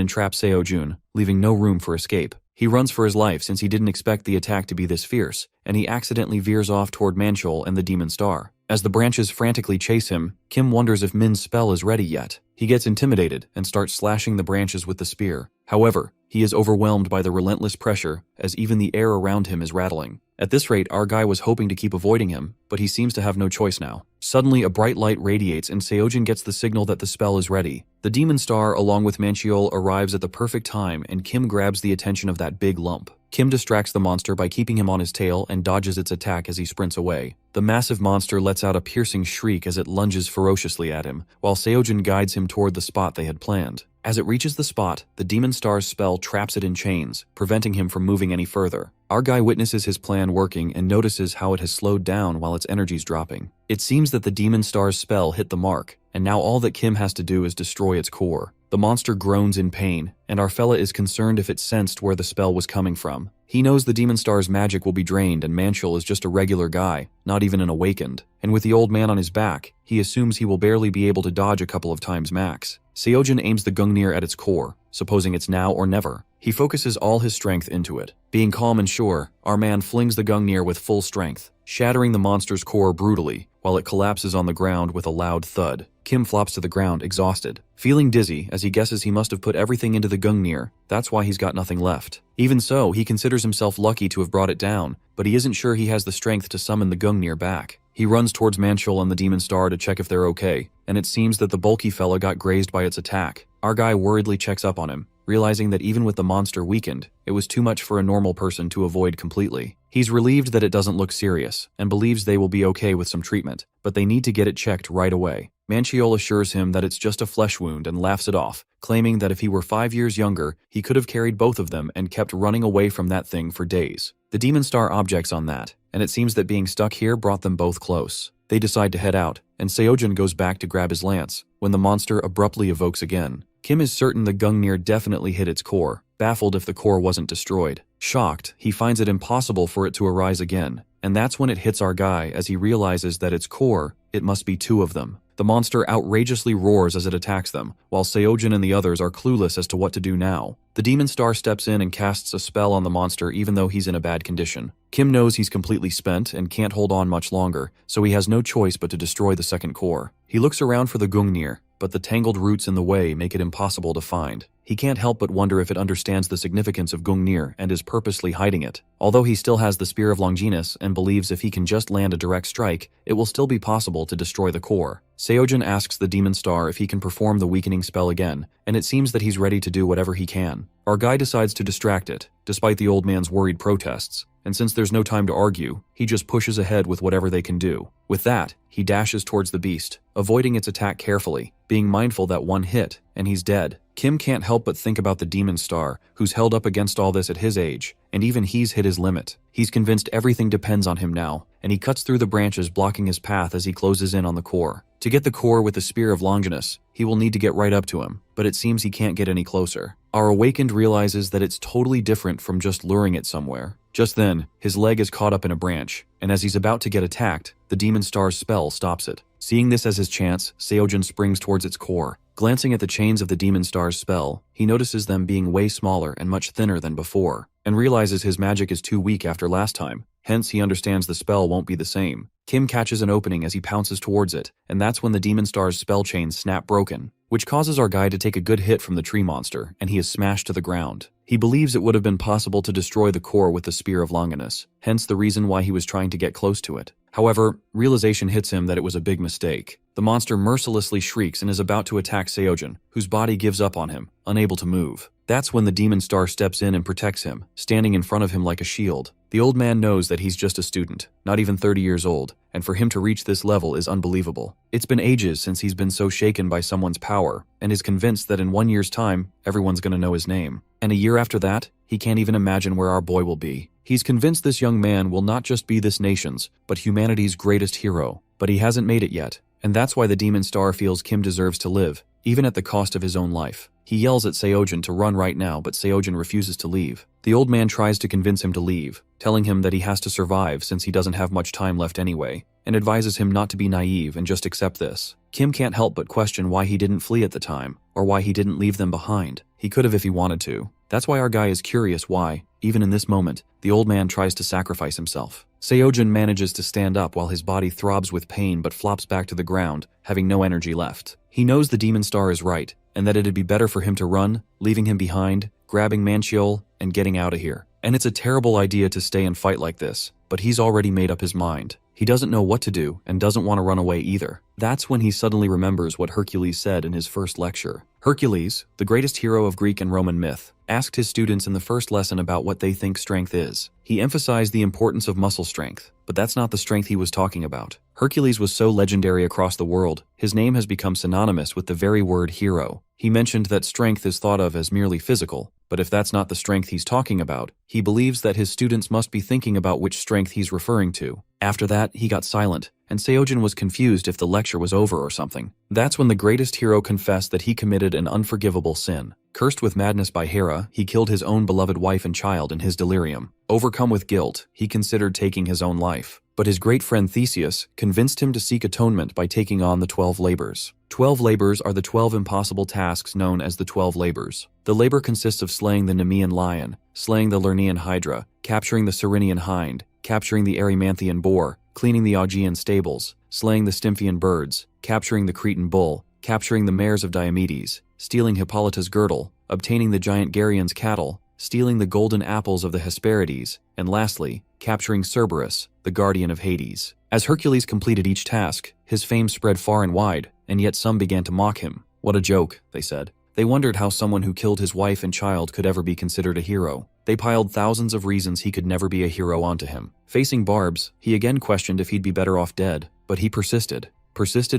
entrap Seojun, leaving no room for escape. He runs for his life since he didn't expect the attack to be this fierce, and he accidentally veers off toward Manchol and the Demon Star. As the branches frantically chase him, Kim wonders if Min's spell is ready yet. He gets intimidated and starts slashing the branches with the spear. However, he is overwhelmed by the relentless pressure, as even the air around him is rattling. At this rate, our guy was hoping to keep avoiding him, but he seems to have no choice now. Suddenly, a bright light radiates and Seojun gets the signal that the spell is ready. The Demon Star, along with Manchiol, arrives at the perfect time, and Kim grabs the attention of that big lump. Kim distracts the monster by keeping him on his tail and dodges its attack as he sprints away. The massive monster lets out a piercing shriek as it lunges ferociously at him, while Seojun guides him toward the spot they had planned. As it reaches the spot, the Demon Star's spell traps it in chains, preventing him from moving any further. Our guy witnesses his plan working and notices how it has slowed down while its energy's dropping. It seems that the Demon Star's spell hit the mark, and now all that Kim has to do is destroy its core. The monster groans in pain, and our fella is concerned if it sensed where the spell was coming from. He knows the Demon Star's magic will be drained and Manchol is just a regular guy, not even an awakened. And with the old man on his back, he assumes he will barely be able to dodge a couple of times max. Seojun aims the Gungnir at its core, supposing it's now or never. He focuses all his strength into it. Being calm and sure, our man flings the Gungnir with full strength, shattering the monster's core brutally, while it collapses on the ground with a loud thud. Kim flops to the ground, exhausted. Feeling dizzy, as he guesses he must have put everything into the Gungnir, that's why he's got nothing left. Even so, he considers himself lucky to have brought it down, but he isn't sure he has the strength to summon the Gungnir back. He runs towards Manchol and the Demon Star to check if they're okay, and it seems that the bulky fella got grazed by its attack. Our guy worriedly checks up on him, realizing that even with the monster weakened, it was too much for a normal person to avoid completely. He's relieved that it doesn't look serious, and believes they will be okay with some treatment, but they need to get it checked right away. Manchiol assures him that it's just a flesh wound and laughs it off, claiming that if he were 5 years younger, he could have carried both of them and kept running away from that thing for days. The Demon Star objects on that, and it seems that being stuck here brought them both close. They decide to head out, and Seojun goes back to grab his lance, when the monster abruptly evokes again. Kim is certain the Gungnir definitely hit its core, baffled if the core wasn't destroyed. Shocked, he finds it impossible for it to arise again, and that's when it hits our guy as he realizes that its core, it must be two of them. The monster outrageously roars as it attacks them, while Seojun and the others are clueless as to what to do now. The Demon Star steps in and casts a spell on the monster even though he's in a bad condition. Kim knows he's completely spent and can't hold on much longer, so he has no choice but to destroy the second core. He looks around for the Gungnir, but the tangled roots in the way make it impossible to find. He can't help but wonder if it understands the significance of Gungnir and is purposely hiding it. Although he still has the Spear of Longinus and believes if he can just land a direct strike, it will still be possible to destroy the core. Seojun asks the Demon Star if he can perform the weakening spell again, and it seems that he's ready to do whatever he can. Our guy decides to distract it, despite the old man's worried protests, and since there's no time to argue, he just pushes ahead with whatever they can do. With that, he dashes towards the beast, avoiding its attack carefully, being mindful that one hit, and he's dead. Kim can't help but think about the Demon Star, who's held up against all this at his age, and even he's hit his limit. He's convinced everything depends on him now, and he cuts through the branches blocking his path as he closes in on the core. To get the core with the Spear of Longinus, he will need to get right up to him, but it seems he can't get any closer. Our awakened realizes that it's totally different from just luring it somewhere. Just then, his leg is caught up in a branch, and as he's about to get attacked, the Demon Star's spell stops it. Seeing this as his chance, Seojun springs towards its core. Glancing at the chains of the Demon Star's spell, he notices them being way smaller and much thinner than before, and realizes his magic is too weak after last time. Hence, he understands the spell won't be the same. Kim catches an opening as he pounces towards it, and that's when the Demon Star's spell chains snap broken, which causes our guy to take a good hit from the tree monster, and he is smashed to the ground. He believes it would have been possible to destroy the core with the Spear of Longinus, hence the reason why he was trying to get close to it. However, realization hits him that it was a big mistake. The monster mercilessly shrieks and is about to attack Seojun, whose body gives up on him, unable to move. That's when the Demon Star steps in and protects him, standing in front of him like a shield. The old man knows that he's just a student, not even 30 years old, and for him to reach this level is unbelievable. It's been ages since he's been so shaken by someone's power, and is convinced that in 1 year's time, everyone's gonna know his name. And a year after that, he can't even imagine where our boy will be. He's convinced this young man will not just be this nation's, but humanity's greatest hero, but he hasn't made it yet. And that's why the Demon Star feels Kim deserves to live, even at the cost of his own life. He yells at Seojun to run right now, but Seojun refuses to leave. The old man tries to convince him to leave, telling him that he has to survive since he doesn't have much time left anyway. and advises him not to be naive and just accept this. Kim can't help but question why he didn't flee at the time, or why he didn't leave them behind. He could have if he wanted to. That's why our guy is curious why, even in this moment, the old man tries to sacrifice himself. Seojin manages to stand up while his body throbs with pain but flops back to the ground, having no energy left. He knows the demon star is right, and that it'd be better for him to run, leaving him behind, grabbing Manhwa, and getting out of here. And it's a terrible idea to stay and fight like this, but he's already made up his mind. He doesn't know what to do and doesn't want to run away either. That's when he suddenly remembers what Hercules said in his first lecture. Hercules, the greatest hero of Greek and Roman myth, asked his students in the first lesson about what they think strength is. He emphasized the importance of muscle strength, but that's not the strength he was talking about. Hercules was so legendary across the world, his name has become synonymous with the very word hero. He mentioned that strength is thought of as merely physical, but if that's not the strength he's talking about, he believes that his students must be thinking about which strength he's referring to. After that, he got silent, and Seojin was confused if the lecture was over or something. That's when the greatest hero confessed that he committed an unforgivable sin. Cursed with madness by Hera, he killed his own beloved wife and child in his delirium. Overcome with guilt, he considered taking his own life. But his great friend Theseus convinced him to seek atonement by taking on the 12 labors. 12 labors are the 12 impossible tasks known as the 12 labors. The labor consists of slaying the Nemean lion, slaying the Lernaean hydra, capturing the Cyrenian hind, capturing the Erymanthian boar, cleaning the Augean stables, slaying the Stymphian birds, capturing the Cretan bull, capturing the mares of Diomedes, stealing Hippolyta's girdle, obtaining the giant Gerion's cattle, stealing the golden apples of the Hesperides, and lastly, capturing Cerberus, the guardian of Hades. As Hercules completed each task, his fame spread far and wide, and yet some began to mock him. What a joke, they said. They wondered how someone who killed his wife and child could ever be considered a hero. They piled thousands of reasons he could never be a hero onto him. Facing barbs, he again questioned if he'd be better off dead, but he persisted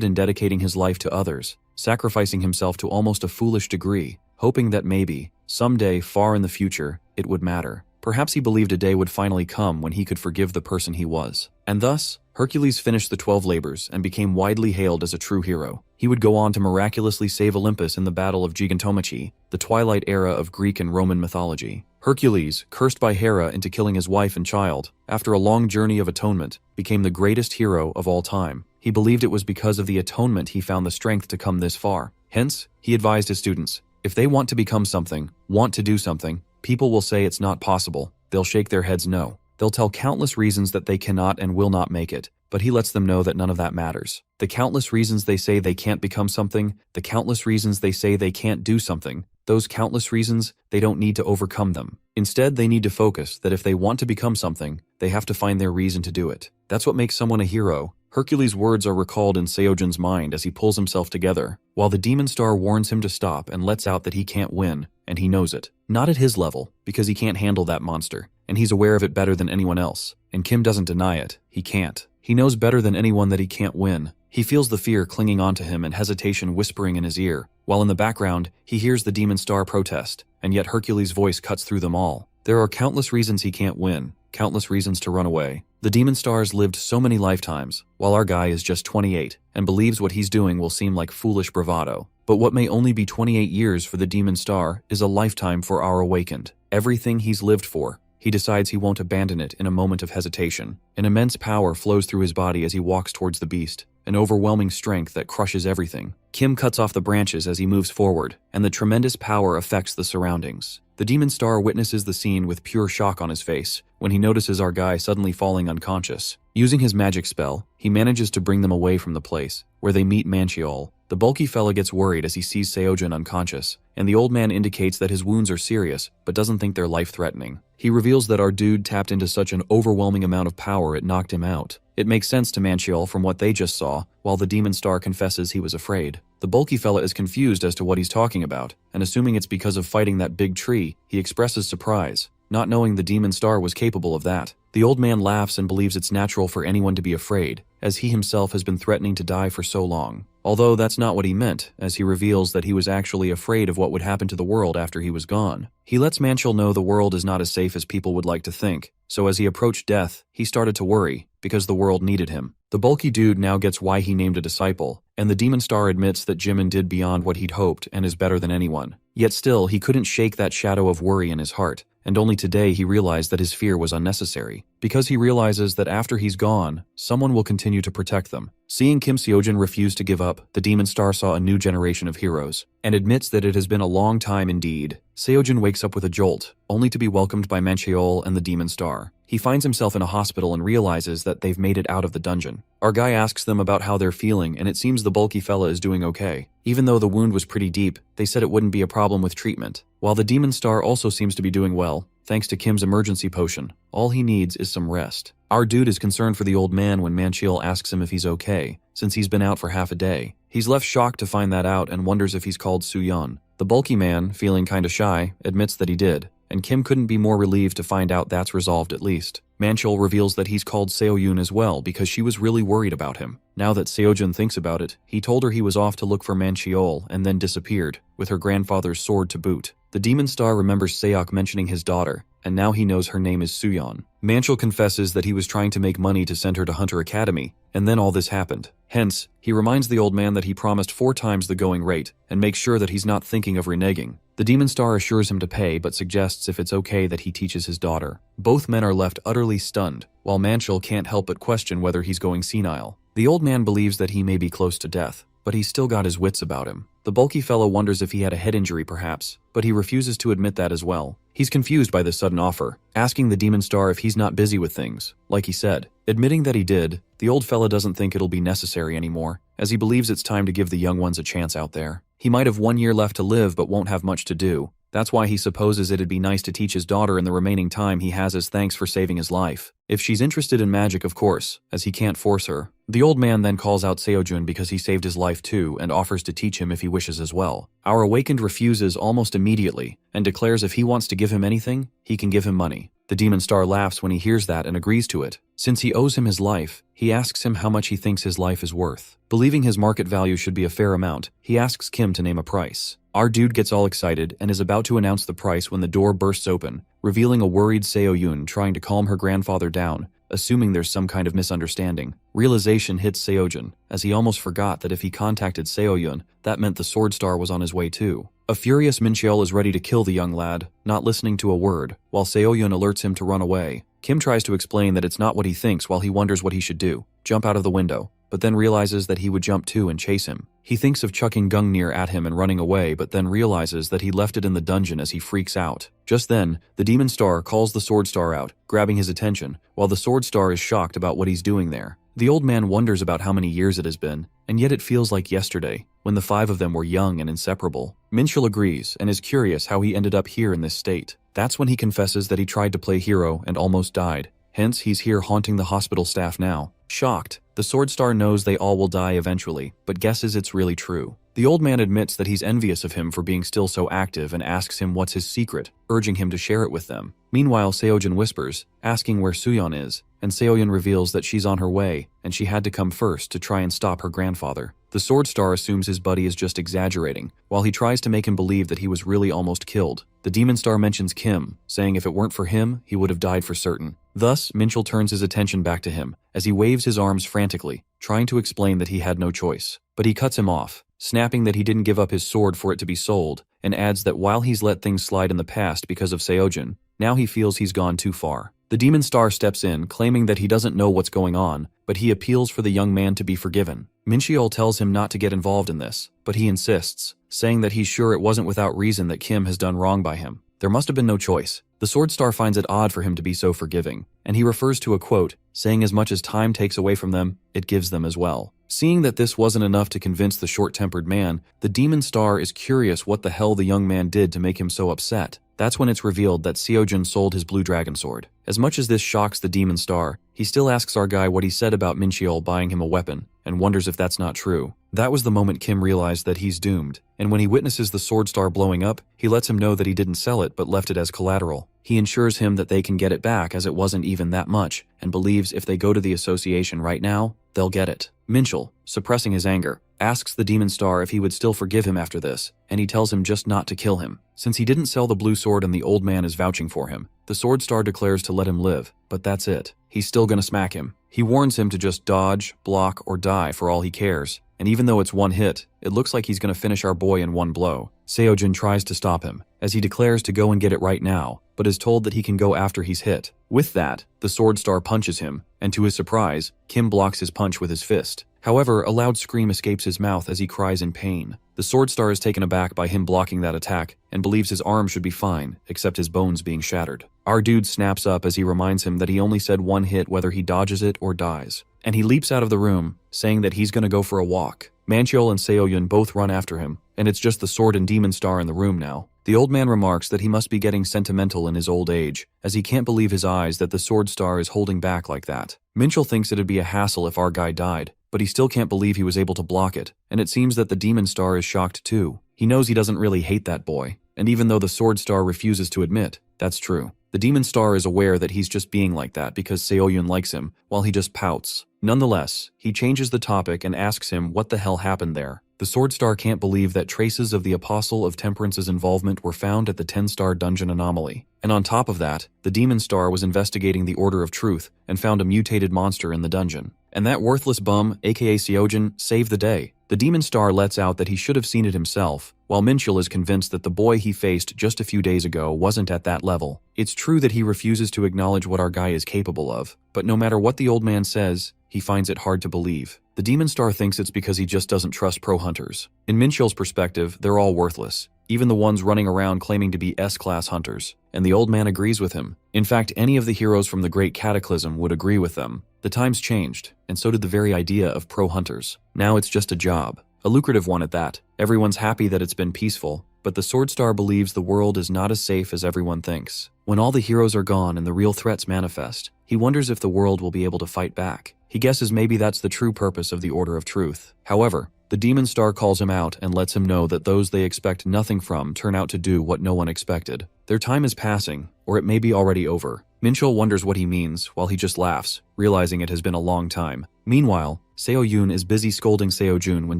in dedicating his life to others, sacrificing himself to almost a foolish degree, hoping that maybe, someday far in the future, it would matter. Perhaps he believed a day would finally come when he could forgive the person he was. And thus, Hercules finished the 12 labors and became widely hailed as a true hero. He would go on to miraculously save Olympus in the Battle of Gigantomachy, the twilight era of Greek and Roman mythology. Hercules, cursed by Hera into killing his wife and child, after a long journey of atonement, became the greatest hero of all time. He believed it was because of the atonement he found the strength to come this far. Hence, he advised his students, if they want to become something, want to do something, people will say it's not possible. They'll shake their heads no. They'll tell countless reasons that they cannot and will not make it, but he lets them know that none of that matters. The countless reasons they say they can't become something, the countless reasons they say they can't do something, those countless reasons, they don't need to overcome them. Instead, they need to focus that if they want to become something, they have to find their reason to do it. That's what makes someone a hero. Hercules' words are recalled in Seojin's mind as he pulls himself together, while the demon star warns him to stop and lets out that he can't win, and he knows it. Not at his level, because he can't handle that monster, and he's aware of it better than anyone else, and Kim doesn't deny it. He can't. He knows better than anyone that he can't win. He feels the fear clinging onto him and hesitation whispering in his ear, while in the background, he hears the demon star protest, and yet Hercules' voice cuts through them all. There are countless reasons he can't win, countless reasons to run away. The demon star's lived so many lifetimes, while our guy is just 28, and believes what he's doing will seem like foolish bravado. But what may only be 28 years for the demon star is a lifetime for our awakened. Everything he's lived for, he decides he won't abandon it in a moment of hesitation. An immense power flows through his body as he walks towards the beast, an overwhelming strength that crushes everything. Kim cuts off the branches as he moves forward, and the tremendous power affects the surroundings. The demon star witnesses the scene with pure shock on his face when he notices our guy suddenly falling unconscious. Using his magic spell, he manages to bring them away from the place, where they meet Manhwa. The bulky fella gets worried as he sees Seojin unconscious, and the old man indicates that his wounds are serious, but doesn't think they're life-threatening. He reveals that our dude tapped into such an overwhelming amount of power it knocked him out. It makes sense to Manhwa from what they just saw, while the demon star confesses he was afraid. The bulky fella is confused as to what he's talking about, and assuming it's because of fighting that big tree, he expresses surprise, not knowing the demon star was capable of that. The old man laughs and believes it's natural for anyone to be afraid, as he himself has been threatening to die for so long. Although that's not what he meant, as he reveals that he was actually afraid of what would happen to the world after he was gone. He lets Manhwa know the world is not as safe as people would like to think, so as he approached death, he started to worry, because the world needed him. The bulky dude now gets why he named a disciple, and the Demon Star admits that Jimin did beyond what he'd hoped and is better than anyone. Yet still, he couldn't shake that shadow of worry in his heart, and only today he realized that his fear was unnecessary, because he realizes that after he's gone, someone will continue to protect them. Seeing Kim Seojin refuse to give up, the Demon Star saw a new generation of heroes, and admits that it has been a long time indeed. Seojin wakes up with a jolt, only to be welcomed by Mancheol and the Demon Star. He finds himself in a hospital and realizes that they've made it out of the dungeon. Our guy asks them about how they're feeling, and it seems the bulky fella is doing okay. Even though the wound was pretty deep, they said it wouldn't be a problem with treatment. While the Demon Star also seems to be doing well, thanks to Kim's emergency potion. All he needs is some rest. Our dude is concerned for the old man when Mancheol asks him if he's okay, since he's been out for half a day. He's left shocked to find that out and wonders if he's called Suyeon. The bulky man, feeling kinda shy, admits that he did, and Kim couldn't be more relieved to find out that's resolved at least. Mancheol reveals that he's called Seoyun as well because she was really worried about him. Now that Seojin thinks about it, he told her he was off to look for Mancheol and then disappeared, with her grandfather's sword to boot. The Demon Star remembers Seok mentioning his daughter, and now he knows her name is Suyeon. Mancheol confesses that he was trying to make money to send her to Hunter Academy, and then all this happened. Hence, he reminds the old man that he promised 4 times the going rate, and makes sure that he's not thinking of reneging. The Demon Star assures him to pay, but suggests if it's okay that he teaches his daughter. Both men are left utterly stunned, while Mancheol can't help but question whether he's going senile. The old man believes that he may be close to death, but he's still got his wits about him. The bulky fellow wonders if he had a head injury perhaps, but he refuses to admit that as well. He's confused by this sudden offer, asking the Demon Star if he's not busy with things, like he said. Admitting that he did, the old fella doesn't think it'll be necessary anymore, as he believes it's time to give the young ones a chance out there. He might have 1 year left to live but won't have much to do. That's why he supposes it'd be nice to teach his daughter in the remaining time he has as thanks for saving his life. If she's interested in magic, of course, as he can't force her. The old man then calls out Seojun because he saved his life too and offers to teach him if he wishes as well. Our awakened refuses almost immediately and declares if he wants to give him anything, he can give him money. The Demon Star laughs when he hears that and agrees to it. Since he owes him his life, he asks him how much he thinks his life is worth. Believing his market value should be a fair amount, he asks Kim to name a price. Our dude gets all excited and is about to announce the price when the door bursts open, revealing a worried Seoyun trying to calm her grandfather down, assuming there's some kind of misunderstanding. Realization hits Seojin, as he almost forgot that if he contacted Seoyun, that meant the Sword Star was on his way too. A furious Mancheol is ready to kill the young lad, not listening to a word, while Seoyun alerts him to run away. Kim tries to explain that it's not what he thinks while he wonders what he should do, jump out of the window, but then realizes that he would jump too and chase him. He thinks of chucking Gungnir at him and running away, but then realizes that he left it in the dungeon as he freaks out. Just then, the Demon Star calls the Sword Star out, grabbing his attention, while the Sword Star is shocked about what he's doing there. The old man wonders about how many years it has been, and yet it feels like yesterday, when the 5 of them were young and inseparable. Mancheol agrees and is curious how he ended up here in this state. That's when he confesses that he tried to play hero and almost died. Hence, he's here haunting the hospital staff now. Shocked, the Sword Star knows they all will die eventually, but guesses it's really true. The old man admits that he's envious of him for being still so active and asks him what's his secret, urging him to share it with them. Meanwhile, Seojin whispers, asking where Suyeon is, and Seoyun reveals that she's on her way, and she had to come first to try and stop her grandfather. The Sword Star assumes his buddy is just exaggerating, while he tries to make him believe that he was really almost killed. The Demon Star mentions Kim, saying if it weren't for him, he would have died for certain. Thus, Mancheol turns his attention back to him, as he waves his arms frantically, trying to explain that he had no choice. But he cuts him off, snapping that he didn't give up his sword for it to be sold, and adds that while he's let things slide in the past because of Seojin, now he feels he's gone too far. The Demon Star steps in, claiming that he doesn't know what's going on, but he appeals for the young man to be forgiven. Mancheol tells him not to get involved in this, but he insists, saying that he's sure it wasn't without reason that Kim has done wrong by him. There must have been no choice. The Sword Star finds it odd for him to be so forgiving, and he refers to a quote, saying as much as time takes away from them, it gives them as well. Seeing that this wasn't enough to convince the short-tempered man, the Demon Star is curious what the hell the young man did to make him so upset. That's when it's revealed that Seojin sold his blue dragon sword. As much as this shocks the Demon Star, he still asks our guy what he said about Mancheol buying him a weapon, and wonders if that's not true. That was the moment Kim realized that he's doomed, and when he witnesses the Sword Star blowing up, he lets him know that he didn't sell it but left it as collateral. He ensures him that they can get it back as it wasn't even that much, and believes if they go to the association right now, they'll get it. Mancheol, suppressing his anger, asks the Demon Star if he would still forgive him after this, and he tells him just not to kill him. Since he didn't sell the blue sword and the old man is vouching for him, the Sword Star declares to let him live, but that's it. He's still gonna smack him. He warns him to just dodge, block, or die for all he cares, and even though it's one hit, it looks like he's gonna finish our boy in one blow. Seojin tries to stop him, as he declares to go and get it right now, but is told that he can go after he's hit. With that, the sword star punches him, and to his surprise, Kim blocks his punch with his fist. However, a loud scream escapes his mouth as he cries in pain. The sword star is taken aback by him blocking that attack, and believes his arm should be fine, except his bones being shattered. Our dude snaps up as he reminds him that he only said one hit whether he dodges it or dies. And he leaps out of the room, saying that he's gonna go for a walk. Manchyeol and Seoyun both run after him, and it's just the sword and demon star in the room now. The old man remarks that he must be getting sentimental in his old age, as he can't believe his eyes that the sword star is holding back like that. Minchul thinks it'd be a hassle if our guy died, but he still can't believe he was able to block it, and it seems that the demon star is shocked too. He knows he doesn't really hate that boy, and even though the sword star refuses to admit, that's true. The demon star is aware that he's just being like that because Seoyun likes him, while he just pouts. Nonetheless, he changes the topic and asks him what the hell happened there. The sword star can't believe that traces of the Apostle of Temperance's involvement were found at the 10-star dungeon anomaly. And on top of that, the demon star was investigating the Order of Truth and found a mutated monster in the dungeon. And that worthless bum, aka Seojin, saved the day. The demon star lets out that he should have seen it himself, while Minchul is convinced that the boy he faced just a few days ago wasn't at that level. It's true that he refuses to acknowledge what our guy is capable of, but no matter what the old man says, he finds it hard to believe. The demon star thinks it's because he just doesn't trust pro hunters. In Minchul's perspective, they're all worthless, even the ones running around claiming to be S-class hunters, and the old man agrees with him. In fact, any of the heroes from the Great Cataclysm would agree with them. The times changed, and so did the very idea of pro hunters. Now it's just a job, a lucrative one at that. Everyone's happy that it's been peaceful, but the sword star believes the world is not as safe as everyone thinks. When all the heroes are gone and the real threats manifest, he wonders if the world will be able to fight back. He guesses maybe that's the true purpose of the Order of Truth. However, the demon star calls him out and lets him know that those they expect nothing from turn out to do what no one expected. Their time is passing, or it may be already over. Minchul wonders what he means, while he just laughs, realizing it has been a long time. Meanwhile, Seoyun is busy scolding Seojun when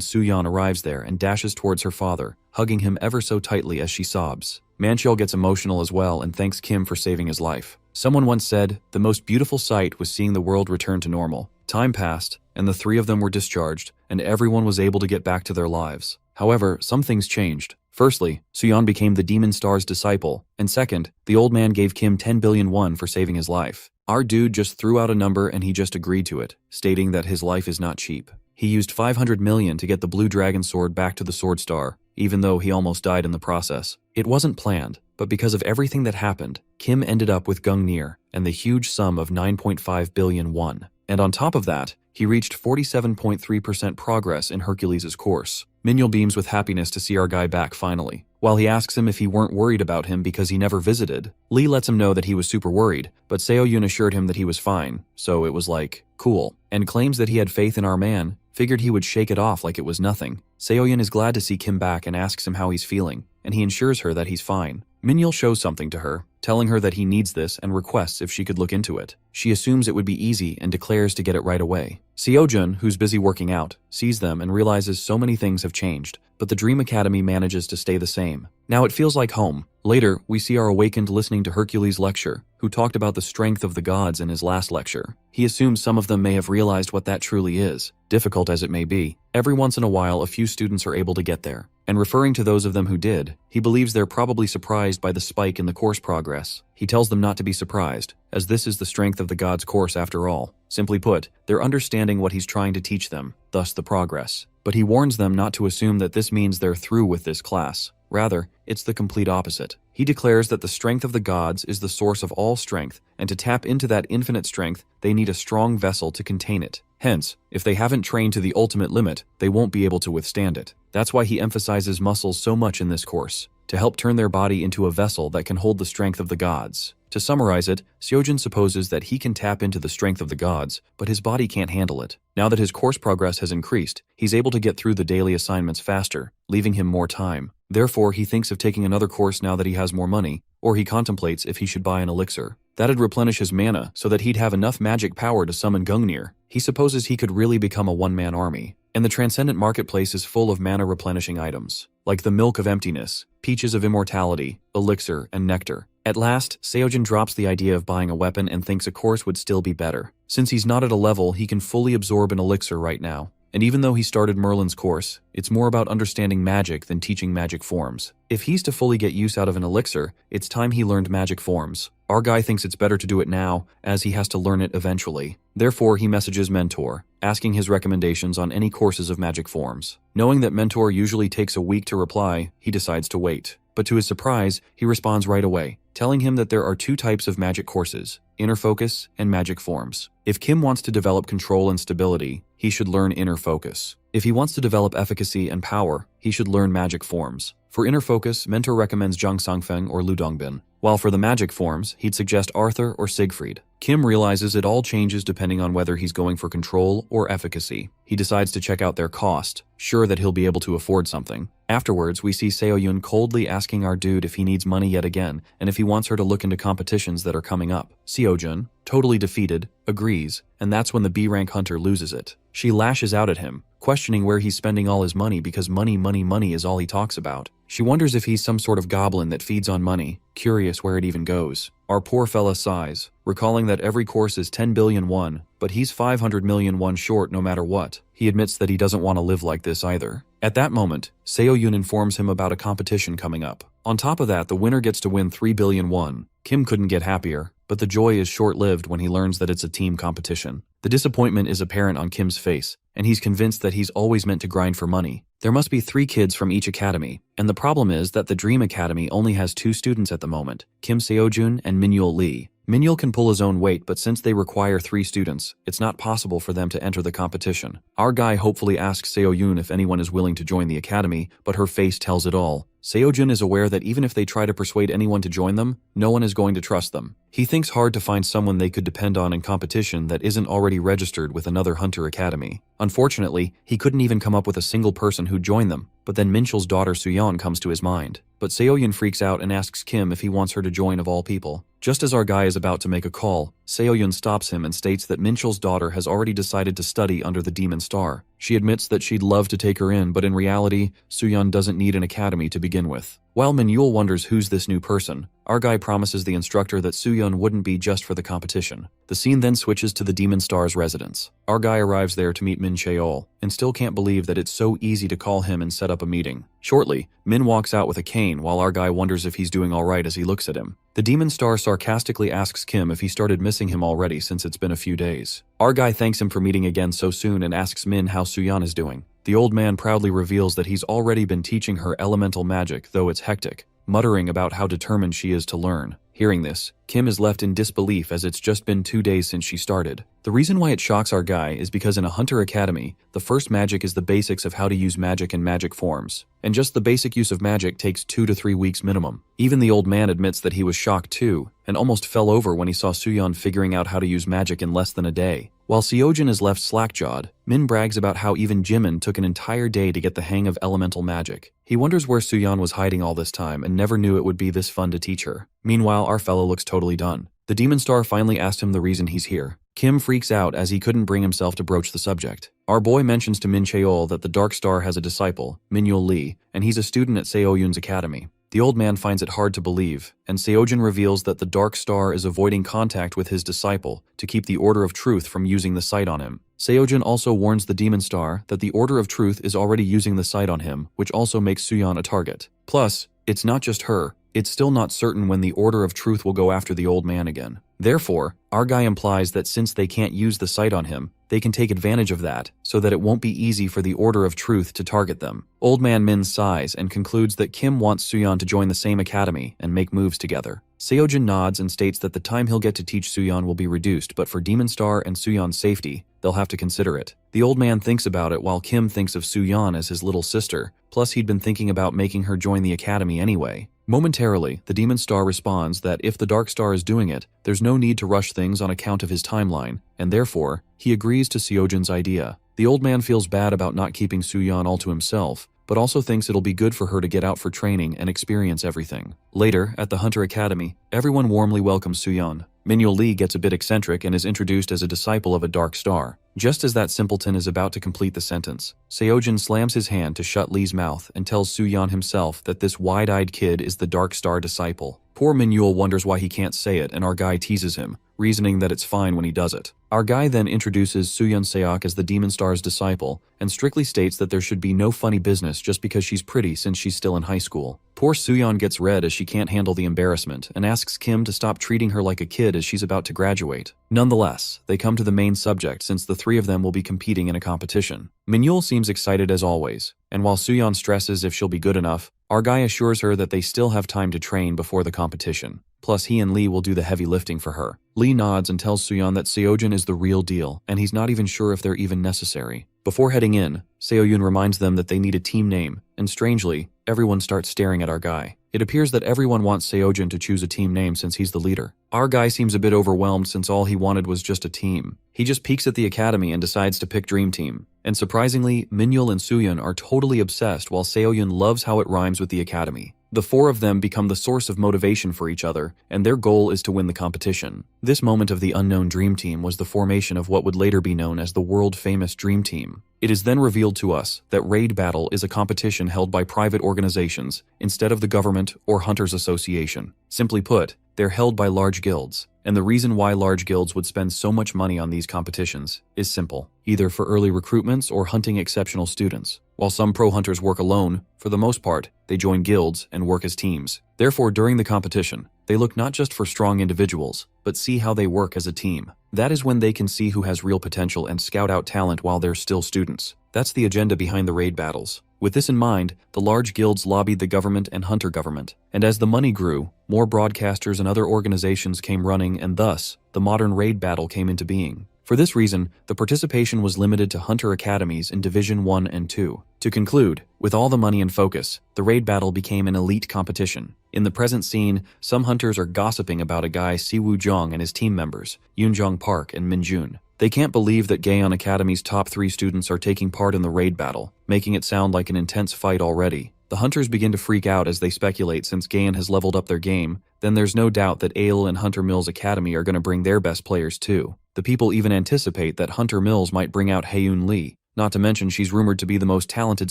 Suyeon arrives there and dashes towards her father, hugging him ever so tightly as she sobs. Manchyeol gets emotional as well and thanks Kim for saving his life. Someone once said, the most beautiful sight was seeing the world return to normal. Time passed, and the three of them were discharged, and everyone was able to get back to their lives. However, some things changed. Firstly, Suyeon became the demon star's disciple, and second, the old man gave Kim 10 billion won for saving his life. Our dude just threw out a number and he just agreed to it, stating that his life is not cheap. He used 500 million to get the blue dragon sword back to the sword star, even though he almost died in the process. It wasn't planned, but because of everything that happened, Kim ended up with Gungnir and the huge sum of 9.5 billion won. And on top of that, he reached 47.3% progress in Hercules' course. Minchul beams with happiness to see our guy back finally. While he asks him if he weren't worried about him because he never visited, Lee lets him know that he was super worried, but Seoyun assured him that he was fine, so it was like, cool, and claims that he had faith in our man, figured he would shake it off like it was nothing. Seoyun is glad to see Kim back and asks him how he's feeling, and he ensures her that he's fine. Minchul shows something to her, telling her that he needs this and requests if she could look into it. She assumes it would be easy and declares to get it right away. Seojun, who's busy working out, sees them and realizes so many things have changed, but the Dream Academy manages to stay the same. Now it feels like home. Later, we see our awakened listening to Hercules' lecture, who talked about the strength of the gods in his last lecture. He assumes some of them may have realized what that truly is, difficult as it may be. Every once in a while, a few students are able to get there. And referring to those of them who did, he believes they're probably surprised by the spike in the course progress. He tells them not to be surprised, as this is the strength of the gods' course after all. Simply put, they're understanding what he's trying to teach them, thus the progress. But he warns them not to assume that this means they're through with this class. Rather, it's the complete opposite. He declares that the strength of the gods is the source of all strength, and to tap into that infinite strength, they need a strong vessel to contain it. Hence, if they haven't trained to the ultimate limit, they won't be able to withstand it. That's why he emphasizes muscles so much in this course, to help turn their body into a vessel that can hold the strength of the gods. To summarize it, Seojun supposes that he can tap into the strength of the gods, but his body can't handle it. Now that his course progress has increased, he's able to get through the daily assignments faster, leaving him more time. Therefore, he thinks of taking another course now that he has more money, or he contemplates if he should buy an elixir. That'd replenish his mana so that he'd have enough magic power to summon Gungnir. He supposes he could really become a one-man army. And the Transcendent Marketplace is full of mana replenishing items, like the Milk of Emptiness, Peaches of Immortality, Elixir, and Nectar. At last, Seojun drops the idea of buying a weapon and thinks a course would still be better. Since he's not at a level he can fully absorb an elixir right now, and even though he started Merlin's course, it's more about understanding magic than teaching magic forms. If he's to fully get use out of an elixir, it's time he learned magic forms. Our guy thinks it's better to do it now, as he has to learn it eventually. Therefore, he messages Mentor, asking his recommendations on any courses of magic forms. Knowing that Mentor usually takes a week to reply, he decides to wait. But to his surprise, he responds right away, telling him that there are two types of magic courses, inner focus and magic forms. If Kim wants to develop control and stability, he should learn inner focus. If he wants to develop efficacy and power, he should learn magic forms. For inner focus, Mentor recommends Zhang Sangfeng or Lu Dongbin, while for the magic forms, he'd suggest Arthur or Siegfried. Kim realizes it all changes depending on whether he's going for control or efficacy. He decides to check out their cost, sure that he'll be able to afford something. Afterwards, we see Seo-yun coldly asking our dude if he needs money yet again, and if he wants her to look into competitions that are coming up. Seo-jun, totally defeated, agrees, and that's when the B-rank hunter loses it. She lashes out at him, questioning where he's spending all his money because money is all he talks about. She wonders if he's some sort of goblin that feeds on money, curious where it even goes. Our poor fella sighs, recalling that every course is 10 billion won, but he's 500 million won short no matter what. He admits that he doesn't want to live like this either. At that moment, Seo-yun informs him about a competition coming up. On top of that, the winner gets to win 3 billion won. Kim couldn't get happier, but the joy is short-lived when he learns that it's a team competition. The disappointment is apparent on Kim's face, and he's convinced that he's always meant to grind for money. There must be 3 kids from each academy, and the problem is that the Dream Academy only has 2 students at the moment, Kim Seo-jun and Min-yul Lee. Min-yul can pull his own weight, but since they require 3 students, it's not possible for them to enter the competition. Our guy hopefully asks Seo-yun if anyone is willing to join the academy, but her face tells it all. Seo-jun is aware that even if they try to persuade anyone to join them, no one is going to trust them. He thinks hard to find someone they could depend on in competition that isn't already registered with another hunter academy. Unfortunately, he couldn't even come up with a single person who'd join them, but then Minchul's daughter Suyeon comes to his mind. But Seo-yun freaks out and asks Kim if he wants her to join of all people. Just as our guy is about to make a call, Seo-yun stops him and states that Minchul's daughter has already decided to study under the Demon Star. She admits that she'd love to take her in, but in reality, Suyeon doesn't need an academy to begin with. While Min-yul wonders who's this new person, our guy promises the instructor that Suyeon wouldn't be just for the competition. The scene then switches to the Demon Star's residence. Our guy arrives there to meet Min Cheol, and still can't believe that it's so easy to call him and set up a meeting. Shortly, Min walks out with a cane while our guy wonders if he's doing alright as he looks at him. The Demon Star sarcastically asks Kim if he started missing him already since it's been a few days. Our guy thanks him for meeting again so soon and asks Min how Suyeon is doing. The old man proudly reveals that he's already been teaching her elemental magic, though it's hectic, muttering about how determined she is to learn. Hearing this, Kim is left in disbelief as it's just been 2 days since she started. The reason why it shocks our guy is because in a hunter academy, the first magic is the basics of how to use magic and magic forms. And just the basic use of magic takes 2 to 3 weeks minimum. Even the old man admits that he was shocked too, and almost fell over when he saw Suyeon figuring out how to use magic in less than a day. While Seo-jun is left slack-jawed, Min brags about how even Jimin took an entire day to get the hang of elemental magic. He wonders where Suyeon was hiding all this time and never knew it would be this fun to teach her. Meanwhile, our fellow looks totally done. The Demon Star finally asked him the reason he's here. Kim freaks out as he couldn't bring himself to broach the subject. Our boy mentions to Min Cheol that the Dark Star has a disciple, Min-yul Lee, and he's a student at Seo-yun's academy. The old man finds it hard to believe, and Seo-jun reveals that the Dark Star is avoiding contact with his disciple to keep the Order of Truth from using the sight on him. Seo-jun also warns the Demon Star that the Order of Truth is already using the sight on him, which also makes Suyeon a target. Plus, it's not just her. It's still not certain when the Order of Truth will go after the old man again. Therefore, our guy implies that since they can't use the sight on him, they can take advantage of that so that it won't be easy for the Order of Truth to target them. Old man Min sighs and concludes that Kim wants Suyeon to join the same academy and make moves together. Seo-jun nods and states that the time he'll get to teach Suyeon will be reduced, but for Demon Star and Suyeon's safety, they'll have to consider it. The old man thinks about it while Kim thinks of Suyeon as his little sister, plus he'd been thinking about making her join the academy anyway. Momentarily, the Demon Star responds that if the Dark Star is doing it, there's no need to rush things on account of his timeline, and therefore, he agrees to Seo-jun's idea. The old man feels bad about not keeping Suyeon all to himself, but also thinks it'll be good for her to get out for training and experience everything. Later, at the Hunter Academy, everyone warmly welcomes Suyeon. Min-yul Lee gets a bit eccentric and is introduced as a disciple of a Dark Star. Just as that simpleton is about to complete the sentence, Seojin slams his hand to shut Lee's mouth and tells Soo-yeon himself that this wide-eyed kid is the Dark Star disciple. Poor Min-yul wonders why he can't say it, and our guy teases him, reasoning that it's fine when he does it. Our guy then introduces Soo-yeon Seok as the Demon Star's disciple, and strictly states that there should be no funny business just because she's pretty since she's still in high school. Poor Soo-yeon gets red as she can't handle the embarrassment, and asks Kim to stop treating her like a kid as she's about to graduate. Nonetheless, they come to the main subject since the three of them will be competing in a competition. Min-yul seems excited as always, and while Soo-yeon stresses if she'll be good enough, our guy assures her that they still have time to train before the competition. Plus, he and Lee will do the heavy lifting for her. Lee nods and tells Soo-yeon that Seojin is the real deal, and he's not even sure if they're even necessary. Before heading in, Seoyun reminds them that they need a team name, and strangely, everyone starts staring at our guy. It appears that everyone wants Seojin to choose a team name since he's the leader. Our guy seems a bit overwhelmed since all he wanted was just a team. He just peeks at the academy and decides to pick Dream Team. And surprisingly, Min-yul and Soo-yeon are totally obsessed while Seoyun loves how it rhymes with the academy. The four of them become the source of motivation for each other, and their goal is to win the competition. This moment of the unknown Dream Team was the formation of what would later be known as the world-famous Dream Team. It is then revealed to us that Raid Battle is a competition held by private organizations instead of the government or Hunters Association. Simply put, they're held by large guilds. And the reason why large guilds would spend so much money on these competitions is simple, either for early recruitments or hunting exceptional students. While some pro hunters work alone, for the most part, they join guilds and work as teams. Therefore, during the competition, they look not just for strong individuals, but see how they work as a team. That is when they can see who has real potential and scout out talent while they're still students. That's the agenda behind the raid battles. With this in mind, the large guilds lobbied the government and hunter government, and as the money grew, more broadcasters and other organizations came running, and thus, the modern raid battle came into being. For this reason, the participation was limited to hunter academies in Division 1 and 2. To conclude, with all the money and focus, the raid battle became an elite competition. In the present scene, some hunters are gossiping about a guy Siwoo Jong and his team members, Yoonjong Park and Minjun. They can't believe that Gaeon Academy's top 3 students are taking part in the raid battle, making it sound like an intense fight already. The hunters begin to freak out as they speculate since Gaeon has leveled up their game, then there's no doubt that Ale and Hunter Mills Academy are going to bring their best players too. The people even anticipate that Hunter Mills might bring out Haeun Lee, not to mention she's rumored to be the most talented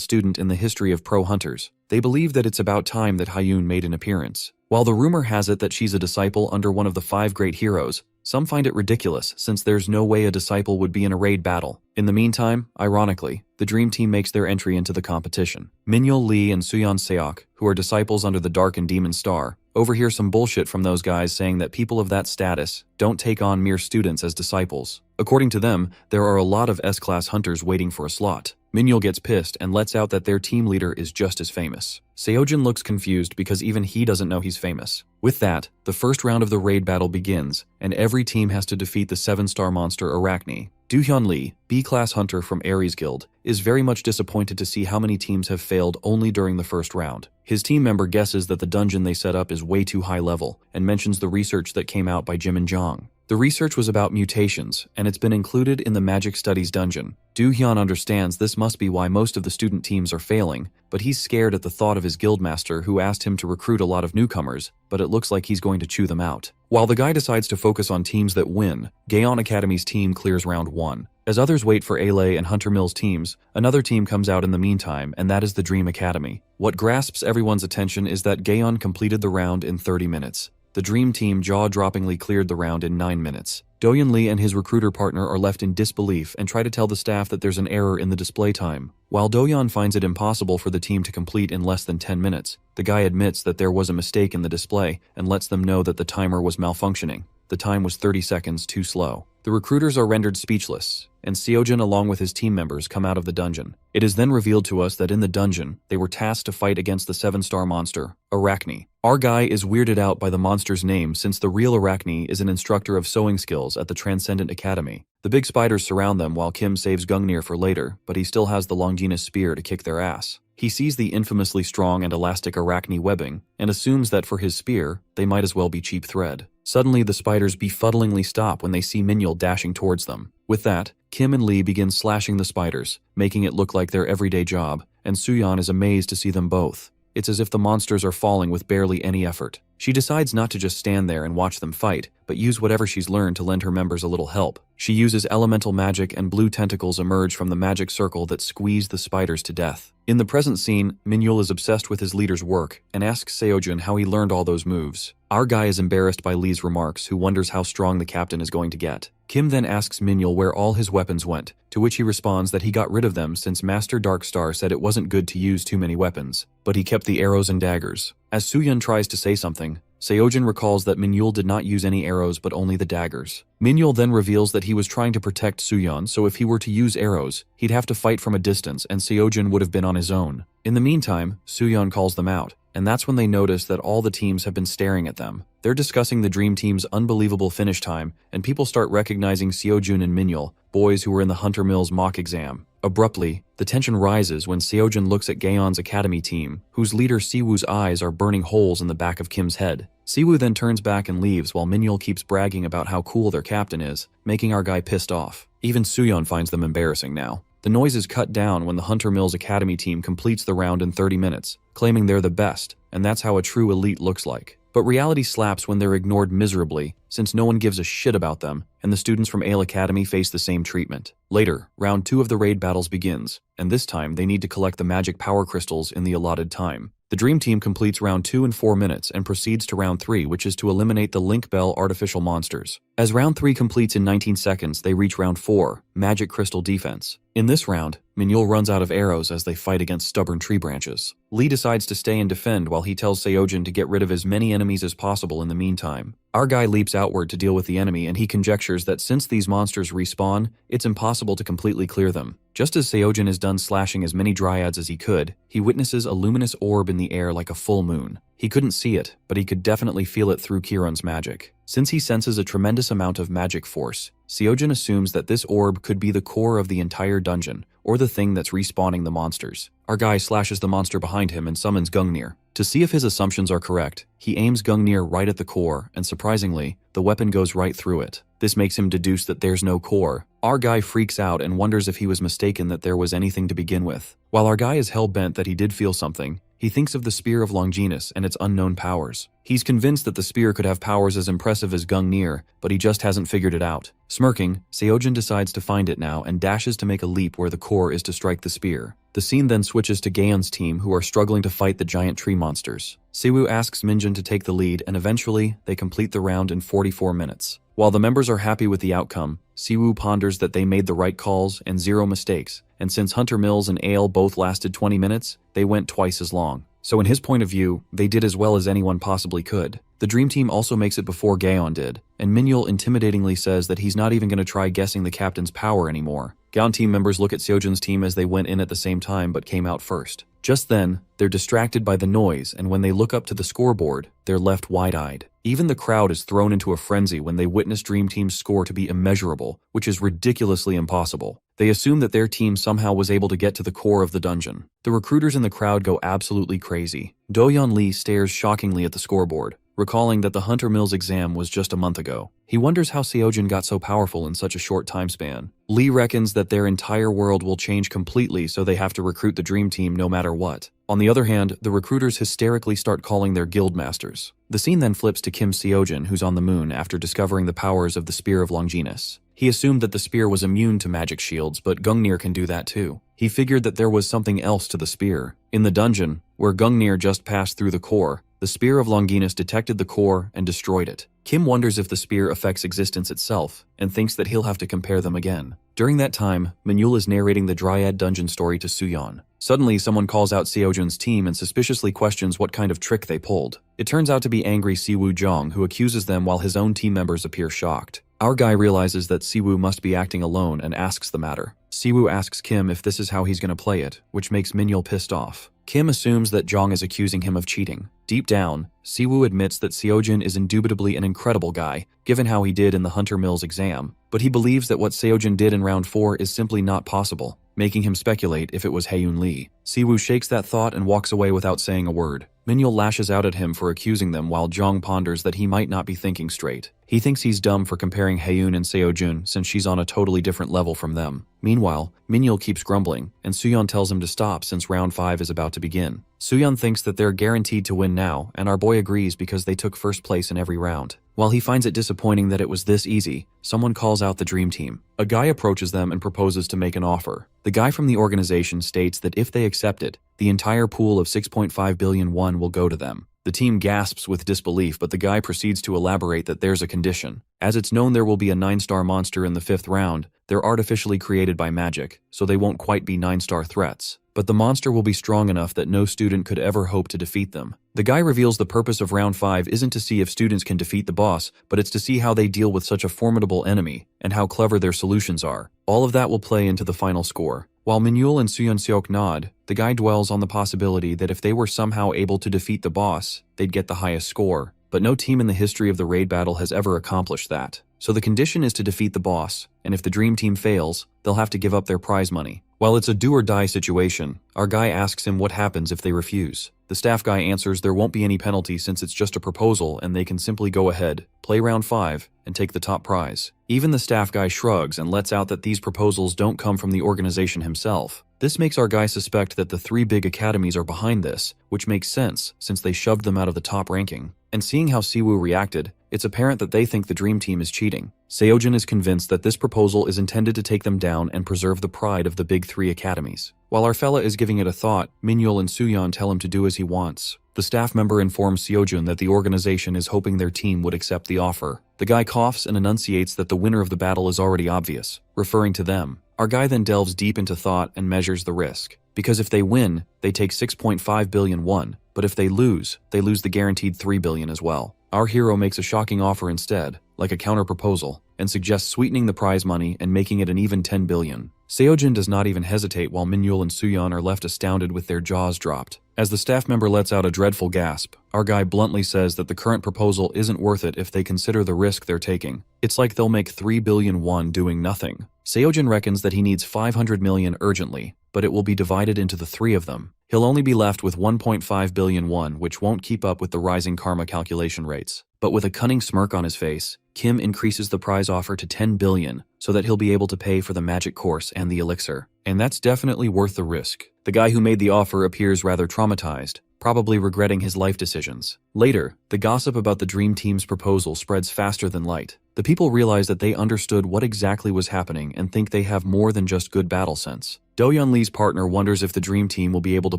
student in the history of pro hunters. They believe that it's about time that Haeun made an appearance. While the rumor has it that she's a disciple under one of the 5 great heroes, some find it ridiculous since there's no way a disciple would be in a raid battle. In the meantime, ironically, the Dream Team makes their entry into the competition. Min-yul Lee and Soo-yeon Seok, who are disciples under the Dark and Demon Star, overhear some bullshit from those guys saying that people of that status don't take on mere students as disciples. According to them, there are a lot of S-class hunters waiting for a slot. Min-yul gets pissed and lets out that their team leader is just as famous. Seojin looks confused because even he doesn't know he's famous. With that, the first round of the raid battle begins, and every team has to defeat the 7-star monster Arachne. Do-hyun Lee, B-class hunter from Ares Guild, is very much disappointed to see how many teams have failed only during the first round. His team member guesses that the dungeon they set up is way too high level, and mentions the research that came out by Jim and Jong. The research was about mutations, and it's been included in the Magic Studies dungeon. Do-hyun understands this must be why most of the student teams are failing, but he's scared at the thought of his guildmaster who asked him to recruit a lot of newcomers, but it looks like he's going to chew them out. While the guy decides to focus on teams that win, Gaeon Academy's team clears round 1. As others wait for Ale and Hunter Mills' teams, another team comes out in the meantime, and that is the Dream Academy. What grasps everyone's attention is that Gaeon completed the round in 30 minutes. The Dream Team jaw-droppingly cleared the round in 9 minutes. Do-hyun Lee and his recruiter partner are left in disbelief and try to tell the staff that there's an error in the display time. While Do-hyun finds it impossible for the team to complete in less than 10 minutes, the guy admits that there was a mistake in the display and lets them know that the timer was malfunctioning. The time was 30 seconds too slow. The recruiters are rendered speechless, and Seojin along with his team members come out of the dungeon. It is then revealed to us that in the dungeon, they were tasked to fight against the 7-star monster, Arachne. Our guy is weirded out by the monster's name since the real Arachne is an instructor of sewing skills at the Transcendent Academy. The big spiders surround them while Kim saves Gungnir for later, but he still has the Longinus spear to kick their ass. He sees the infamously strong and elastic Arachne webbing, and assumes that for his spear, they might as well be cheap thread. Suddenly, the spiders befuddlingly stop when they see Min-yul dashing towards them. With that, Kim and Lee begin slashing the spiders, making it look like their everyday job, and Soo-yeon is amazed to see them both. It's as if the monsters are falling with barely any effort. She decides not to just stand there and watch them fight, but use whatever she's learned to lend her members a little help. She uses elemental magic and blue tentacles emerge from the magic circle that squeeze the spiders to death. In the present scene, Minhyul is obsessed with his leader's work and asks Seojun how he learned all those moves. Our guy is embarrassed by Lee's remarks, who wonders how strong the captain is going to get. Kim then asks Minhyul where all his weapons went, to which he responds that he got rid of them since Master Darkstar said it wasn't good to use too many weapons, but he kept the arrows and daggers. As Soohyun tries to say something, Seojun recalls that Minhyul did not use any arrows but only the daggers. Minhyul then reveals that he was trying to protect Soohyun, so if he were to use arrows, he'd have to fight from a distance and Seojun would have been on his own. In the meantime, Soohyun calls them out, and that's when they notice that all the teams have been staring at them. They're discussing the Dream Team's unbelievable finish time, and people start recognizing Seojun and Minhyul, boys who were in the Hunter Mills mock exam. Abruptly, the tension rises when Seojun looks at Gaeon's academy team, whose leader Siwoo's eyes are burning holes in the back of Kim's head. Siwoo then turns back and leaves while Minhyul keeps bragging about how cool their captain is, making our guy pissed off. Even Soohyun finds them embarrassing now. The noise is cut down when the Hunter Mills Academy team completes the round in 30 minutes, claiming they're the best, and that's how a true elite looks like. But reality slaps when they're ignored miserably, since no one gives a shit about them, and the students from Ale Academy face the same treatment. Later, round 2 of the raid battles begins, and this time they need to collect the magic power crystals in the allotted time. The Dream Team completes round 2 in 4 minutes and proceeds to round 3, which is to eliminate the Link Bell artificial monsters. As round 3 completes in 19 seconds, they reach round 4, Magic Crystal Defense. In this round, Minhyul runs out of arrows as they fight against stubborn tree branches. Lee decides to stay and defend while he tells Seojun to get rid of as many enemies as possible in the meantime. Our guy leaps outward to deal with the enemy, and he conjectures that since these monsters respawn, it's impossible to completely clear them. Just as Seojun is done slashing as many dryads as he could, he witnesses a luminous orb in the air like a full moon. He couldn't see it, but he could definitely feel it through Kiran's magic. Since he senses a tremendous amount of magic force, Seojun assumes that this orb could be the core of the entire dungeon, or the thing that's respawning the monsters. Our guy slashes the monster behind him and summons Gungnir. To see if his assumptions are correct, he aims Gungnir right at the core, and surprisingly, the weapon goes right through it. This makes him deduce that there's no core. Our guy freaks out and wonders if he was mistaken that there was anything to begin with. While our guy is hell-bent that he did feel something, he thinks of the Spear of Longinus and its unknown powers. He's convinced that the spear could have powers as impressive as Gungnir, but he just hasn't figured it out. Smirking, Seojun decides to find it now and dashes to make a leap where the core is to strike the spear. The scene then switches to Gaeon's team, who are struggling to fight the giant tree monsters. Siwoo asks Minjun to take the lead, and eventually, they complete the round in 44 minutes. While the members are happy with the outcome, Siwoo ponders that they made the right calls and 0 mistakes, and since Hunter Mills and Ale both lasted 20 minutes, they went twice as long. So in his point of view, they did as well as anyone possibly could. The Dream Team also makes it before Gaeon did, and Minhyul intimidatingly says that he's not even going to try guessing the captain's power anymore. Gaon team members look at Seojun's team as they went in at the same time but came out first. Just then, they're distracted by the noise, and when they look up to the scoreboard, they're left wide-eyed. Even the crowd is thrown into a frenzy when they witness Dream Team's score to be immeasurable, which is ridiculously impossible. They assume that their team somehow was able to get to the core of the dungeon. The recruiters in the crowd go absolutely crazy. Do-yeon Lee stares shockingly at the scoreboard, recalling that the Hunter Mills exam was just a month ago. He wonders how Seojun got so powerful in such a short time span. Lee reckons that their entire world will change completely, so they have to recruit the Dream Team no matter what. On the other hand, the recruiters hysterically start calling their guild masters. The scene then flips to Kim Seojun, who's on the moon after discovering the powers of the Spear of Longinus. He assumed that the spear was immune to magic shields, but Gungnir can do that too. He figured that there was something else to the spear. In the dungeon, where Gungnir just passed through the core, the Spear of Longinus detected the core and destroyed it. Kim wonders if the spear affects existence itself, and thinks that he'll have to compare them again. During that time, Minhyul is narrating the Dryad dungeon story to Soohyun. Suddenly, someone calls out Seojun's team and suspiciously questions what kind of trick they pulled. It turns out to be angry Siwoo Jong, who accuses them while his own team members appear shocked. Our guy realizes that Siwoo must be acting alone and asks the matter. Siwoo asks Kim if this is how he's going to play it, which makes Minhyul pissed off. Kim assumes that Jong is accusing him of cheating. Deep down, Siwoo admits that Seojun is indubitably an incredible guy, given how he did in the Hunter Mills exam, but he believes that what Seojun did in round 4 is simply not possible, making him speculate if it was Haeun Lee. Siwoo shakes that thought and walks away without saying a word. Minhyul lashes out at him for accusing them while Jong ponders that he might not be thinking straight. He thinks he's dumb for comparing Haeun and Seojun since she's on a totally different level from them. Meanwhile, Minhyul keeps grumbling, and Suyeon tells him to stop since round 5 is about to begin. Suyeon thinks that they're guaranteed to win now, and our boy agrees because they took first place in every round. While he finds it disappointing that it was this easy, someone calls out the dream team. A guy approaches them and proposes to make an offer. The guy from the organization states that if they accept it, the entire pool of 6.5 billion won will go to them. The team gasps with disbelief, but the guy proceeds to elaborate that there's a condition. As it's known there will be a 9-star monster in the 5th round, they're artificially created by magic, so they won't quite be 9-star threats. But the monster will be strong enough that no student could ever hope to defeat them. The guy reveals the purpose of round 5 isn't to see if students can defeat the boss, but it's to see how they deal with such a formidable enemy, and how clever their solutions are. All of that will play into the final score. While Minhyul and Suyeon-seok nod, the guy dwells on the possibility that if they were somehow able to defeat the boss, they'd get the highest score. But no team in the history of the raid battle has ever accomplished that. So the condition is to defeat the boss, and if the dream team fails, they'll have to give up their prize money. While it's a do-or-die situation, our guy asks him what happens if they refuse. The staff guy answers there won't be any penalty since it's just a proposal and they can simply go ahead, play round 5, and take the top prize. Even the staff guy shrugs and lets out that these proposals don't come from the organization himself. This makes our guy suspect that the 3 big academies are behind this, which makes sense since they shoved them out of the top ranking. And seeing how Siwoo reacted, it's apparent that they think the dream team is cheating. Seojun is convinced that this proposal is intended to take them down and preserve the pride of the big 3 academies. While our fella is giving it a thought, Minhyul and Suyeon tell him to do as he wants. The staff member informs Seojun that the organization is hoping their team would accept the offer. The guy coughs and enunciates that the winner of the battle is already obvious, referring to them. Our guy then delves deep into thought and measures the risk. Because if they win, they take 6.5 billion won, but if they lose the guaranteed 3 billion as well. Our hero makes a shocking offer instead, like a counter-proposal, and suggests sweetening the prize money and making it an even 10 billion. Seojun does not even hesitate while Minhyul and Suyeon are left astounded with their jaws dropped. As the staff member lets out a dreadful gasp, our guy bluntly says that the current proposal isn't worth it if they consider the risk they're taking. It's like they'll make 3 billion won doing nothing. Seojun reckons that he needs 500 million urgently, but it will be divided into the 3 of them. He'll only be left with 1.5 billion won, which won't keep up with the rising karma calculation rates. But with a cunning smirk on his face, Kim increases the prize offer to 10 billion so that he'll be able to pay for the magic course and the elixir. And that's definitely worth the risk. The guy who made the offer appears rather traumatized, probably regretting his life decisions. Later, the gossip about the dream team's proposal spreads faster than light. The people realize that they understood what exactly was happening and think they have more than just good battle sense. Do-yeon Lee's partner wonders if the dream team will be able to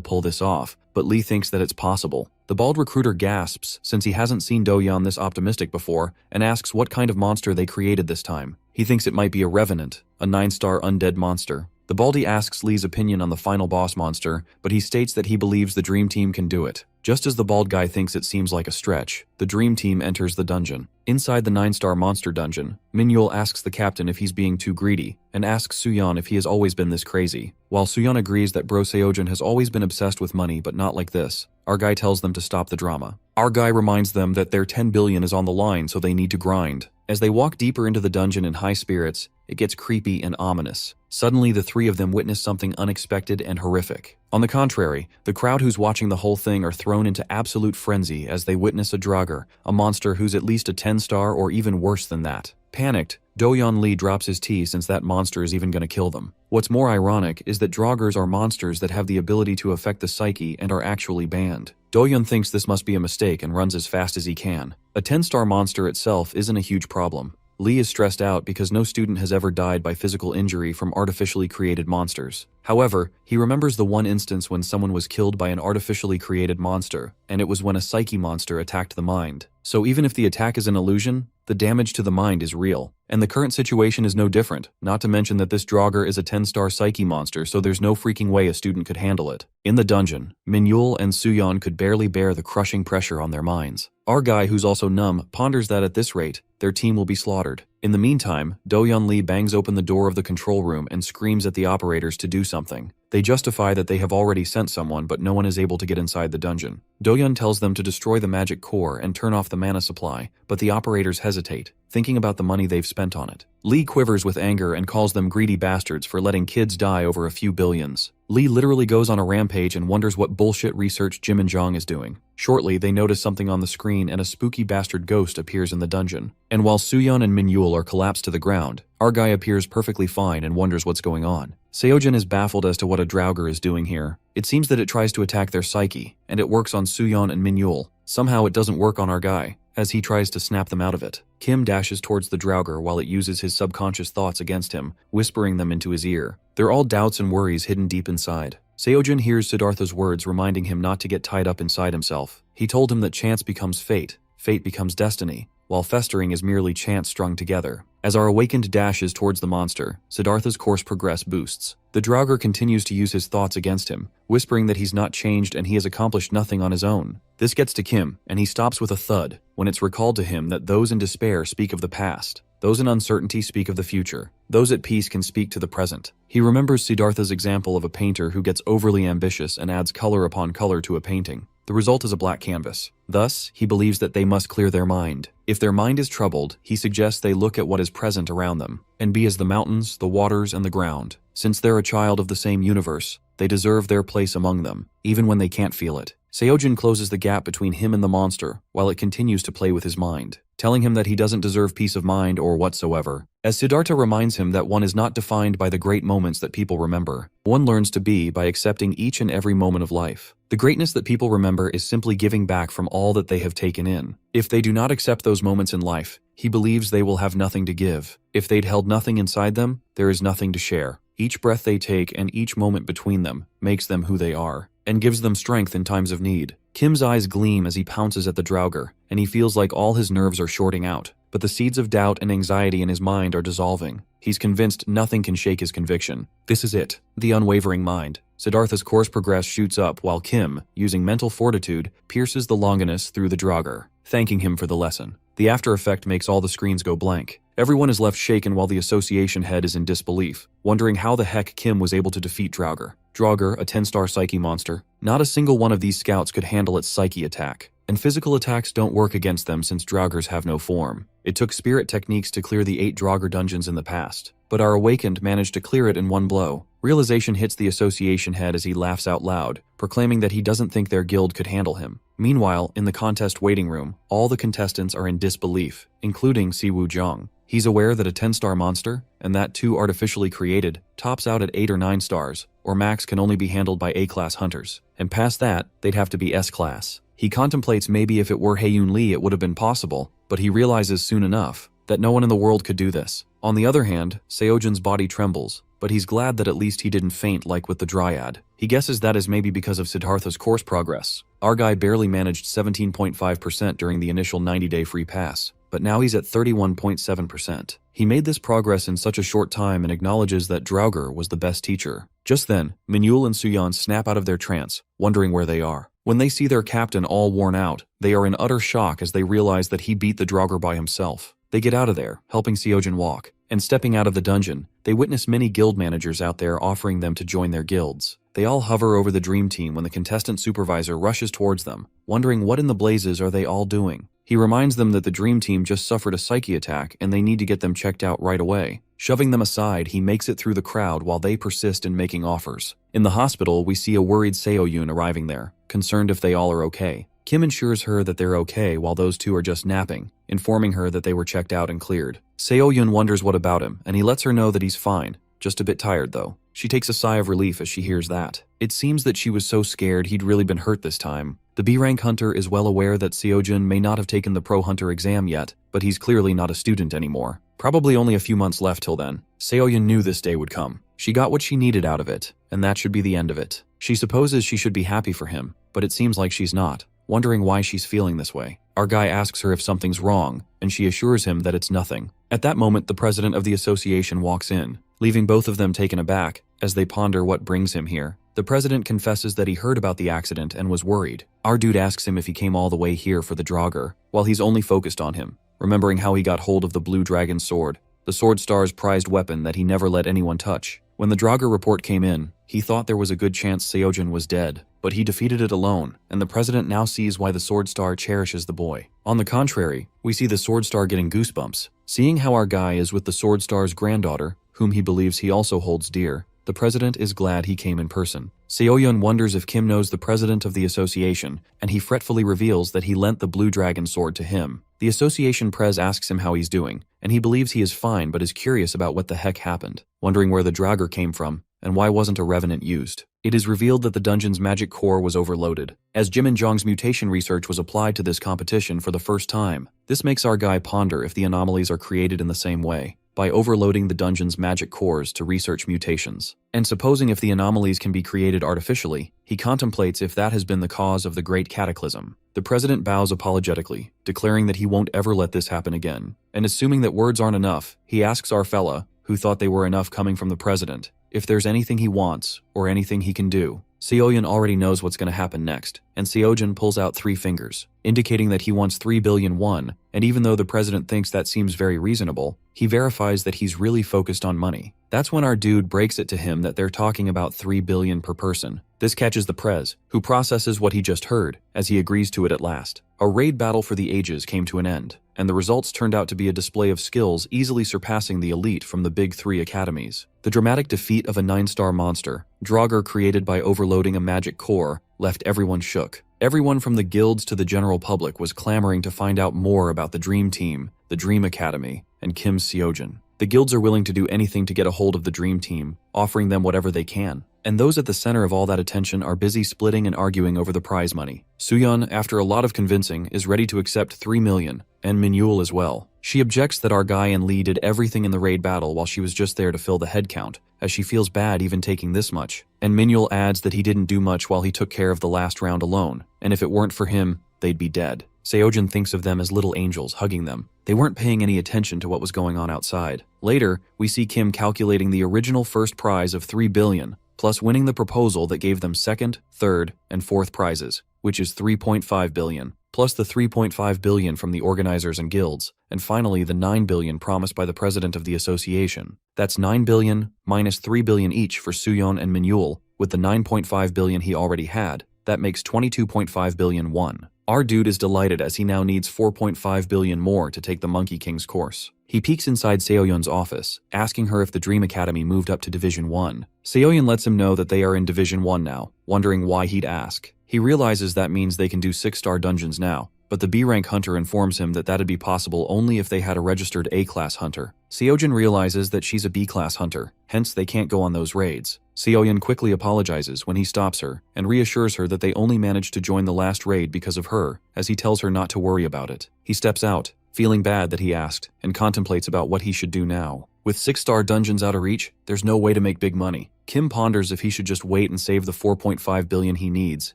pull this off, but Lee thinks that it's possible. The bald recruiter gasps since he hasn't seen Do-yeon this optimistic before and asks what kind of monster they created this time. He thinks it might be a revenant, a 9-star undead monster. The baldy asks Lee's opinion on the final boss monster, but he states that he believes the dream team can do it. Just as the bald guy thinks it seems like a stretch, the dream team enters the dungeon. Inside the 9-star monster dungeon, Minhyul asks the captain if he's being too greedy, and asks Suyeon if he has always been this crazy. While Suyeon agrees that bro Seojun has always been obsessed with money but not like this, our guy tells them to stop the drama. Our guy reminds them that their 10 billion is on the line so they need to grind. As they walk deeper into the dungeon in high spirits, it gets creepy and ominous. Suddenly, the 3 of them witness something unexpected and horrific. On the contrary, the crowd who's watching the whole thing are thrown into absolute frenzy as they witness a Draugr, a monster who's at least a 10-star or even worse than that. Panicked, Do-yeon Lee drops his tea since that monster is even going to kill them. What's more ironic is that Draugrs are monsters that have the ability to affect the psyche and are actually banned. Do-yeon thinks this must be a mistake and runs as fast as he can. A 10-star monster itself isn't a huge problem. Lee is stressed out because no student has ever died by physical injury from artificially created monsters. However, he remembers the one instance when someone was killed by an artificially created monster, and it was when a psyche monster attacked the mind. So even if the attack is an illusion, the damage to the mind is real. And the current situation is no different, not to mention that this Draugr is a 10-star psyche monster, so there's no freaking way a student could handle it. In the dungeon, Minhyul and Suyeon could barely bear the crushing pressure on their minds. Our guy, who's also numb, ponders that at this rate, their team will be slaughtered. In the meantime, Do-yeon Lee bangs open the door of the control room and screams at the operators to do something. They justify that they have already sent someone, but no one is able to get inside the dungeon. Doyun tells them to destroy the magic core and turn off the mana supply, but the operators hesitate, thinking about the money they've spent on it. Lee quivers with anger and calls them greedy bastards for letting kids die over a few billions. Lee literally goes on a rampage and wonders what bullshit research Jim and Jong is doing. Shortly, they notice something on the screen and a spooky bastard ghost appears in the dungeon. And while Suyeon and Minyul are collapsed to the ground, our guy appears perfectly fine and wonders what's going on. Seojin is baffled as to what a Draugr is doing here. It seems that it tries to attack their psyche, and it works on Suyeon and Minyul. Somehow it doesn't work on our guy, as he tries to snap them out of it. Kim dashes towards the Draugr while it uses his subconscious thoughts against him, whispering them into his ear. They're all doubts and worries hidden deep inside. Seojin hears Siddhartha's words reminding him not to get tied up inside himself. He told him that chance becomes fate, fate becomes destiny, while festering is merely chance strung together. As our awakened dashes towards the monster, Siddhartha's course progress boosts. The Draugr continues to use his thoughts against him, whispering that he's not changed and he has accomplished nothing on his own. This gets to Kim, and he stops with a thud when it's recalled to him that those in despair speak of the past. Those in uncertainty speak of the future. Those at peace can speak to the present. He remembers Siddhartha's example of a painter who gets overly ambitious and adds color upon color to a painting. The result is a black canvas. Thus, he believes that they must clear their mind. If their mind is troubled, he suggests they look at what is present around them, and be as the mountains, the waters, and the ground. Since they're a child of the same universe, they deserve their place among them, even when they can't feel it. Seojin closes the gap between him and the monster, while it continues to play with his mind, telling him that he doesn't deserve peace of mind or whatsoever. As Siddhartha reminds him that one is not defined by the great moments that people remember. One learns to be by accepting each and every moment of life. The greatness that people remember is simply giving back from all that they have taken in. If they do not accept those moments in life, he believes they will have nothing to give. If they'd held nothing inside them, there is nothing to share. Each breath they take and each moment between them makes them who they are, and gives them strength in times of need. Kim's eyes gleam as he pounces at the Draugr, and he feels like all his nerves are shorting out. But the seeds of doubt and anxiety in his mind are dissolving. He's convinced nothing can shake his conviction. This is it, the unwavering mind. Siddhartha's course progress shoots up while Kim, using mental fortitude, pierces the Longinus through the Draugr, thanking him for the lesson. The after effect makes all the screens go blank. Everyone is left shaken while the association head is in disbelief, wondering how the heck Kim was able to defeat Draugr. Draugr, a 10-star psyche monster. Not a single one of these scouts could handle its psyche attack. And physical attacks don't work against them since Draugrs have no form. It took spirit techniques to clear the 8 Draugr dungeons in the past, but our Awakened managed to clear it in one blow. Realization hits the association head as he laughs out loud, proclaiming that he doesn't think their guild could handle him. Meanwhile, in the contest waiting room, all the contestants are in disbelief, including Siwoo Jong. He's aware that a 10-star monster, and that too artificially created, tops out at 8 or 9 stars, or max can only be handled by A-class hunters, and past that, they'd have to be S-class. He contemplates maybe if it were Haeyoon Lee it would have been possible, but he realizes soon enough that no one in the world could do this. On the other hand, Seojin's body trembles, but he's glad that at least he didn't faint like with the Dryad. He guesses that is maybe because of Siddhartha's course progress. Our guy barely managed 17.5% during the initial 90-day free pass, but now he's at 31.7%. He made this progress in such a short time and acknowledges that Draugr was the best teacher. Just then, Minyul and Suyeon snap out of their trance, wondering where they are. When they see their captain all worn out, they are in utter shock as they realize that he beat the Draugr by himself. They get out of there, helping Seojin walk, and stepping out of the dungeon, they witness many guild managers out there offering them to join their guilds. They all hover over the dream team when the contestant supervisor rushes towards them, wondering what in the blazes are they all doing. He reminds them that the dream team just suffered a psyche attack and they need to get them checked out right away. Shoving them aside, he makes it through the crowd while they persist in making offers. In the hospital, we see a worried Seoyun arriving there, concerned if they all are okay. Kim ensures her that they're okay while those two are just napping, informing her that they were checked out and cleared. Seoyun wonders what about him, and he lets her know that he's fine, just a bit tired though. She takes a sigh of relief as she hears that. It seems that she was so scared he'd really been hurt this time. The B-rank hunter is well aware that Seojin may not have taken the pro hunter exam yet, but he's clearly not a student anymore. Probably only a few months left till then. Seoyun knew this day would come. She got what she needed out of it, and that should be the end of it. She supposes she should be happy for him, but it seems like she's not, wondering why she's feeling this way. Our guy asks her if something's wrong, and she assures him that it's nothing. At that moment, the president of the association walks in, leaving both of them taken aback as they ponder what brings him here. The president confesses that he heard about the accident and was worried. Our dude asks him if he came all the way here for the Draugr, while he's only focused on him, remembering how he got hold of the Blue Dragon sword, the Sword Star's prized weapon that he never let anyone touch. When the Draugr report came in, he thought there was a good chance Seojin was dead, but he defeated it alone, and the president now sees why the Sword Star cherishes the boy. On the contrary, we see the Sword Star getting goosebumps. Seeing how our guy is with the Sword Star's granddaughter, whom he believes he also holds dear, the president is glad he came in person. Seoyeon wonders if Kim knows the president of the association, and he fretfully reveals that he lent the Blue Dragon sword to him. The association prez asks him how he's doing, and he believes he is fine but is curious about what the heck happened, wondering where the Draugr came from, and why wasn't a revenant used. It is revealed that the dungeon's magic core was overloaded, as Jim and Jong's mutation research was applied to this competition for the first time. This makes our guy ponder if the anomalies are created in the same way, by overloading the dungeon's magic cores to research mutations. And supposing if the anomalies can be created artificially, he contemplates if that has been the cause of the Great Cataclysm. The president bows apologetically, declaring that he won't ever let this happen again. And assuming that words aren't enough, he asks our fella, who thought they were enough coming from the president, if there's anything he wants, or anything he can do. Seoyeon already knows what's going to happen next, and Seojin pulls out 3 fingers, indicating that he wants 3 billion won, and even though the president thinks that seems very reasonable, he verifies that he's really focused on money. That's when our dude breaks it to him that they're talking about 3 billion per person. This catches the prez, who processes what he just heard, as he agrees to it at last. A raid battle for the ages came to an end, and the results turned out to be a display of skills easily surpassing the elite from the big 3 academies. The dramatic defeat of a 9-star monster, Draugr created by overloading a magic core, left everyone shook. Everyone from the guilds to the general public was clamoring to find out more about the Dream Team, the Dream Academy, and Kim Seojin. The guilds are willing to do anything to get a hold of the Dream Team, offering them whatever they can. And those at the center of all that attention are busy splitting and arguing over the prize money. Suyeon, after a lot of convincing, is ready to accept 3 million, and Minhyul as well. She objects that our guy and Lee did everything in the raid battle while she was just there to fill the head count, as she feels bad even taking this much. And Minhyul adds that he didn't do much while he took care of the last round alone, and if it weren't for him, they'd be dead. Seojin thinks of them as little angels hugging them. They weren't paying any attention to what was going on outside. Later, we see Kim calculating the original first prize of 3 billion, plus winning the proposal that gave them second, third, and fourth prizes, which is 3.5 billion, plus the 3.5 billion from the organizers and guilds, and finally the 9 billion promised by the president of the association. That's 9 billion minus 3 billion each for Suyeon and Minhyul, with the 9.5 billion he already had. That makes 22.5 billion won. Our dude is delighted as he now needs 4.5 billion more to take the Monkey King's course. He peeks inside Seoyeon's office, asking her if the Dream Academy moved up to Division 1. Seoyeon lets him know that they are in Division 1 now, wondering why he'd ask. He realizes that means they can do 6-star dungeons now, but the B-rank hunter informs him that that'd be possible only if they had a registered A-class hunter. Seojin realizes that she's a B-class hunter, hence they can't go on those raids. Seoyeon quickly apologizes when he stops her and reassures her that they only managed to join the last raid because of her, as he tells her not to worry about it. He steps out, feeling bad that he asked, and contemplates about what he should do now. With 6-star dungeons out of reach, there's no way to make big money. Kim ponders if he should just wait and save the 4.5 billion he needs,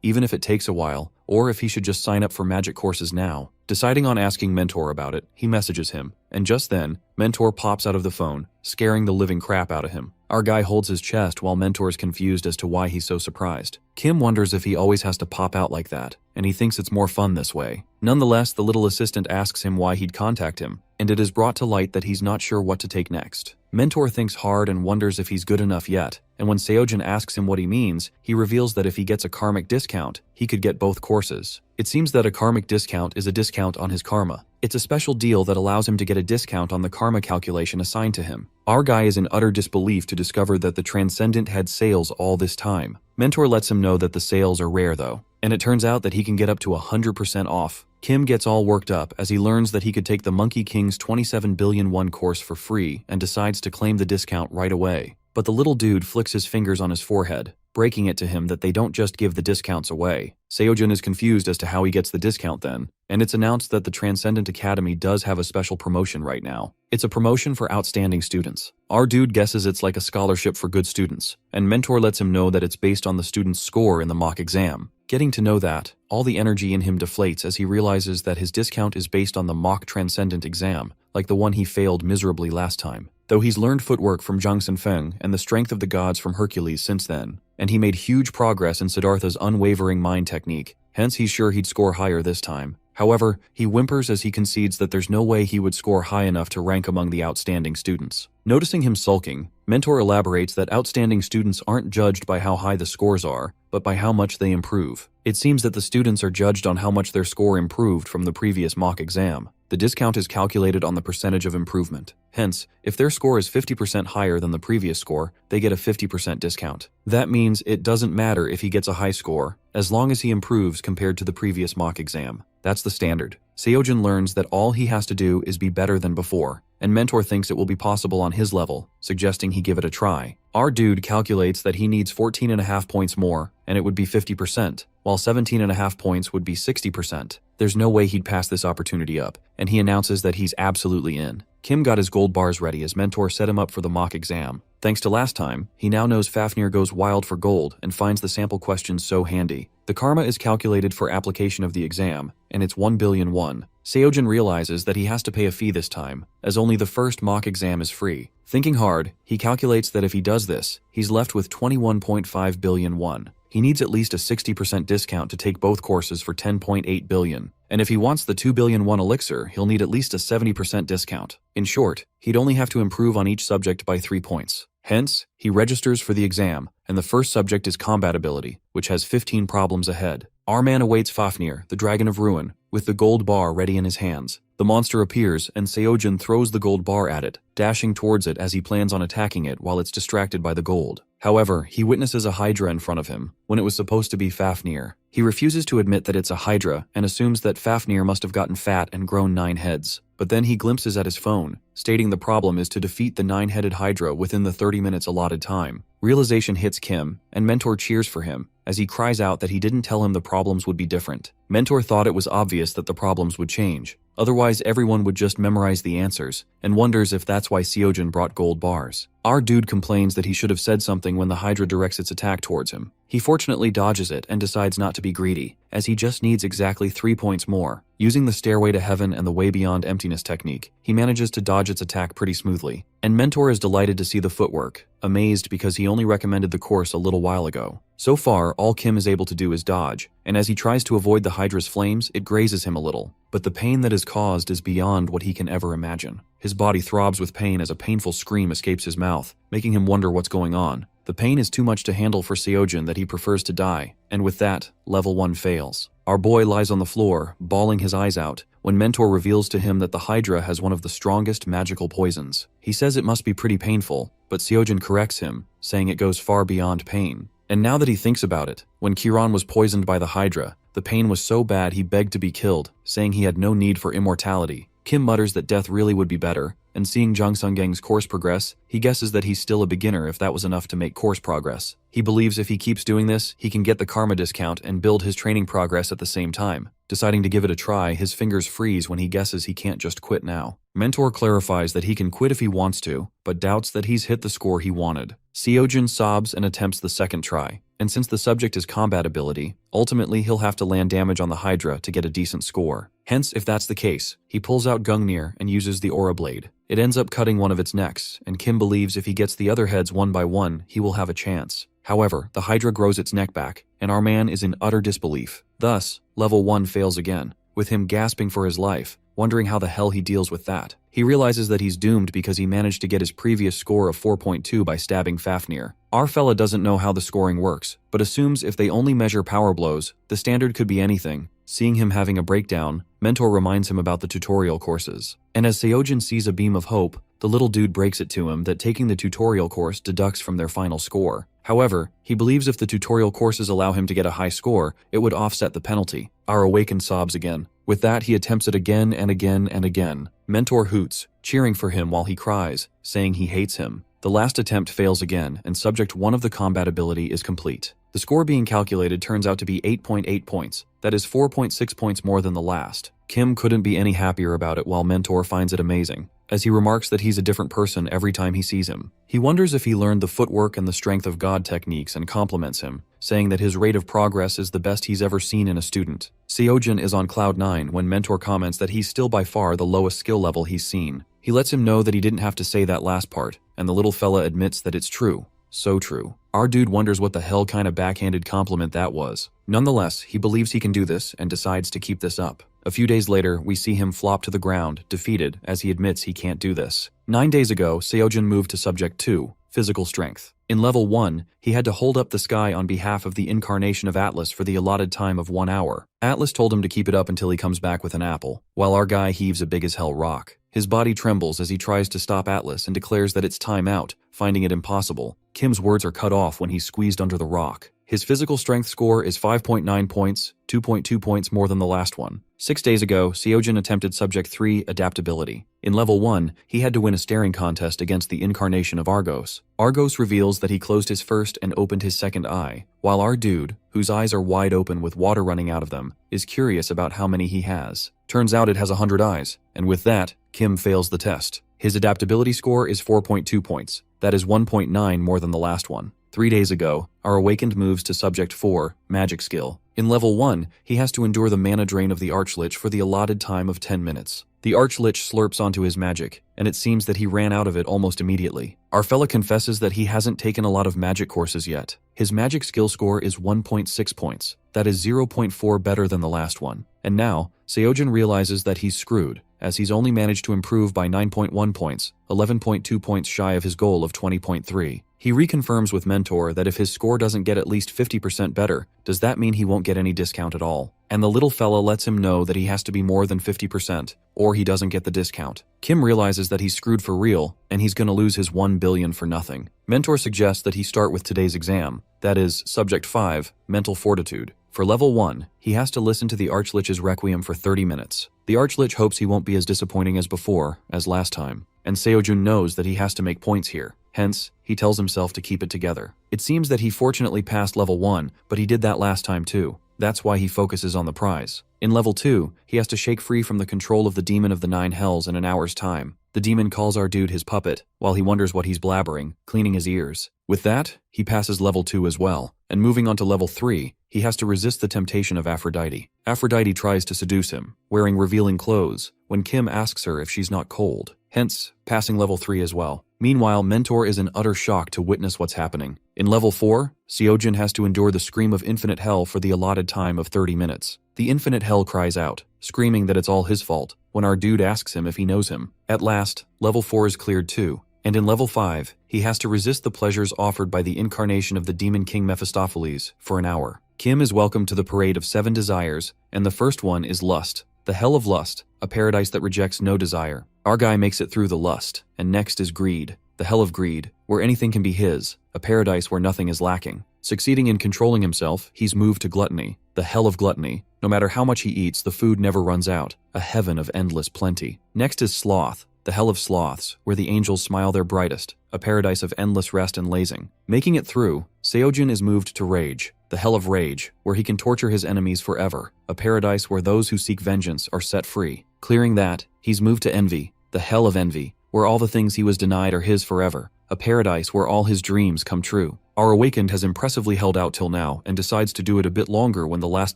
even if it takes a while, or if he should just sign up for magic courses now. Deciding on asking Mentor about it, he messages him, and just then, Mentor pops out of the phone, scaring the living crap out of him. Our guy holds his chest while Mentor is confused as to why he's so surprised. Kim wonders if he always has to pop out like that, and he thinks it's more fun this way. Nonetheless, the little assistant asks him why he'd contact him, and it is brought to light that he's not sure what to take next. Mentor thinks hard and wonders if he's good enough yet, and when Seojin asks him what he means, he reveals that if he gets a karmic discount, he could get both courses. It seems that a karmic discount is a discount on his karma. It's a special deal that allows him to get a discount on the karma calculation assigned to him. Our guy is in utter disbelief to discover that the Transcendent had sales all this time. Mentor lets him know that the sales are rare though, and it turns out that he can get up to 100% off. Kim gets all worked up as he learns that he could take the Monkey King's 27 billion won course for free and decides to claim the discount right away. But the little dude flicks his fingers on his forehead, breaking it to him that they don't just give the discounts away. Seojin is confused as to how he gets the discount then, and it's announced that the Transcendent Academy does have a special promotion right now. It's a promotion for outstanding students. Our dude guesses it's like a scholarship for good students, and Mentor lets him know that it's based on the student's score in the mock exam. Getting to know that, all the energy in him deflates as he realizes that his discount is based on the mock Transcendent exam, like the one he failed miserably last time. Though he's learned footwork from Zhang Sinfeng and the strength of the gods from Hercules since then, and he made huge progress in Siddhartha's unwavering mind technique, hence he's sure he'd score higher this time. However, he whimpers as he concedes that there's no way he would score high enough to rank among the outstanding students. Noticing him sulking, Mentor elaborates that outstanding students aren't judged by how high the scores are, but by how much they improve. It seems that the students are judged on how much their score improved from the previous mock exam. The discount is calculated on the percentage of improvement. Hence, if their score is 50% higher than the previous score, they get a 50% discount. That means it doesn't matter if he gets a high score, as long as he improves compared to the previous mock exam. That's the standard. Seojin learns that all he has to do is be better than before, and Mentor thinks it will be possible on his level, suggesting he give it a try. Our dude calculates that he needs 14.5 points more, and it would be 50%, while 17.5 points would be 60%. There's no way he'd pass this opportunity up, and he announces that he's absolutely in. Kim got his gold bars ready as Mentor set him up for the mock exam. Thanks to last time, he now knows Fafnir goes wild for gold and finds the sample questions so handy. The karma is calculated for application of the exam, and it's 1 billion won. Seojin realizes that he has to pay a fee this time, as only the first mock exam is free. Thinking hard, he calculates that if he does this, he's left with 21.5 billion won. He needs at least a 60% discount to take both courses for 10.8 billion. And if he wants the 2 billion won elixir, he'll need at least a 70% discount. In short, he'd only have to improve on each subject by 3 points. Hence, he registers for the exam, and the first subject is combat ability, which has 15 problems ahead. Our man awaits Fafnir, the Dragon of Ruin, with the gold bar ready in his hands. The monster appears, and Seojin throws the gold bar at it, dashing towards it as he plans on attacking it while it's distracted by the gold. However, he witnesses a hydra in front of him, when it was supposed to be Fafnir. He refuses to admit that it's a hydra, and assumes that Fafnir must have gotten fat and grown 9 heads. But then he glimpses at his phone, stating the problem is to defeat the 9-headed hydra within the 30 minutes allotted time. Realization hits Kim, and Mentor cheers for him, as he cries out that he didn't tell him the problems would be different. Mentor thought it was obvious that the problems would change. Otherwise, everyone would just memorize the answers, and wonders if that's why Seojin brought gold bars. Our dude complains that he should have said something when the hydra directs its attack towards him. He fortunately dodges it and decides not to be greedy, as he just needs exactly 3 points more. Using the Stairway to Heaven and the Way Beyond Emptiness technique, he manages to dodge its attack pretty smoothly. And Mentor is delighted to see the footwork, amazed because he only recommended the course a little while ago. So far, all Kim is able to do is dodge, and as he tries to avoid the hydra's flames, it grazes him a little. But the pain that is caused is beyond what he can ever imagine. His body throbs with pain as a painful scream escapes his mouth, making him wonder what's going on. The pain is too much to handle for Seojin that he prefers to die, and with that, level 1 fails. Our boy lies on the floor, bawling his eyes out, when Mentor reveals to him that the hydra has one of the strongest magical poisons. He says it must be pretty painful, but Seojin corrects him, saying it goes far beyond pain. And now that he thinks about it, when Kiran was poisoned by the hydra, the pain was so bad he begged to be killed, saying he had no need for immortality. Kim mutters that death really would be better, and seeing Jang Sung-gang's course progress, he guesses that he's still a beginner if that was enough to make course progress. He believes if he keeps doing this, he can get the karma discount and build his training progress at the same time. Deciding to give it a try, his fingers freeze when he guesses he can't just quit now. Mentor clarifies that he can quit if he wants to, but doubts that he's hit the score he wanted. Seojin sobs and attempts the second try, and since the subject is combat ability, ultimately he'll have to land damage on the hydra to get a decent score. Hence, if that's the case, he pulls out Gungnir and uses the aura blade. It ends up cutting one of its necks, and Kim believes if he gets the other heads one by one, he will have a chance. However, the hydra grows its neck back, and our man is in utter disbelief. Thus, level 1 fails again, with him gasping for his life, wondering how the hell he deals with that. He realizes that he's doomed because he managed to get his previous score of 4.2 by stabbing Fafnir. Our fella doesn't know how the scoring works, but assumes if they only measure power blows, the standard could be anything. Seeing him having a breakdown, Mentor reminds him about the tutorial courses. And as Seojin sees a beam of hope, the little dude breaks it to him that taking the tutorial course deducts from their final score. However, he believes if the tutorial courses allow him to get a high score, it would offset the penalty. Our awakened sobs again. With that, he attempts it again and again and again. Mentor hoots, cheering for him while he cries, saying he hates him. The last attempt fails again, and subject 1 of the combat ability is complete. The score being calculated turns out to be 8.8 points. That is 4.6 points more than the last. Kim couldn't be any happier about it while Mentor finds it amazing, as he remarks that he's a different person every time he sees him. He wonders if he learned the footwork and the strength of God techniques and compliments him, saying that his rate of progress is the best he's ever seen in a student. Seojin is on cloud 9 when Mentor comments that he's still by far the lowest skill level he's seen. He lets him know that he didn't have to say that last part, and the little fella admits that it's true. So true. Our dude wonders what the hell kind of backhanded compliment that was. Nonetheless, he believes he can do this and decides to keep this up. A few days later, we see him flop to the ground, defeated, as he admits he can't do this. 9 days ago, Seojin moved to Subject 2, Physical Strength. In Level 1, he had to hold up the sky on behalf of the incarnation of Atlas for the allotted time of 1 hour. Atlas told him to keep it up until he comes back with an apple, while our guy heaves a big as hell rock. His body trembles as he tries to stop Atlas and declares that it's time out, finding it impossible. Kim's words are cut off when he's squeezed under the rock. His physical strength score is 5.9 points, 2.2 points more than the last one. 6 days ago, Seojin attempted Subject 3, Adaptability. In Level 1, he had to win a staring contest against the incarnation of Argos. Argos reveals that he closed his first and opened his second eye, while our dude, whose eyes are wide open with water running out of them, is curious about how many he has. Turns out it has 100 eyes, and with that, Kim fails the test. His adaptability score is 4.2 points. That is 1.9 more than the last one. 3 days ago, our Awakened moves to Subject 4, Magic Skill. In Level 1, he has to endure the mana drain of the Archlich for the allotted time of 10 minutes. The Archlich slurps onto his magic, and it seems that he ran out of it almost immediately. Our fella confesses that he hasn't taken a lot of magic courses yet. His magic skill score is 1.6 points. That is 0.4 better than the last one. And now, Seojin realizes that he's screwed, as he's only managed to improve by 9.1 points, 11.2 points shy of his goal of 20.3. He reconfirms with Mentor that if his score doesn't get at least 50% better, does that mean he won't get any discount at all? And the little fella lets him know that he has to be more than 50%, or he doesn't get the discount. Kim realizes that he's screwed for real, and he's gonna lose his 1 billion for nothing. Mentor suggests that he start with today's exam, that is, Subject 5, Mental Fortitude. For Level 1, he has to listen to the Archlich's Requiem for 30 minutes. The Archlich hopes he won't be as disappointing as before, as last time, and Seojun knows that he has to make points here. Hence, he tells himself to keep it together. It seems that he fortunately passed Level 1, but he did that last time too. That's why he focuses on the prize. In Level 2, he has to shake free from the control of the Demon of the 9 Hells in an hour's time. The demon calls our dude his puppet, while he wonders what he's blabbering, cleaning his ears. With that, he passes Level 2 as well, and moving on to Level 3, he has to resist the temptation of Aphrodite. Aphrodite tries to seduce him, wearing revealing clothes, when Kim asks her if she's not cold. Hence, passing Level 3 as well. Meanwhile, Mentor is in utter shock to witness what's happening. In Level 4, Seojin has to endure the scream of infinite hell for the allotted time of 30 minutes. The infinite hell cries out, screaming that it's all his fault, when our dude asks him if he knows him. At last, Level 4 is cleared too, and in Level 5, he has to resist the pleasures offered by the incarnation of the Demon King Mephistopheles for an hour. Kim is welcomed to the parade of 7 desires, and the first one is lust, the hell of lust, a paradise that rejects no desire. Our guy makes it through the lust, and next is greed, the hell of greed, where anything can be his, a paradise where nothing is lacking. Succeeding in controlling himself, he's moved to gluttony, the hell of gluttony. No matter how much he eats, the food never runs out, a heaven of endless plenty. Next is sloth, the hell of sloths, where the angels smile their brightest, a paradise of endless rest and lazing. Making it through, Seojin is moved to rage, the hell of rage, where he can torture his enemies forever, a paradise where those who seek vengeance are set free. Clearing that, he's moved to envy, the hell of envy, where all the things he was denied are his forever, a paradise where all his dreams come true. Our Awakened has impressively held out till now and decides to do it a bit longer when the last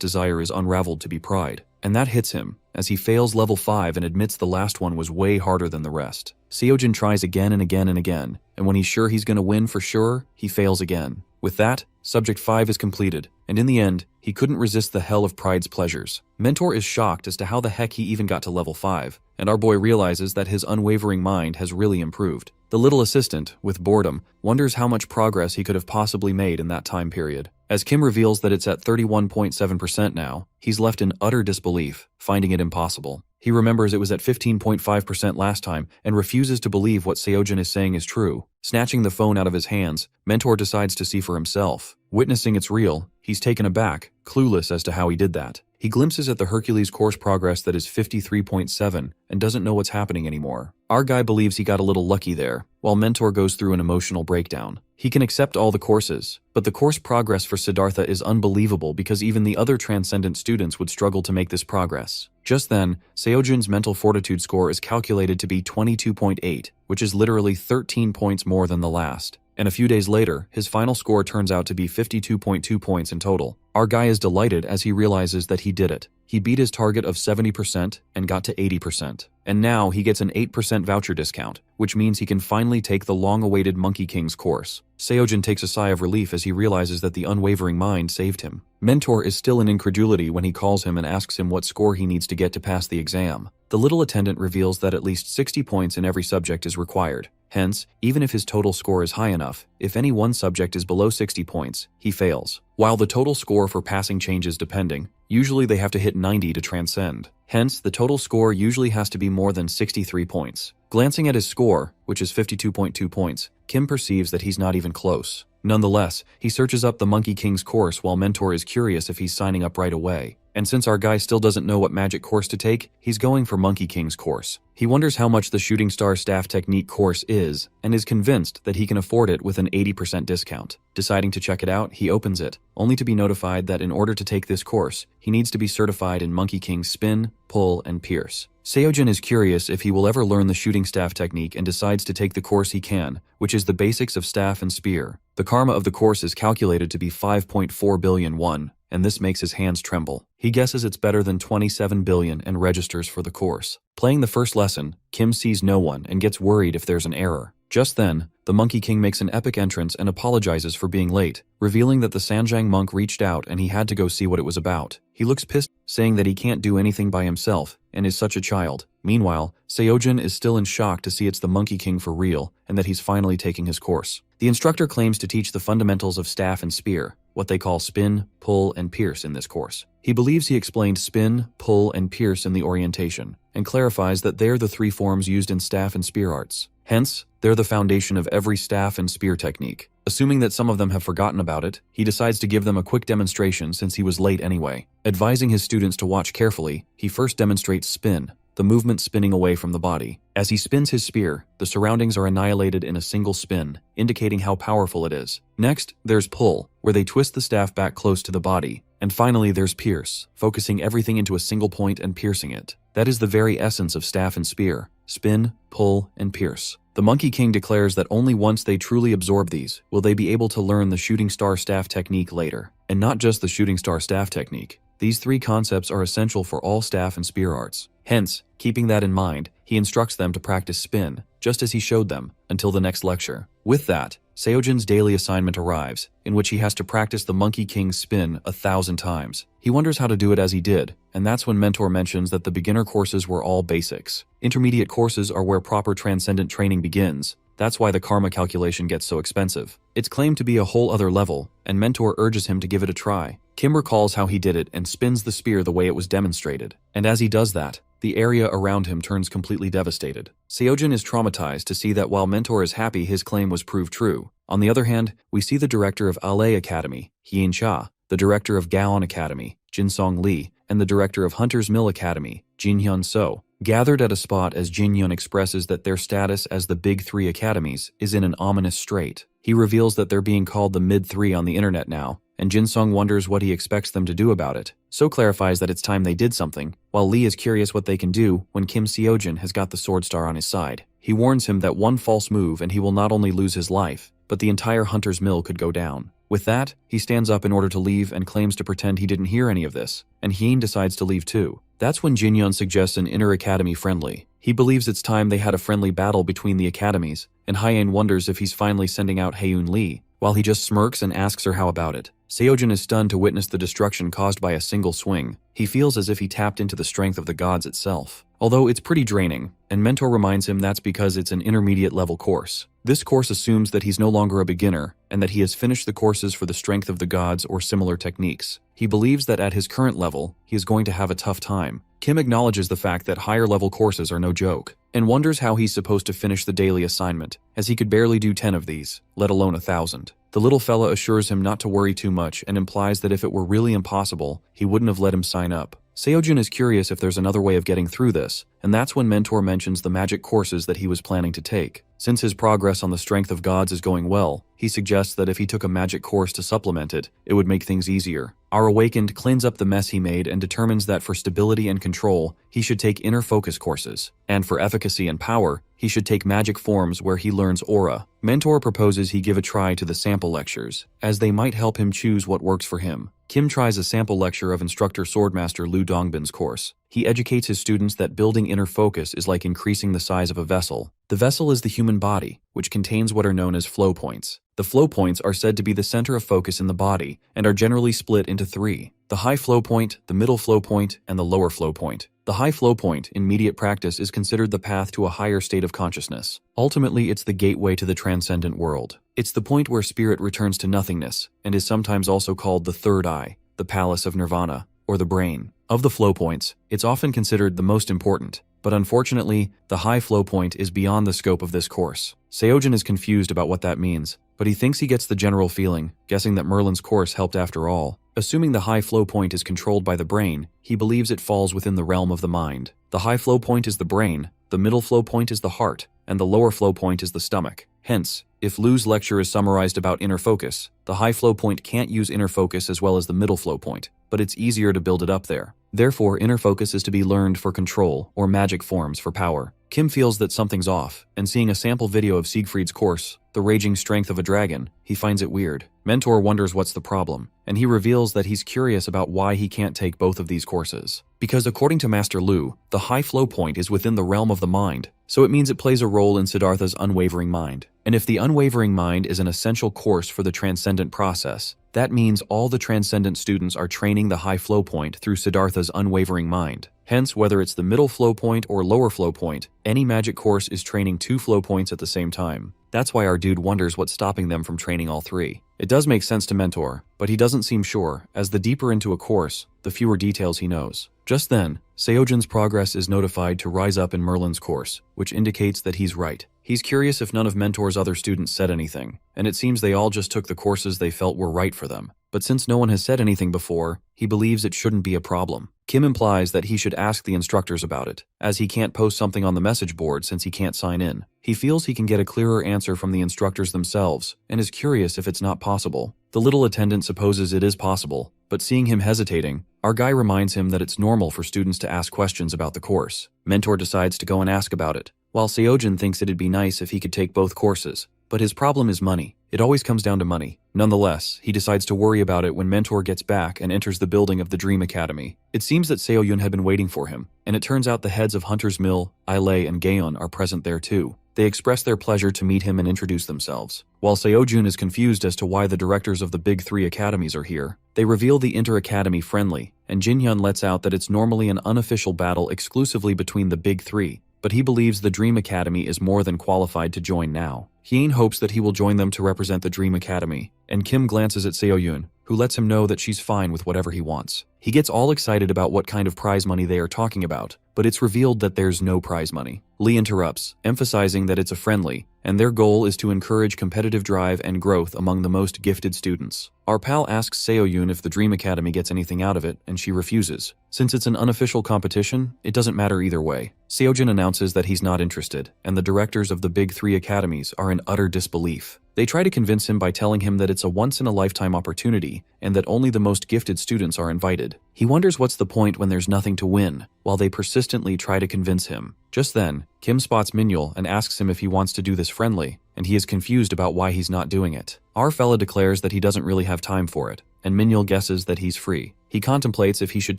desire is unraveled to be pride. And that hits him, as he fails Level 5 and admits the last one was way harder than the rest. Seojin tries again and again and again, and when he's sure he's gonna win for sure, he fails again. With that, Subject 5 is completed, and in the end, he couldn't resist the hell of pride's pleasures. Mentor is shocked as to how the heck he even got to Level 5, and our boy realizes that his unwavering mind has really improved. The little assistant, with boredom, wonders how much progress he could have possibly made in that time period. As Kim reveals that it's at 31.7% now, he's left in utter disbelief, finding it impossible. He remembers it was at 15.5% last time and refuses to believe what Seojin is saying is true. Snatching the phone out of his hands, Mentor decides to see for himself. Witnessing it's real, he's taken aback, clueless as to how he did that. He glimpses at the Hercules course progress that is 53.7 and doesn't know what's happening anymore. Our guy believes he got a little lucky there, while Mentor goes through an emotional breakdown. He can accept all the courses, but the course progress for Siddhartha is unbelievable because even the other transcendent students would struggle to make this progress. Just then, Seojin's mental fortitude score is calculated to be 22.8, which is literally 13 points more than the last. And a few days later, his final score turns out to be 52.2 points in total. Our guy is delighted as he realizes that he did it. he beat his target of 70% and got to 80%. And now he gets an 8% voucher discount, which means he can finally take the long-awaited Monkey King's course. Seojin takes a sigh of relief as he realizes that the unwavering mind saved him. Mentor is still in incredulity when he calls him and asks him what score he needs to get to pass the exam. The little attendant reveals that at least 60 points in every subject is required. Hence, even if his total score is high enough, if any one subject is below 60 points, he fails. While the total score for passing changes depending, usually they have to hit 90 to transcend. Hence, the total score usually has to be more than 63 points. Glancing at his score, which is 52.2 points, Kim perceives that he's not even close. Nonetheless, he searches up the Monkey King's course while Mentor is curious if he's signing up right away. And since our guy still doesn't know what magic course to take, he's going for Monkey King's course. He wonders how much the Shooting Star Staff Technique course is, and is convinced that he can afford it with an 80% discount. Deciding to check it out, he opens it, only to be notified that in order to take this course, he needs to be certified in Monkey King's Spin, Pull, and Pierce. Seojin is curious if he will ever learn the shooting staff technique and decides to take the course he can, which is the basics of staff and spear. The karma of the course is calculated to be 5.4 billion won, and this makes his hands tremble. He guesses it's better than 27 billion and registers for the course. Playing the first lesson, Kim sees no one and gets worried if there's an error. Just then, the Monkey King makes an epic entrance and apologizes for being late, revealing that the Sanjiang monk reached out and he had to go see what it was about. He looks pissed, saying that he can't do anything by himself and is such a child. Meanwhile, Seojin is still in shock to see it's the Monkey King for real and that he's finally taking his course. The instructor claims to teach the fundamentals of staff and spear, what they call spin, pull, and pierce in this course. He believes he explained spin, pull, and pierce in the orientation, and clarifies that they're the three forms used in staff and spear arts. Hence, they're the foundation of every staff and spear technique. Assuming that some of them have forgotten about it, he decides to give them a quick demonstration since he was late anyway. Advising his students to watch carefully, he first demonstrates spin, the movement spinning away from the body. As he spins his spear, the surroundings are annihilated in a single spin, indicating how powerful it is. Next, there's pull, where they twist the staff back close to the body. And finally, there's pierce, focusing everything into a single point and piercing it. That is the very essence of staff and spear: spin, pull, and pierce. The Monkey King declares that only once they truly absorb these will they be able to learn the Shooting Star Staff Technique later. And not just the Shooting Star Staff Technique. These three concepts are essential for all staff and spear arts. Hence, keeping that in mind, he instructs them to practice spin, just as he showed them, until the next lecture. With that, Seojin's daily assignment arrives, in which he has to practice the Monkey King's spin 1,000 times. He wonders how to do it as he did, and that's when Mentor mentions that the beginner courses were all basics. Intermediate courses are where proper transcendent training begins. That's why the karma calculation gets so expensive. It's claimed to be a whole other level, and Mentor urges him to give it a try. Kim recalls how he did it and spins the spear the way it was demonstrated. And as he does that, the area around him turns completely devastated. Seojin is traumatized to see that while Mentor is happy his claim was proved true. On the other hand, we see the director of Ale Academy, Hien Cha, the director of Gaon Academy, Jin Song Lee, and the director of Hunter's Mill Academy, Jin Hyun So, gathered at a spot as Jin Hyun expresses that their status as the Big Three Academies is in an ominous strait. He reveals that they're being called the Mid-3 on the internet now, and Jin Song wonders what he expects them to do about it. So clarifies that it's time they did something, while Lee is curious what they can do when Kim Seojin has got the Sword Star on his side. He warns him that one false move and he will not only lose his life, but the entire Hunter's Mill could go down. With that, he stands up in order to leave and claims to pretend he didn't hear any of this, and Hien decides to leave too. That's when Jin Hyun suggests an inter-academy friendly. He believes it's time they had a friendly battle between the academies, and Hyen wonders if he's finally sending out Haeun Lee, while he just smirks and asks her how about it. Seojin is stunned to witness the destruction caused by a single swing. He feels as if he tapped into the strength of the gods itself. Although it's pretty draining, and Mentor reminds him that's because it's an intermediate level course. This course assumes that he's no longer a beginner, and that he has finished the courses for the strength of the gods or similar techniques. He believes that at his current level, he is going to have a tough time. Kim acknowledges the fact that higher level courses are no joke, and wonders how he's supposed to finish the daily assignment, as he could barely do 10 of these, let alone 1,000. The little fella assures him not to worry too much and implies that if it were really impossible, he wouldn't have let him sign up. Seojin is curious if there's another way of getting through this, and that's when Mentor mentions the magic courses that he was planning to take. Since his progress on the strength of gods is going well, He suggests that if he took a magic course to supplement it, it would make things easier. Our awakened cleans up the mess he made and determines that for stability and control, he should take inner focus courses. And for efficacy and power, he should take magic forms where he learns aura. Mentor proposes he give a try to the sample lectures, as they might help him choose what works for him. Kim tries a sample lecture of instructor Swordmaster Lu Dongbin's course. He educates his students that building inner focus is like increasing the size of a vessel. The vessel is the human body, which contains what are known as flow points. The flow points are said to be the center of focus in the body and are generally split into three: the high flow point, the middle flow point, and the lower flow point. The high flow point, in immediate practice, is considered the path to a higher state of consciousness. Ultimately, it's the gateway to the transcendent world. It's the point where spirit returns to nothingness, and is sometimes also called the third eye, the palace of nirvana, or the brain. Of the flow points, it's often considered the most important, but unfortunately, the high flow point is beyond the scope of this course. Seojin is confused about what that means, but he thinks he gets the general feeling, guessing that Merlin's course helped after all. Assuming the high flow point is controlled by the brain, he believes it falls within the realm of the mind. The high flow point is the brain, the middle flow point is the heart, and the lower flow point is the stomach. Hence, if Lu's lecture is summarized about inner focus, the high flow point can't use inner focus as well as the middle flow point, but it's easier to build it up there. Therefore, inner focus is to be learned for control or magic forms for power. Kim feels that something's off, and seeing a sample video of Siegfried's course, The Raging Strength of a Dragon, he finds it weird. Mentor wonders what's the problem, and he reveals that he's curious about why he can't take both of these courses. Because according to Master Lu, the high flow point is within the realm of the mind, so it means it plays a role in Siddhartha's unwavering mind. And if the unwavering mind is an essential course for the transcendent process, that means all the transcendent students are training the high flow point through Siddhartha's unwavering mind. Hence, whether it's the middle flow point or lower flow point, any magic course is training two flow points at the same time. That's why our dude wonders what's stopping them from training all three. It does make sense to Mentor, but he doesn't seem sure, as the deeper into a course, the fewer details he knows. Just then, Seojin's progress is notified to rise up in Merlin's course, which indicates that he's right. He's curious if none of Mentor's other students said anything, and it seems they all just took the courses they felt were right for them. But since no one has said anything before, he believes it shouldn't be a problem. Kim implies that he should ask the instructors about it, as he can't post something on the message board since he can't sign in. He feels he can get a clearer answer from the instructors themselves, and is curious if it's not possible. The little attendant supposes it is possible, but seeing him hesitating, our guy reminds him that it's normal for students to ask questions about the course. Mentor decides to go and ask about it, while Seojin thinks it'd be nice if he could take both courses. But his problem is money. It always comes down to money. Nonetheless, he decides to worry about it when Mentor gets back and enters the building of the Dream Academy. It seems that Seoyun had been waiting for him, and it turns out the heads of Hunter's Mill, Ailei, and Gaeon are present there too. They express their pleasure to meet him and introduce themselves. While Seojun is confused as to why the directors of the big three academies are here, they reveal the inter-academy friendly, and Jinhyun lets out that it's normally an unofficial battle exclusively between the big three, but he believes the Dream Academy is more than qualified to join now. Hyein hopes that he will join them to represent the Dream Academy, and Kim glances at Seoyun, who lets him know that she's fine with whatever he wants. He gets all excited about what kind of prize money they are talking about, but it's revealed that there's no prize money. Lee interrupts, emphasizing that it's a friendly, and their goal is to encourage competitive drive and growth among the most gifted students. Our pal asks Seoyun if the Dream Academy gets anything out of it, and she refuses. Since it's an unofficial competition, it doesn't matter either way. Seojin announces that he's not interested, and the directors of the big three academies are in utter disbelief. They try to convince him by telling him that it's a once-in-a-lifetime opportunity and that only the most gifted students are invited. He wonders what's the point when there's nothing to win, while they persistently try to convince him. Just then, Kim spots Minhyul and asks him if he wants to do this friendly, and he is confused about why he's not doing it. Our fella declares that he doesn't really have time for it, and Minhyul guesses that he's free. He contemplates if he should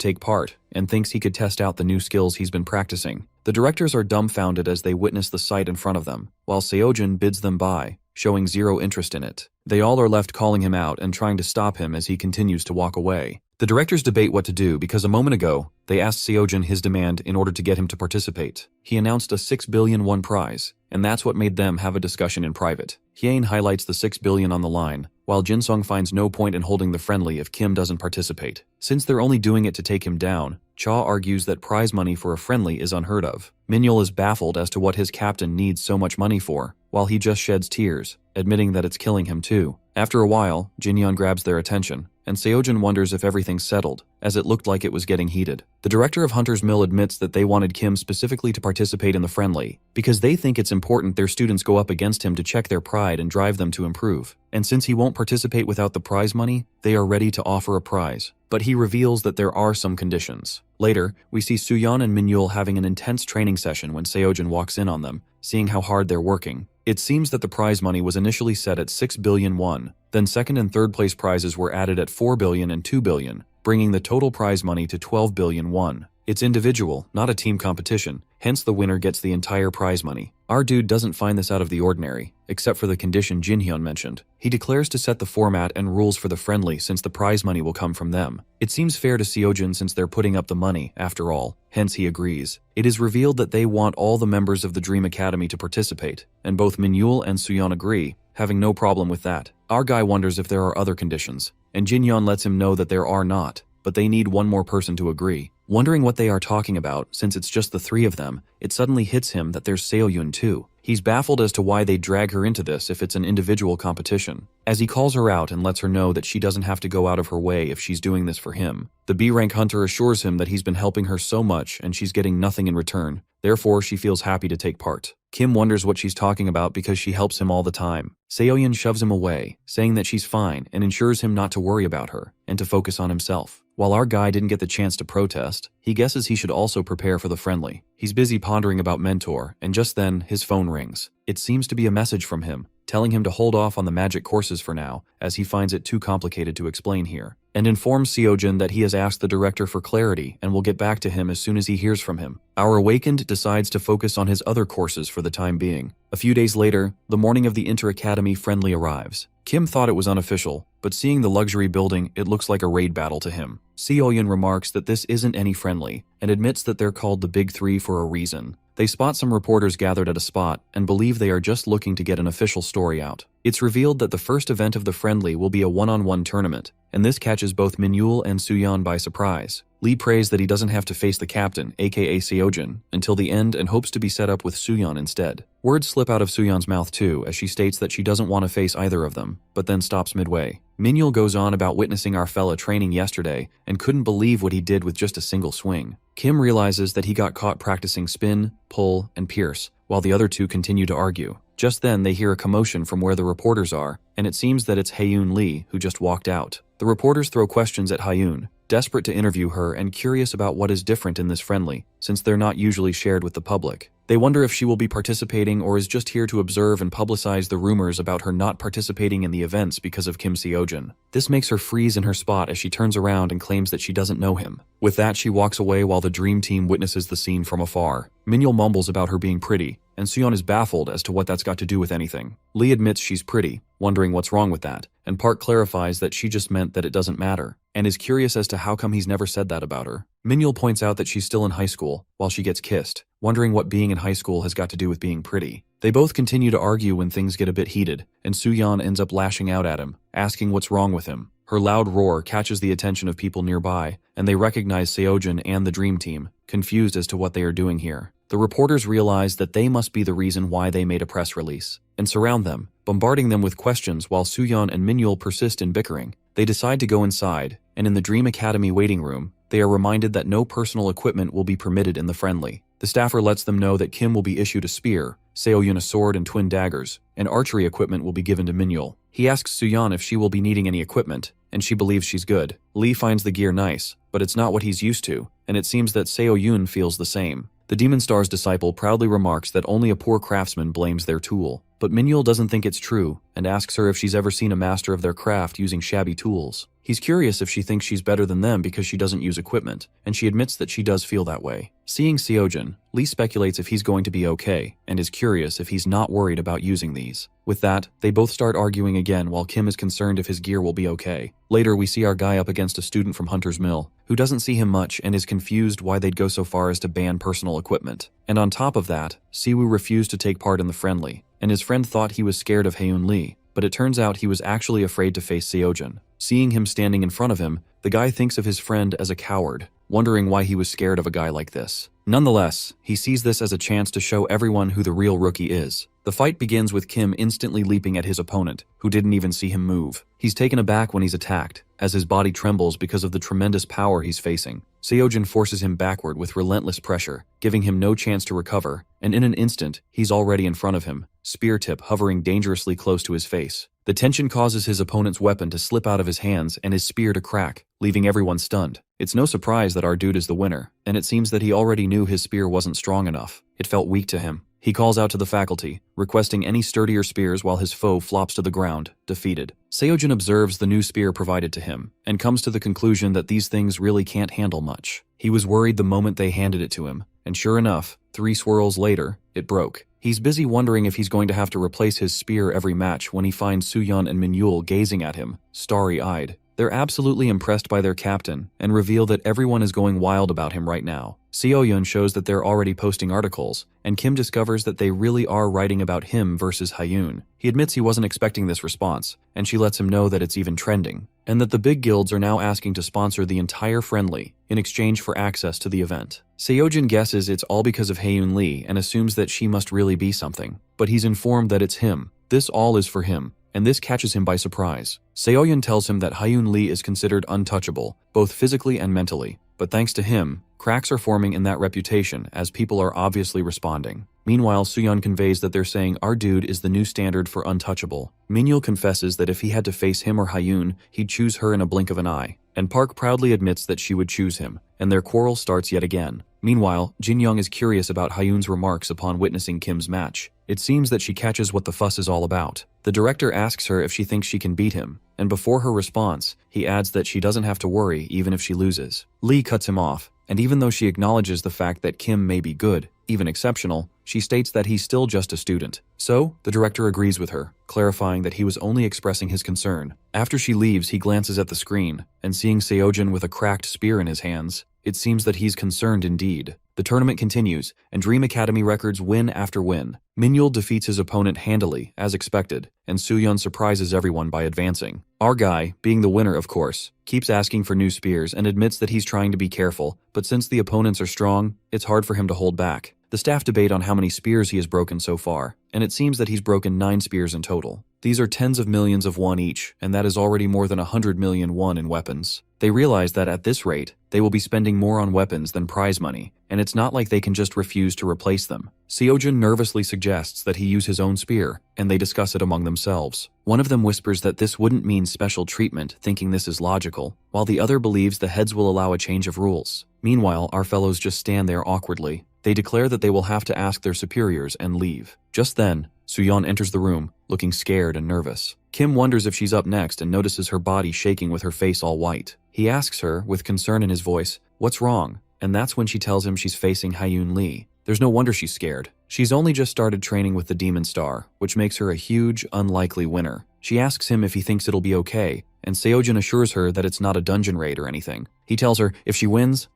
take part, and thinks he could test out the new skills he's been practicing. The directors are dumbfounded as they witness the sight in front of them, while Seojin bids them by, showing zero interest in it. They all are left calling him out and trying to stop him as he continues to walk away. The directors debate what to do because a moment ago, they asked Seojin his demand in order to get him to participate. He announced a 6 billion won prize, and that's what made them have a discussion in private. Hyein highlights the 6 billion on the line, while Jinsung finds no point in holding the friendly if Kim doesn't participate. Since they're only doing it to take him down, Cha argues that prize money for a friendly is unheard of. Minhyul is baffled as to what his captain needs so much money for, while he just sheds tears, admitting that it's killing him too. After a while, Jinhyun grabs their attention, and Seojin wonders if everything's settled, as it looked like it was getting heated. The director of Hunter's Mill admits that they wanted Kim specifically to participate in the friendly, because they think it's important their students go up against him to check their pride and drive them to improve. And since he won't participate without the prize money, they are ready to offer a prize. But he reveals that there are some conditions. Later, we see Suyeon and Minhyul having an intense training session when Seojin walks in on them, seeing how hard they're working. It seems that the prize money was initially set at 6 billion won, then second and third place prizes were added at 4 billion and 2 billion, bringing the total prize money to 12 billion won. It's individual, not a team competition, hence the winner gets the entire prize money. Our dude doesn't find this out of the ordinary, except for the condition Jinhyun mentioned. He declares to set the format and rules for the friendly since the prize money will come from them. It seems fair to Seojin since they're putting up the money, after all, hence he agrees. It is revealed that they want all the members of the Dream Academy to participate, and both Minhyul and Suyeon agree, having no problem with that. Our guy wonders if there are other conditions, and Jinhyun lets him know that there are not, but they need one more person to agree. Wondering what they are talking about, since it's just the three of them, it suddenly hits him that there's Seoyun too. He's baffled as to why they drag her into this if it's an individual competition, as he calls her out and lets her know that she doesn't have to go out of her way if she's doing this for him. The B-rank hunter assures him that he's been helping her so much and she's getting nothing in return, therefore she feels happy to take part. Kim wonders what she's talking about because she helps him all the time. Seoyun shoves him away, saying that she's fine and ensures him not to worry about her and to focus on himself. While our guy didn't get the chance to protest, he guesses he should also prepare for the friendly. He's busy pondering about Mentor, and just then, his phone rings. It seems to be a message from him, telling him to hold off on the magic courses for now, as he finds it too complicated to explain here, and informs Seojin that he has asked the director for clarity and will get back to him as soon as he hears from him. Our Awakened decides to focus on his other courses for the time being. A few days later, the morning of the Inter-Academy friendly arrives. Kim thought it was unofficial, but seeing the luxury building, it looks like a raid battle to him. Seoyun remarks that this isn't any friendly, and admits that they're called the Big Three for a reason. They spot some reporters gathered at a spot and believe they are just looking to get an official story out. It's revealed that the first event of the friendly will be a one-on-one tournament, and this catches both Minhyul and Suyeon by surprise. Lee prays that he doesn't have to face the captain, aka Seojin, until the end and hopes to be set up with Suyeon instead. Words slip out of Suyeon's mouth too, as she states that she doesn't want to face either of them, but then stops midway. Minhyul goes on about witnessing our fella training yesterday and couldn't believe what he did with just a single swing. Kim realizes that he got caught practicing spin, pull, and pierce, while the other two continue to argue. Just then, they hear a commotion from where the reporters are, and it seems that it's Haeun Lee who just walked out. The reporters throw questions at Haeun, desperate to interview her and curious about what is different in this friendly, since they're not usually shared with the public. They wonder if she will be participating or is just here to observe and publicize the rumors about her not participating in the events because of Kim Seojin. This makes her freeze in her spot as she turns around and claims that she doesn't know him. With that, she walks away while the dream team witnesses the scene from afar. Minhyul mumbles about her being pretty, and Suyeon is baffled as to what that's got to do with anything. Lee admits she's pretty, wondering what's wrong with that, and Park clarifies that she just meant that it doesn't matter, and is curious as to how come he's never said that about her. Minhyul points out that she's still in high school, while she gets kissed, wondering what being in high school has got to do with being pretty. They both continue to argue when things get a bit heated, and Suyeon ends up lashing out at him, asking what's wrong with him. Her loud roar catches the attention of people nearby, and they recognize Seojin and the dream team, confused as to what they are doing here. The reporters realize that they must be the reason why they made a press release, and surround them, bombarding them with questions while Suyeon and Minhyul persist in bickering. They decide to go inside, and in the Dream Academy waiting room, they are reminded that no personal equipment will be permitted in the friendly. The staffer lets them know that Kim will be issued a spear, Seoyun a sword and twin daggers, and archery equipment will be given to Minhyul. He asks Suyeon if she will be needing any equipment, and she believes she's good. Lee finds the gear nice, but it's not what he's used to, and it seems that Seoyun feels the same. The Demon Star's disciple proudly remarks that only a poor craftsman blames their tool, but Minhyul doesn't think it's true and asks her if she's ever seen a master of their craft using shabby tools. He's curious if she thinks she's better than them because she doesn't use equipment, and she admits that she does feel that way. Seeing Seojin, Lee speculates if he's going to be okay, and is curious if he's not worried about using these. With that, they both start arguing again while Kim is concerned if his gear will be okay. Later, we see our guy up against a student from Hunter's Mill, who doesn't see him much and is confused why they'd go so far as to ban personal equipment. And on top of that, Siwoo refused to take part in the friendly, and his friend thought he was scared of Haeun Lee, but it turns out he was actually afraid to face Seojin. Seeing him standing in front of him, the guy thinks of his friend as a coward, wondering why he was scared of a guy like this. Nonetheless, he sees this as a chance to show everyone who the real rookie is. The fight begins with Kim instantly leaping at his opponent, who didn't even see him move. He's taken aback when he's attacked, as his body trembles because of the tremendous power he's facing. Seojin forces him backward with relentless pressure, giving him no chance to recover, and in an instant, he's already in front of him, spear tip hovering dangerously close to his face. The tension causes his opponent's weapon to slip out of his hands and his spear to crack, leaving everyone stunned. It's no surprise that our dude is the winner, and it seems that he already knew his spear wasn't strong enough. It felt weak to him. He calls out to the faculty, requesting any sturdier spears while his foe flops to the ground, defeated. Seojin observes the new spear provided to him, and comes to the conclusion that these things really can't handle much. He was worried the moment they handed it to him, and sure enough, 3 swirls later, it broke. He's busy wondering if he's going to have to replace his spear every match when he finds Suyeon and Minhyul gazing at him, starry-eyed. They're absolutely impressed by their captain, and reveal that everyone is going wild about him right now. Seoyeon shows that they're already posting articles, and Kim discovers that they really are writing about him versus Hyun. He admits he wasn't expecting this response, and she lets him know that it's even trending, and that the big guilds are now asking to sponsor the entire friendly in exchange for access to the event. Seojin guesses it's all because of Haeun Lee and assumes that she must really be something, but he's informed that it's him. This all is for him, and this catches him by surprise. Seoyeon tells him that Hyun Lee is considered untouchable, both physically and mentally, but thanks to him, cracks are forming in that reputation as people are obviously responding. Meanwhile, Suyeon conveys that they're saying our dude is the new standard for untouchable. Minhyul confesses that if he had to face him or Hyun, he'd choose her in a blink of an eye, and Park proudly admits that she would choose him, and their quarrel starts yet again. Meanwhile, Jin Young is curious about Hyun's remarks upon witnessing Kim's match. It seems that she catches what the fuss is all about. The director asks her if she thinks she can beat him, and before her response, he adds that she doesn't have to worry even if she loses. Lee cuts him off, and even though she acknowledges the fact that Kim may be good, even exceptional, she states that he's still just a student. So, the director agrees with her, clarifying that he was only expressing his concern. After she leaves, he glances at the screen, and seeing Seojin with a cracked spear in his hands, it seems that he's concerned indeed. The tournament continues, and Dream Academy records win after win. Minhyul defeats his opponent handily, as expected, and Suyeon surprises everyone by advancing. Our guy, being the winner of course, keeps asking for new spears and admits that he's trying to be careful, but since the opponents are strong, it's hard for him to hold back. The staff debate on how many spears he has broken so far, and it seems that he's broken 9 spears in total. These are tens of millions of won each, and that is already more than 100 million won in weapons. They realize that at this rate, they will be spending more on weapons than prize money, and it's not like they can just refuse to replace them. Seojin nervously suggests that he use his own spear, and they discuss it among themselves. One of them whispers that this wouldn't mean special treatment, thinking this is logical, while the other believes the heads will allow a change of rules. Meanwhile, our fellows just stand there awkwardly. They declare that they will have to ask their superiors and leave. Just then, Suyeon enters the room, looking scared and nervous. Kim wonders if she's up next and notices her body shaking with her face all white. He asks her, with concern in his voice, "What's wrong?" And that's when she tells him she's facing Hyun Lee. There's no wonder she's scared. She's only just started training with the Demon Star, which makes her a huge, unlikely winner. She asks him if he thinks it'll be okay, and Seojin assures her that it's not a dungeon raid or anything. He tells her if she wins,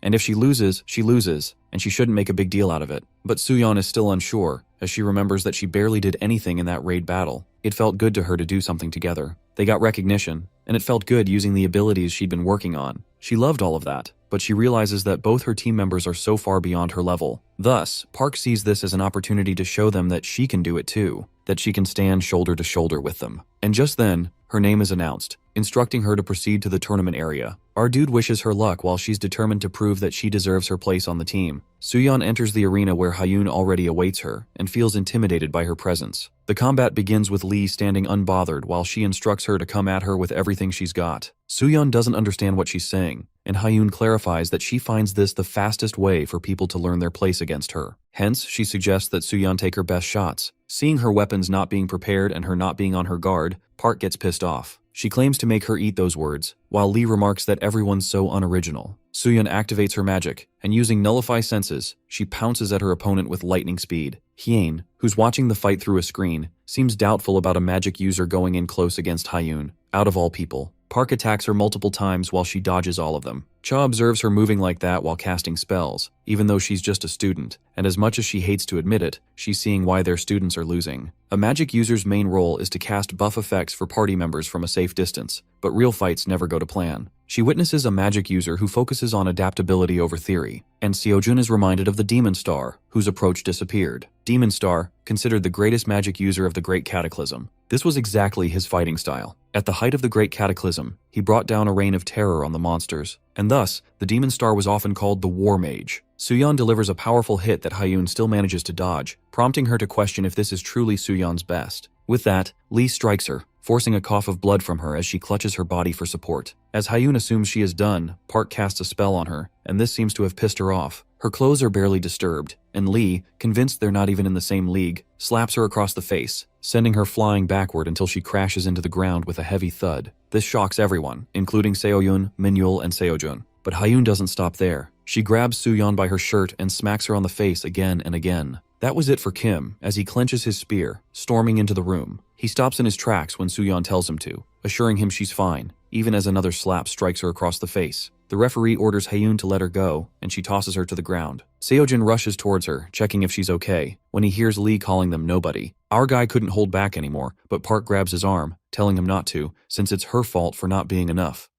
and if she loses, and she shouldn't make a big deal out of it. But Suyeon is still unsure, as she remembers that she barely did anything in that raid battle. It felt good to her to do something together. They got recognition, and it felt good using the abilities she'd been working on. She loved all of that, but she realizes that both her team members are so far beyond her level. Thus, Park sees this as an opportunity to show them that she can do it too, that she can stand shoulder to shoulder with them. And just then, her name is announced, instructing her to proceed to the tournament area. Our dude wishes her luck while she's determined to prove that she deserves her place on the team. Suyeon enters the arena where Hyun already awaits her and feels intimidated by her presence. The combat begins with Lee standing unbothered while she instructs her to come at her with everything she's got. Suyeon doesn't understand what she's saying, and Hyun clarifies that she finds this the fastest way for people to learn their place against her. Hence, she suggests that Suyeon take her best shots. Seeing her weapons not being prepared and her not being on her guard, Park gets pissed off. She claims to make her eat those words, while Lee remarks that everyone's so unoriginal. Suyeon activates her magic, and using Nullify Senses, she pounces at her opponent with lightning speed. Hien, who's watching the fight through a screen, seems doubtful about a magic user going in close against Hyun. Out of all people, Park attacks her multiple times while she dodges all of them. Cha observes her moving like that while casting spells, even though she's just a student, and as much as she hates to admit it, she's seeing why their students are losing. A magic user's main role is to cast buff effects for party members from a safe distance, but real fights never go to plan. She witnesses a magic user who focuses on adaptability over theory, and Seojun is reminded of the Demon Star, whose approach disappeared. Demon Star, considered the greatest magic user of the Great Cataclysm. This was exactly his fighting style. At the height of the Great Cataclysm, he brought down a reign of terror on the monsters, and thus, the Demon Star was often called the War Mage. Suyeon delivers a powerful hit that Hyun still manages to dodge, prompting her to question if this is truly Suyeon's best. With that, Lee strikes her, forcing a cough of blood from her as she clutches her body for support. As Hyun assumes she is done, Park casts a spell on her, and this seems to have pissed her off. Her clothes are barely disturbed, and Lee, convinced they're not even in the same league, slaps her across the face, sending her flying backward until she crashes into the ground with a heavy thud. This shocks everyone, including Seoyun, Minhyul, and Seojun. But Hyun doesn't stop there. She grabs Suyeon by her shirt and smacks her on the face again and again. That was it for Kim, as he clenches his spear, storming into the room. He stops in his tracks when Suyeon tells him to, assuring him she's fine, even as another slap strikes her across the face. The referee orders Hyun to let her go, and she tosses her to the ground. Seojin rushes towards her, checking if she's okay, when he hears Lee calling them nobody. Our guy couldn't hold back anymore, but Park grabs his arm, telling him not to, since it's her fault for not being enough.